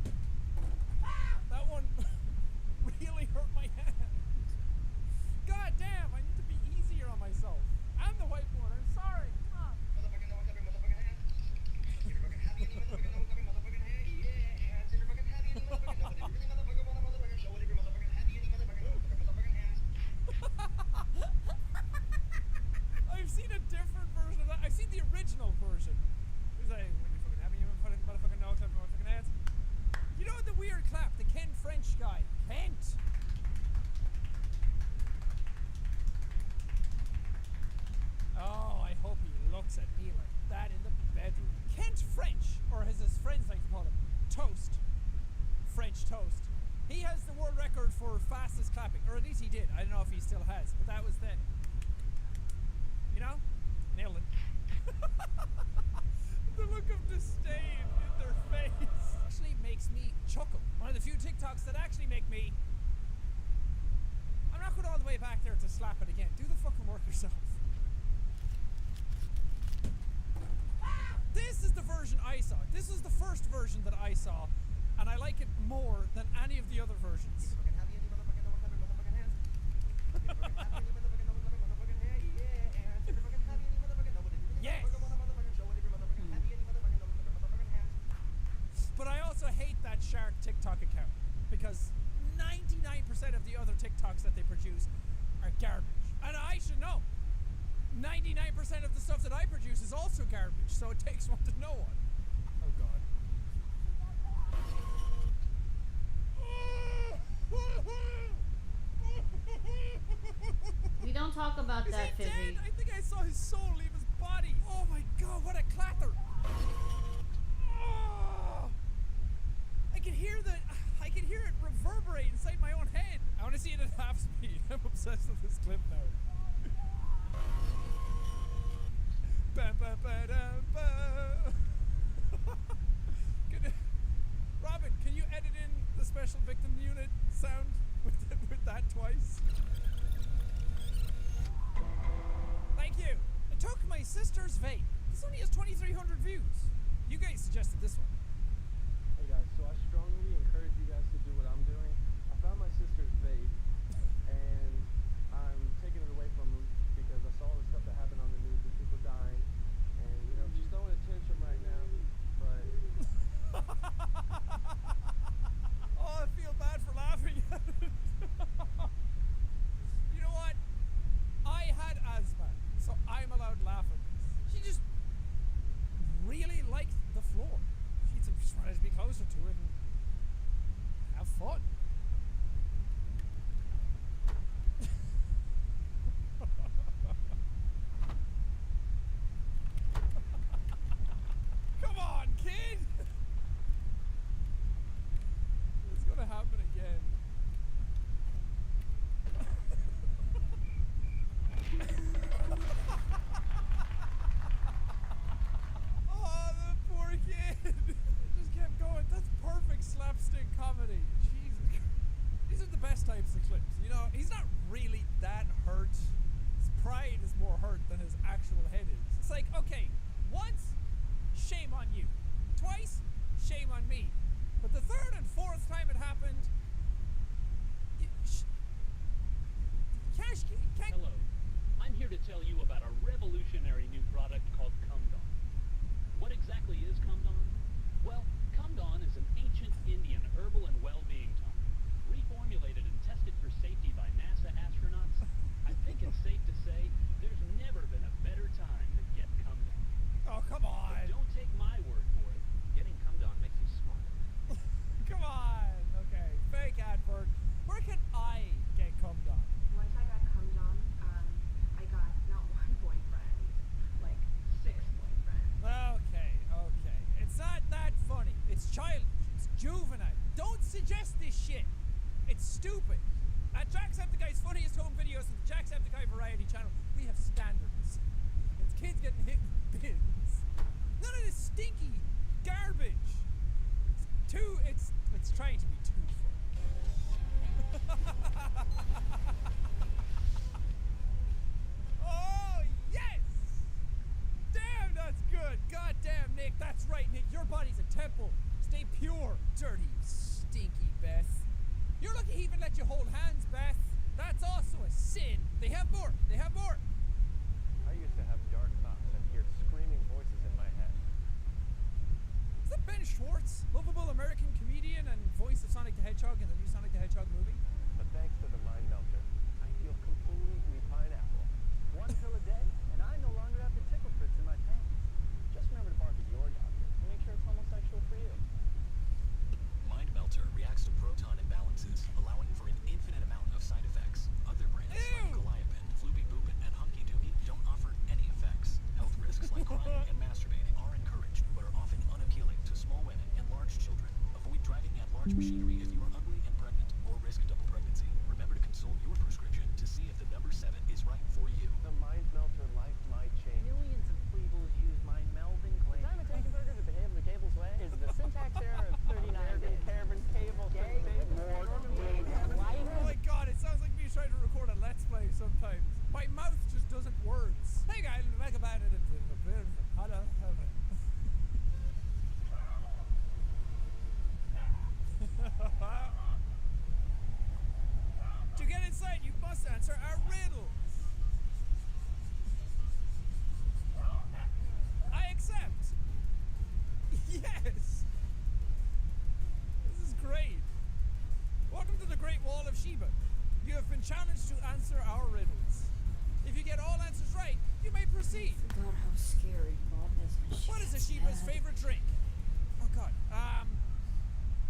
French toast. He has the world record for fastest clapping, or at least he did. I don't know if he still has, but that was the, you know, nailed it. The look of disdain in their face actually makes me chuckle. One of the few TikToks that actually make me. I'm not going all the way back there to slap it again. Do the fucking work yourself. This is the version I saw. This was the first version that I saw, and I like it more than any of the other versions. Yes! But I also hate that shark TikTok account, because 99% of the other TikToks that they produce are garbage. And I should know. 99% of the stuff that I produce is also garbage, so it takes one to know one. Oh god. We don't talk about Is that, he Fizzy. dead? I think I saw his soul leave his body. Oh my god, what a clatter. Oh, I can hear it reverberate inside my own head. I want to see it at half speed. I'm obsessed with this clip now. Ba, ba, ba, da, ba. Robin, can you edit in the special victim unit sound with that twice? Thank you. I took my sister's vape. This only has 2,300 views. You guys suggested this one. Hey guys, so I strongly encourage you guys to do what I'm doing. I found my sister's vape, and I'm taking it away from them because I saw the stuff that happened on the news with people dying, and you know, she's throwing a tantrum right now, but... Oh, I feel bad for laughing at it. You know what? I had asthma, so I'm allowed to laugh at this. She just really liked the floor. She just wanted to be closer to it and have fun. Come on, kid! It's gonna happen again. Oh, the poor kid! It just kept going. That's perfect slapstick comedy. Jesus Christ. These are the best types of clips. You know, he's not really that hurt. His pride is more hurt than his actual head is. It's like, okay, once, shame on you. Twice, shame on me. But the third and fourth time it happened, can't. Hello. I'm here to tell you about a revolutionary new product called Cumdon. What exactly is Cumdon? Well, Cumdon is an ancient Indian herbal and well-being tonic, reformulated and tested for safety by NASA astronauts. I think it's safe to say there's never been a better time to get Cumdon. Oh, come on. But don't take my word for it. Getting Cumdon makes you smarter. Come on. Okay, fake advert. Where can I get Cumdon? Once I got Cumdon, I got not one boyfriend, like 6 boyfriends. Okay. It's not that funny. It's childish. It's juvenile. Don't suggest this shit. It's stupid. At Jacksepticeye's funniest home videos and the Jacksepticeye variety channel, we have standards. It's kids getting hit with bins. None of this stinky garbage. It's trying to be too fun. Oh, yes! Damn, that's good. God damn, Nick. That's right, Nick. Your body's a temple. Stay pure. Dirty, stinky Beth. You're lucky he even let you hold hands, Beth. That's also a sin. They have more. I used to have dark thoughts and hear screaming voices in my head. Is that Ben Schwartz? Lovable American comedian and voice of Sonic the Hedgehog in the new Sonic the Hedgehog movie? But thanks to the mind melter, I feel completely pineapple. One pill a day, and I no longer have the tickle fits in my pants. Just remember to bark at your doctor and make sure it's homosexual for you. Mind Melter reacts to proton imbalances, allowing for an infinite amount of side effects. Other brands like Goliapin, Floopy Boopin, and Hunky Dookie don't offer any effects. Health risks like crying and masturbating are encouraged, but are often unappealing to small women and large children. large machinery if you are ugly and pregnant or risk double pregnancy. Remember to consult your prescription to see if the number 7 is right for you. The mind melter life might change. Millions of plebbles use mind melding claims. Time it taken burger to behave the cable's way is the syntax error of 39 days. Carbon cable. Oh my god, it sounds like me trying to record a Let's Play sometimes. My mouth just doesn't words. Hey guys, back about it. To get inside, you must answer our riddle. I accept. Yes. This is great. Welcome to the Great Wall of Sheba. You have been challenged to answer our riddles. If you get all answers right, you may proceed. I forgot how scary Mom is when she What is a gets Sheba's mad. favorite drink? Oh god.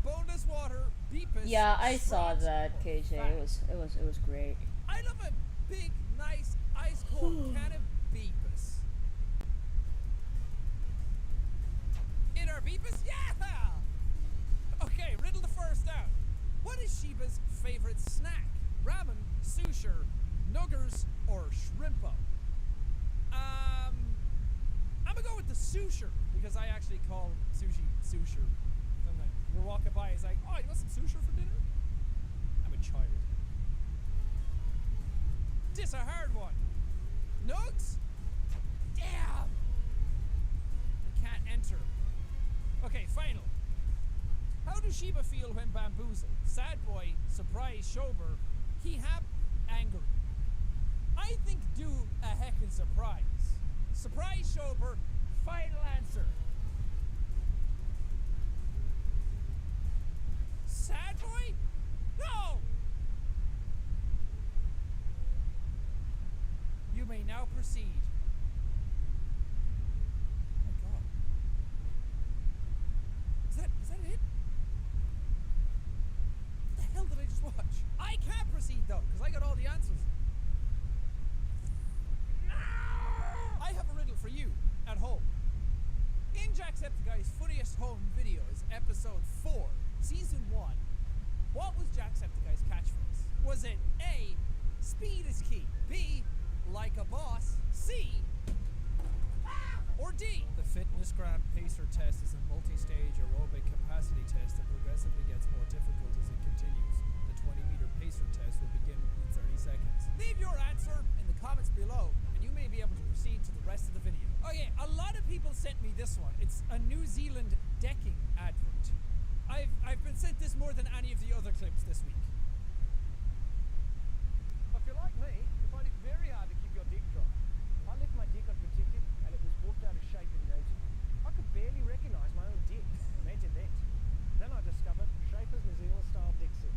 Boneless water, beepus. Yeah, I saw Schwartz, that, or KJ. fat. It was great. I love a big, nice, ice cold can of beepus. In our beepus? Yeah! Okay, riddle the first out. What is Sheba's favorite snack? Ramen, sushi, nuggers, or shrimpo? I'm gonna go with the sushi because I actually call sushi sushi. Sometimes you're walking by, it's like, oh, you want some sushi for dinner? I'm a child. This a hard one. Nugs? Damn! I can't enter. Okay, final. How does Sheba feel when bamboozled? Sad boy, surprise, sober, he angry. I think do a heckin' surprise. Surprise, sober, final answer. Sad boy? No! You may now proceed. Oh my god. Is that it? What the hell did I just watch? I can't proceed though, because I got all the answers. No! I have a riddle for you at home. In Jacksepticeye's Funniest Home Videos, episode 4, season 1, what was Jacksepticeye's catchphrase? Was it A, speed is key, B, like a boss, C, or D? The Fitness Grand Pacer test is a multi-stage aerobic capacity test that progressively gets more difficult as it continues. The 20-meter pacer test will begin in 30 seconds. Leave your answer in the comments below, and you may be able to proceed to the rest of the video. Okay, a lot of people sent me this one. It's a New Zealand decking advert. I've been sent this more than any of the other clips this week. If you're like me, you find it very hard to keep your dick dry. I left my dick unprotected and it was warped out of shape in no time. I could barely recognise my own dick. Imagine that. Then I discovered Shaper's New Zealand style dick suit.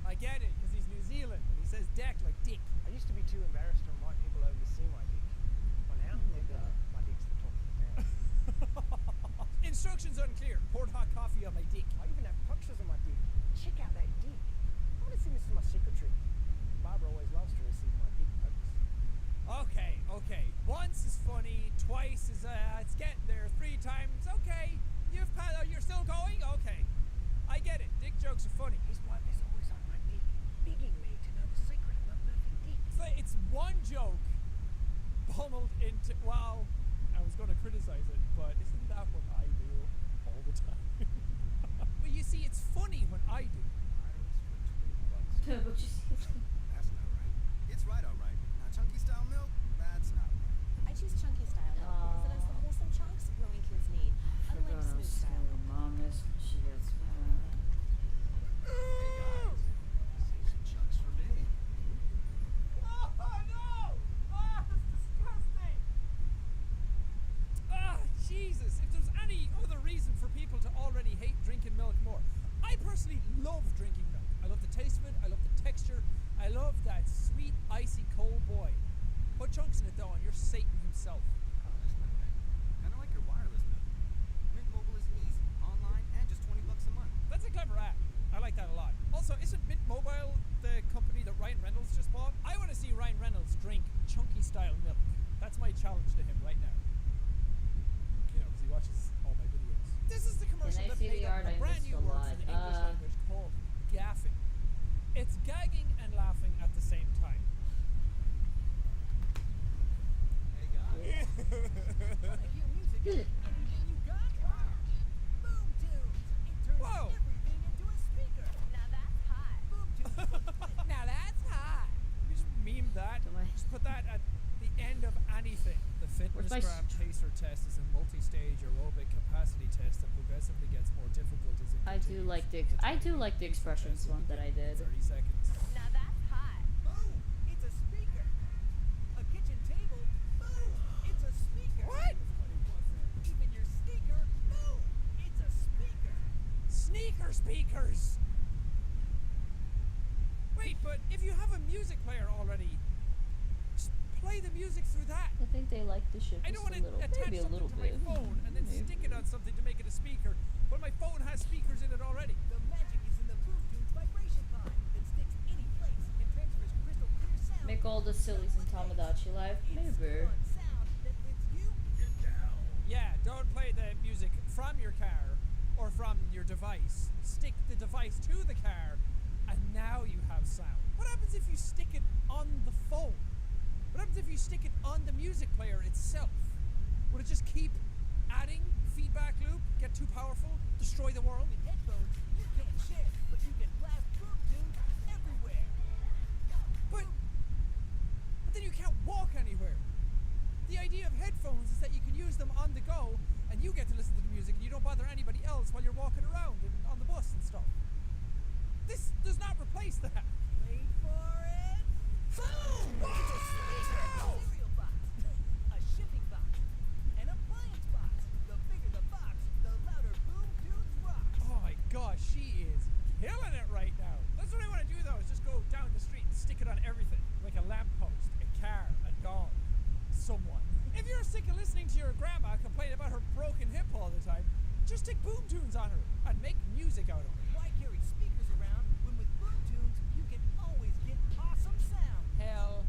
I get it, because he's New Zealand and he says deck like dick. I used to be too embarrassed to invite people over to see my dick. But now, my dick's the top of the town. Instructions unclear. Poured hot coffee on my dick. I even have pictures of my dick. Check out that dick. I want to send this to my secretary. Barbara always loves to receive my dick pics. Okay. Once is funny, twice is it's getting there, 3 times, okay. You're still going? Okay. I get it. Dick jokes are funny. His wife is always on my dick, begging me to know the secret of my perfect dick. It's one joke pummeled into, well, I was going to criticize it, but isn't that what I do all the time? Well, you see, it's funny when I do. But you see, That's not right. It's right, all right. Now, chunky style milk, that's not right. I choose chunky style milk because it has the wholesome chunks growing kids need, I unlike forgot how smooth style scary milk. Mom is when she gets mad. Hey, guys. Save some chunks for me. Oh, no! That's disgusting! Jesus. If there's any other reason for people to already hate drinking milk more. I personally love drinking milk. I love the taste of it. I love the texture. I love that sweet, icy, cold boy. Put chunks in it though, and you're Satan himself. Oh, that's not right. Kind of like your wireless milk. Mint Mobile is easy, online, and just $20 a month. That's a clever app. I like that a lot. Also, isn't Mint Mobile the company that Ryan Reynolds just bought? I want to see Ryan Reynolds drink chunky style milk. That's my challenge to him right now. You know, because he watches all my videos. This is the commercial Can I that see made the up art? a I brand missed My Scram taster test is a multi-stage aerobic capacity test that progressively gets more difficult as it I do like the expressions one that I did. 30 seconds. Now that's hot. Boom! It's a speaker. A kitchen table. Boom! It's a speaker. What? Even your sneaker. Boom! It's a speaker. Sneaker speakers! Wait, but if you have a music player already, just play the music through that. I think they like the shit I just don't want a to little, attach maybe a something little to bit. my phone and then Maybe. stick it on something to make it a speaker, but my phone has speakers in it already. The magic is in the Boom Tunes vibration pod that sticks any place and transfers crystal clear sound. Make all the sillies in Tamagotchi live. Maybe. Sound that lets you get down. Yeah, don't play the music from your car or from your device. Stick the device to the car, and now you have sound. What happens if you stick it on the phone? What happens if you stick it on the music player itself? Would it just keep adding feedback loop, get too powerful, destroy the world? With headphones, you can't share, but you can blast Boom Tunes everywhere. But then you can't walk anywhere. The idea of headphones is that you can use them on the go, and you get to listen to the music, and you don't bother anybody else while you're walking around and on the bus and stuff. This does not replace that. Wait for it. Boom! Wow! It's a speaker. A cereal box. A shipping box. An appliance box. The bigger the box, the louder Boom Tunes rocks. Oh my gosh, she is killing it right now. That's what I want to do though, is just go down the street and stick it on everything. Like a lamppost, a car, a dog, someone. If you're sick of listening to your grandma complain about her broken hip all the time, just stick Boom Tunes on her and make music out of it. Why carry speakers around when with Boom Tunes you can always get awesome sound? Hell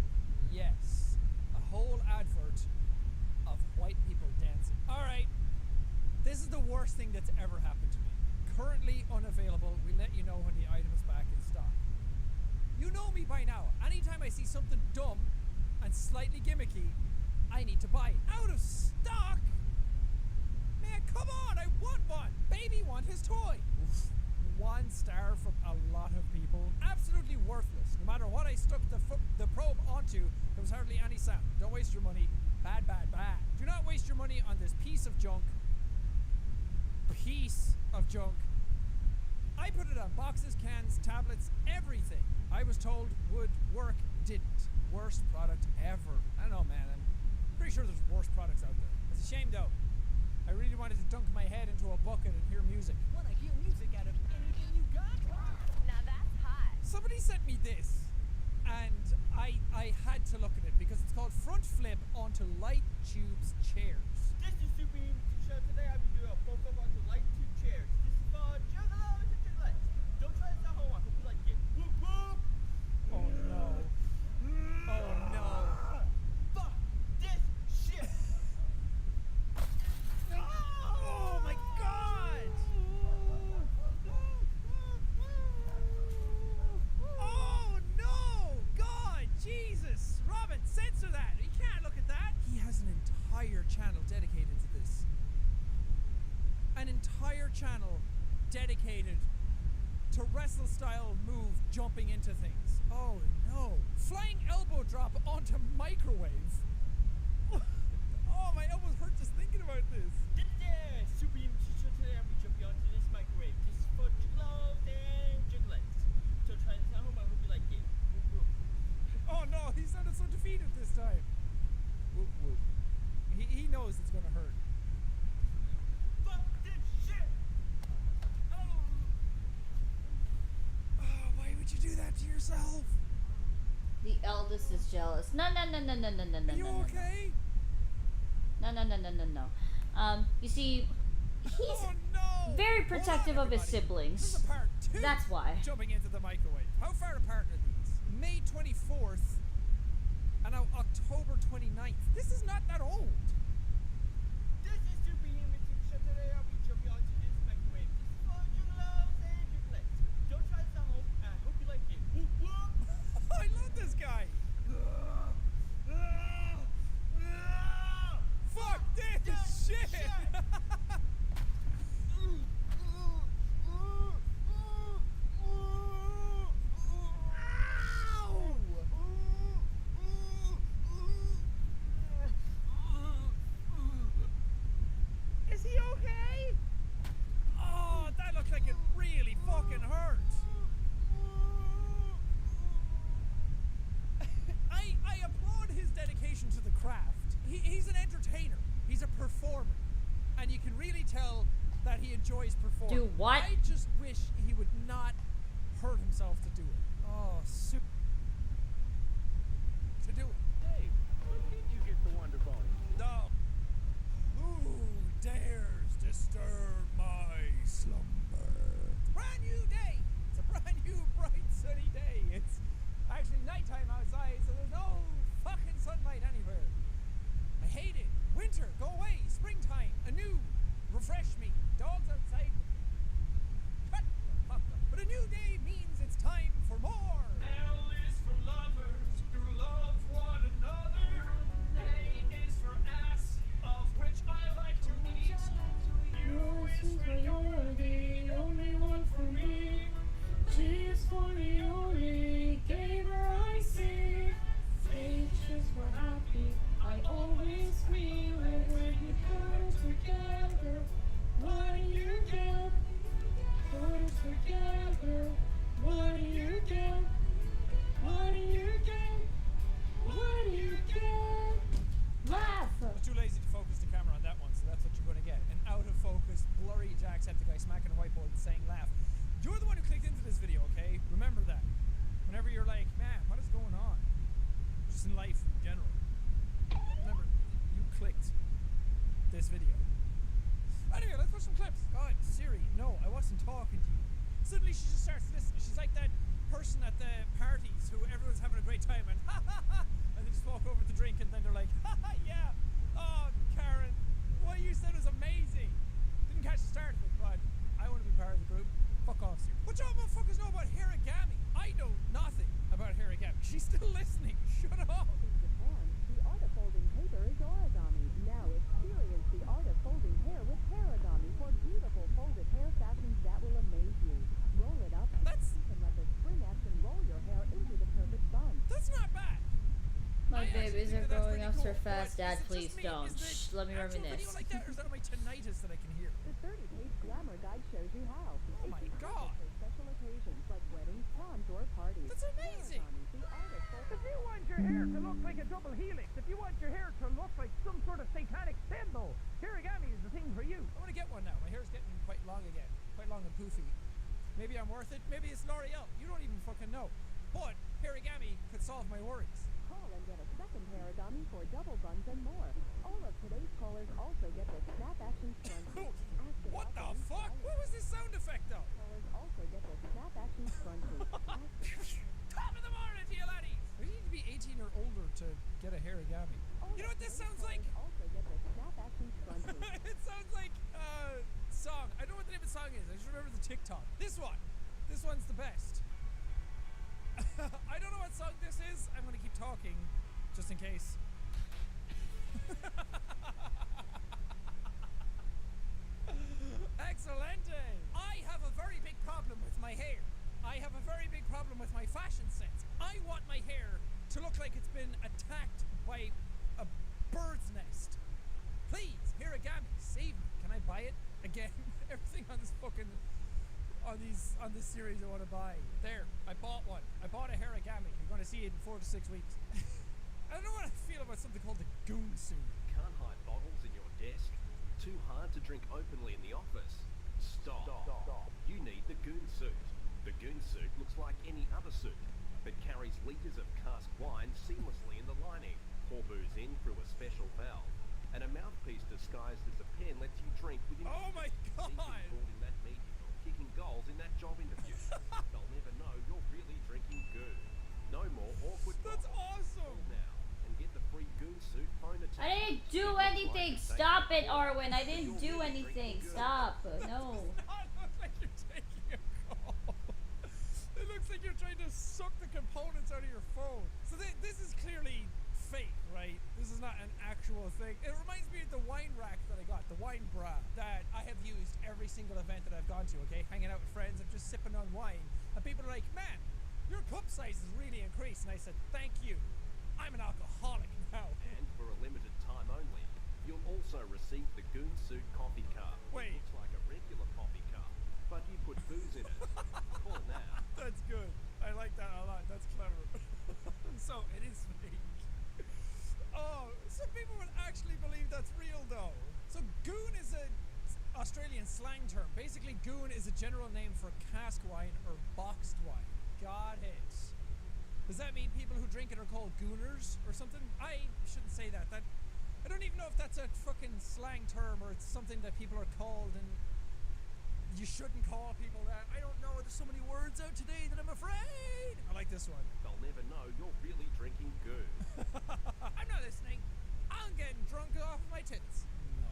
yes. A whole advert of white people dancing. Alright, this is the worst thing that's ever happened to me. Currently unavailable. We'll let you know when the item is back in stock. You know me by now. Anytime I see something dumb and slightly gimmicky, I need to buy it. Out of stock? Man, come on, I want one. Baby want his toy. Oof. 1 star from a lot of people. Absolutely worthless. No matter what I stuck the probe onto, there was hardly any sound. Don't waste your money. Bad, bad, bad. Do not waste your money on this piece of junk. Piece of junk. I put it on boxes, cans, tablets, everything. I was told would work, didn't. Worst product ever. I don't know, man. I'm pretty sure there's worse products out there. It's a shame, though. I really wanted to dunk my head into a bucket and hear music. Wanna hear music out of anything you got? Now that's hot. Somebody sent me this, and I had to look at it because it's called Front Flip onto Light Tubes Chairs. This is Super Show. Today I'll be doing a front flip onto light tube chairs. This is for juggalos and juggalettes. Don't try this at home. I hope you like it. Whoop whoop. Oh no. Oh no. Fuck this shit. Oh my god! Oh no! God, Jesus! Robin, censor that! You can't look at that! He has an entire channel dedicated to this. An entire channel dedicated to wrestle style move jumping into things. Oh no. Flying elbow drop onto microwave. Oh, my elbows hurt just thinking about this. This is Super Show. Today I'll be jumping onto this microwave. This is for juggalos and juggalettes. Don't try this at home. I hope you like it. Whoop whoop. Oh no, he sounded so defeated this time. Whoop whoop. He knows it's gonna hurt. Fuck this shit. Oh, why would you do that to yourself? The eldest is jealous. No. Are you okay? No. You see, he's very protective of his siblings. This is part 2. That's why. Jumping into the microwave. How far apart are these? May 24th and now October 29th. This is not that old. This is Super Show. Today I'll be jumping onto this microwave. This is for juggalos and juggalettes. Don't try this at home. I hope you like it. Whoop whoop. I love this guy. Fuck this shit. Ow! Do what? I just wish he would not hurt himself to do it. Oh, to do it. Dave, when did you get the Wonder Bone? No. Who dares disturb my slumber? It's a brand new day. It's a brand new, bright, sunny day. It's actually nighttime outside, so there's no fucking sunlight anywhere. I hate it. Winter, go away. Springtime, anew. Refresh me. Dogs outside with me. Shut the fuck up. But a new day means it's time for more. L is for lovers who love one another. A is for ass, of which I like to eat. U is for you're the only one for me. G is for the only gamer I see. H is for happy. I always feel it when you put us together. What do you get? Put us together. What do you get? What do you get? What do you get? Laugh! I was too lazy to focus the camera on that one, so that's what you're going to get. An out of focus, blurry Jacksepticeye smacking a whiteboard and saying laugh. You're the one who clicked into this video, okay? Remember that. Whenever you're like, man, what is going on? Just in life in general. Remember, you clicked this video. Anyway, let's watch some clips. God, Siri, no, I wasn't talking to you. Suddenly she just starts listening. She's like that person at the parties who everyone's having a great time and ha ha ha, and they just walk over to drink and then they're like, ha ha, yeah. Oh, Karen, what you said was amazing. Didn't catch the start of it, but I want to be part of the group. Fuck off, Siri. What y'all motherfuckers know about harigami? I know nothing about harigami. She's still listening. Shut up. In Japan, the art of folding paper is origami. Now experience the art of folding hair with harigami for beautiful folded hair fashions that will amaze you. Roll it up and let the spring action roll your hair into the perfect bun. That's not bad. My babies are growing up so fast, Dad, please don't. Shh, let me reminisce. Video like that, or is that my tinnitus that I can hear? The 30-page glamour guide shows you how. Oh my god. For special occasions like weddings, proms, or parties. That's amazing. Harigami, the art of folding. If you want your hair to look like a double helix, if you want your hair to look like some sort of satanic symbol, harigami is the thing for you. I want to get one now. My hair's getting quite long again. Quite long and poofy. Maybe I'm worth it. Maybe it's L'Oreal. You don't even fucking know. But harigami could solve my worries. Call and get a second harigami for double buns and more. All of today's callers also get the snap action scrunchie. What the fuck? What was this sound effect though? Callers also get the snap action scrunchie. Top of the morning to you laddies! You need to be 18 or older to get a harigami. You know what this sounds like? Also get the snap action scrunchie. It sounds like a song. I don't know what the name of the song is. I just remember the TikTok. This one. This one's the best. I don't know what song this is. I'm gonna keep talking, just in case. Excelente! I have a very big problem with my hair. I have a very big problem with my fashion sense. I want my hair to look like it's been attacked by a bird's nest. Please, harigami, save me. Can I buy it? Again, everything on this fucking... on this series I want to buy. There, I bought one. I bought a harigami. You're going to see it in 4 to 6 weeks. I don't know what I feel about something called the goon suit. Can't hide bottles in your desk. Too hard to drink openly in the office. Stop. You need the goon suit. The goon suit looks like any other suit, but carries liters of cask wine seamlessly in the lining. Pour booze in through a special valve. And a mouthpiece disguised as a pen lets you drink with impunity. Oh my god! Even in that meeting or kicking goals in that job interview. They'll never know you're really drinking goon. No more awkward. That's awesome! Now and get the free goon suit phone attack. I didn't do anything. Stop it, Arwen. I didn't do anything. Stop. No. It looks like you're trying to suck the components out of your phone. So this is clearly fake, right? This is not an actual thing. It reminds me of the wine rack that I got, the wine bra that I have used every single event that I've gone to, okay? Hanging out with friends, I'm just sipping on wine. And people are like, man, your cup size has really increased. And I said, thank you. I'm an alcoholic now. And for a limited time only, you'll also receive the Goon Suit coffee cup. Wait. It looks like a regular coffee cup, but you put booze in it. Call now. That's good. I like that a lot. That's clever. So it is fake. Oh, some people would actually believe that's real though. So goon is a Australian slang term. Basically, goon is a general name for cask wine or boxed wine. Got it. Does that mean people who drink it are called gooners or something? I shouldn't say that. I don't even know if that's a fucking slang term or it's something that people are called and you shouldn't call people that. I don't know. There's so many words out today that I'm afraid. I like this one. They'll never know you're really drinking goon. I'm not listening. I'm getting drunk off my tits. No.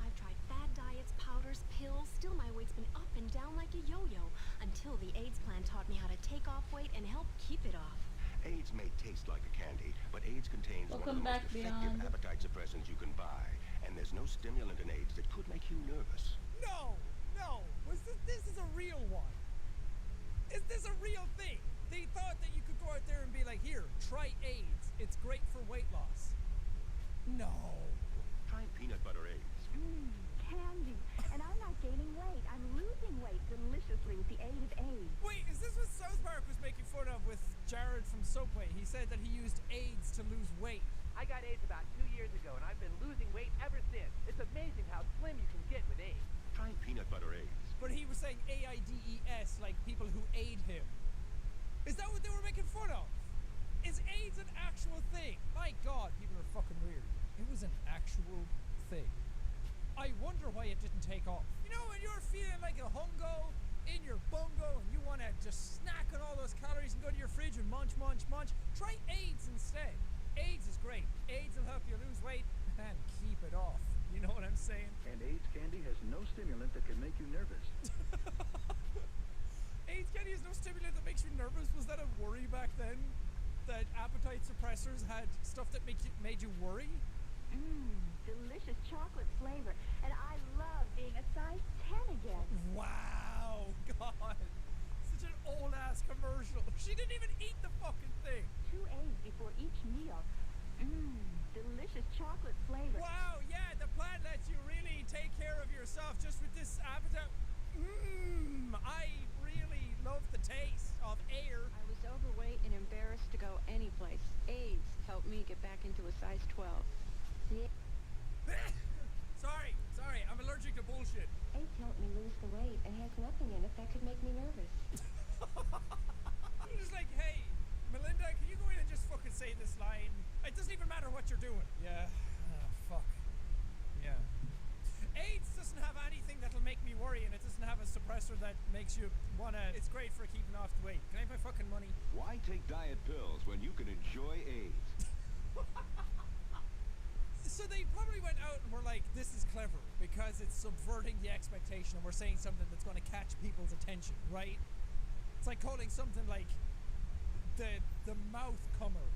I've tried fad diets, powders, pills. Still my weight's been up and down like a yo-yo. Until the AIDS plan taught me how to take off weight and help keep it off. AIDS may taste like a candy, but AIDS contains one of the most effective appetite suppressants you can buy. And there's no stimulant in AIDS that could make you nervous. No! This is a real one. Is this a real thing? They thought that you could go out there and be like, here, try AIDS. It's great for weight loss. No. Try peanut butter AIDS. Candy. And I'm not gaining weight. I'm losing weight deliciously with the aid of AIDS. Wait, is this what South Park was making fun of with Jared from Soapway? He said that he used AIDS to lose weight. I got AIDS about 2 years ago, and I've been losing weight ever since. It's amazing how slim you can get with AIDS. Try peanut butter AIDS. But he was saying AIDS, like people who aid him. Is that what they were making fun of? Is AIDS an actual thing? My God, people are fucking weird. It was an actual thing. I wonder why it didn't take off. You know, when you're feeling like a hungo in your bungo and you want to just snack on all those calories and go to your fridge and munch, try AIDS instead. AIDS is great. AIDS will help you lose weight and keep it off. You know what I'm saying? And AIDS candy has no stimulant that can make you nervous. AIDS candy has no stimulant that makes you nervous? Was that a worry back then? That appetite suppressors had stuff that made you worry? Delicious chocolate flavor. And I love being a size 10 again. Wow, God. Such an old-ass commercial. She didn't even eat the fucking thing. 2 eggs before each meal. Delicious chocolate flavor. Wow, yeah, the plan lets you really take care of yourself just with this appetite. I really love the taste of air. I was overweight and embarrassed to go anyplace. AIDS helped me get back into a size 12. Yeah. Sorry, I'm allergic to bullshit. AIDS helped me lose the weight and has nothing in it that could make me nervous. I'm just like, hey, Melinda, can you go in and just fucking say this line? It doesn't even matter what you're doing. Yeah. Fuck. Yeah. AIDS doesn't have anything that'll make me worry, and it doesn't have a suppressor that makes you wanna. It's great for keeping off the weight. Can I have my fucking money? Why take diet pills when you can enjoy AIDS? So they probably went out and were like, this is clever because it's subverting the expectation and we're saying something that's going to catch people's attention, right? It's like calling something like the mouth comer.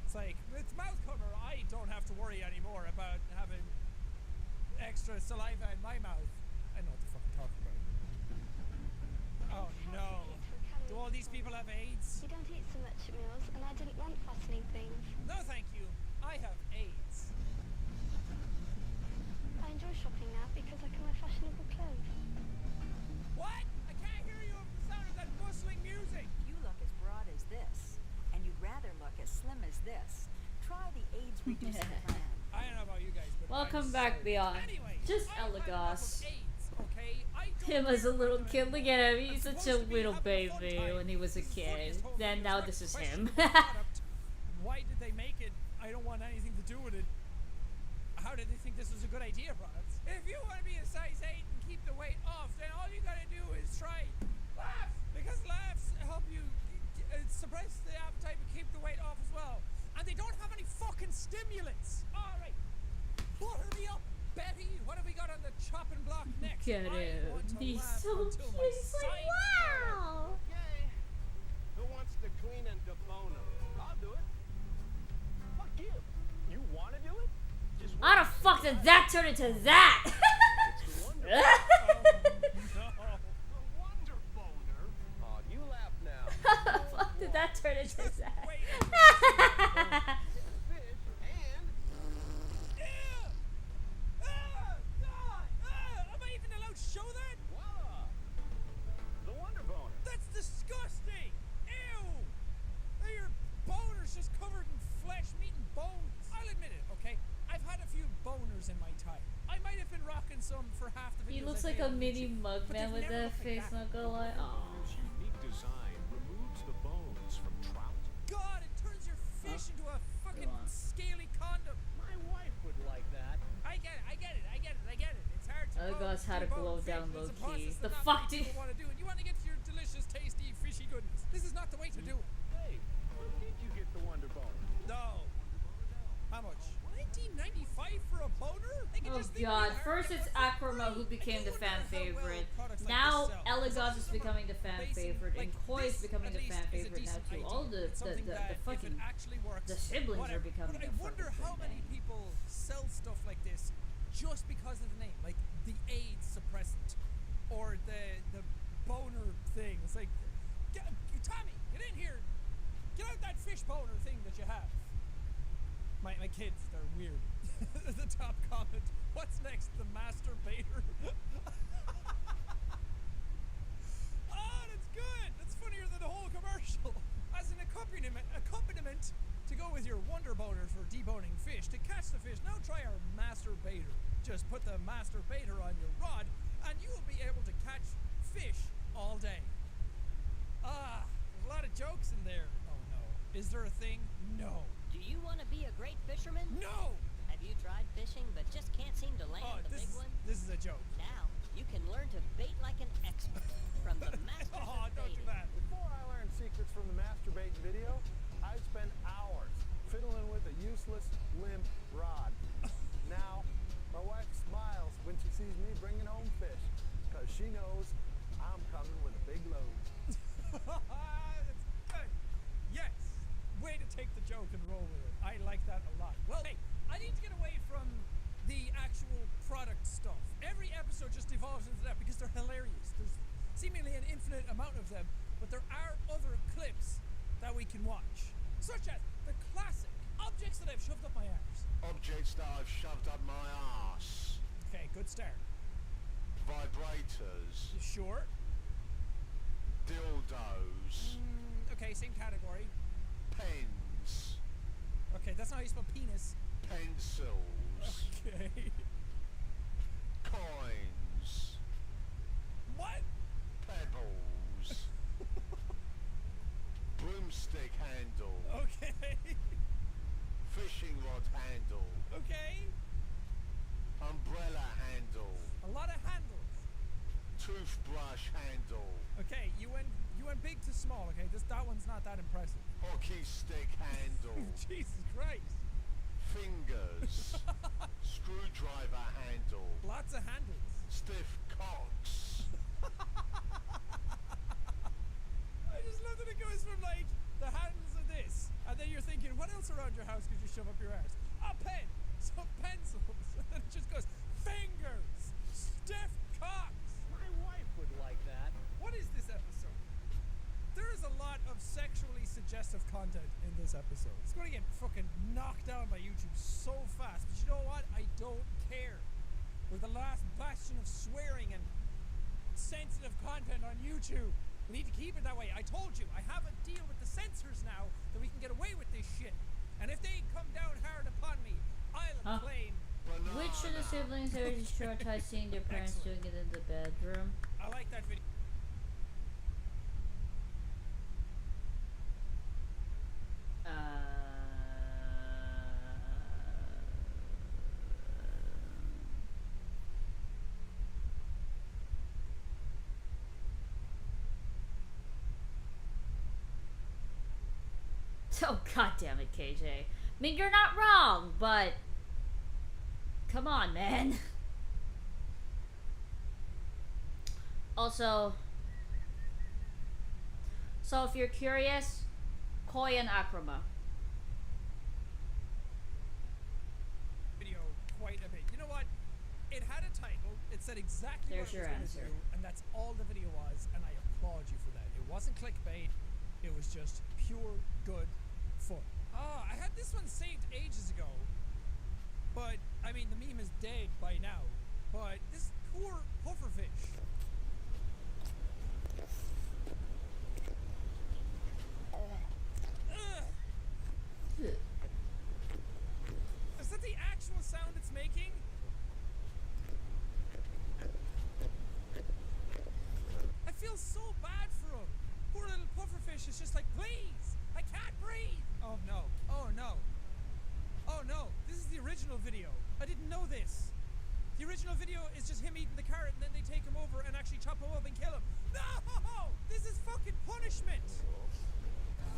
It's like, it's mouth comer. I don't have to worry anymore about having extra saliva in my mouth. I know what the fuck I'm talking about. Oh no. Do all these people have AIDS? You don't eat so much at meals, and I didn't want fattening things. No thank you. I have AIDS. I enjoy shopping now because I can wear fashionable clothes. What? I can't hear you over the sound of that bustling music. You look as broad as this, and you'd rather look as slim as this. Try the AIDS reducing plan. I don't know about you guys, but Welcome back, Beyond. Anyway, Just Elagos. Okay? Him as a little kid. Look at him. He's such a little baby when he was a kid. Then now this is him. Why did they make it? I don't want anything to do with it. How did they think this was a good idea, Rods? If you want to be a size 8 and keep the weight off, then all you gotta do is try laugh. Because laughs help you suppress the appetite but keep the weight off as well. And they don't have any fucking stimulants. Alright. Butter me up, Betty. What have we got on the chopping block next? Get him. He's so cute. He's like, wow. Okay. Who wants to clean and deboner? I'll do it. Fuck you. You want to do it? How the fuck did that turn into that? Oh, you laugh now. How the fuck did that turn into that? Am I even allowed to show that? Voila! The Wonder Boner. That's disgusting! Ew! Your boner's just covered in flesh, meat, and bones. I'll admit it, okay? I've had a few boners in my time. I might have been rocking some for half the videos a mini mugman with that face, not gonna lie. This unique design removes the bones from trout. God, it turns your fish into a fucking scaly condom. My wife would like that. I get it. It's hard to Algoz had a glow down low key. The fuck do you want to do it? You want to get your delicious, tasty, fishy goodness. This is not the way to do it. Hey, when did you get the Wonder Bone? No. How much? $19.95 for a boner? Oh god, first it's Akrama who became the fan favorite. Now Elagos is becoming the fan favorite, and Koi is becoming the fan favorite now too. All the fucking the siblings are becoming the I wonder how many people sell stuff like this just because of the name, like the AIDS suppressant or the boner thing. It's like, Tommy, get in here, get out that fish boner thing that you have. My kids, they're weird. The top comment, what's next, the masturbator? Oh, that's good. That's funnier than the whole commercial. As an accompaniment to go with your wonder boner for deboning fish, to catch the fish, now try our masturbator. Just put the masturbator on your rod, and you will be able to catch fish all day. Ah, there's a lot of jokes in there. Oh no. Is there a thing? No. Do you want to be a great fisherman? No! Have you tried fishing but just can't seem to land the big one? This is a joke. Now, you can learn to bait like an expert from the masters of don't do baiting. that. Before I learned secrets from the masturbating video, I'd spend hours fiddling with a useless, limp rod. Now, my wife smiles when she sees me bringing home fish, because she knows I'm coming with a big load. That's good. Yes. Way to take the joke and roll with it. I like that a lot. Well, hey, I need to get away from the actual product stuff. Every episode just evolves into that because they're hilarious. There's seemingly an infinite amount of them, but there are other clips that we can watch, such as the classic objects that I've shoved up my arse. Objects that I've shoved up my ass. Okay, good start. Vibrators. You sure? Dildos. Okay, same category. Pens. Okay, that's not how you spell penis. Pencils. Okay. Coins. What? Pebbles. Broomstick handle. Okay. Fishing rod handle. Okay. Umbrella handle. A lot of handles. Toothbrush handle. Okay, you went big to small, okay? That one's not that impressive. Hockey stick handle. Jesus Christ. Fingers. Screwdriver handle. Lots of handles. Stiff cocks. I just love that it goes from like the handles of this, and then you're thinking, what else around your house could you shove up your arse? A pen, some pencils, and then it just goes, fingers, stiff cocks. My wife would like that. What is this episode? There is a lot of sexually suggestive content in this episode. It's going to get fucking knocked down by YouTube so fast, but you know what? I don't care. We're the last bastion of swearing and sensitive content on YouTube. We need to keep it that way. I told you, I have a deal with the censors now that we can get away with this shit. And if they come down hard upon me, I'll claim. Which of the siblings are traumatized seeing their parents doing it in the bedroom? I like that video. Oh god damn it, KJ. I mean, you're not wrong, but come on, man. Also, so if you're curious, Koi and Akrama. Video quite a bit. You know what? It had a title. It said exactly There's what your it was answer. going to do, and that's all the video was, and I applaud you for that. It wasn't clickbait. It was just pure good fun. Ah, I had this one saved ages ago, but I mean the meme is dead by now. But this poor pufferfish. Is that the actual sound it's making? original video is just him eating the carrot and then they take him over and actually chop him up and kill him. No! This is fucking punishment!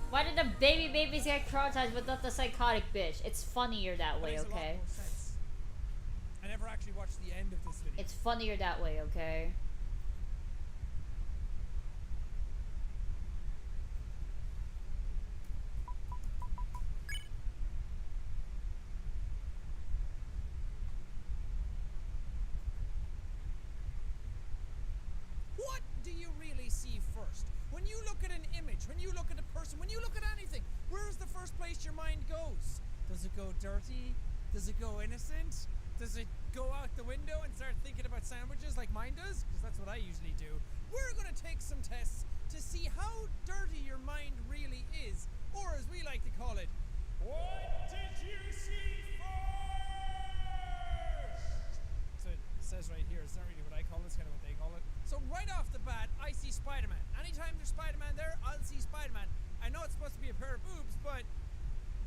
Why did the babies get traumatized but not the psychotic bitch? It's funnier that way, okay? Makes a lot more sense. I never actually watched the end of this video. It's funnier that way, okay? What do you really see first? When you look at an image, when you look at a person, when you look at anything, where is the first place your mind goes? Does it go dirty? Does it go innocent? Does it go out the window and start thinking about sandwiches like mine does? Because that's what I usually do. We're going to take some tests to see how dirty your mind really is. Or as we like to call it, what did you see first? So it says right here, it's not really what I call it, it's kind of what they call it. So right off the bat, I see Spider-Man. Anytime there's Spider-Man there, I'll see Spider-Man. I know it's supposed to be a pair of boobs, but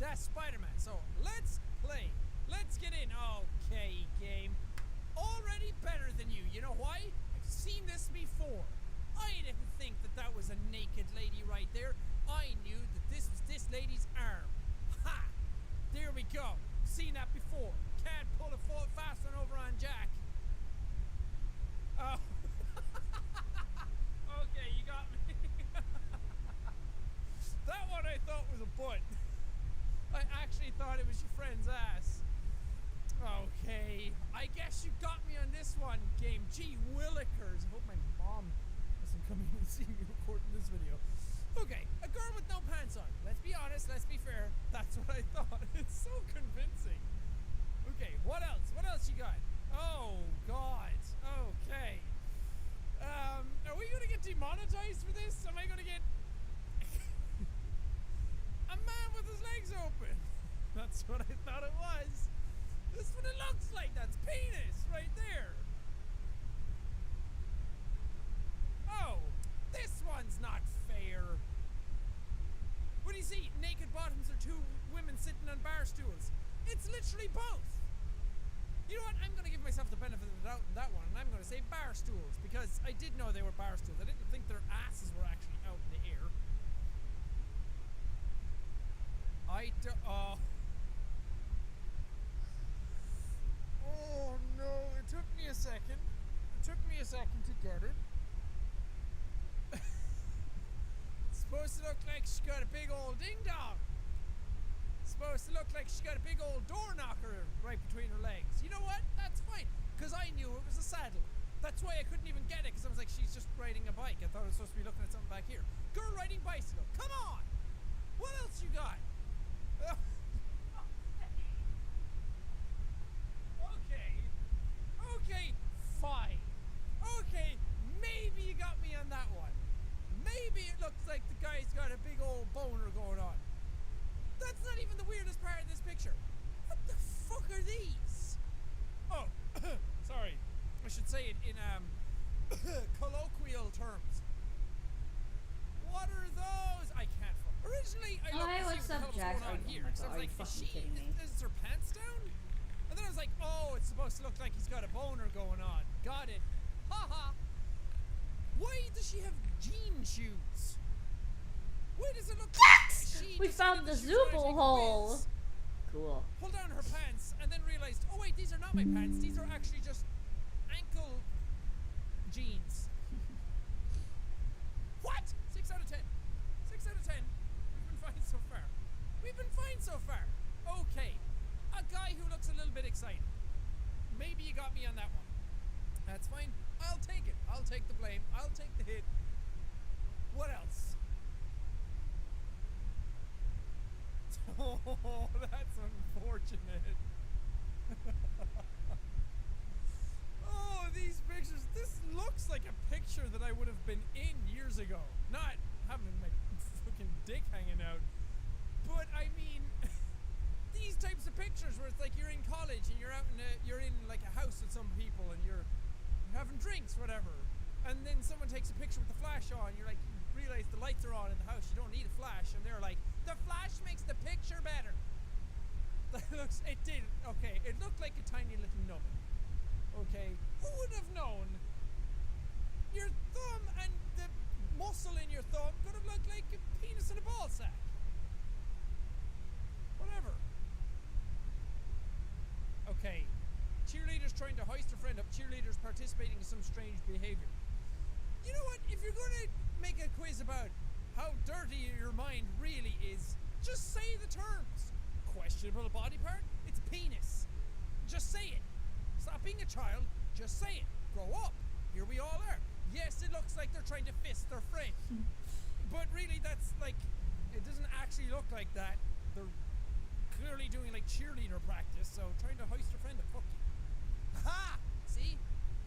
that's Spider-Man. So let's play. Let's get in. Okay, game. Already better than you. You know why? I've seen this before. I didn't think that that was a naked lady right there. I knew that this was this lady's arm. Ha! There we go. Seen that before. Can't pull a fast one over on Jack. Oh. Okay, you got me. That one I thought was a butt. I actually thought it was your friend's ass. Okay, I guess you got me on this one, game. Gee willikers. I hope my mom doesn't come in and see me recording this video. Okay, a girl with no pants on. Let's be honest, let's be fair. That's what I thought. It's so convincing. Okay, what else? What else you got? Oh, God. Okay. Are we gonna get demonetized for this? Am I gonna get a man with his legs open? That's what I thought it was. That's what it looks like. That's penis right there. Oh, this one's not fair. What do you see? Naked bottoms or two women sitting on bar stools. It's literally both. You know what? I'm going to give myself the benefit of the doubt in that one, and I'm going to say bar stools, because I did know they were bar stools. I didn't think their asses were actually out in the air. Oh no, it took me a second. It took me a second to get it. It's supposed to look like she's got a big old ding-dong. Supposed to look like she's got a big old door knocker right between her legs. You know what? That's fine, because I knew it was a saddle. That's why I couldn't even get it, because I was like, she's just riding a bike. I thought I was supposed to be looking at something back here. Girl riding bicycle. Come on! What else you got? Okay, fine. Okay, maybe you got me on that one. Maybe it looks like the guy's got a big old boner going on. That's not even the weirdest part of this picture. What the fuck are these? Oh, sorry. I should say it in colloquial terms. What are those? I can't. Originally, I looked to see what the hell was going on here. So I was like, is her pants down? And then I was like, oh, it's supposed to look like he's got a boner going on. Got it. Haha. Why does she have jean shoes? Why does it look like she We found the Zooble hole. Cool. Pulled down her pants and then realized, oh wait, these are not my pants. These are actually just ankle jeans. What? 6 out of 10. 6 out of 10. We've been fine so far. We've been fine so far. Okay. A guy who looks a little bit excited. Maybe you got me on that one. That's fine. I'll take it. I'll take the blame. I'll take the hit. What else? Oh, that's unfortunate. Oh, these pictures. This looks like a picture that I would have been in years ago. Not having my fucking dick hanging out. But I mean, these types of pictures where it's like you're in college and you're out in you're in like a house with some people and you're having drinks, whatever. And then someone takes a picture with the flash on. You're like, you realize the lights are on in the house. You don't need a flash. And they're like, the flash makes the picture better. That looks, it did, okay. It looked like a tiny little nubbin. Okay? Who would have known your thumb and the muscle in your thumb could have looked like a penis in a ball sack? Whatever. Okay. Cheerleaders trying to hoist a friend up. Cheerleaders participating in some strange behavior. You know what? If you're going to make a quiz about how dirty your mind really is, just say the terms. Questionable body part? It's penis. Just say it. Stop being a child. Just say it. Grow up. Here we all are. Yes, it looks like they're trying to fist their friend. But really, that's like, it doesn't actually look like that. They're clearly doing like cheerleader practice, so trying to hoist a friend up. Fuck you. Ha! See?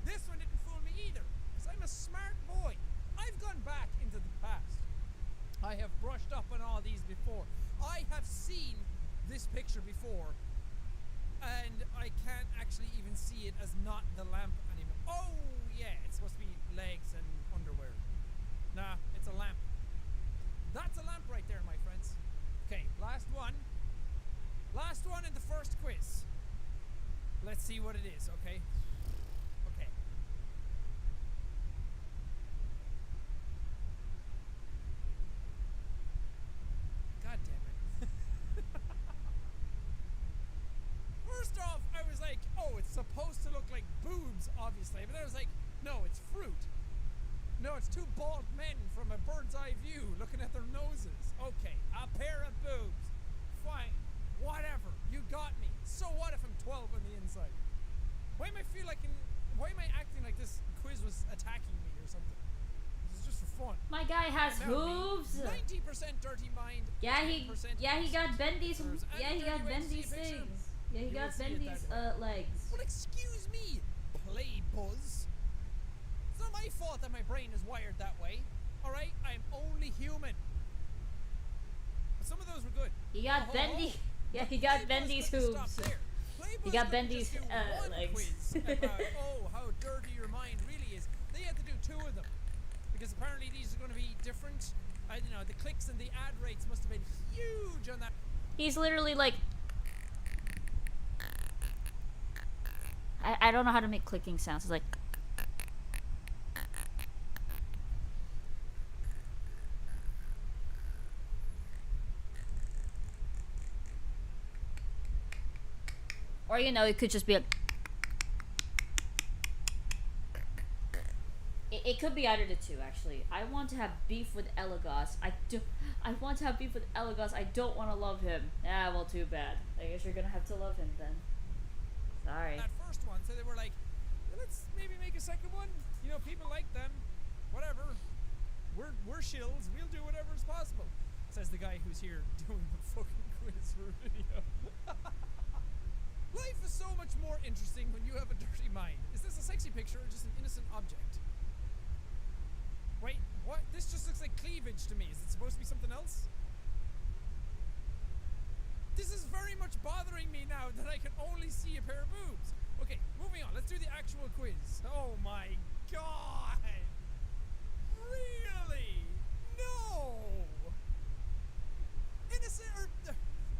This one didn't fool me either, because I'm a smart boy. I've gone back into the past. I have brushed up on all these before. I have seen this picture before, and I can't actually even see it as not the lamp anymore. Oh, yeah, it's supposed to be legs and underwear. Nah, it's a lamp. That's a lamp right there, my friends. Okay, last one. Last one in the first quiz. Let's see what it is, okay? Okay. God damn it. First off, I was like, oh, it's supposed to look like boobs, obviously. But then I was like, no, it's fruit. No, it's two bald men from a bird's eye view looking at their noses. Okay, a pair of boobs. Fine. Whatever. You got me. So what if I'm 12 on the inside? Why am I acting like this quiz was attacking me or something? This is just for fun. My guy has hooves. 90% dirty mind. Yeah, he got Bendy's. Yeah, he got Bendy's things. Yeah, he got Bendy's legs. Well, excuse me, play buzz. It's not my fault that my brain is wired that way. All right, I'm only human. But some of those were good. He got Bendy. Yeah, he got Bendy's hooves. He got Bendy's legs. About, oh, how dirty your mind really is. They had to do 2 of them. Because apparently these are going to be different. You know, the clicks and the ad rates must have been huge on that. He's literally like... I don't know how to make clicking sounds. It's like... Or, you know, it could just be a... It could be either the two, actually. I want to have beef with Elagos. I want to have beef with Elagos. I don't want to love him. Ah, well, too bad. I guess you're gonna have to love him then. Sorry. That first one, so they were like, let's maybe make a second one. You know, people like them. Whatever. We're shills. We'll do whatever is possible. Says the guy who's here doing the fucking quiz for a video. Life is so much more interesting when you have a dirty mind. Is this a sexy picture or just an innocent object? Wait, what? This just looks like cleavage to me. Is it supposed to be something else? This is very much bothering me now that I can only see a pair of boobs. Okay, moving on. Let's do the actual quiz. Oh my god! Really? No! Innocent or...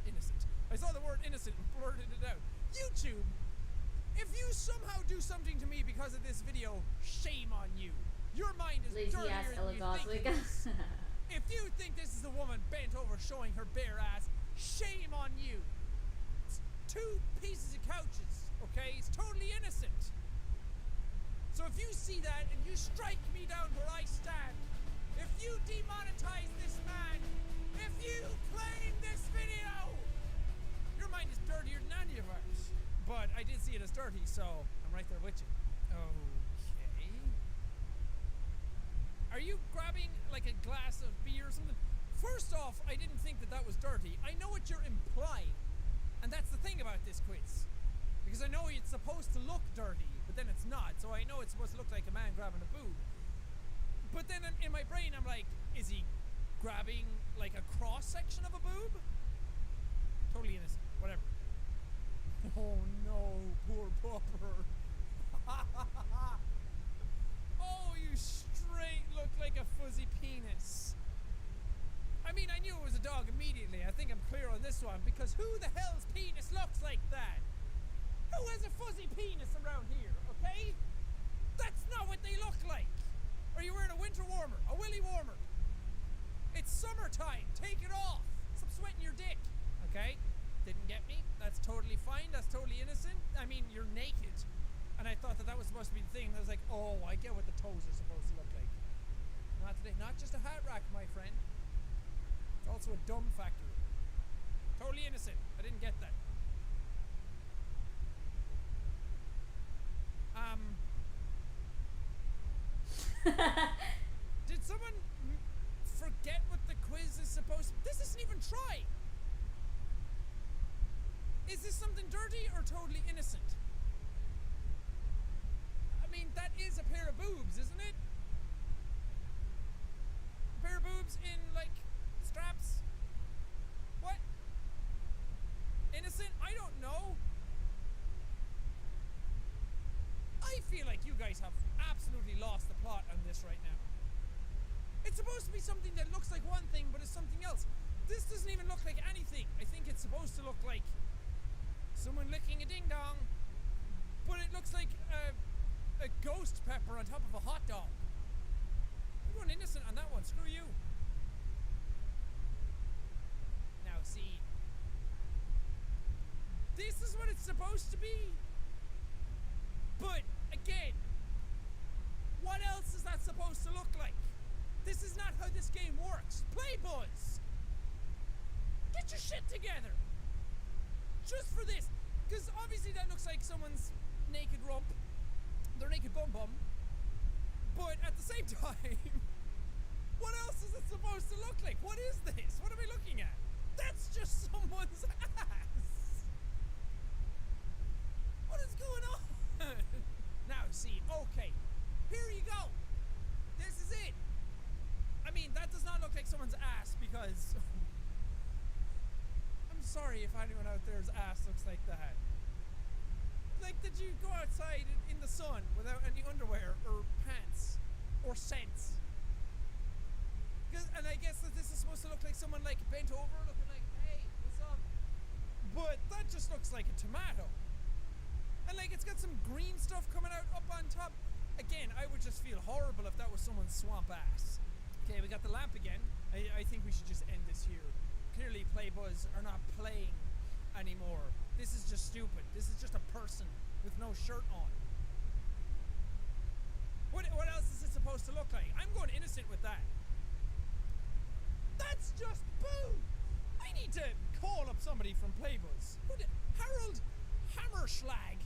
innocent. I saw the word innocent and blurted it out. YouTube, if you somehow do something to me because of this video, shame on you. Your mind is dirtier than you think it is. If you think this is a woman bent over showing her bare ass, shame on you. It's 2 pieces of couches, okay? It's totally innocent. So if you see that and you strike me down where I stand, if you demonetize this man, if you claim this video, your mind is dirtier than any of ours. But I did see it as dirty, so I'm right there with you. Okay. Are you grabbing like a glass of beer or something? First off, I didn't think that was dirty. I know what you're implying. And that's the thing about this quiz. Because I know it's supposed to look dirty, but then it's not. So I know it's supposed to look like a man grabbing a boob. But then in my brain, I'm like, is he grabbing like a cross section of a boob? Totally innocent. Whatever. Oh no, poor Popper. Oh, you straight look like a fuzzy penis. I mean, I knew it was a dog immediately. I think I'm clear on this one, because who the hell's penis looks like that? Who has a fuzzy penis around here, okay? they look like? Are you wearing a winter warmer? A willy warmer? It's summertime. Take it off. Stop sweating your dick. Okay? Didn't get me. That's totally fine. That's totally innocent. I mean, you're naked. And I thought that was supposed to be the thing. I was like, oh, I get what the toes are supposed to look like. Not today. Not just a hat rack, my friend. It's also a dumb factory. Totally innocent. I didn't get that. Did someone forget what the quiz is supposed to... This isn't even try. Is this something dirty or totally innocent? I mean, that is a pair of boobs, isn't it? A pair of boobs in, like, straps? What? Innocent? I don't know. I feel like you guys have absolutely lost the plot on this right now. It's supposed to be something that looks like one thing, but is something else. This doesn't even look like anything. I think it's supposed to look like someone licking a ding-dong, but it looks like a ghost pepper on top of a hot dog. I'm going innocent on that one. Screw you. Now, see. This is what it's supposed to be. But, again, what else is that supposed to look like? This is not how this game works. Play, boys! Get your shit together! Just for this. Because obviously that looks like someone's naked rump. Their naked bum-bum. But at the same time, what else is it supposed to look like? What is this? What are we looking at? That's just someone's ass! What is going on? Now, see, okay. Here you go. This is it. I mean, that does not look like someone's ass because... I'm sorry if anyone out there's ass looks like that. Like, did you go outside in the sun without any underwear or pants or scents? And I guess that this is supposed to look like someone, like, bent over looking like, hey, what's up? But that just looks like a tomato. And like it's got some green stuff coming out up on top. Again, I would just feel horrible if that was someone's swamp ass. Okay, we got the lamp again. I think we should just end this here. Clearly Playbuzz are not playing anymore. This is just stupid. This is just a person with no shirt on. What else is it supposed to look like? I'm going innocent with that. That's just boo! I need to call up somebody from Playbuzz. Harold Hammerschlag.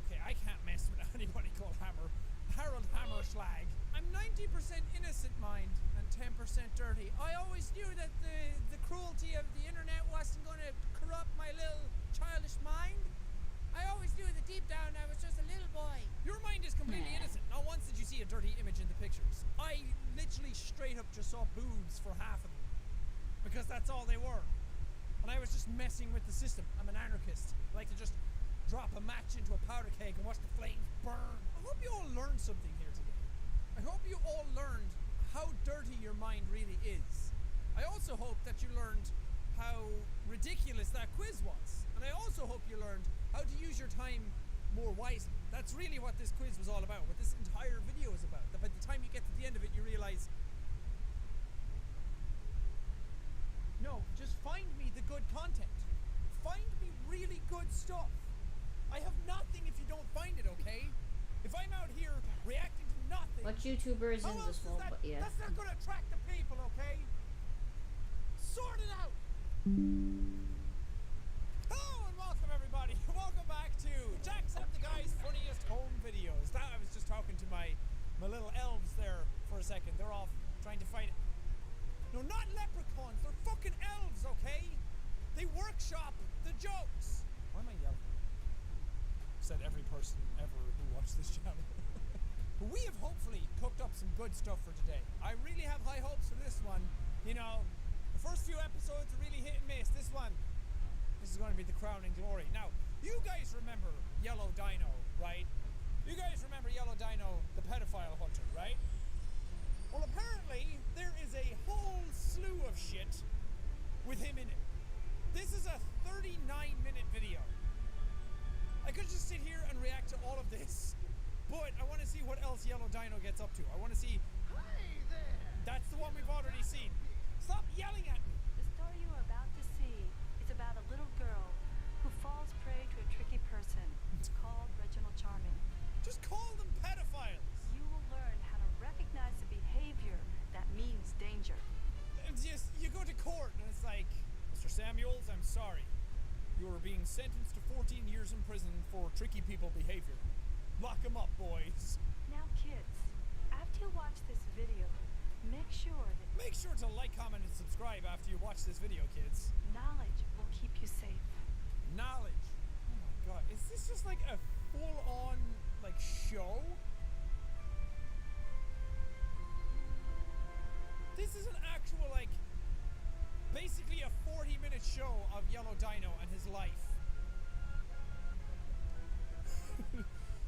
Okay, I can't mess with anybody called Hammer. Harold Hammerschlag. I'm 90% innocent, mind, and 10% dirty. I always knew that the cruelty of the internet wasn't going to corrupt my little childish mind. I always knew that deep down I was just a little boy. Your mind is completely innocent. Not once did you see a dirty image in the pictures. I literally straight up just saw boobs for half of them. Because that's all they were. And I was just messing with the system. I'm an anarchist. I like to just drop a match into a powder keg and watch the flames burn. I hope you all learned something here today. I hope you all learned how dirty your mind really is. I also hope that you learned how ridiculous that quiz was. And I also hope you learned how to use your time more wisely. That's really what this quiz was all about, what this entire video is about. That by the time you get to the end of it, you realize, no, just find me the good content. Find me really good stuff. I have nothing if you don't find it, okay? If I'm out here reacting to nothing... What YouTuber is in this one? But yeah. That's not gonna attract the people, okay? Sort it out! Hello and welcome everybody. Welcome back to Jacksepticeye's Funniest Home Videos. That I was just talking to my little elves there for a second. They're off trying to find... No, not leprechauns. They're fucking elves, okay? They workshop the jokes. Why am I yelling? Said every person ever who watched this channel. But we have hopefully cooked up some good stuff for today. I really have high hopes for this one. You know, the first few episodes are really hit and miss. This is going to be the crowning glory. Now, you guys remember Yellow Dino, right? You guys remember Yellow Dino, the pedophile hunter, right? Well, apparently, there is a whole slew of shit with him in it. This is a 39-minute video. I could just sit here and react to all of this, but I want to see what Dino gets up to. I want to see. Hey there. That's the one we've already seen. Stop yelling at me. The story you are about to see is about a little girl who falls prey to a tricky person. It's called Reginald Charming. Just call them pedophiles. You will learn how to recognize the behavior that means danger. It's just, you go to court and it's like, Mr. Samuels, I'm sorry. You are being sentenced to 14 years in prison for tricky people behavior. Lock them up, boys. Now, kids, after you watch this video, make sure to like, comment, and subscribe after you watch this video, kids. knowledge will keep you safe. Knowledge. Oh my god, is this just like a full-on, like, show? This is an actual, like, basically a 40-minute show of Yellow Dino and his life.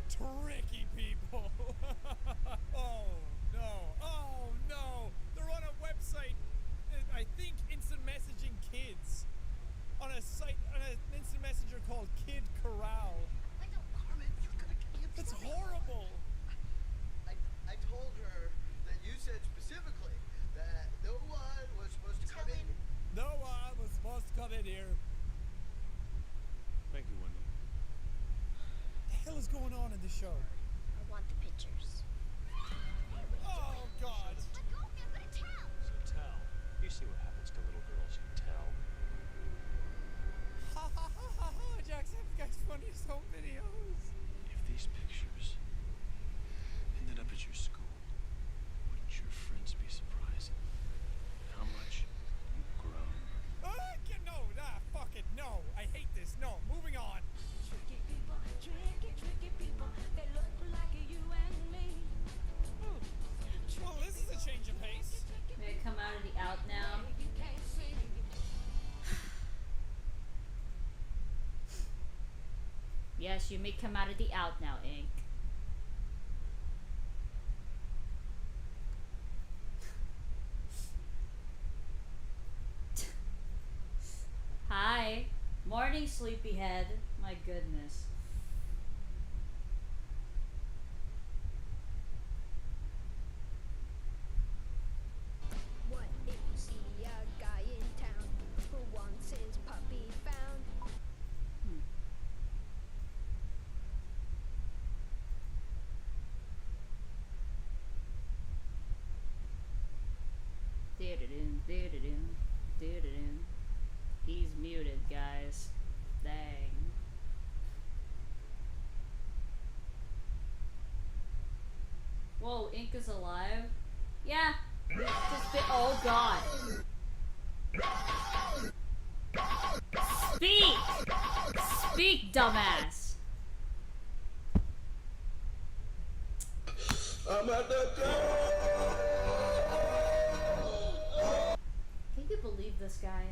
Tricky people. Oh no. They're on a website, I think instant messaging kids. On a site, on an instant messenger called Kid Corral. That's horrible. I told her that you said specifically that no one was supposed to come in. No one was supposed to come in here. Thank you, Wendy. What the hell is going on in the show? I want the pictures. Oh God. Let go of me, I'm gonna tell. So tell. You see what happens to little girls who tell. Ha ha ha ha ha! Jacksepticeye's funniest home videos. If these pictures ended up at your school, wouldn't your friends be surprised how much you've grown? No, fuck it, no. I hate this. No, moving on. Tricky people, they look like you and me. Well, this is a change of pace. May I come out of the out now? Yes, you may come out of the out now, Ink. Hi. Morning, sleepyhead. My goodness. What if you see a guy in town who wants his puppy found? Do-do-do. He's muted, guys. Dang. Whoa, Ink is alive? Yeah. Just bit. Oh God. Speak! Speak, dumbass! I'm at the Can you believe this guy?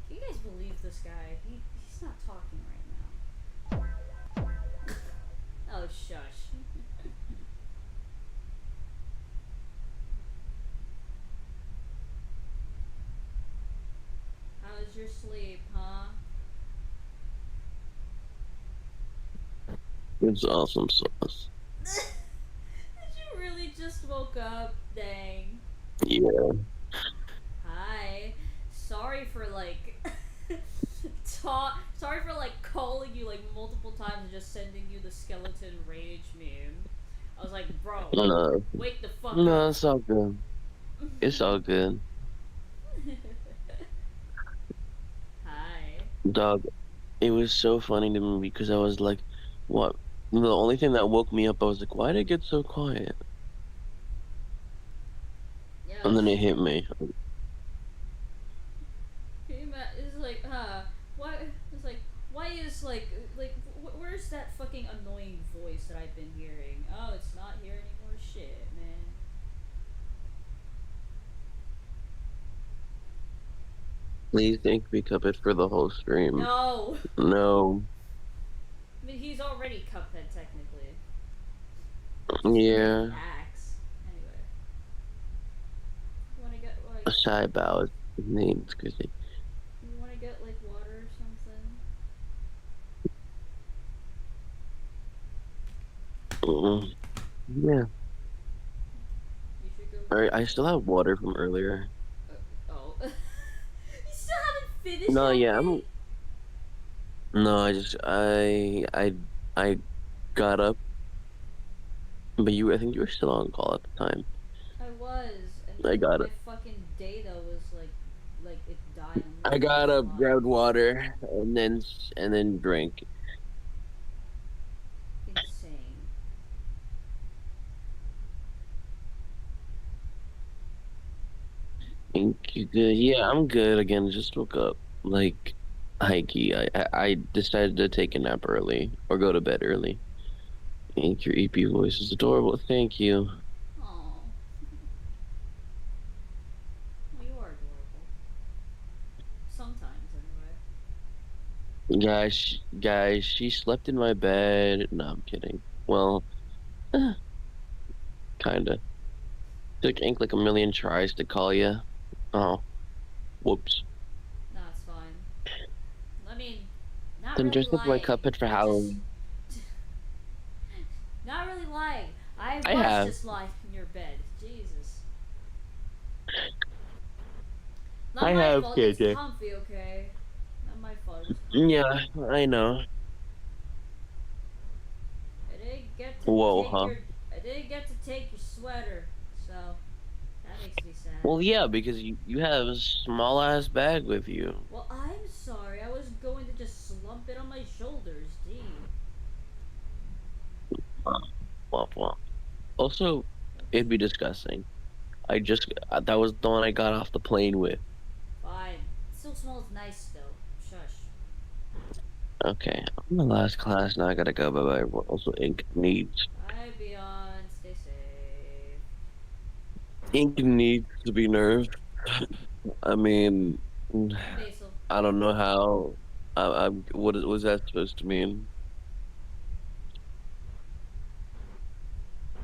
Can you guys believe this guy? He's not talking right now. Oh, shush. How was your sleep, huh? It's awesome sauce. Did you really just woke up? Dang. Yeah. Hi. Sorry for like sorry for like calling you like multiple times and just sending you the skeleton rage meme. I was like, bro, No. wake the fuck No, up. it's all good. It's all good. Hi. Dog, it was so funny to me because I was like, what? The only thing that woke me up, I was like, why did it get so quiet? Yeah, And then it hit me. It's like, why? It's like, why is like, where's that fucking annoying voice that I've been hearing? Oh, it's not here anymore. Shit, man. Please thank me Cuphead for the whole stream. No. No. I mean, he's already Cuphead technically. Yeah. Axe. Anyway. You wanna get like? A shy bow is his name, excuse me. You wanna get like water or something? Yeah. Alright, I still have water from earlier. Oh. You still haven't finished No, that yeah, thing? No, I got up, but I think you were still on call at the time. I was, and I then got my up. fucking data was like it died. I'm I literally got up, offline. grabbed water, and then drank. Insane. Think you good? Yeah, I'm good again. Just woke up. Like, hikey. I decided to take a nap early or go to bed early. Think your EP voice is adorable. Thank you. Aww. Well, you are adorable. Sometimes, anyway. Guys, she slept in my bed. No, I'm kidding. Well, kinda. Took Ink like a million tries to call you. Oh, whoops. Nah, it's fine. I mean, not I'm really dressed up like lying. Cuphead for Halloween. Not really lying. I I was have. just lying in your bed. Jesus. I Not my have, fault. It's KJ. comfy, okay? Not my fault. It's comfy. Yeah, I know. I didn't get to Whoa, take huh? I didn't get to take your sweater, so that makes me sad. Well, yeah, because you have a small ass bag with you. Well, I'm sorry. I was going to just slump it on my shoulders. Gee. Womp womp. Also, it'd be disgusting. That was the one I got off the plane with. Fine. It still smells nice, though. Shush. Okay, I'm the last class now. I gotta go. Bye bye. Also, Ink needs. Bye, Beyond. Stay safe. Ink needs to be nerfed. I mean, Basil. I don't know how. What was that supposed to mean?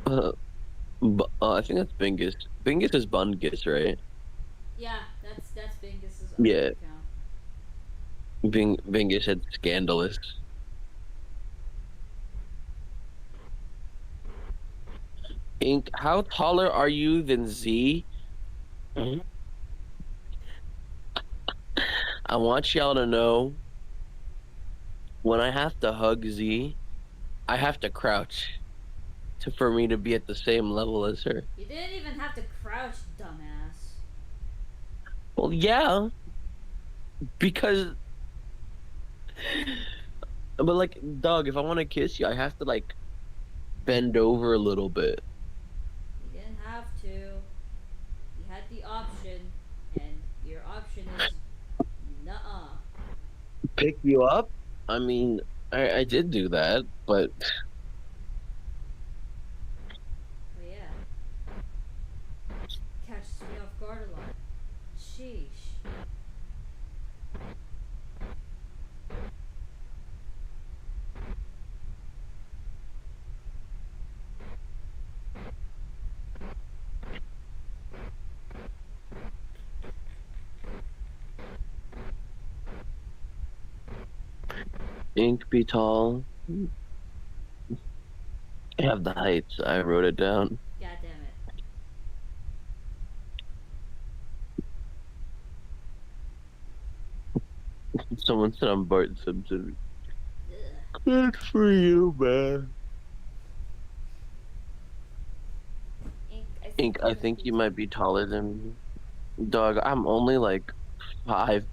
I think that's Bingus. Bingus is Bungus, right? Yeah, that's Bingus's Yeah. account. Bingus said scandalous. Ink, how taller are you than Z? I want y'all to know, when I have to hug Z, I have to crouch for me to be at the same level as her. You didn't even have to crouch, dumbass. Well, yeah, because, but like, dog, if I want to kiss you, I have to like bend over a little bit. You didn't have to. You had the option, and your option is nuh-uh. Pick you up? I mean, I did do that, but But yeah. Catches me off guard a lot. Sheesh. Ink be tall. I have the heights. I wrote it down. God damn it. Someone said I'm Bart Simpson. Good for you, man. Ink, I think you might be taller than me. Dog, I'm only like 5'9"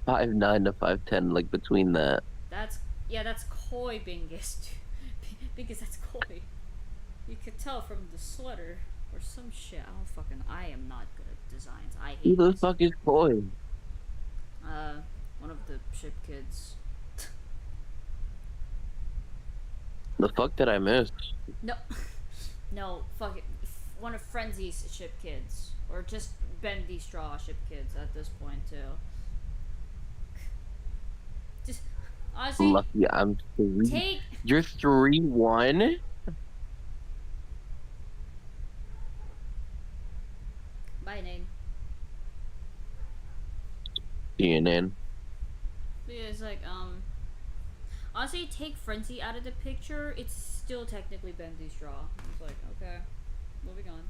to 5'10", like between that. That's coy, Bingus. Bingus, that's coy. You could tell from the sweater or some shit. I am not good at designs. I hate Who the fuck is Coy? One of the ship kids. The fuck did I miss? No, no, fuck it. One of Frenzy's ship kids, or just Bendy Straw ship kids at this point too. Just honestly, Lucky I'm 3. You're 3'1"? Bye, Nane. CNN. Yeah, it's like honestly, take Frenzy out of the picture, it's still technically Bendy Straw. It's like, okay, moving on.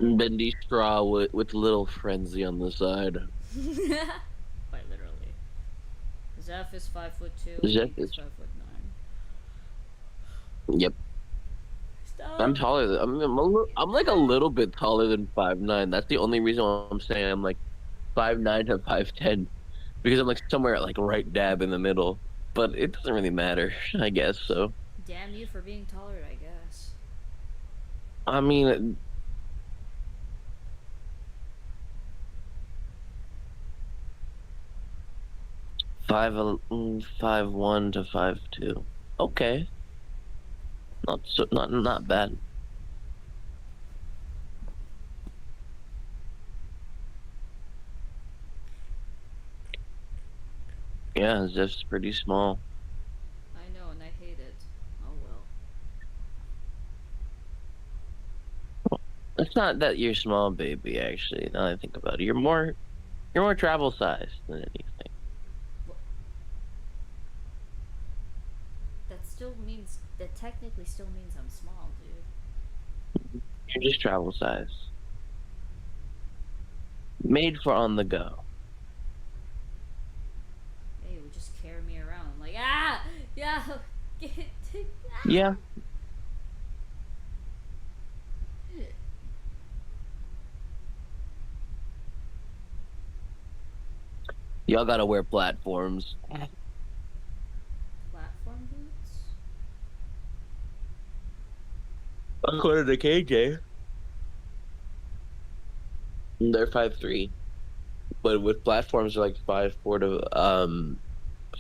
Bendy straw with little frenzy on the side. Quite literally. Zeph is 5'2". Zeph Is is 5'9". Yep. Stop. I'm taller than I'm like a little bit taller than 5'9". That's the only reason why I'm saying I'm like 5'9" to 5'10", because I'm like somewhere like right dab in the middle. But it doesn't really matter, I guess. So Damn you for being taller, I guess. I mean, 5'1" to 5'2". Okay, not bad. Yeah, Zeph's pretty small. I know, and I hate it. Oh well. It's not that you're small, baby. Actually, now that I think about it, you're more travel size than anything. That still means, that technically still means I'm small, dude. You're just travel size. Made for on the go. Hey, it would just carry me around. I'm like, ah! Yeah! Get it! Ah! Yeah. Y'all gotta wear platforms. Platform boots? According to KJ. They're 5'3", but with platforms they're like 5'4" to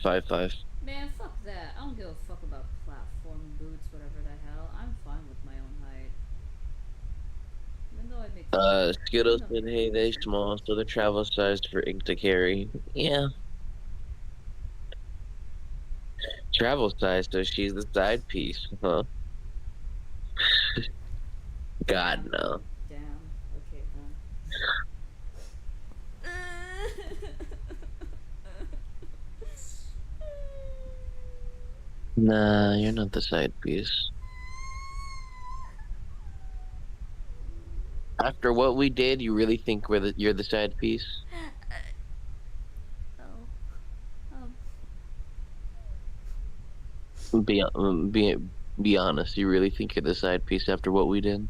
5'5". Man, fuck that. I don't give a fuck about platform boots, whatever the hell. I'm fine with my own height. Even though I make Skittles said, hey, they small, so they're travel sized for Ink to carry. Yeah. Travel size, so she's the side piece, huh? God, no. Damn. Okay, Nah, you're not the side piece. After what we did, you really think you're the side piece? Be honest. You really think you're the side piece after what we did?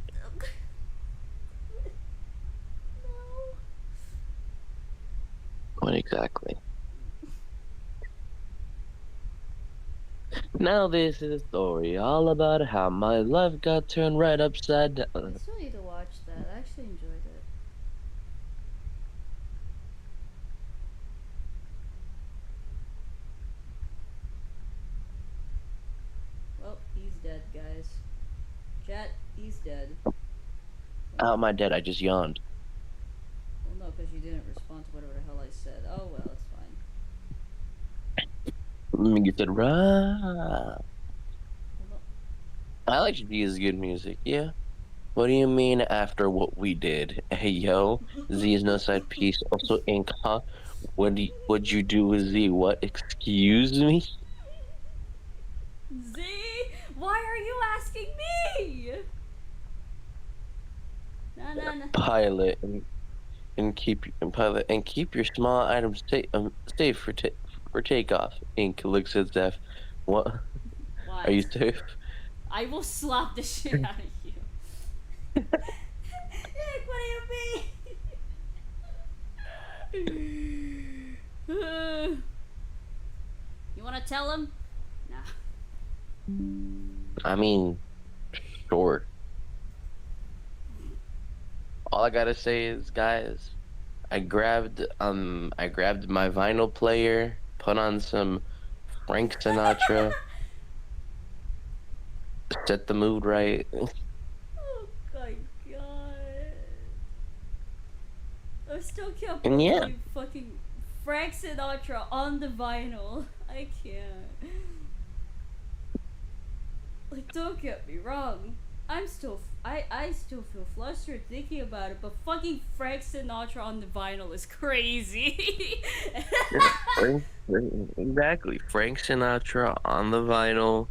What exactly? Now this is a story all about how my life got turned right upside down. I still need to watch that. I actually enjoyed it. Well, he's dead, guys. Chat, he's dead. How am I dead? I just yawned. Well, no, because you didn't respond to whatever the hell I said. Oh, well, it's fine. You said, right. I like to use good music, yeah. What do you mean after what we did? Hey, yo, Z is no side piece. Also, Ink, huh? What'd you do with Z? What? Excuse me? Z, why are you asking me? No. Pilot and keep your small items safe for takeoff. Ink looks at Zeph. What? Why? Are you safe? I will slap the shit out of you. Nick, what do you mean? You want to tell him? Nah. I mean, sure. All I gotta say is, guys, I grabbed my vinyl player, put on some Frank Sinatra, set the mood right. Oh my god. I still can't And yeah. believe fucking Frank Sinatra on the vinyl. I can't. Like, don't get me wrong. I still feel flustered thinking about it, but fucking Frank Sinatra on the vinyl is crazy. Exactly. Frank Sinatra on the vinyl.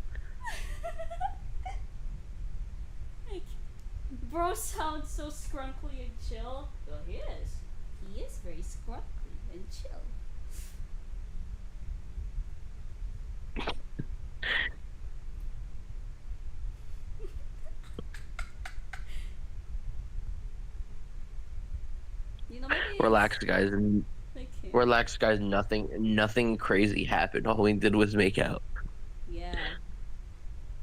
bro sounds so scrunkly and chill. Well, he is. He is very scrunkly and chill. You know, maybe Relax, guys. Relax, guys. Nothing crazy happened. All we did was make out. Yeah.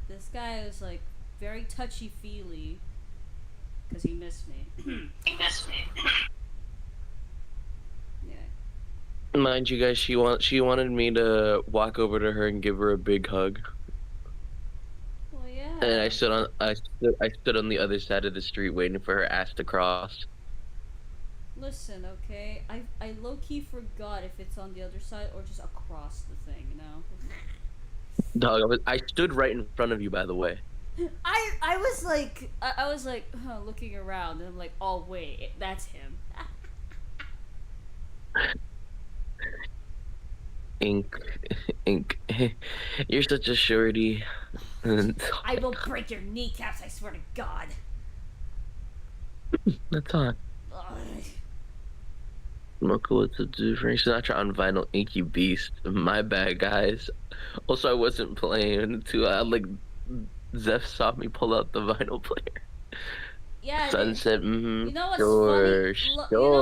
This guy is like very touchy-feely because he missed me. He missed me. Yeah. Mind you, guys, she wanted me to walk over to her and give her a big hug. Well, yeah. And I stood on the other side of the street waiting for her ass to cross. Listen, okay? I low-key forgot if it's on the other side or just across the thing, you know? Dog, I stood right in front of you, by the way. I was like, looking around, and I'm like, oh wait, that's him. Ink. You're such a shorty. I will break your kneecaps, I swear to God. That's on. Mocha, what's the difference? Sinatra on vinyl, Inky Beast. My bad, guys. Also, I wasn't playing until Zeph saw me pull out the vinyl player. Yeah. Sunset. You know what's sure, funny? sure. You know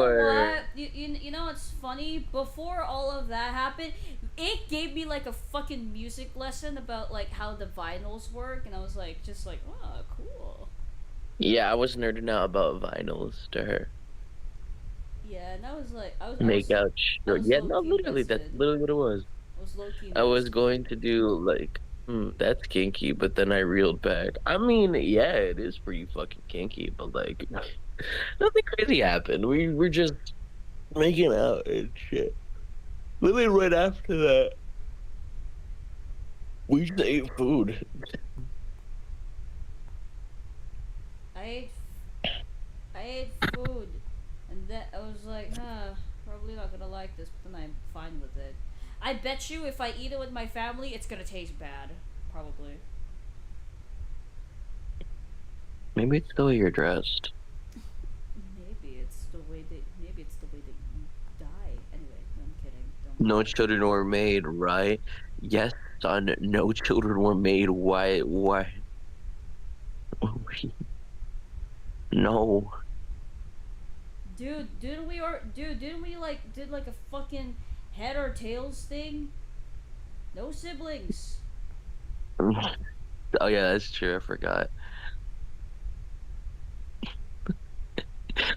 what? You know what's funny? Before all of that happened, it gave me like a fucking music lesson about like how the vinyls work, and I was like, just like, oh, cool. Yeah, I was nerding out about vinyls to her. Yeah, and I was like, Make out. Sure. Yeah, no, literally, that's literally what it was. I was going to do like, that's kinky, but then I reeled back. I mean, yeah, it is pretty fucking kinky, but like, nothing crazy happened. We were just making out and shit. Literally right after that, we just ate food. I ate food, and then I was like, probably not gonna like this, but then I'm fine with it. I bet you if I eat it with my family, it's gonna taste bad. Probably. Maybe it's the way you're dressed. Maybe it's the way that you die. Anyway, no, I'm kidding. No children were made, right? Yes, son. No children were made. Why? No. Dude, didn't we did like a fucking head or tails thing? No siblings. Oh yeah, that's true. I forgot.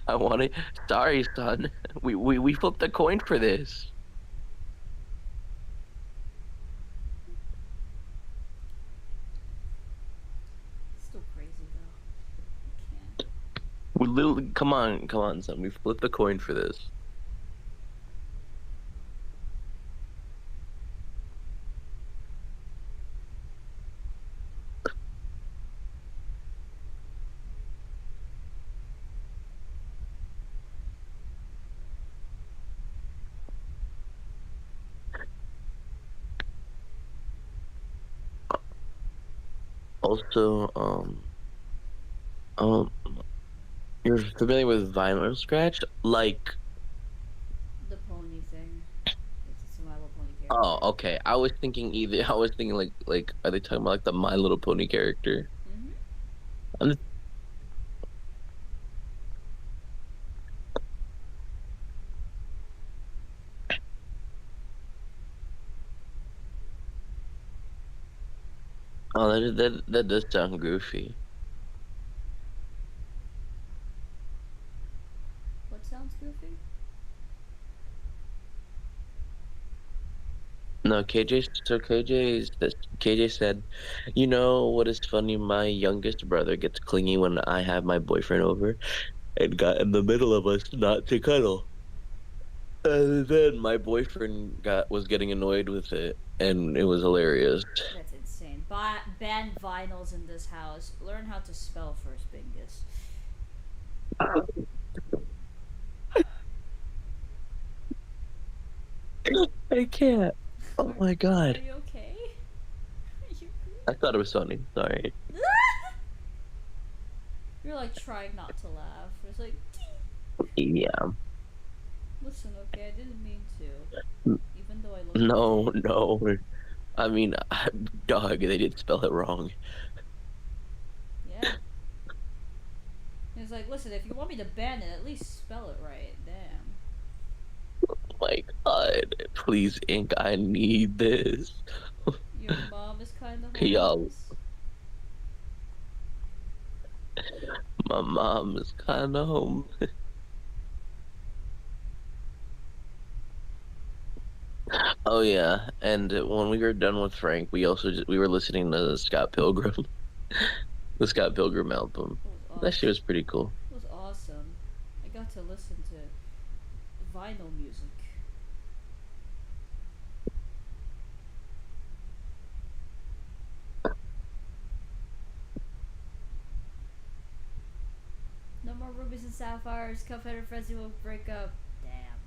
I wanted. Sorry, son. We flipped a coin for this. Still crazy though. I can't. We literally. Come on, son. We flipped the coin for this. Also, you're familiar with vinyl scratch? Like, The pony thing. It's a survival pony character. oh, okay. I was thinking like, are they talking about like the My Little Pony character? Mm-hmm. Oh, that does sound goofy. What sounds goofy? No, KJ said, you know what is funny? My youngest brother gets clingy when I have my boyfriend over and got in the middle of us not to cuddle. And then my boyfriend was getting annoyed with it, and it was hilarious. That's insane. Ban vinyls in this house. Learn how to spell first, Bingus. I can't. Oh my god. Are you okay? I thought it was funny. Sorry. You're like trying not to laugh. It's like, Yeah. listen, okay, I didn't mean to. Even though I look. No, no. I mean, dog, they did spell it wrong. Yeah. It's like, listen, if you want me to ban it, at least spell it right. Damn. My God, please, Ink, I need this. Your mom is kind of Y'all, homeless. my mom is kind of home. Oh yeah, and when we were done with Frank, we also we were listening to Scott Pilgrim, the Scott Pilgrim album. That shit was pretty cool. It was awesome. I got to listen to vinyl music. No more rubies and sapphires. Cuphead and Frenzy will break up. Damn.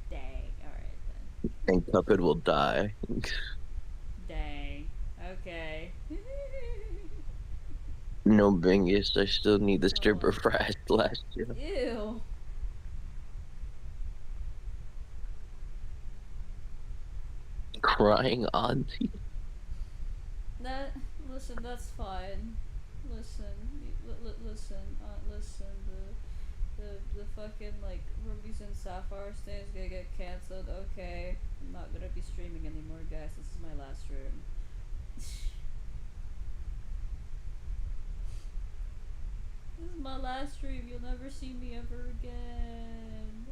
Dang. Alright then. And Cuphead will die. Dang. Okay. No Bingus, I still need the stripper fries last year. Ew. Crying auntie. Listen, that's fine. Listen, listen. The fucking like rubies and sapphires thing is gonna get cancelled. Okay, I'm not gonna be streaming anymore, guys. This is my last stream. This is my last stream. You'll never see me ever again.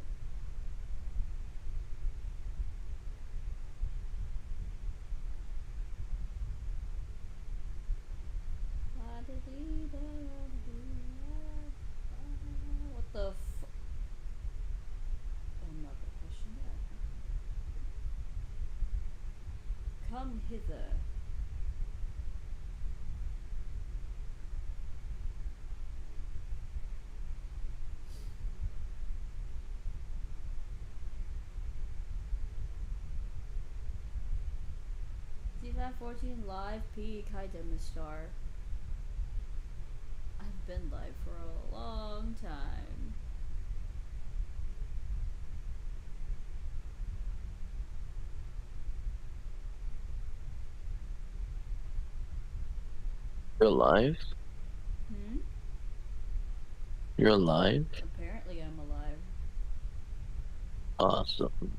What the f- I'm not gonna question that. Come hither. C514 live peak. Hi, Demistar. I've been live for a long time. You're alive? Hmm? You're alive? Apparently I'm alive. Awesome.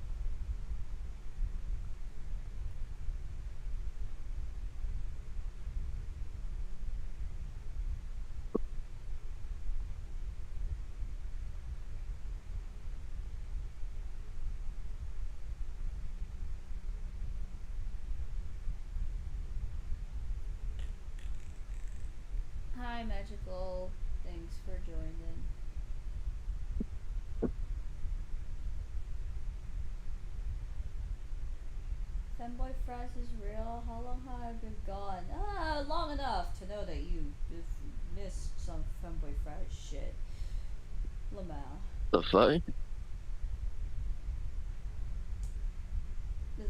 Hi, Magical. Thanks for joining. Femboy Fries is real. How long have I been gone? Long enough to know that you missed some Femboy Fries shit. Lamau. The fuck?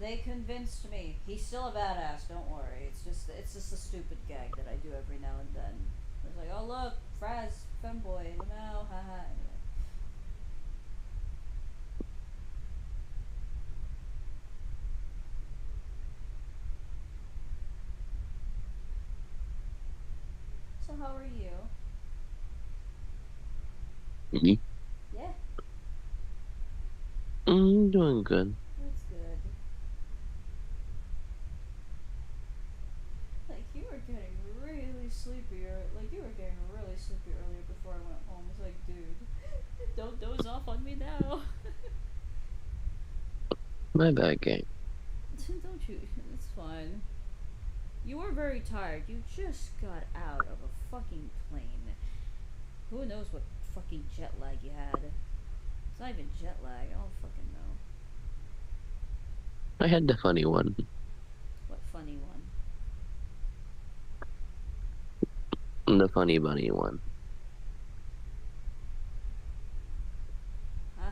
They convinced me. He's still a badass, don't worry. It's just a stupid gag that I do every now and then. It's like, oh look, Fraz, femboy, Lamau, haha. Anyway. So how are you? Me? Yeah. I'm doing good. That's good. Like, you were getting really sleepy, like, you were getting really sleepy earlier before I went home. It's like, dude, don't doze off on me now. My bad, gang. Don't you? It's fine. You were very tired. You just got out of a fucking plane. Who knows what fucking jet lag you had? It's not even jet lag. I don't fucking know. I had the funny one. What funny one? The funny bunny one. Huh?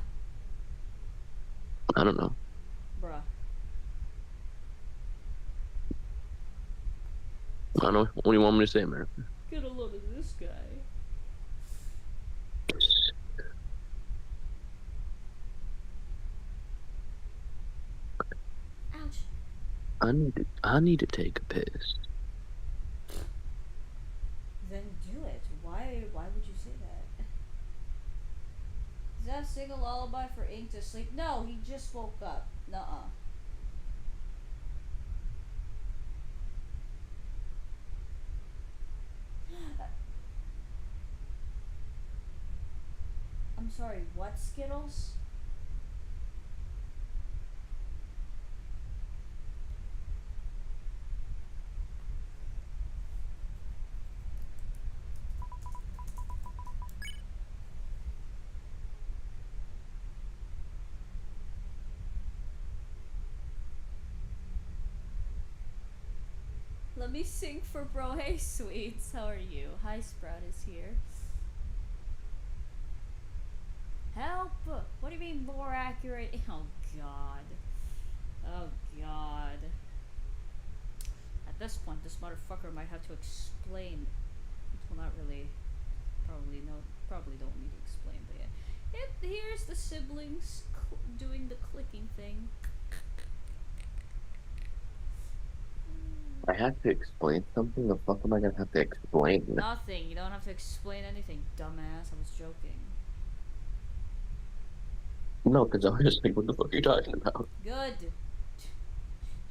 I don't know. Bruh. I don't know. What do you want me to say, America? Get a load of this guy. I need to take a piss. Then do it. Why would you say that? Does that sing a lullaby for Ink to sleep? No, he just woke up. Nuh-uh. I'm sorry, what Skittles? Let me sing for bro. Hey, sweets. How are you? Hi, Sprout is here. Help! What do you mean more accurate? Oh, God. Oh, God. At this point, this motherfucker might have to explain. Well, not really. Probably don't need to explain, but yeah. Here's the siblings doing the clicking thing. I have to explain something? The fuck am I gonna have to explain? Nothing. You don't have to explain anything, dumbass. I was joking. No, because I was just like, what the fuck are you talking about? Good.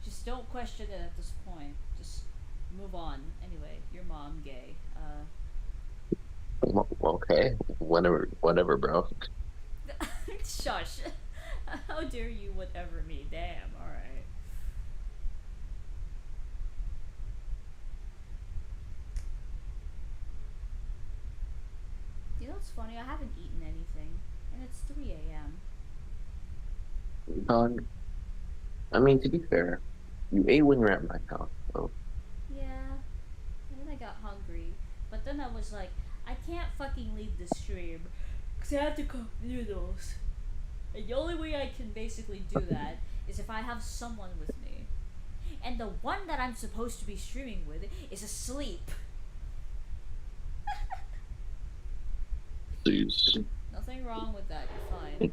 Just don't question it at this point. Just move on. Anyway, your mom gay. Okay, whatever, bro. Shush. How dare you whatever me? Damn, alright. You know what's funny? I haven't eaten anything. And it's 3 a.m. I mean, to be fair, you ate when you were at my house, so. Yeah. And then I got hungry. But then I was like, I can't fucking leave the stream. Because I have to cook noodles. And the only way I can basically do that is if I have someone with me. And the one that I'm supposed to be streaming with is asleep. Please. Nothing wrong with that, you're fine.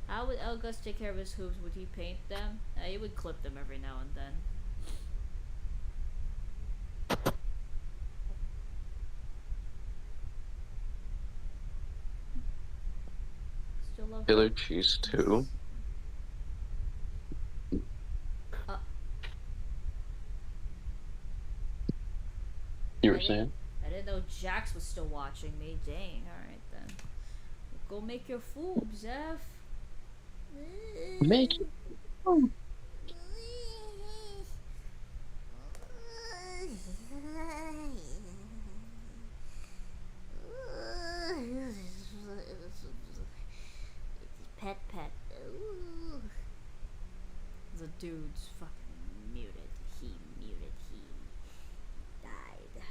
How would Elgus take care of his hooves? Would he paint them? He would clip them every now and then. Still love Killer cheese too. You were saying? I didn't know Jax was still watching me. Dang, alright then. Go make your food, Zeph. Make it. Oh. Pet. Ooh. The dude's fucking muted. He died.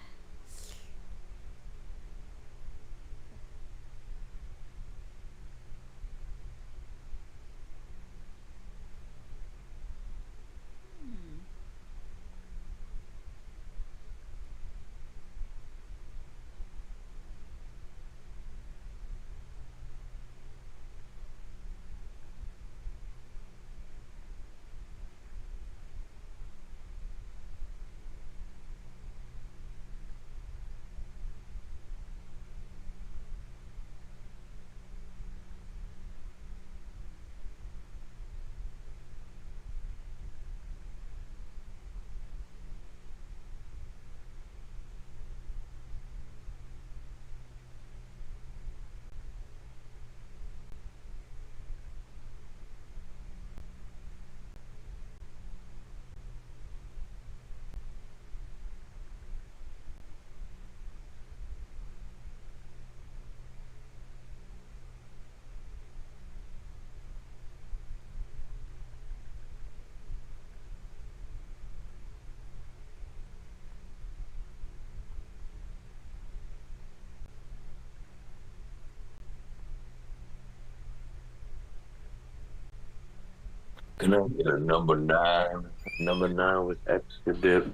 Can I get a number 9? Number 9 with extra dip.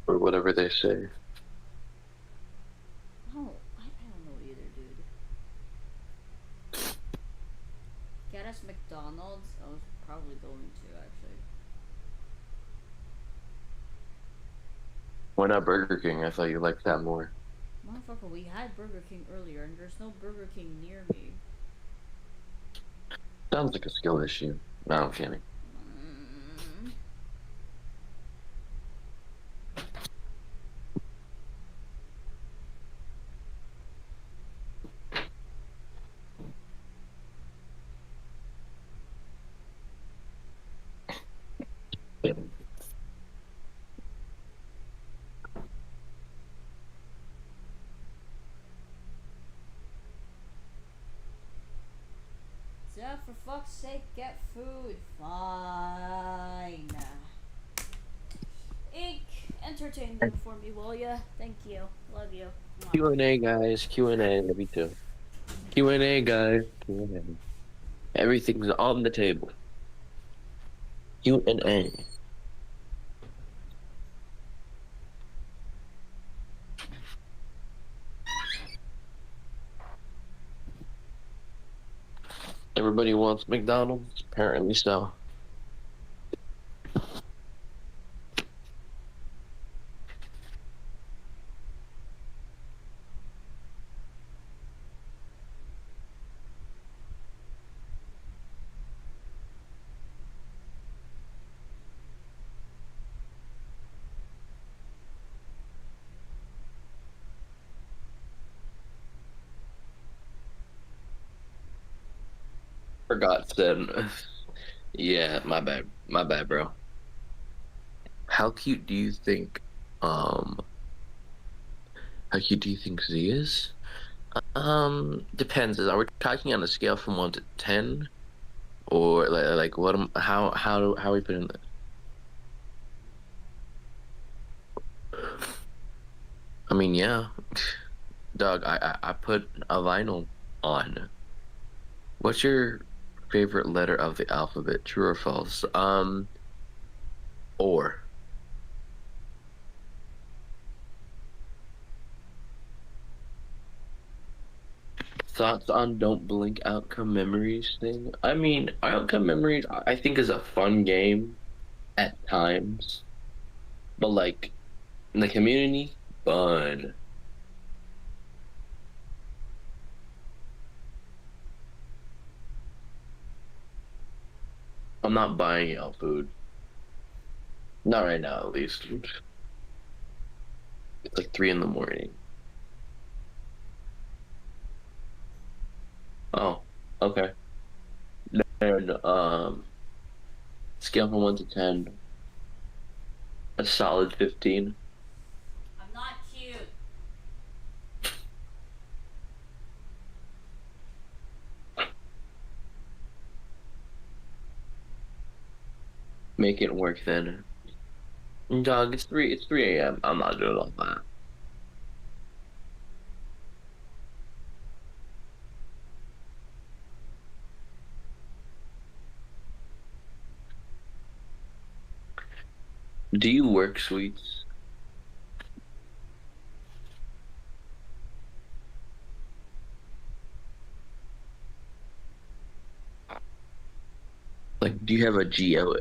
Or whatever they say. I don't know either, dude. Gotta asked McDonald's, I was probably going to actually. Why not Burger King? I thought you liked that more. Motherfucker, we had Burger King earlier, and there's no Burger King near me. Sounds like a skill issue. No, I'm kidding. Yeah, for fuck's sake, get food. Fine. Ink, entertain them for me, will ya? Thank you. Love you. Q&A, guys. Q&A. Me too. Q&A, guys. Q&A. Everything's on the table. Q&A. Everybody wants McDonald's? Apparently so. Forgot then. Yeah, my bad. My bad, bro. How cute do you think, how cute do you think Z is? Depends. Are we talking on a scale from 1 to 10? Or like what how are we putting that? I mean, yeah. Dog, I put a vinyl on. What's your favorite letter of the alphabet? True or false? Or. Thoughts on don't blink outcome memories thing? I mean, outcome memories I think is a fun game at times. But like in the community, fun. I'm not buying y'all food. Not right now, at least. It's like 3 in the morning. Oh, okay. Then, scale from 1 to 10, a solid 15. I'm not cute. Make it work then. Dog, it's 3 a.m. I'm not doing all that. Do you work, sweets? Like, do you have a GOB?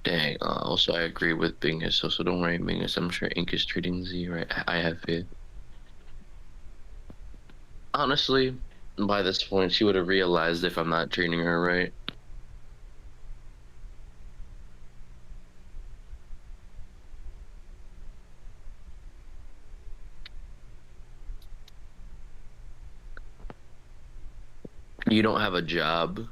Dang, also I agree with Bingus, so don't worry, Bingus. I'm sure Ink is treating Z right. I have faith. Honestly, by this point, she would have realized if I'm not treating her right. You don't have a job.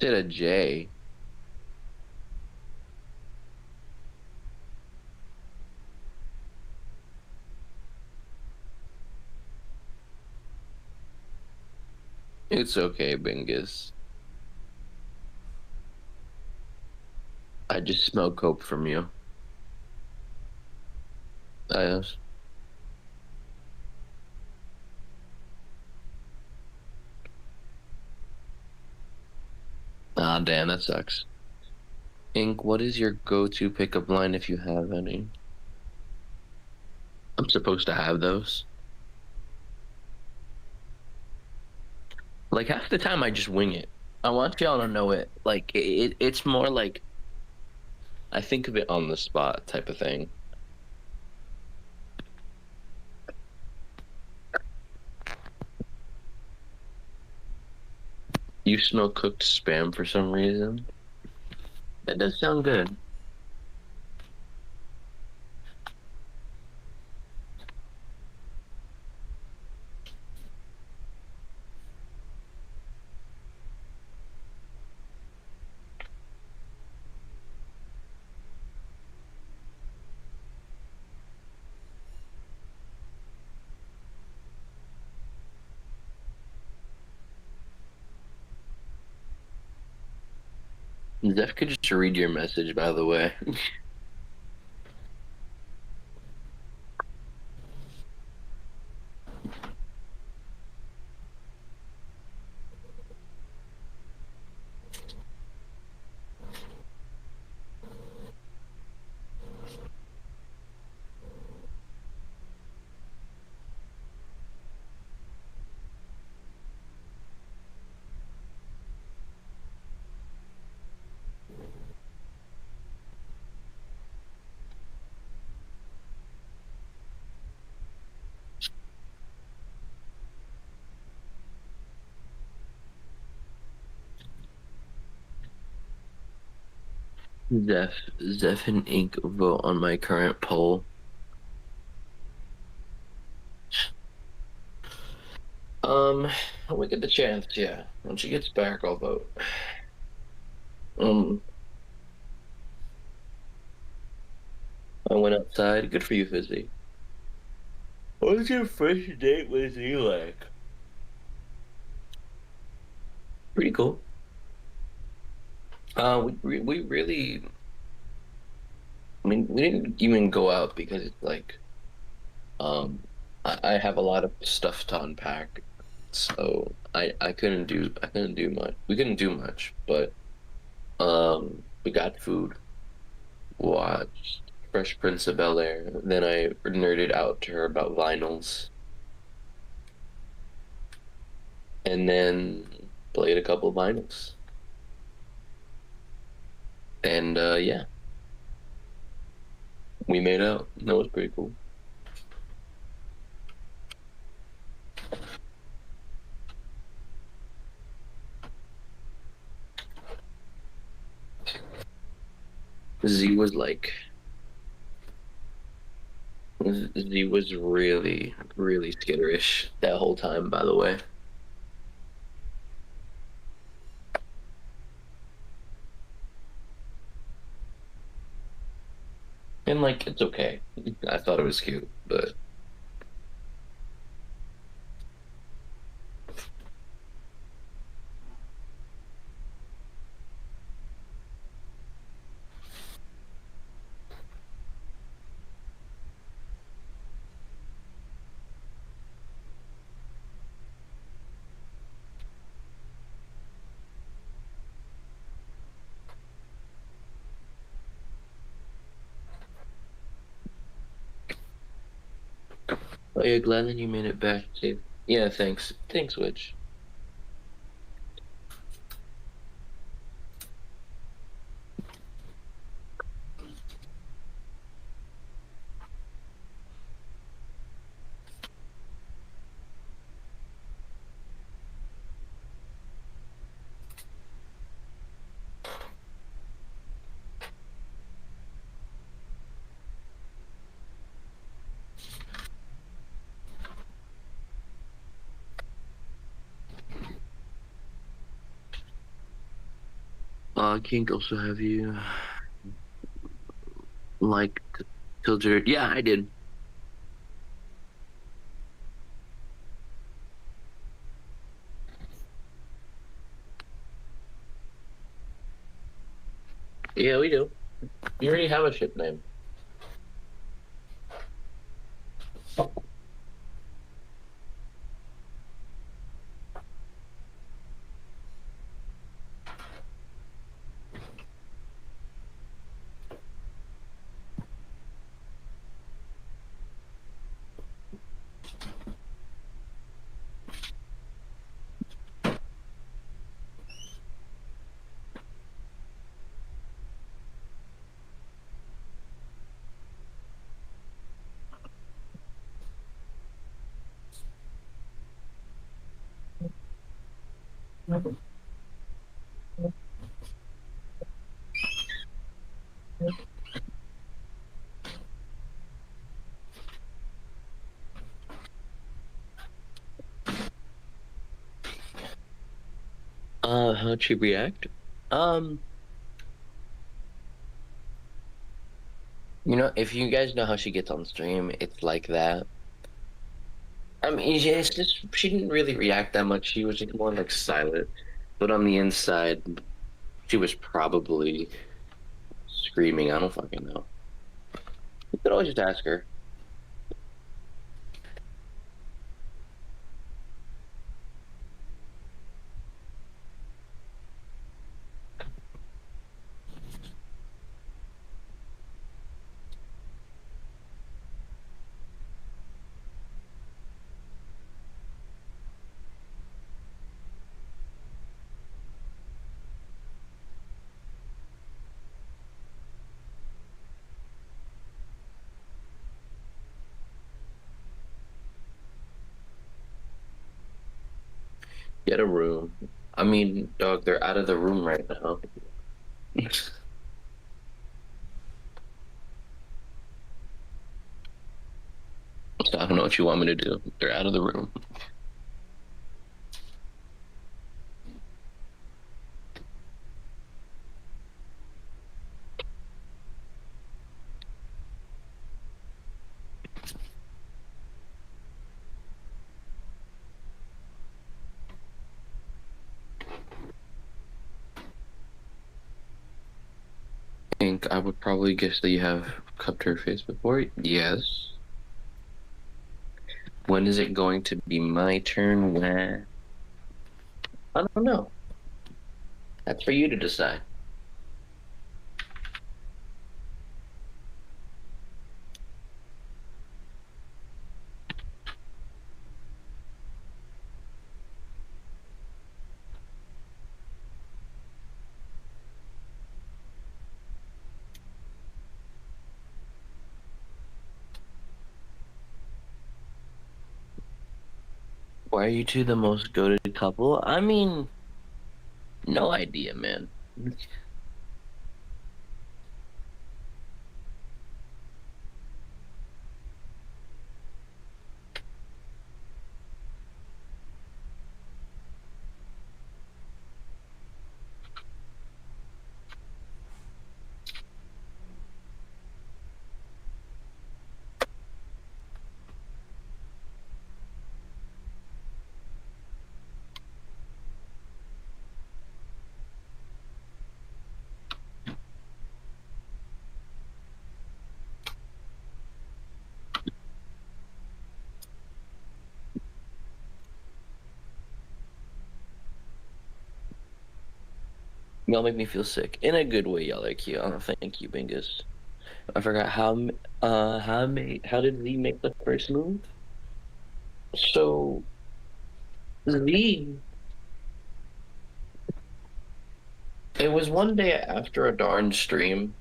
Did a J. It's okay, Bingus. I just smell coke from you. Yes. Ah, damn, that sucks. Ink, what is your go-to pickup line if you have any? I'm supposed to have those. Like, half the time I just wing it. I want y'all to know it. Like, it's more like I think of it on the spot type of thing. You smell cooked spam for some reason. That does sound good. Zeph could just read your message, by the way. Zeph and Ink vote on my current poll. When we get the chance, yeah. When she gets back, I'll vote. I went outside. Good for you, Fizzy. What was your first date with Z like? Pretty cool. We really, I mean, we didn't even go out because it's like, I have a lot of stuff to unpack, so I couldn't do much. We couldn't do much, but we got food, watched Fresh Prince of Bel-Air, then I nerded out to her about vinyls, and then played a couple of vinyls, and yeah, we made out. That was pretty cool. Z was like, Z was really, really skitterish that whole time, by the way. And like, it's okay. I thought it was cute, but oh yeah, glad that you made it back safe. Yeah, thanks. Thanks, Witch. Kink also have you liked Filtered? Yeah, I did. Yeah, we do. You already have a ship name. How'd she react? You know, if you guys know how she gets on stream, it's like that. I mean, yeah, it's just she didn't really react that much. She was just more like silent, but on the inside, she was probably screaming. I don't fucking know. You could always just ask her. Get a room. I mean, dog, they're out of the room right now. So I don't know what you want me to do. They're out of the room. I think I would probably guess that you have cupped her face before. Yes. When is it going to be my turn? When? I don't know. That's for you to decide. Why are you two the most goated couple? I mean, no idea, man. Y'all make me feel sick in a good way. Y'all are cute. Oh, thank you, Bingus. I forgot how did Lee make the first move? So Lee, it was one day after a darn stream.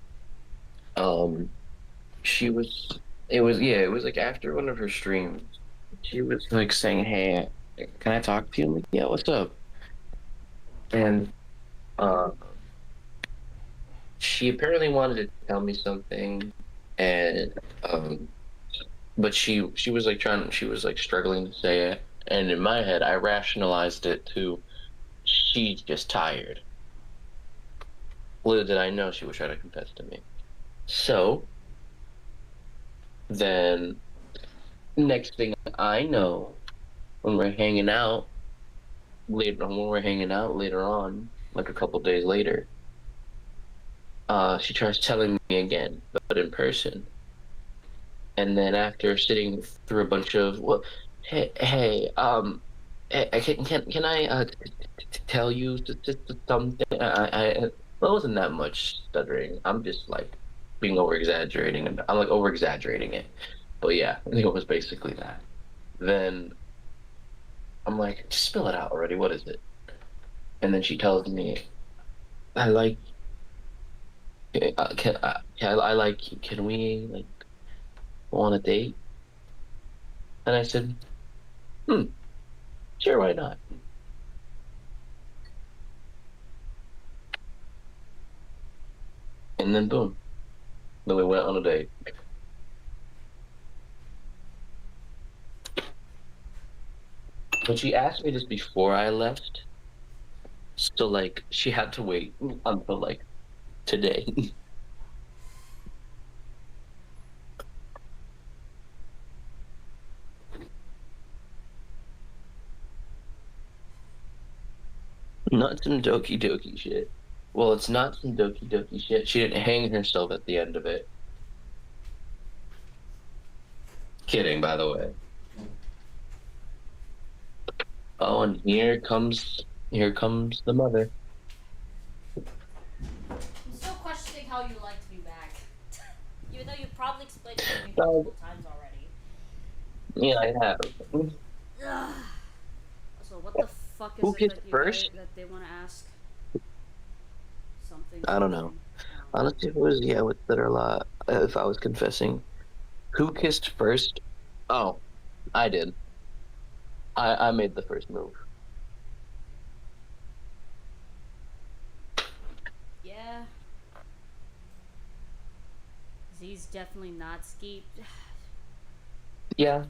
She was. It was like after one of her streams. She was like saying, "Hey, can I talk to you?" I'm like, "Yeah, what's up?" And she apparently wanted to tell me something, and but she was like struggling to say it, and in my head I rationalized it to she's just tired. Little did I know she was trying to confess to me. So then, next thing I know, when we're hanging out later on, like a couple days later, she tries telling me again, but in person. And then after sitting through a bunch of, well, can I tell you something? Well, it wasn't that much stuttering. I'm just like being over exaggerating, and I'm like over exaggerating it. But yeah, I think it was basically that. Then I'm like, just spill it out already. What is it? And then she tells me, I like, I like you. Can we like go on a date? And I said, sure, why not? And then boom, then we went on a date. But she asked me this before I left, so like she had to wait until like today. Not some doki doki shit. Well, it's not some doki doki shit. She didn't hang herself at the end of it. Kidding, by the way. Oh, and here comes the mother. I'm still questioning how you like to be back. Even though you probably explained it to me multiple times already. Yeah, I have. Ugh. So what the fuck is Who it kissed that first? that they want to ask? Something. I don't know. Honestly, if it was with that a lot. If I was confessing, who kissed first? Oh, I did. I made the first move. Yeah. Z's definitely not ski. Yeah.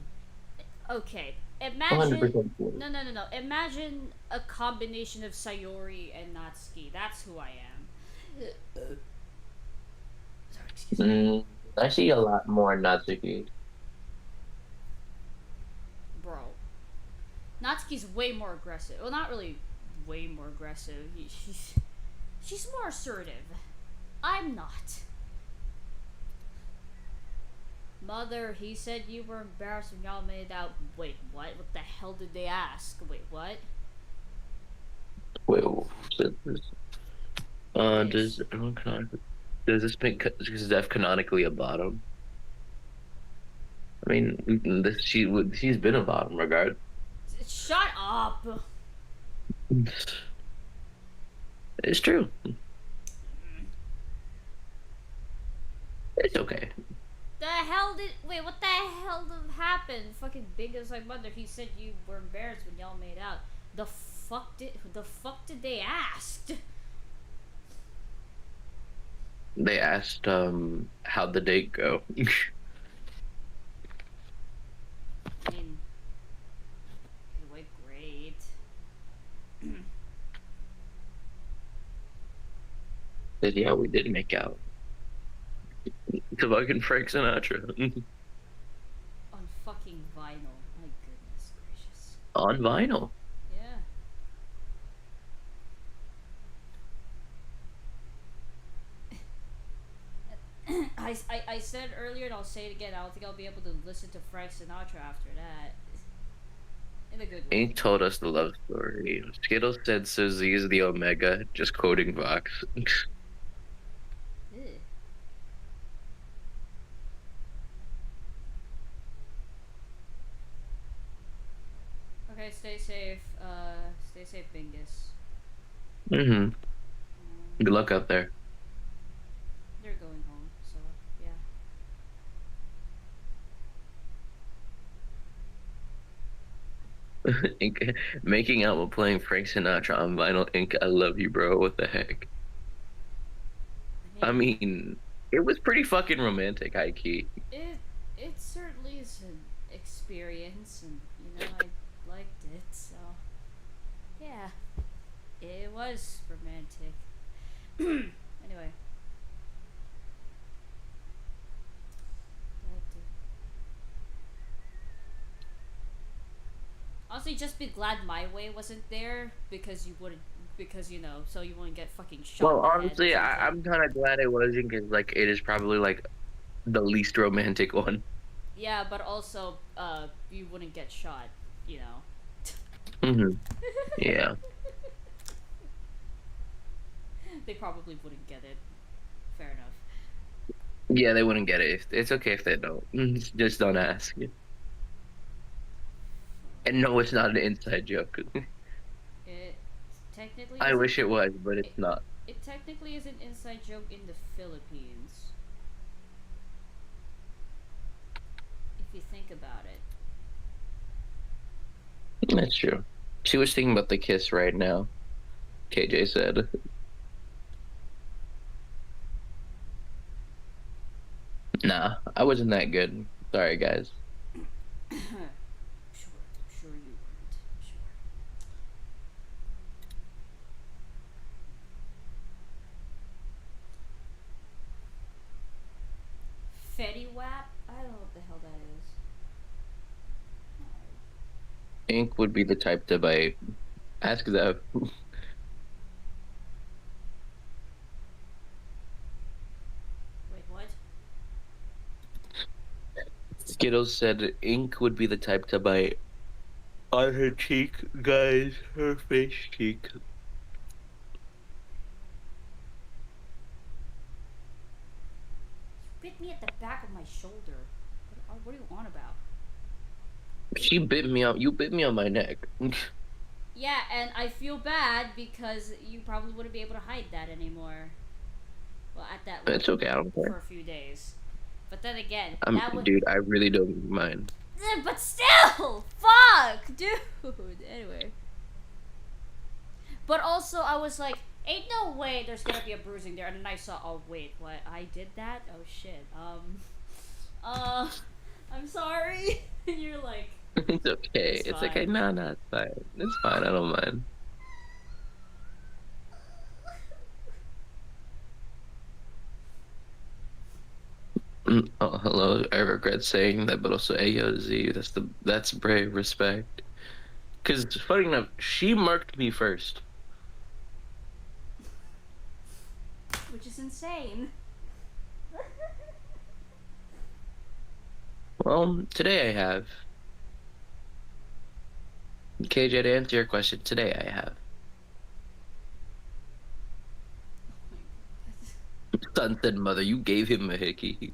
Okay. Imagine 100%. no. Imagine a combination of Sayori and Natsuki. That's who I am. Sorry, excuse me. I see a lot more Natsuki. Bro. Natsuki's way more aggressive. Well, not really way more aggressive. She's more assertive. I'm not. Mother, he said you were embarrassed when y'all made out. Wait, what? What the hell did they ask? Wait, what? Wait, does this make Zeph canonically a bottom? I mean, she's been a bottom regard. Shut up. It's true. It's okay. The hell did what the hell happened? Fucking big as my mother. He said you were embarrassed when y'all made out. The fuck did they ask? They asked how'd the date go? I mean, it went great. Said, yeah, we did make out. To fucking Frank Sinatra. On fucking vinyl. My goodness gracious. On vinyl. Yeah. I said earlier, and I'll say it again, I don't think I'll be able to listen to Frank Sinatra after that. In a good way. Ain't told us the love story. Skittles said so Z is the Omega, just quoting Vox. Okay, stay safe. Stay safe, Bingus. Good luck out there. They're going home, so yeah. Making out while playing Frank Sinatra on vinyl ink. I love you, bro. What the heck? I mean, it was pretty fucking romantic, high key. It certainly is an experience, and I liked it, so yeah, it was romantic. Anyway. Honestly, just be glad my way wasn't there because you wouldn't, because you know, so you wouldn't get fucking shot. Well, in the head or honestly, something. I'm kind of glad it wasn't, because like it is probably like the least romantic one. Yeah, but also, you wouldn't get shot, you know. Yeah. They probably wouldn't get it. Fair enough. Yeah, they wouldn't get it. It's okay if they don't. Just don't ask. And no, it's not an inside joke. It technically. I wish it was, but it's not. It technically is an inside joke in the Philippines. If you think about it. That's true. She was thinking about the kiss right now. KJ said. Nah, I wasn't that good. Sorry, guys. Sure you weren't. Sure. Fetty Wap? I don't know what the hell that is. Ink would be the type to bite. Ask Zev. Wait, what? Skittles said Ink would be the type to bite on her cheek, guys. Her face cheek. Bit me at the back of my shoulder. What are you on about? She bit me out. You bit me on my neck. Yeah, and I feel bad because you probably wouldn't be able to hide that anymore. Well, at that level. It's okay. I don't care. For a few days. But then again, Dude, I really don't mind. But still! Fuck! Dude! Anyway. But also, I was like, ain't no way there's gonna be a bruising there. And then I saw, oh wait, what? I did that? Oh shit. I'm sorry. And you're like... It's okay. It's okay. No, it's fine. It's fine. I don't mind. Oh, hello. I regret saying that, but also Ayo Z. That's brave. Respect. Because funny enough, she marked me first. Which is insane. Well, today I have. KJ, to answer your question, today I have. Son said, mother, you gave him a hickey.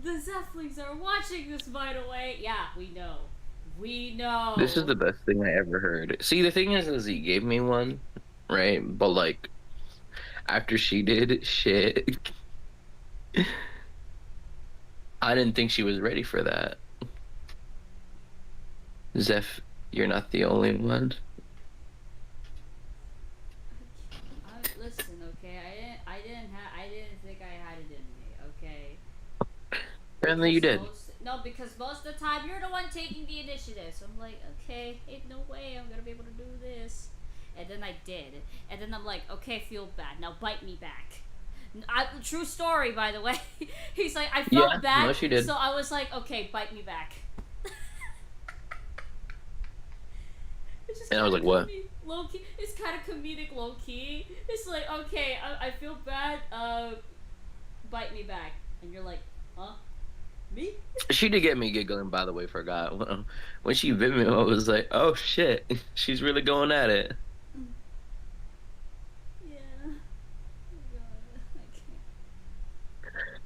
The Zephlings are watching this, by the way. Yeah, we know. We know. This is the best thing I ever heard. See, the thing is he gave me one, right? But like, after she did shit, I didn't think she was ready for that. Zeph, you're not the only one. Listen, okay, I didn't think I had it in me, okay? Apparently you did. Because most of the time you're the one taking the initiative. So I'm like, okay, ain't no way I'm gonna be able to do this. And then I did. And then I'm like, okay, feel bad. Now bite me back. True story, by the way. He's like, I felt bad. No, she did. So I was like, okay, bite me back. And I was like, what? Low key, it's kind of comedic low key. It's like, okay, I feel bad, bite me back. And you're like, huh? Me? She did get me giggling, by the way, forgot. When she bit me, I was like, oh shit, she's really going at it. Yeah. Oh god, I can't.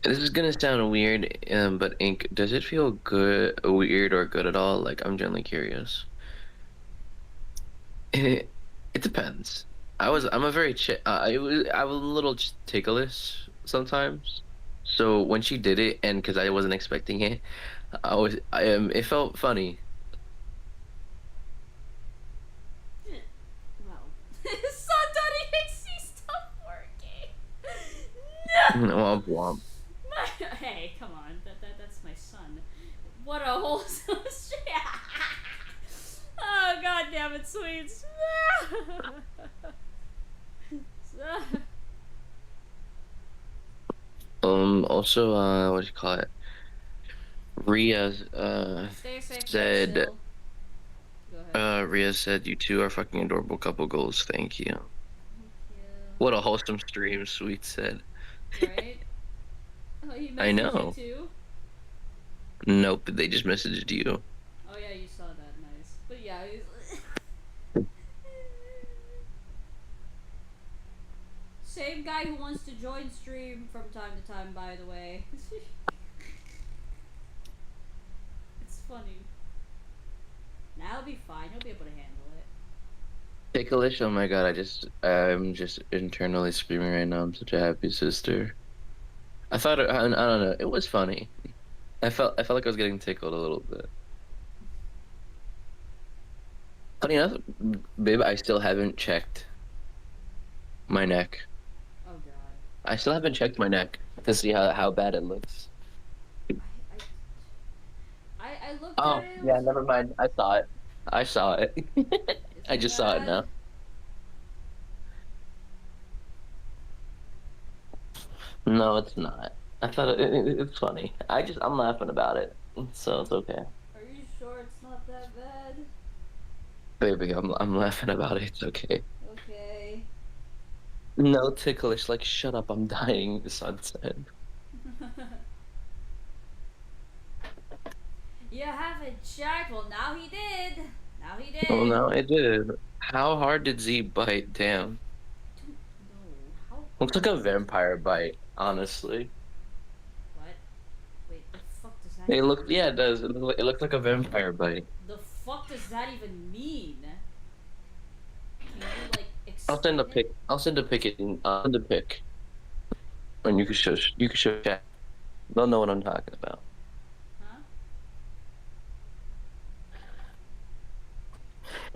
This is gonna sound weird, but Ink, does it feel good, weird, or good at all? Like, I'm genuinely curious. It depends. I'm a very I was a little ticklish sometimes. So when she did it, and because I wasn't expecting it, it felt funny. Well, son, Daddy, stop working. No. Womp womp. Hey, come on, that's my son. What a wholesome shit. Oh god damn it, sweets. Also, what do you call it? Ria, Stay safe, said, Go ahead. Ria said, you two are fucking adorable couple goals. Thank you. What a wholesome stream, Sweet said. Right? Oh, he I messaged know. you too? Nope, they just messaged you. Oh yeah, you saw that, nice. But yeah, he's... Same guy who wants to join stream from time to time, by the way. It's funny. Now he'll be fine, he'll be able to handle it. Ticklish, oh my god, I'm just internally screaming right now. I'm such a happy sister. I thought, I don't know, it was funny. I felt like I was getting tickled a little bit. Funny enough, babe, I still haven't checked my neck. Oh god. I still haven't checked my neck to see how bad it looks. I looked Oh, at it. yeah, never mind. I saw it. I saw it. I just saw it now. No, it's not. I thought it's funny. I'm laughing about it, so it's okay. Are you sure it's not that bad? Baby, I'm laughing about it. It's okay. Okay. No ticklish. Like, shut up. I'm dying. The sun said. You haven't checked. Well, now he did. Now he did. Well, no, it did. How hard did Z bite? Damn. How Looks like a vampire bite, honestly. What? Wait, the fuck does that It even looks, yeah, it does. It looks like a vampire bite. The fuck does that even mean? Can you, like, I'll send a pic. I'll send a pic. I'll send a pic. And you can show chat. They'll know what I'm talking about. Huh?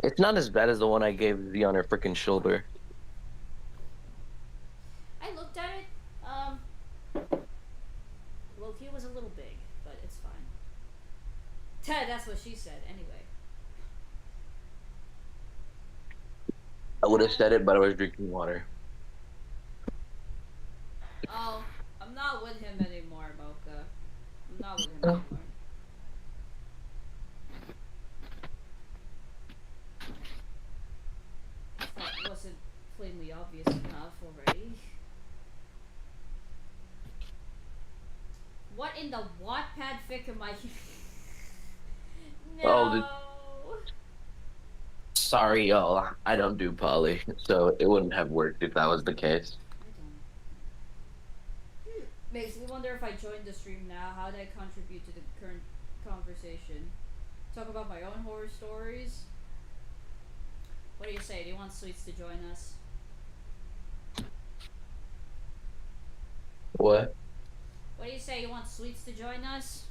It's not as bad as the one I gave Z on her freaking shoulder. I looked at it. Well, he was a little big, but it's fine. That's what she said. Anyway. I would have said it, but I was drinking water. Oh, I'm not with him anymore, Mocha. I'm not with him anymore. That wasn't plainly obvious enough already. What in the Wattpad fic am I? No. Oh, sorry, y'all. I don't do poly, so it wouldn't have worked if that was the case. Makes me wonder if I joined the stream now, how would I contribute to the current conversation? Talk about my own horror stories? What do you say? Do you want Sweets to join us? What? What do you say? You want Sweets to join us?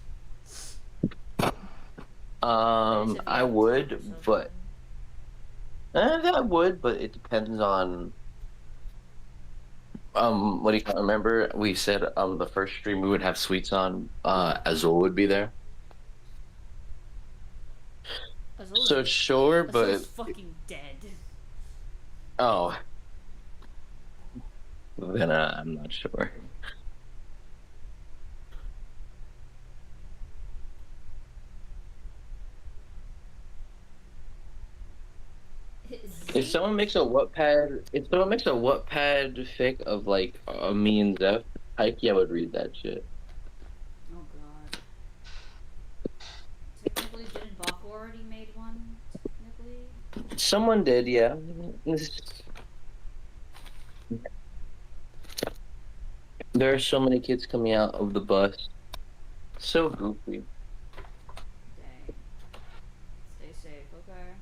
I would, but I would, but it depends on what do you remember? We said the first stream we would have Sweets on. Azul would be there. So sure, but Azul's fucking dead. Oh, then I'm not sure. If someone makes a Wattpad fic of like me and Zeph, Heike, I would read that shit. Oh god. Technically, didn't Baku already made one? Technically? Someone did, yeah. There are so many kids coming out of the bus. So goofy. Dang. Stay safe, okay?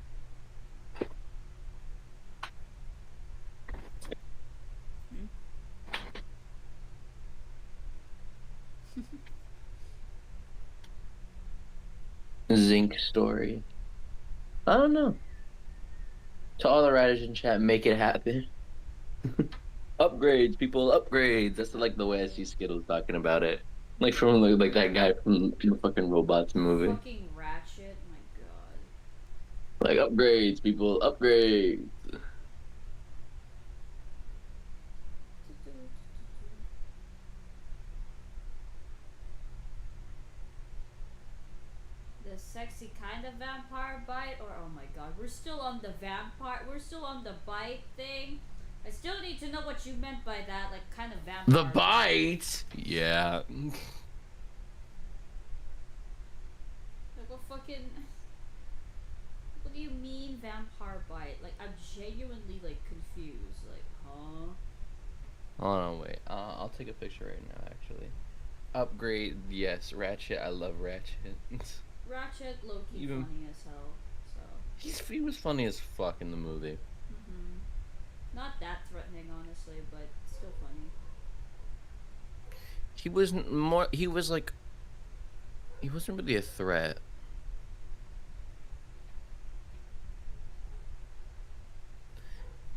Zinc story. I don't know. To all the writers in chat, make it happen. Upgrades, people, upgrades. That's like the way I see Skittles talking about it. Like from like that guy from the fucking Robots movie. Fucking Ratchet, my god. Like upgrades, people, upgrades. a sexy kind of vampire bite, or oh my god, we're still on the bite thing. I still need to know what you meant by that, like kind of vampire. The bite? Yeah. Like what fucking... What do you mean vampire bite? Like I'm genuinely like confused. Like, huh? Hold on, wait. I'll take a picture right now, actually. Upgrade, yes. Ratchet, I love Ratchet. Ratchet, low-key funny as hell, so... He was funny as fuck in the movie. Not that threatening, honestly, but still funny. He wasn't really a threat.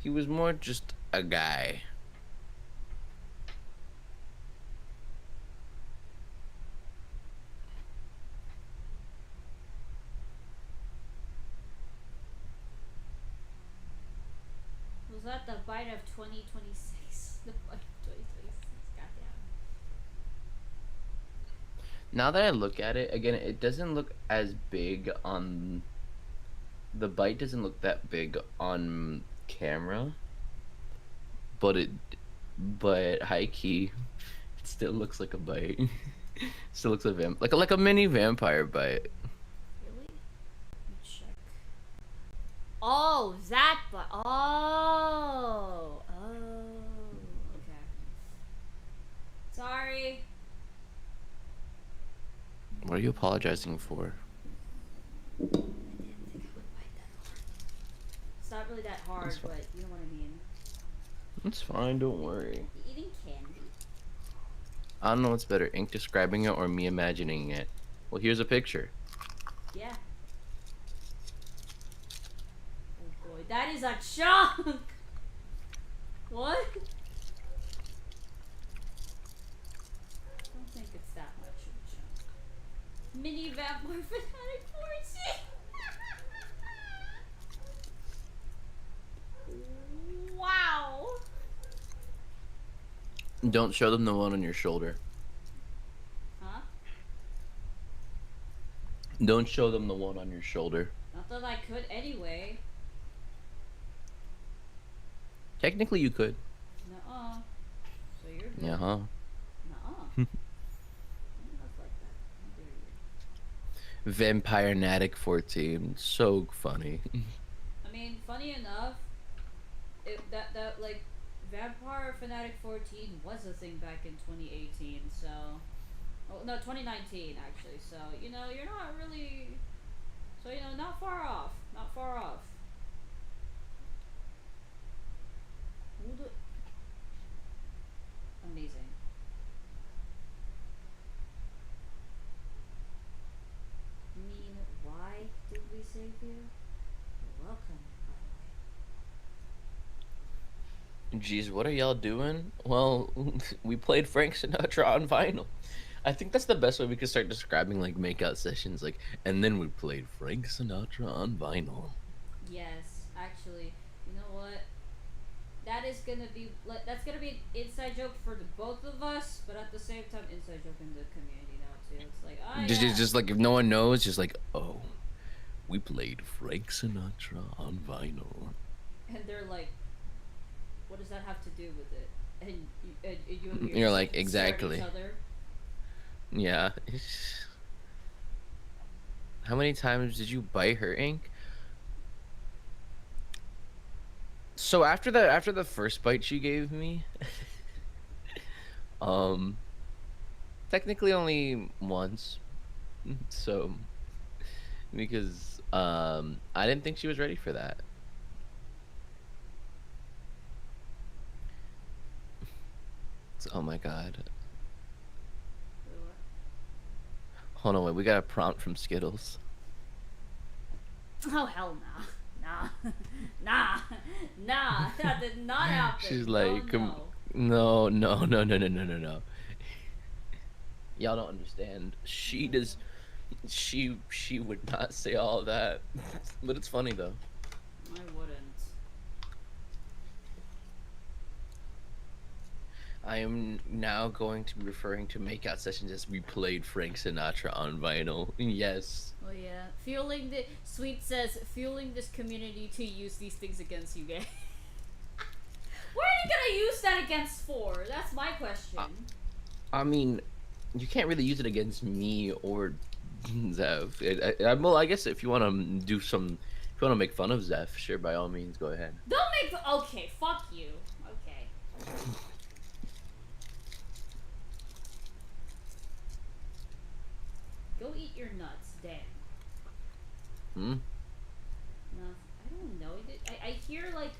He was more just a guy. Was that the bite of 2026? The bite of 2026, goddamn. Now that I look at it, again, it doesn't look as big on... The bite doesn't look that big on camera. But high key, it still looks like a bite. Still looks like a mini vampire bite. Really? Let me check. Oh, that bite. Oh. Okay. Sorry. What are you apologizing for? It's not really that hard, but you know what I mean. It's fine, don't worry. You eating candy? I don't know what's better, Ink describing it or me imagining it. Well, here's a picture. Yeah. Oh boy, that is a chunk! What? I don't think it's that much of a chunk. Mini vampire fanatic 14! Wow! Don't show them the one on your shoulder. Huh? Don't show them the one on your shoulder. Not that I could anyway. Technically, you could. Nuh-uh. So you're good. Yeah, huh? Nuh-uh. Not like that. How dare you. Vampire Natic 14. So funny. I mean, funny enough, that like Vampire Fanatic 14 was a thing back in 2018, so no, 2019 actually. So you know, you're not really, so you know, not far off. Amazing. I mean, why did we save you? You're welcome. Jeez, what are y'all doing? Well, we played Frank Sinatra on vinyl. I think that's the best way we could start describing like makeout sessions, like, and then we played Frank Sinatra on vinyl. Yes, actually, you know what? That's gonna be an inside joke for the both of us, but at the same time, inside joke in the community now too. It's like, oh yeah. Just like if no one knows, just like, oh, we played Frank Sinatra on vinyl. And they're like, what does that have to do with it? And you're like, exactly. Each other. Yeah. How many times did you bite her, Ink? So after the first bite she gave me, technically only once. So because I didn't think she was ready for that. Oh my god. Hold on, wait, we got a prompt from Skittles. Oh hell nah. Nah, that did not happen. She's like, oh, no. Y'all don't understand. She would not say all that. But it's funny though. I wouldn't. I am now going to be referring to makeout sessions as we played Frank Sinatra on vinyl. Yes. Oh yeah, fueling the Sweet says fueling this community to use these things against you guys. Where are you gonna use that against for? That's my question. I mean, you can't really use it against me or Zev. Well, I guess if you want to do some, if you want to make fun of Zev, sure, by all means, go ahead. Don't make. Okay, fuck you. Okay. Go eat your nuts, damn. Hmm. No, I don't know. I hear like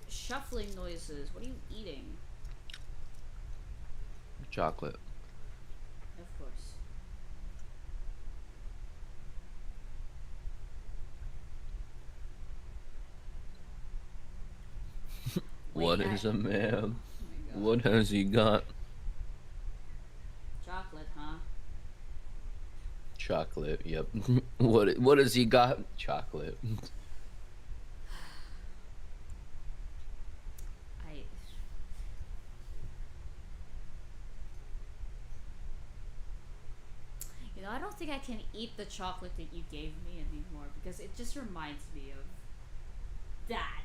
shuffling noises. What are you eating? Chocolate. Of course. What is a man? What has he got? Chocolate, huh? Chocolate. Yep. What has he got? Chocolate. You know, I don't think I can eat the chocolate that you gave me anymore because it just reminds me of that.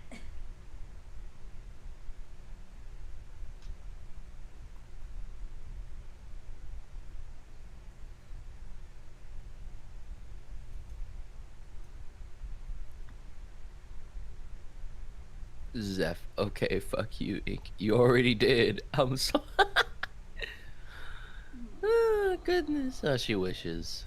Zeph, okay, fuck you. You already did. I'm sorry. Oh, goodness. Oh, she wishes.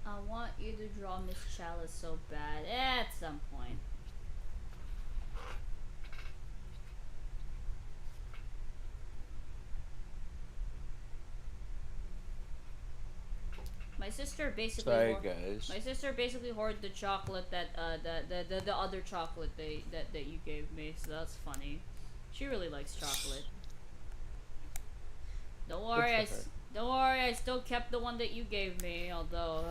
I want you to draw Miss Chalice so bad at some point. My sister basically. Sorry, guys. My sister basically hoarded the chocolate that the other chocolate that you gave me, so that's funny. She really likes chocolate. Don't worry, I still kept the one that you gave me. Although,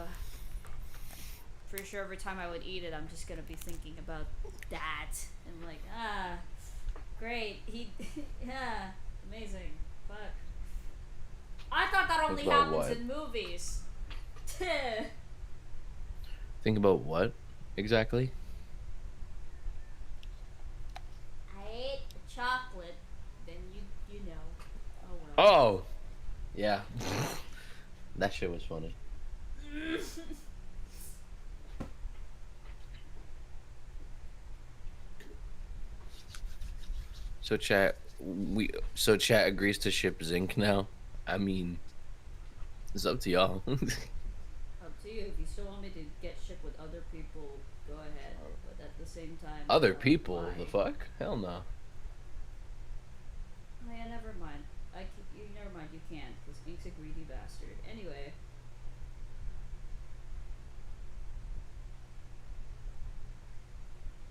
pretty sure every time I would eat it, I'm just gonna be thinking about that and like, great. Yeah, amazing. Fuck. I thought that only happens in movies. Think about what exactly? I ate the chocolate, then you know. Oh well. Oh, yeah. That shit was funny. So chat agrees to ship Zinc now. I mean, it's up to y'all. Up to you. If you still want me to get shipped with other people, go ahead. But at the same time, Other people? The fuck? Hell no. Oh yeah, never mind. Never mind. You can't, because Ink's a greedy bastard. Anyway.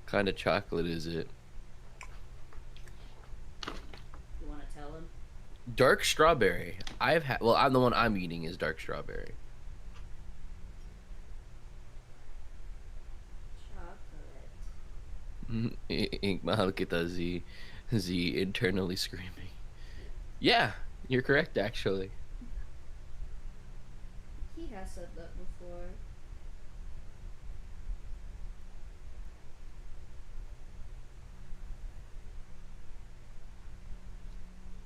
Kind of chocolate is it? You want to tell him? Dark strawberry. Well, I'm the one I'm eating is dark strawberry. Ink mahal kita Z internally screaming. Yeah, you're correct actually. He has said that before.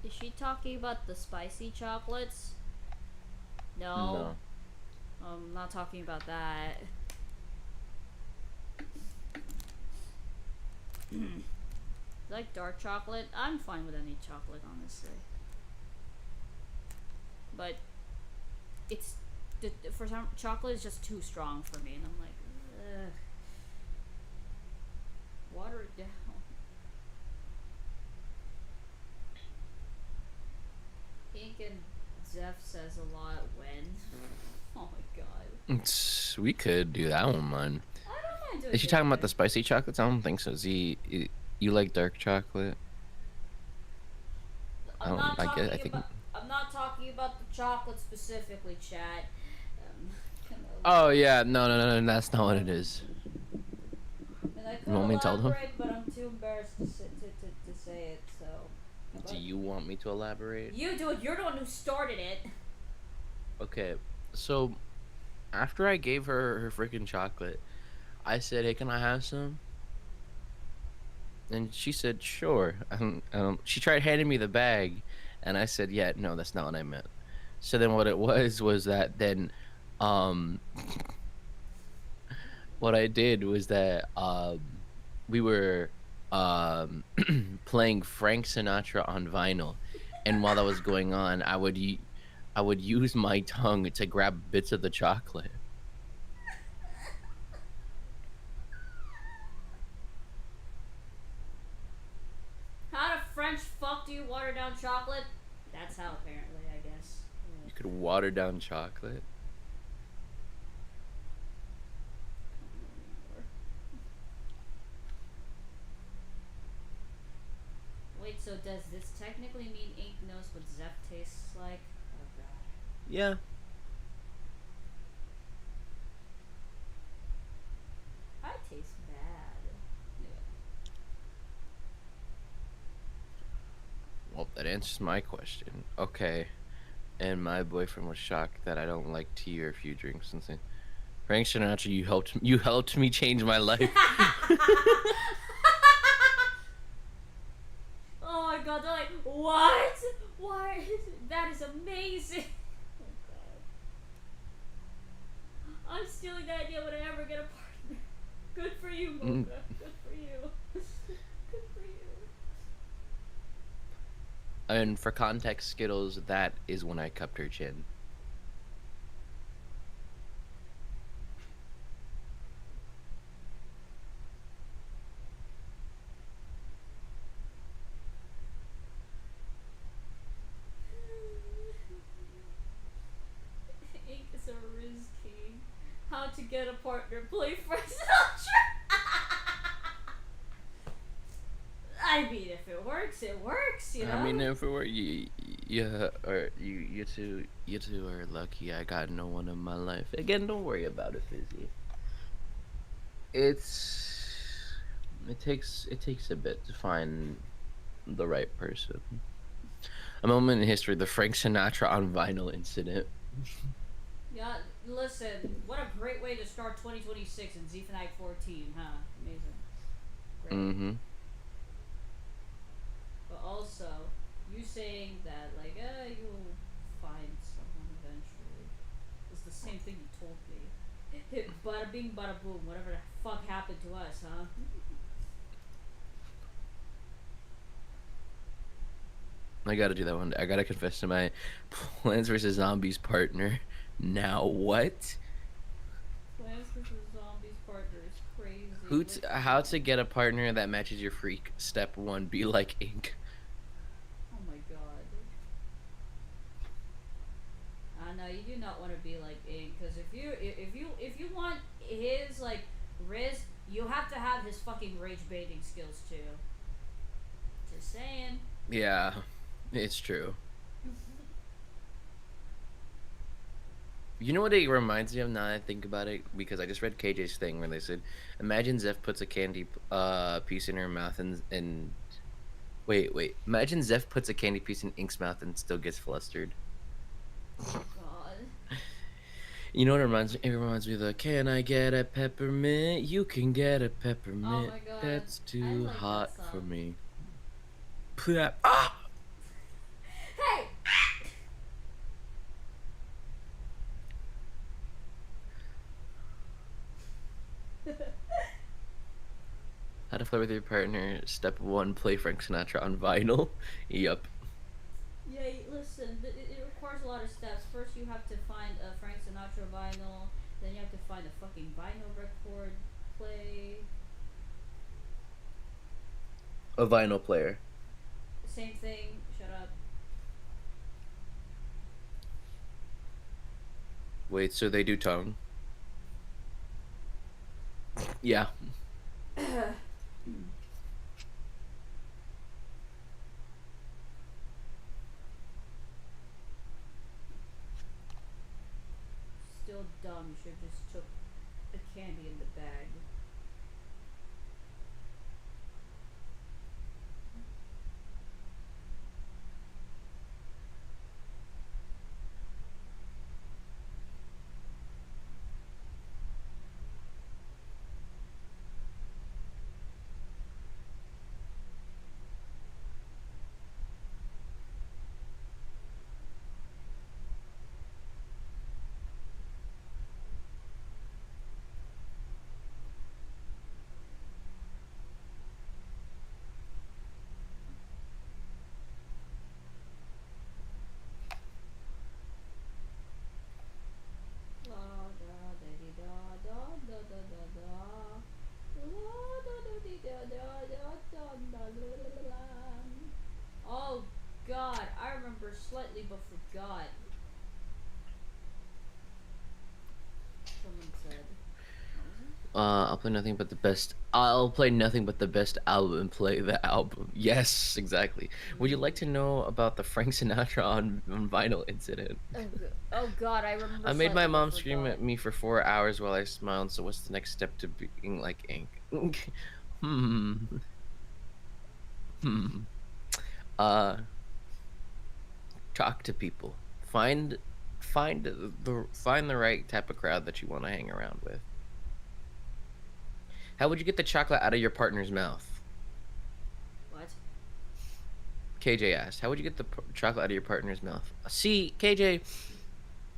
Is she talking about the spicy chocolates? No. I'm not talking about that. Like dark chocolate? I'm fine with any chocolate, honestly. But it's for some chocolate is just too strong for me, and I'm like, ugh. Water it down. Pink and Zeph says a lot when. Oh my god. We could do that one, man. I don't mind doing Is she talking about the spicy chocolates? I don't think so. Z, you like dark chocolate? I'm not talking about the chocolate specifically, chat. Oh yeah, no, that's not what it is. mean, I could You want me to tell them? elaborate, but I'm too embarrassed to say it. So. Do you want me to elaborate? You do it. You're the one who started it. Okay, so after I gave her her freaking chocolate, I said, "Hey, can I have some?" And she said, "Sure." She tried handing me the bag, and I said, "Yeah, no, that's not what I meant." So then what it was that then, um, what I did was that we were playing Frank Sinatra on vinyl, and while that was going on, I would use my tongue to grab bits of the chocolate. How the French fuck do you water down chocolate? That's how, apparently, I guess. You could water down chocolate. Wait, so does this technically mean Ink knows what Zeph tastes like? Oh god. Yeah. I taste bad. Well, that answers my question. Okay. And my boyfriend was shocked that I don't like tea or a few drinks and saying, Frank Sinatra, you helped me change my life. Oh my god, they're like, what? Why? That is amazing. Oh god. I'm stealing that idea when I ever get a partner. Good for you, Mocha. Good for you. Good for you. And for context, Skittles, that is when I cupped her chin. Ink is a Riz King. How to get a partner, play Frank Sinatra. I mean, if it works, it works, you know? I mean, if it were you two are lucky. I got no one in my life. Again, don't worry about it, Fizzy. It takes a bit to find the right person. A moment in history: the Frank Sinatra on vinyl incident. Yeah, listen, what a great way to start 2026 in Zephaniah 14, huh? Amazing. Great. Mm-hmm. But also, you saying that, like, you'll find someone eventually, is the same thing you told me. Bada bing, bada boom, whatever the fuck happened to us, huh? I gotta do that one day. I gotta confess to my Plants vs. Zombies partner. Now what? Plants vs. Zombies partner is crazy. How to get a partner that matches your freak? Step 1: be like Ink. Oh my god. No, you do not want to be like Ink, because if you want his like Riz, you have to have his fucking rage baiting skills too. Just saying. Yeah, it's true. You know what it reminds me of now that I think about it? Because I just read KJ's thing where they said, imagine Zeph puts a candy piece in her mouth and wait. Imagine Zeph puts a candy piece in Ink's mouth and still gets flustered. Oh god. You know what it reminds me? It reminds me of the, can I get a peppermint? You can get a peppermint. Oh my god. That's too like hot that for song. me. Ah! Hey! How to flirt with your partner. Step 1: play Frank Sinatra on vinyl. Yup. Yeah, listen, it requires a lot of steps. First, you have to find a Frank Sinatra vinyl. Then you have to find a fucking vinyl record play. A vinyl player. Same thing. Shut up. Wait, so they do tongue? Yeah. Still dumb. You should have just took the candy in the bag. something but forgot. Someone said. I'll play nothing but the best. I'll play nothing but the best album and play the album. Yes, exactly. Would you like to know about the Frank Sinatra on vinyl incident? Oh god, I remember. I made my slightly, mom but scream forgot. at me for 4 hours while I smiled. So what's the next step to being like ink? Uh, talk to people. Find the right type of crowd that you want to hang around with. How would you get the chocolate out of your partner's mouth? What? KJ asked, how would you get the chocolate out of your partner's mouth? See, KJ,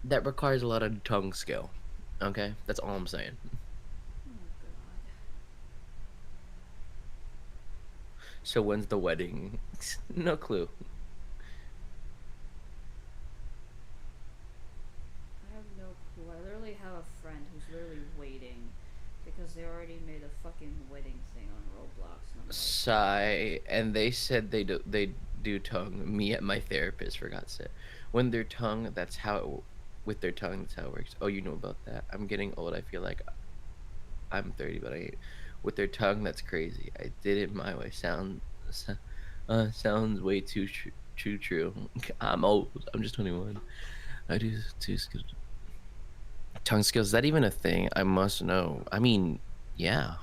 that requires a lot of tongue skill. Okay? That's all I'm saying. So when's the wedding? No clue. I have no clue. I literally have a friend who's literally waiting because they already made a fucking wedding thing on Roblox. And I'm like, Sigh, and they said they do tongue. Me at my therapist, for God's sake. When their tongue, that's how it, with their tongue, that's how it works. Oh, you know about that? I'm getting old. I feel like I'm 30, but I ain't. With their tongue, that's crazy. I did it my way. Sounds way too true. I'm old. I'm just 21. I do too. Tongue skills. Is that even a thing? I must know. I mean, yeah.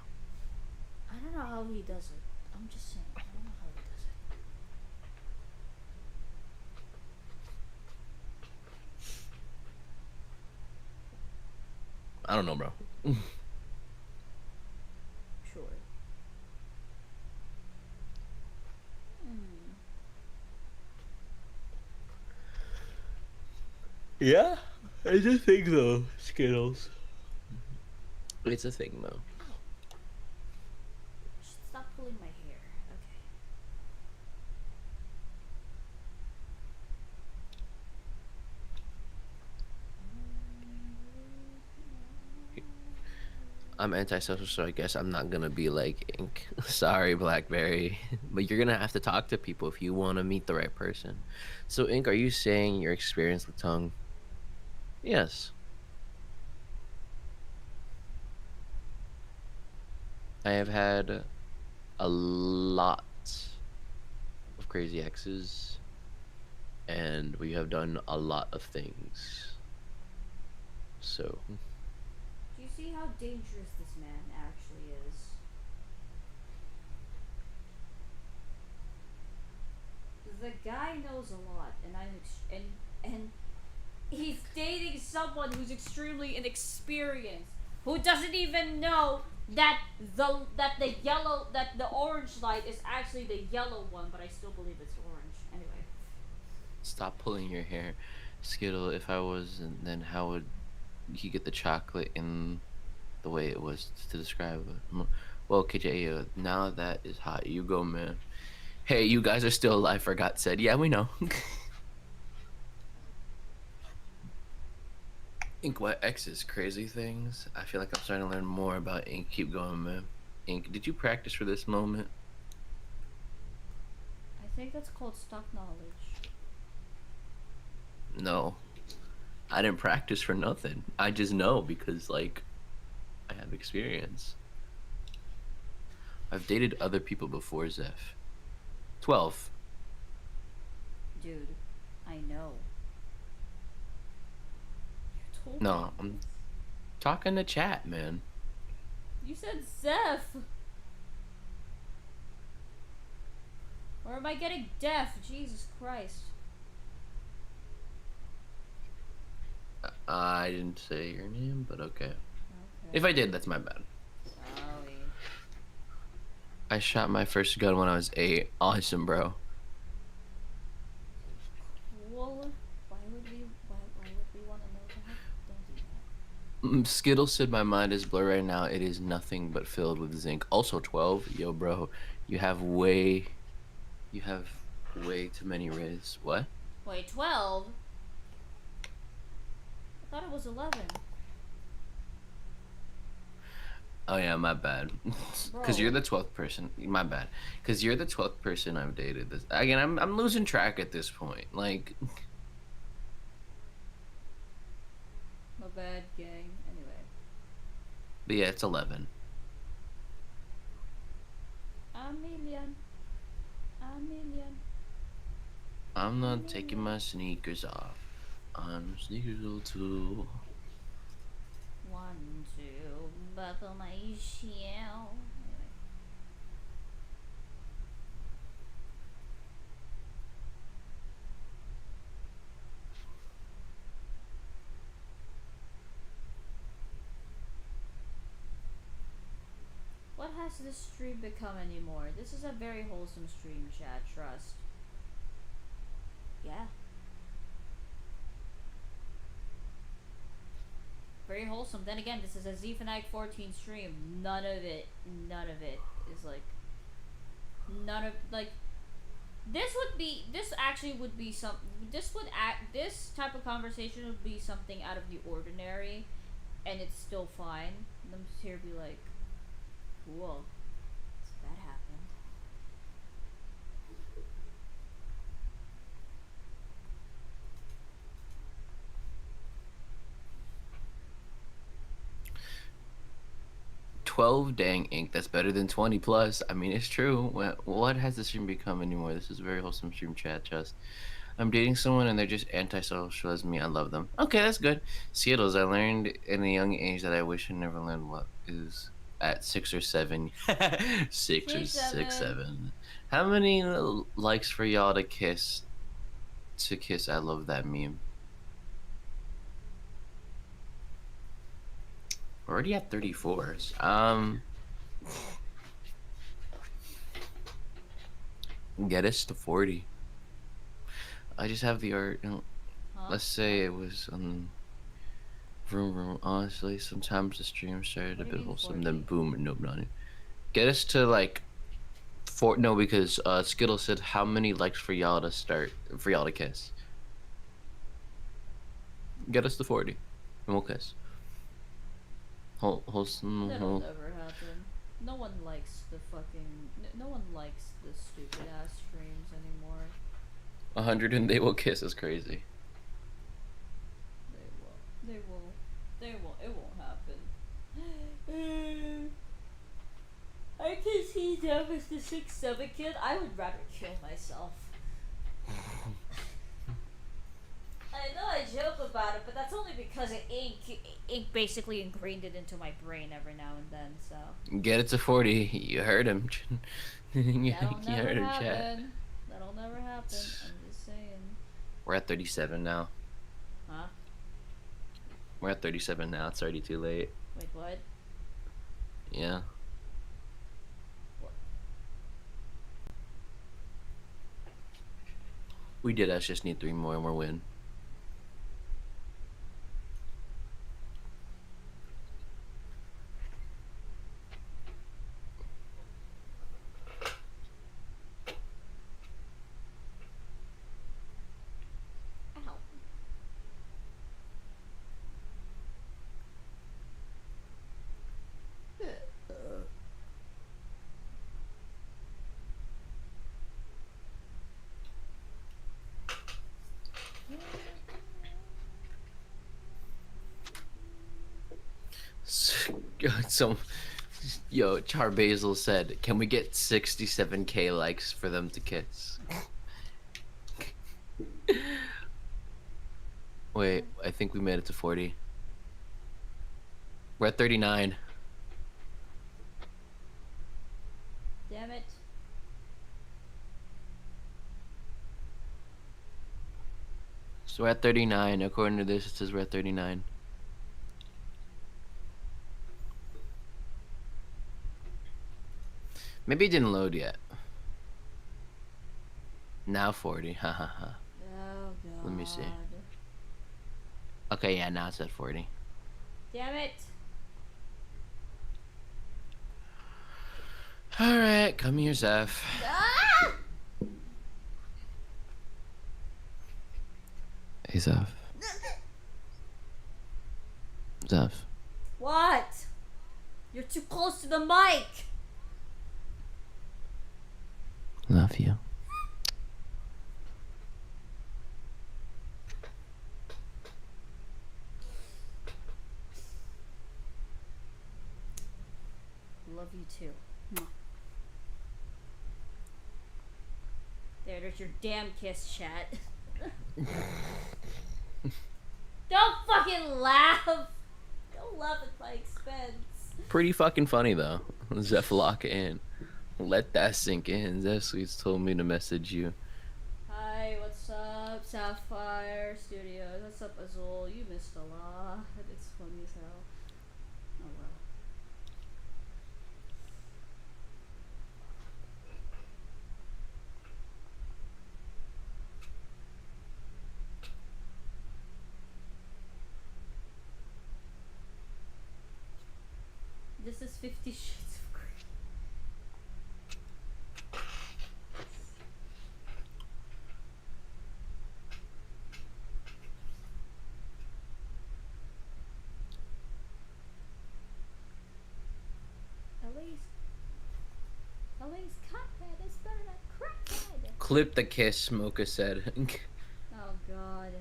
I don't know how he does it. I'm just saying. I don't know how he does it. I don't know, bro. Sure. Yeah, it's a thing though. Skittles. It's a thing though. Stop pulling my hair. Okay. I'm antisocial, so I guess I'm not gonna be like Ink. Sorry, Blackberry, but you're gonna have to talk to people if you want to meet the right person. So, Ink, are you saying your experience with tongue? Yes. I have had a lot of crazy exes, and we have done a lot of things. So. Do you see how dangerous this man actually is? The guy knows a lot, and and he's dating someone who's extremely inexperienced, who doesn't even know that the orange light is actually the yellow one, but I still believe it's orange. Anyway. Stop pulling your hair, Skittle. If I was, then how would he get the chocolate in the way it was to describe it? Well, KJ, now that is hot. You go, man. Hey, you guys are still alive, for God's sake. Yeah, we know. Ink, what X's crazy things? I feel like I'm starting to learn more about Ink. Keep going, man. Ink, did you practice for this moment? I think that's called stock knowledge. No. I didn't practice for nothing. I just know because, like, I have experience. I've dated other people before, Zeph. 12. Dude, I know. No, I'm talking to chat, man. You said Zeph. Or am I getting deaf? Jesus Christ. I didn't say your name, but okay. If I did, that's my bad. Sorry. I shot my first gun when I was 8. Awesome, bro. Cool. Why would we want to know that? Don't do that. Skittle said my mind is blurred right now. It is nothing but filled with zinc. Also 12. Yo, bro, you have way too many rays. What? Wait, 12? I thought it was 11. Oh yeah, my bad. Cause you're the 12th person. My bad. Cause you're the 12th person I've dated. This again. I'm losing track at this point. Like, bad, gang. Anyway. But yeah, it's 11. A million. A million. I'm not taking my sneakers off. I'm sneakers too. 1, 2, buckle my shell. Anyway. What has this stream become anymore? This is a very wholesome stream, chat. Trust. Yeah. Very wholesome. Then again, this is a Zephanag 14 stream. None of it is like, this actually would be some, this type of conversation would be something out of the ordinary, and it's still fine. And I'm just here to be like, cool, so that happened. $12 dang ink. That's better than 20 plus. I mean, it's true. What has this stream become anymore? This is a very wholesome stream, chat. Just, I'm dating someone and they're just antisocial as me. I love them. Okay, that's good. Skittles. I learned in a young age that I wish I never learned what is at 6 or 7. 6 or 6, 7. How many likes for y'all to kiss? To kiss. I love that meme. We're already at 34s. Get us to 40. I just have the art. Let's say it was vroom vroom. Honestly, sometimes the stream started a bit wholesome, then boom, nope, not it. Get us to like 4. No, because Skittle said how many likes for y'all to start for y'all to kiss. Get us to 40, and we'll kiss. Wholesome. That'll never happen. No one likes the fucking. No one likes the stupid ass streams anymore. 100 and they will kiss is crazy. They will. It won't happen. I can see them as the 6'7" kid. I would rather kill myself. I know I joke about it, but that's only because ink basically ingrained it into my brain every now and then, so. Get it to 40. You heard him. You That'll never heard him, happen. chat. That'll never happen. I'm just saying. We're at 37 now. Huh? We're at 37 now. It's already too late. Wait, what? Yeah. We did. I just need 3 more and we're win. Yo, Char Basil said, can we get 67k likes for them to kiss? Wait, I think we made it to 40. We're at 39. Damn it. So we're at 39. According to this, it says we're at 39. Maybe it didn't load yet. Now 40. Ha ha ha. Oh god. Let me see. Okay, yeah, now it's at 40. Damn it. Alright, come here, Zeph. Ah! Hey, Zeph. Zeph. What? You're too close to the mic. Love you. too. Mwah. There's your damn kiss, chat. Don't fucking laugh! Don't laugh at my expense. Pretty fucking funny though. Zeph lock in. Let that sink in. Zeph Sweets told me to message you. Hi, what's up, Sapphire Studios? What's up, Azul? You missed a lot. It's funny as hell. Oh well. This is 50 Shades of Grey. At least cuphead is better than crackhead. Clip the kiss, Mocha said. Oh god.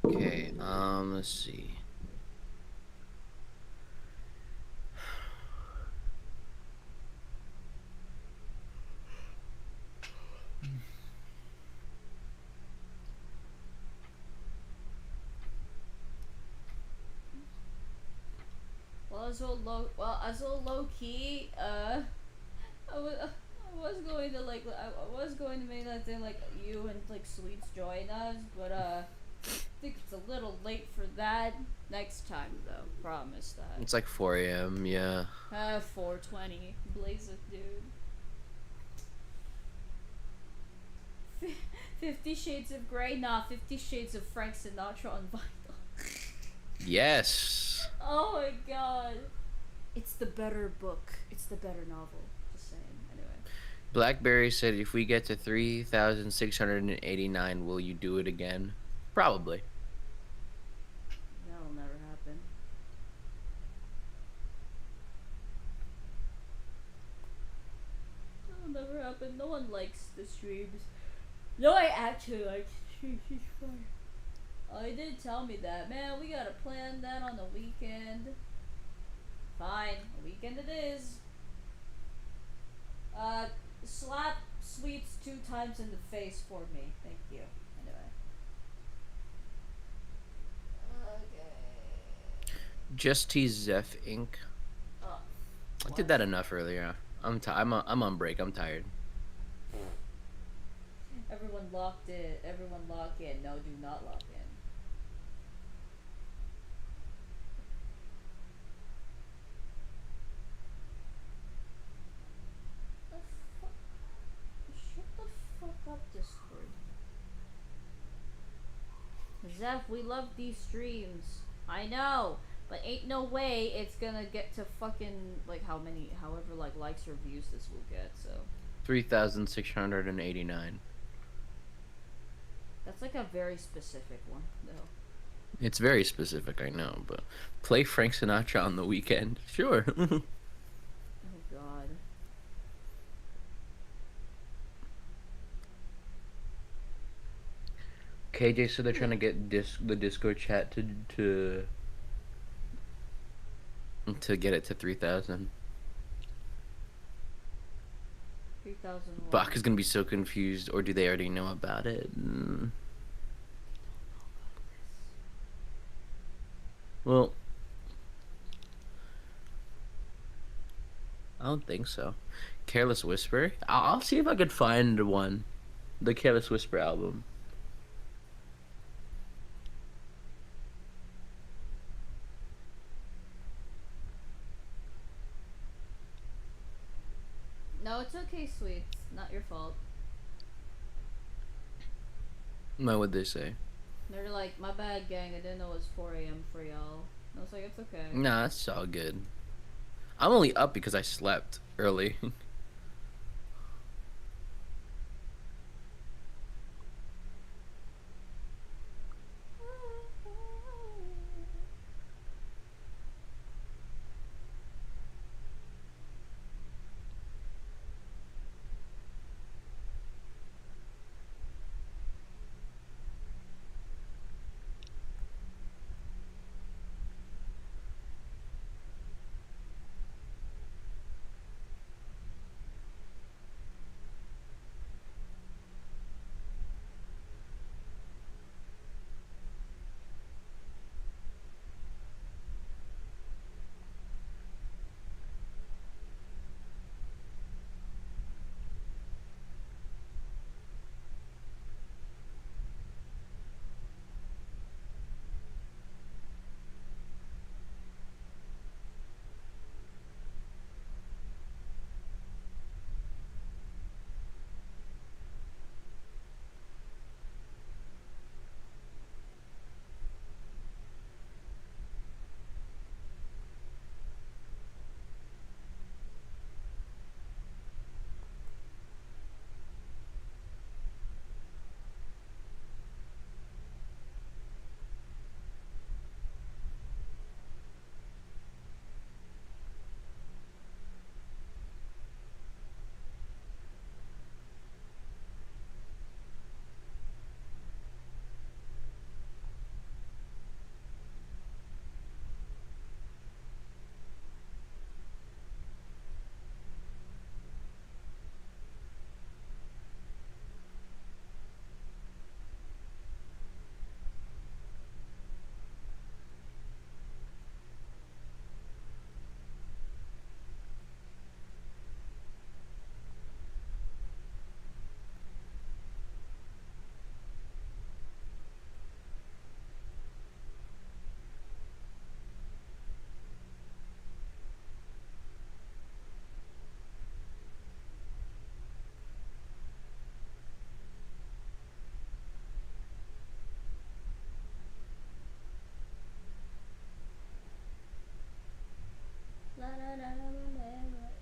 Okay, let's see. As a low key, I was going to like, I was going to make that thing like you and like Sweets join us, but I think it's a little late for that. Next time though, promise that. It's like 4 a.m. Yeah. 4:20, blaze it, dude. 50 Shades of Grey, nah, 50 Shades of Frank Sinatra on vinyl. Yes. Oh my god. It's the better book. It's the better novel. Just saying. Anyway. Blackberry said, if we get to 3,689, will you do it again? Probably. That'll never happen. That'll never happen. No one likes the streams. No, I actually like the streams. It's fun. Oh, he did tell me that. Man, we gotta plan that on the weekend. Fine, a weekend it is. Slap Sweets 2 times in the face for me. Thank you. Anyway. Okay. Just tease Zeph Inc. Oh, I did that enough earlier. I'm on break. I'm tired. everyone locked in. Everyone lock in. No, do not lock in. Shut the fuck up, Discord. Zeph, we love these streams. I know, but ain't no way it's gonna get to fucking like however like likes or views this will get. So 3,689. that's like a very specific one, though. It's very specific, I know, but play Frank Sinatra on the weekend. Sure. Oh god. KJ said they're trying to get the Discord chat to get it to 3,000. 3,000. Bach is gonna be so confused, or do they already know about it? Well, I don't think so. Careless Whisper? I'll see if I could find one. The Careless Whisper album. No, it's okay, Sweets. Not your fault. What would they say? They're like, my bad, gang. I didn't know it was 4 a.m. for y'all. I was like, it's okay. Nah, it's all good. I'm only up because I slept early.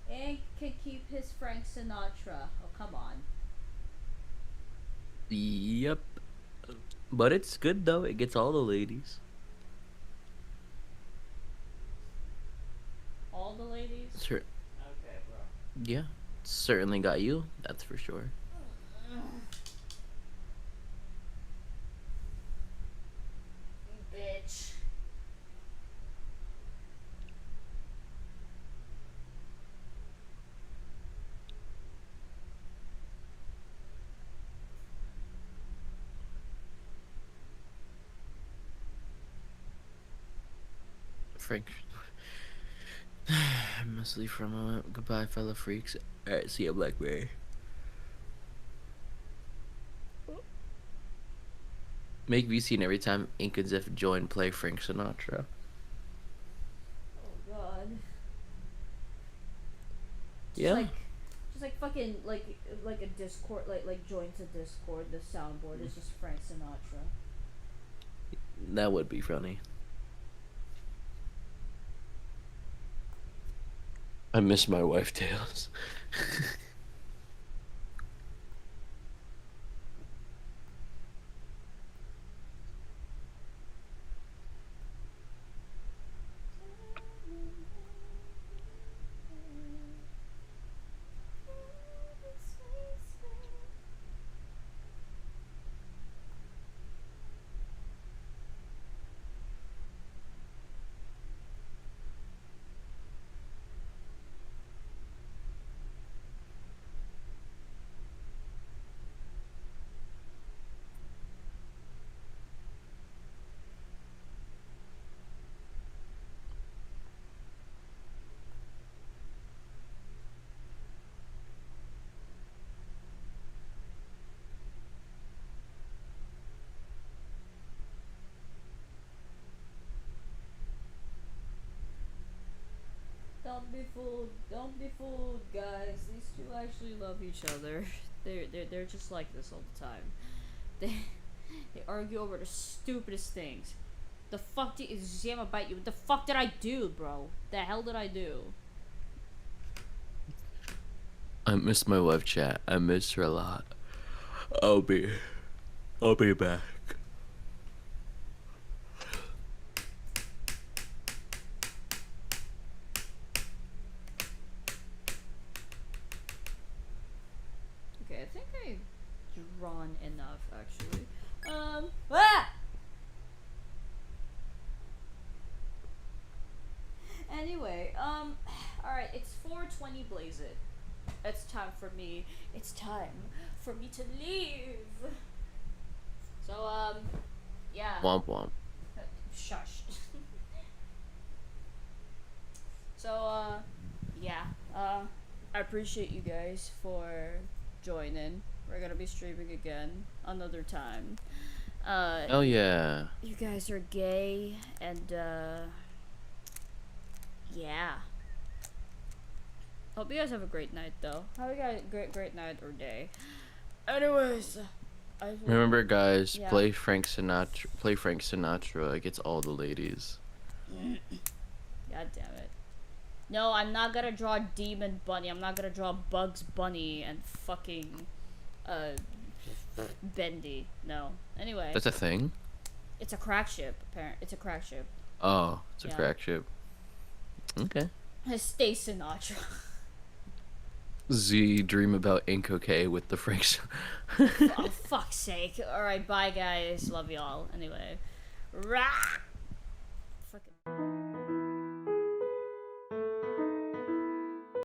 And can keep his Frank Sinatra. Oh, come on. Yep. But it's good though. It gets all the ladies. All the ladies? Sure. Okay, bro. Yeah. Certainly got you. That's for sure. Bitch. Frank. I must leave for a moment. Goodbye, fellow freaks. Alright, see ya, Blackberry. Make VC every time Ink and Ziff join play Frank Sinatra. Oh god. Yeah. Just like fucking like a Discord like join to Discord. The soundboard is just Frank Sinatra. That would be funny. I miss my wife tales. Don't be fooled. Don't be fooled, guys. These two actually love each other. They're just like this all the time. They argue over the stupidest things. The fuck did Zama bite you? What the fuck did I do, bro? The hell did I do? I miss my wife, chat. I miss her a lot. I'll be back. Okay, I think I've drawn enough, actually. Ah! Anyway, alright, it's 4:20 Blaze It. It's time for me. It's time for me to leave. So, yeah. Womp womp. Shush. So, yeah. I appreciate you guys for joining. We're gonna be streaming again another time. Oh yeah. You guys are gay, and yeah. Hope you guys have a great night, though. Have a great night or day. Anyways, Remember, guys, Yeah. play Frank Sinatra. Play Frank Sinatra. It gets all the ladies. God damn it. No, I'm not gonna draw Demon Bunny. I'm not gonna draw Bugs Bunny and fucking Bendy. No. Anyway. That's a thing. It's a crack ship. It's a crack ship. Oh, it's a Yeah. crack ship. Okay. Stay Sinatra. Z dream about Ink okay with the Franks. Oh, fuck's sake. Alright, bye guys. Love y'all. Anyway. Rah!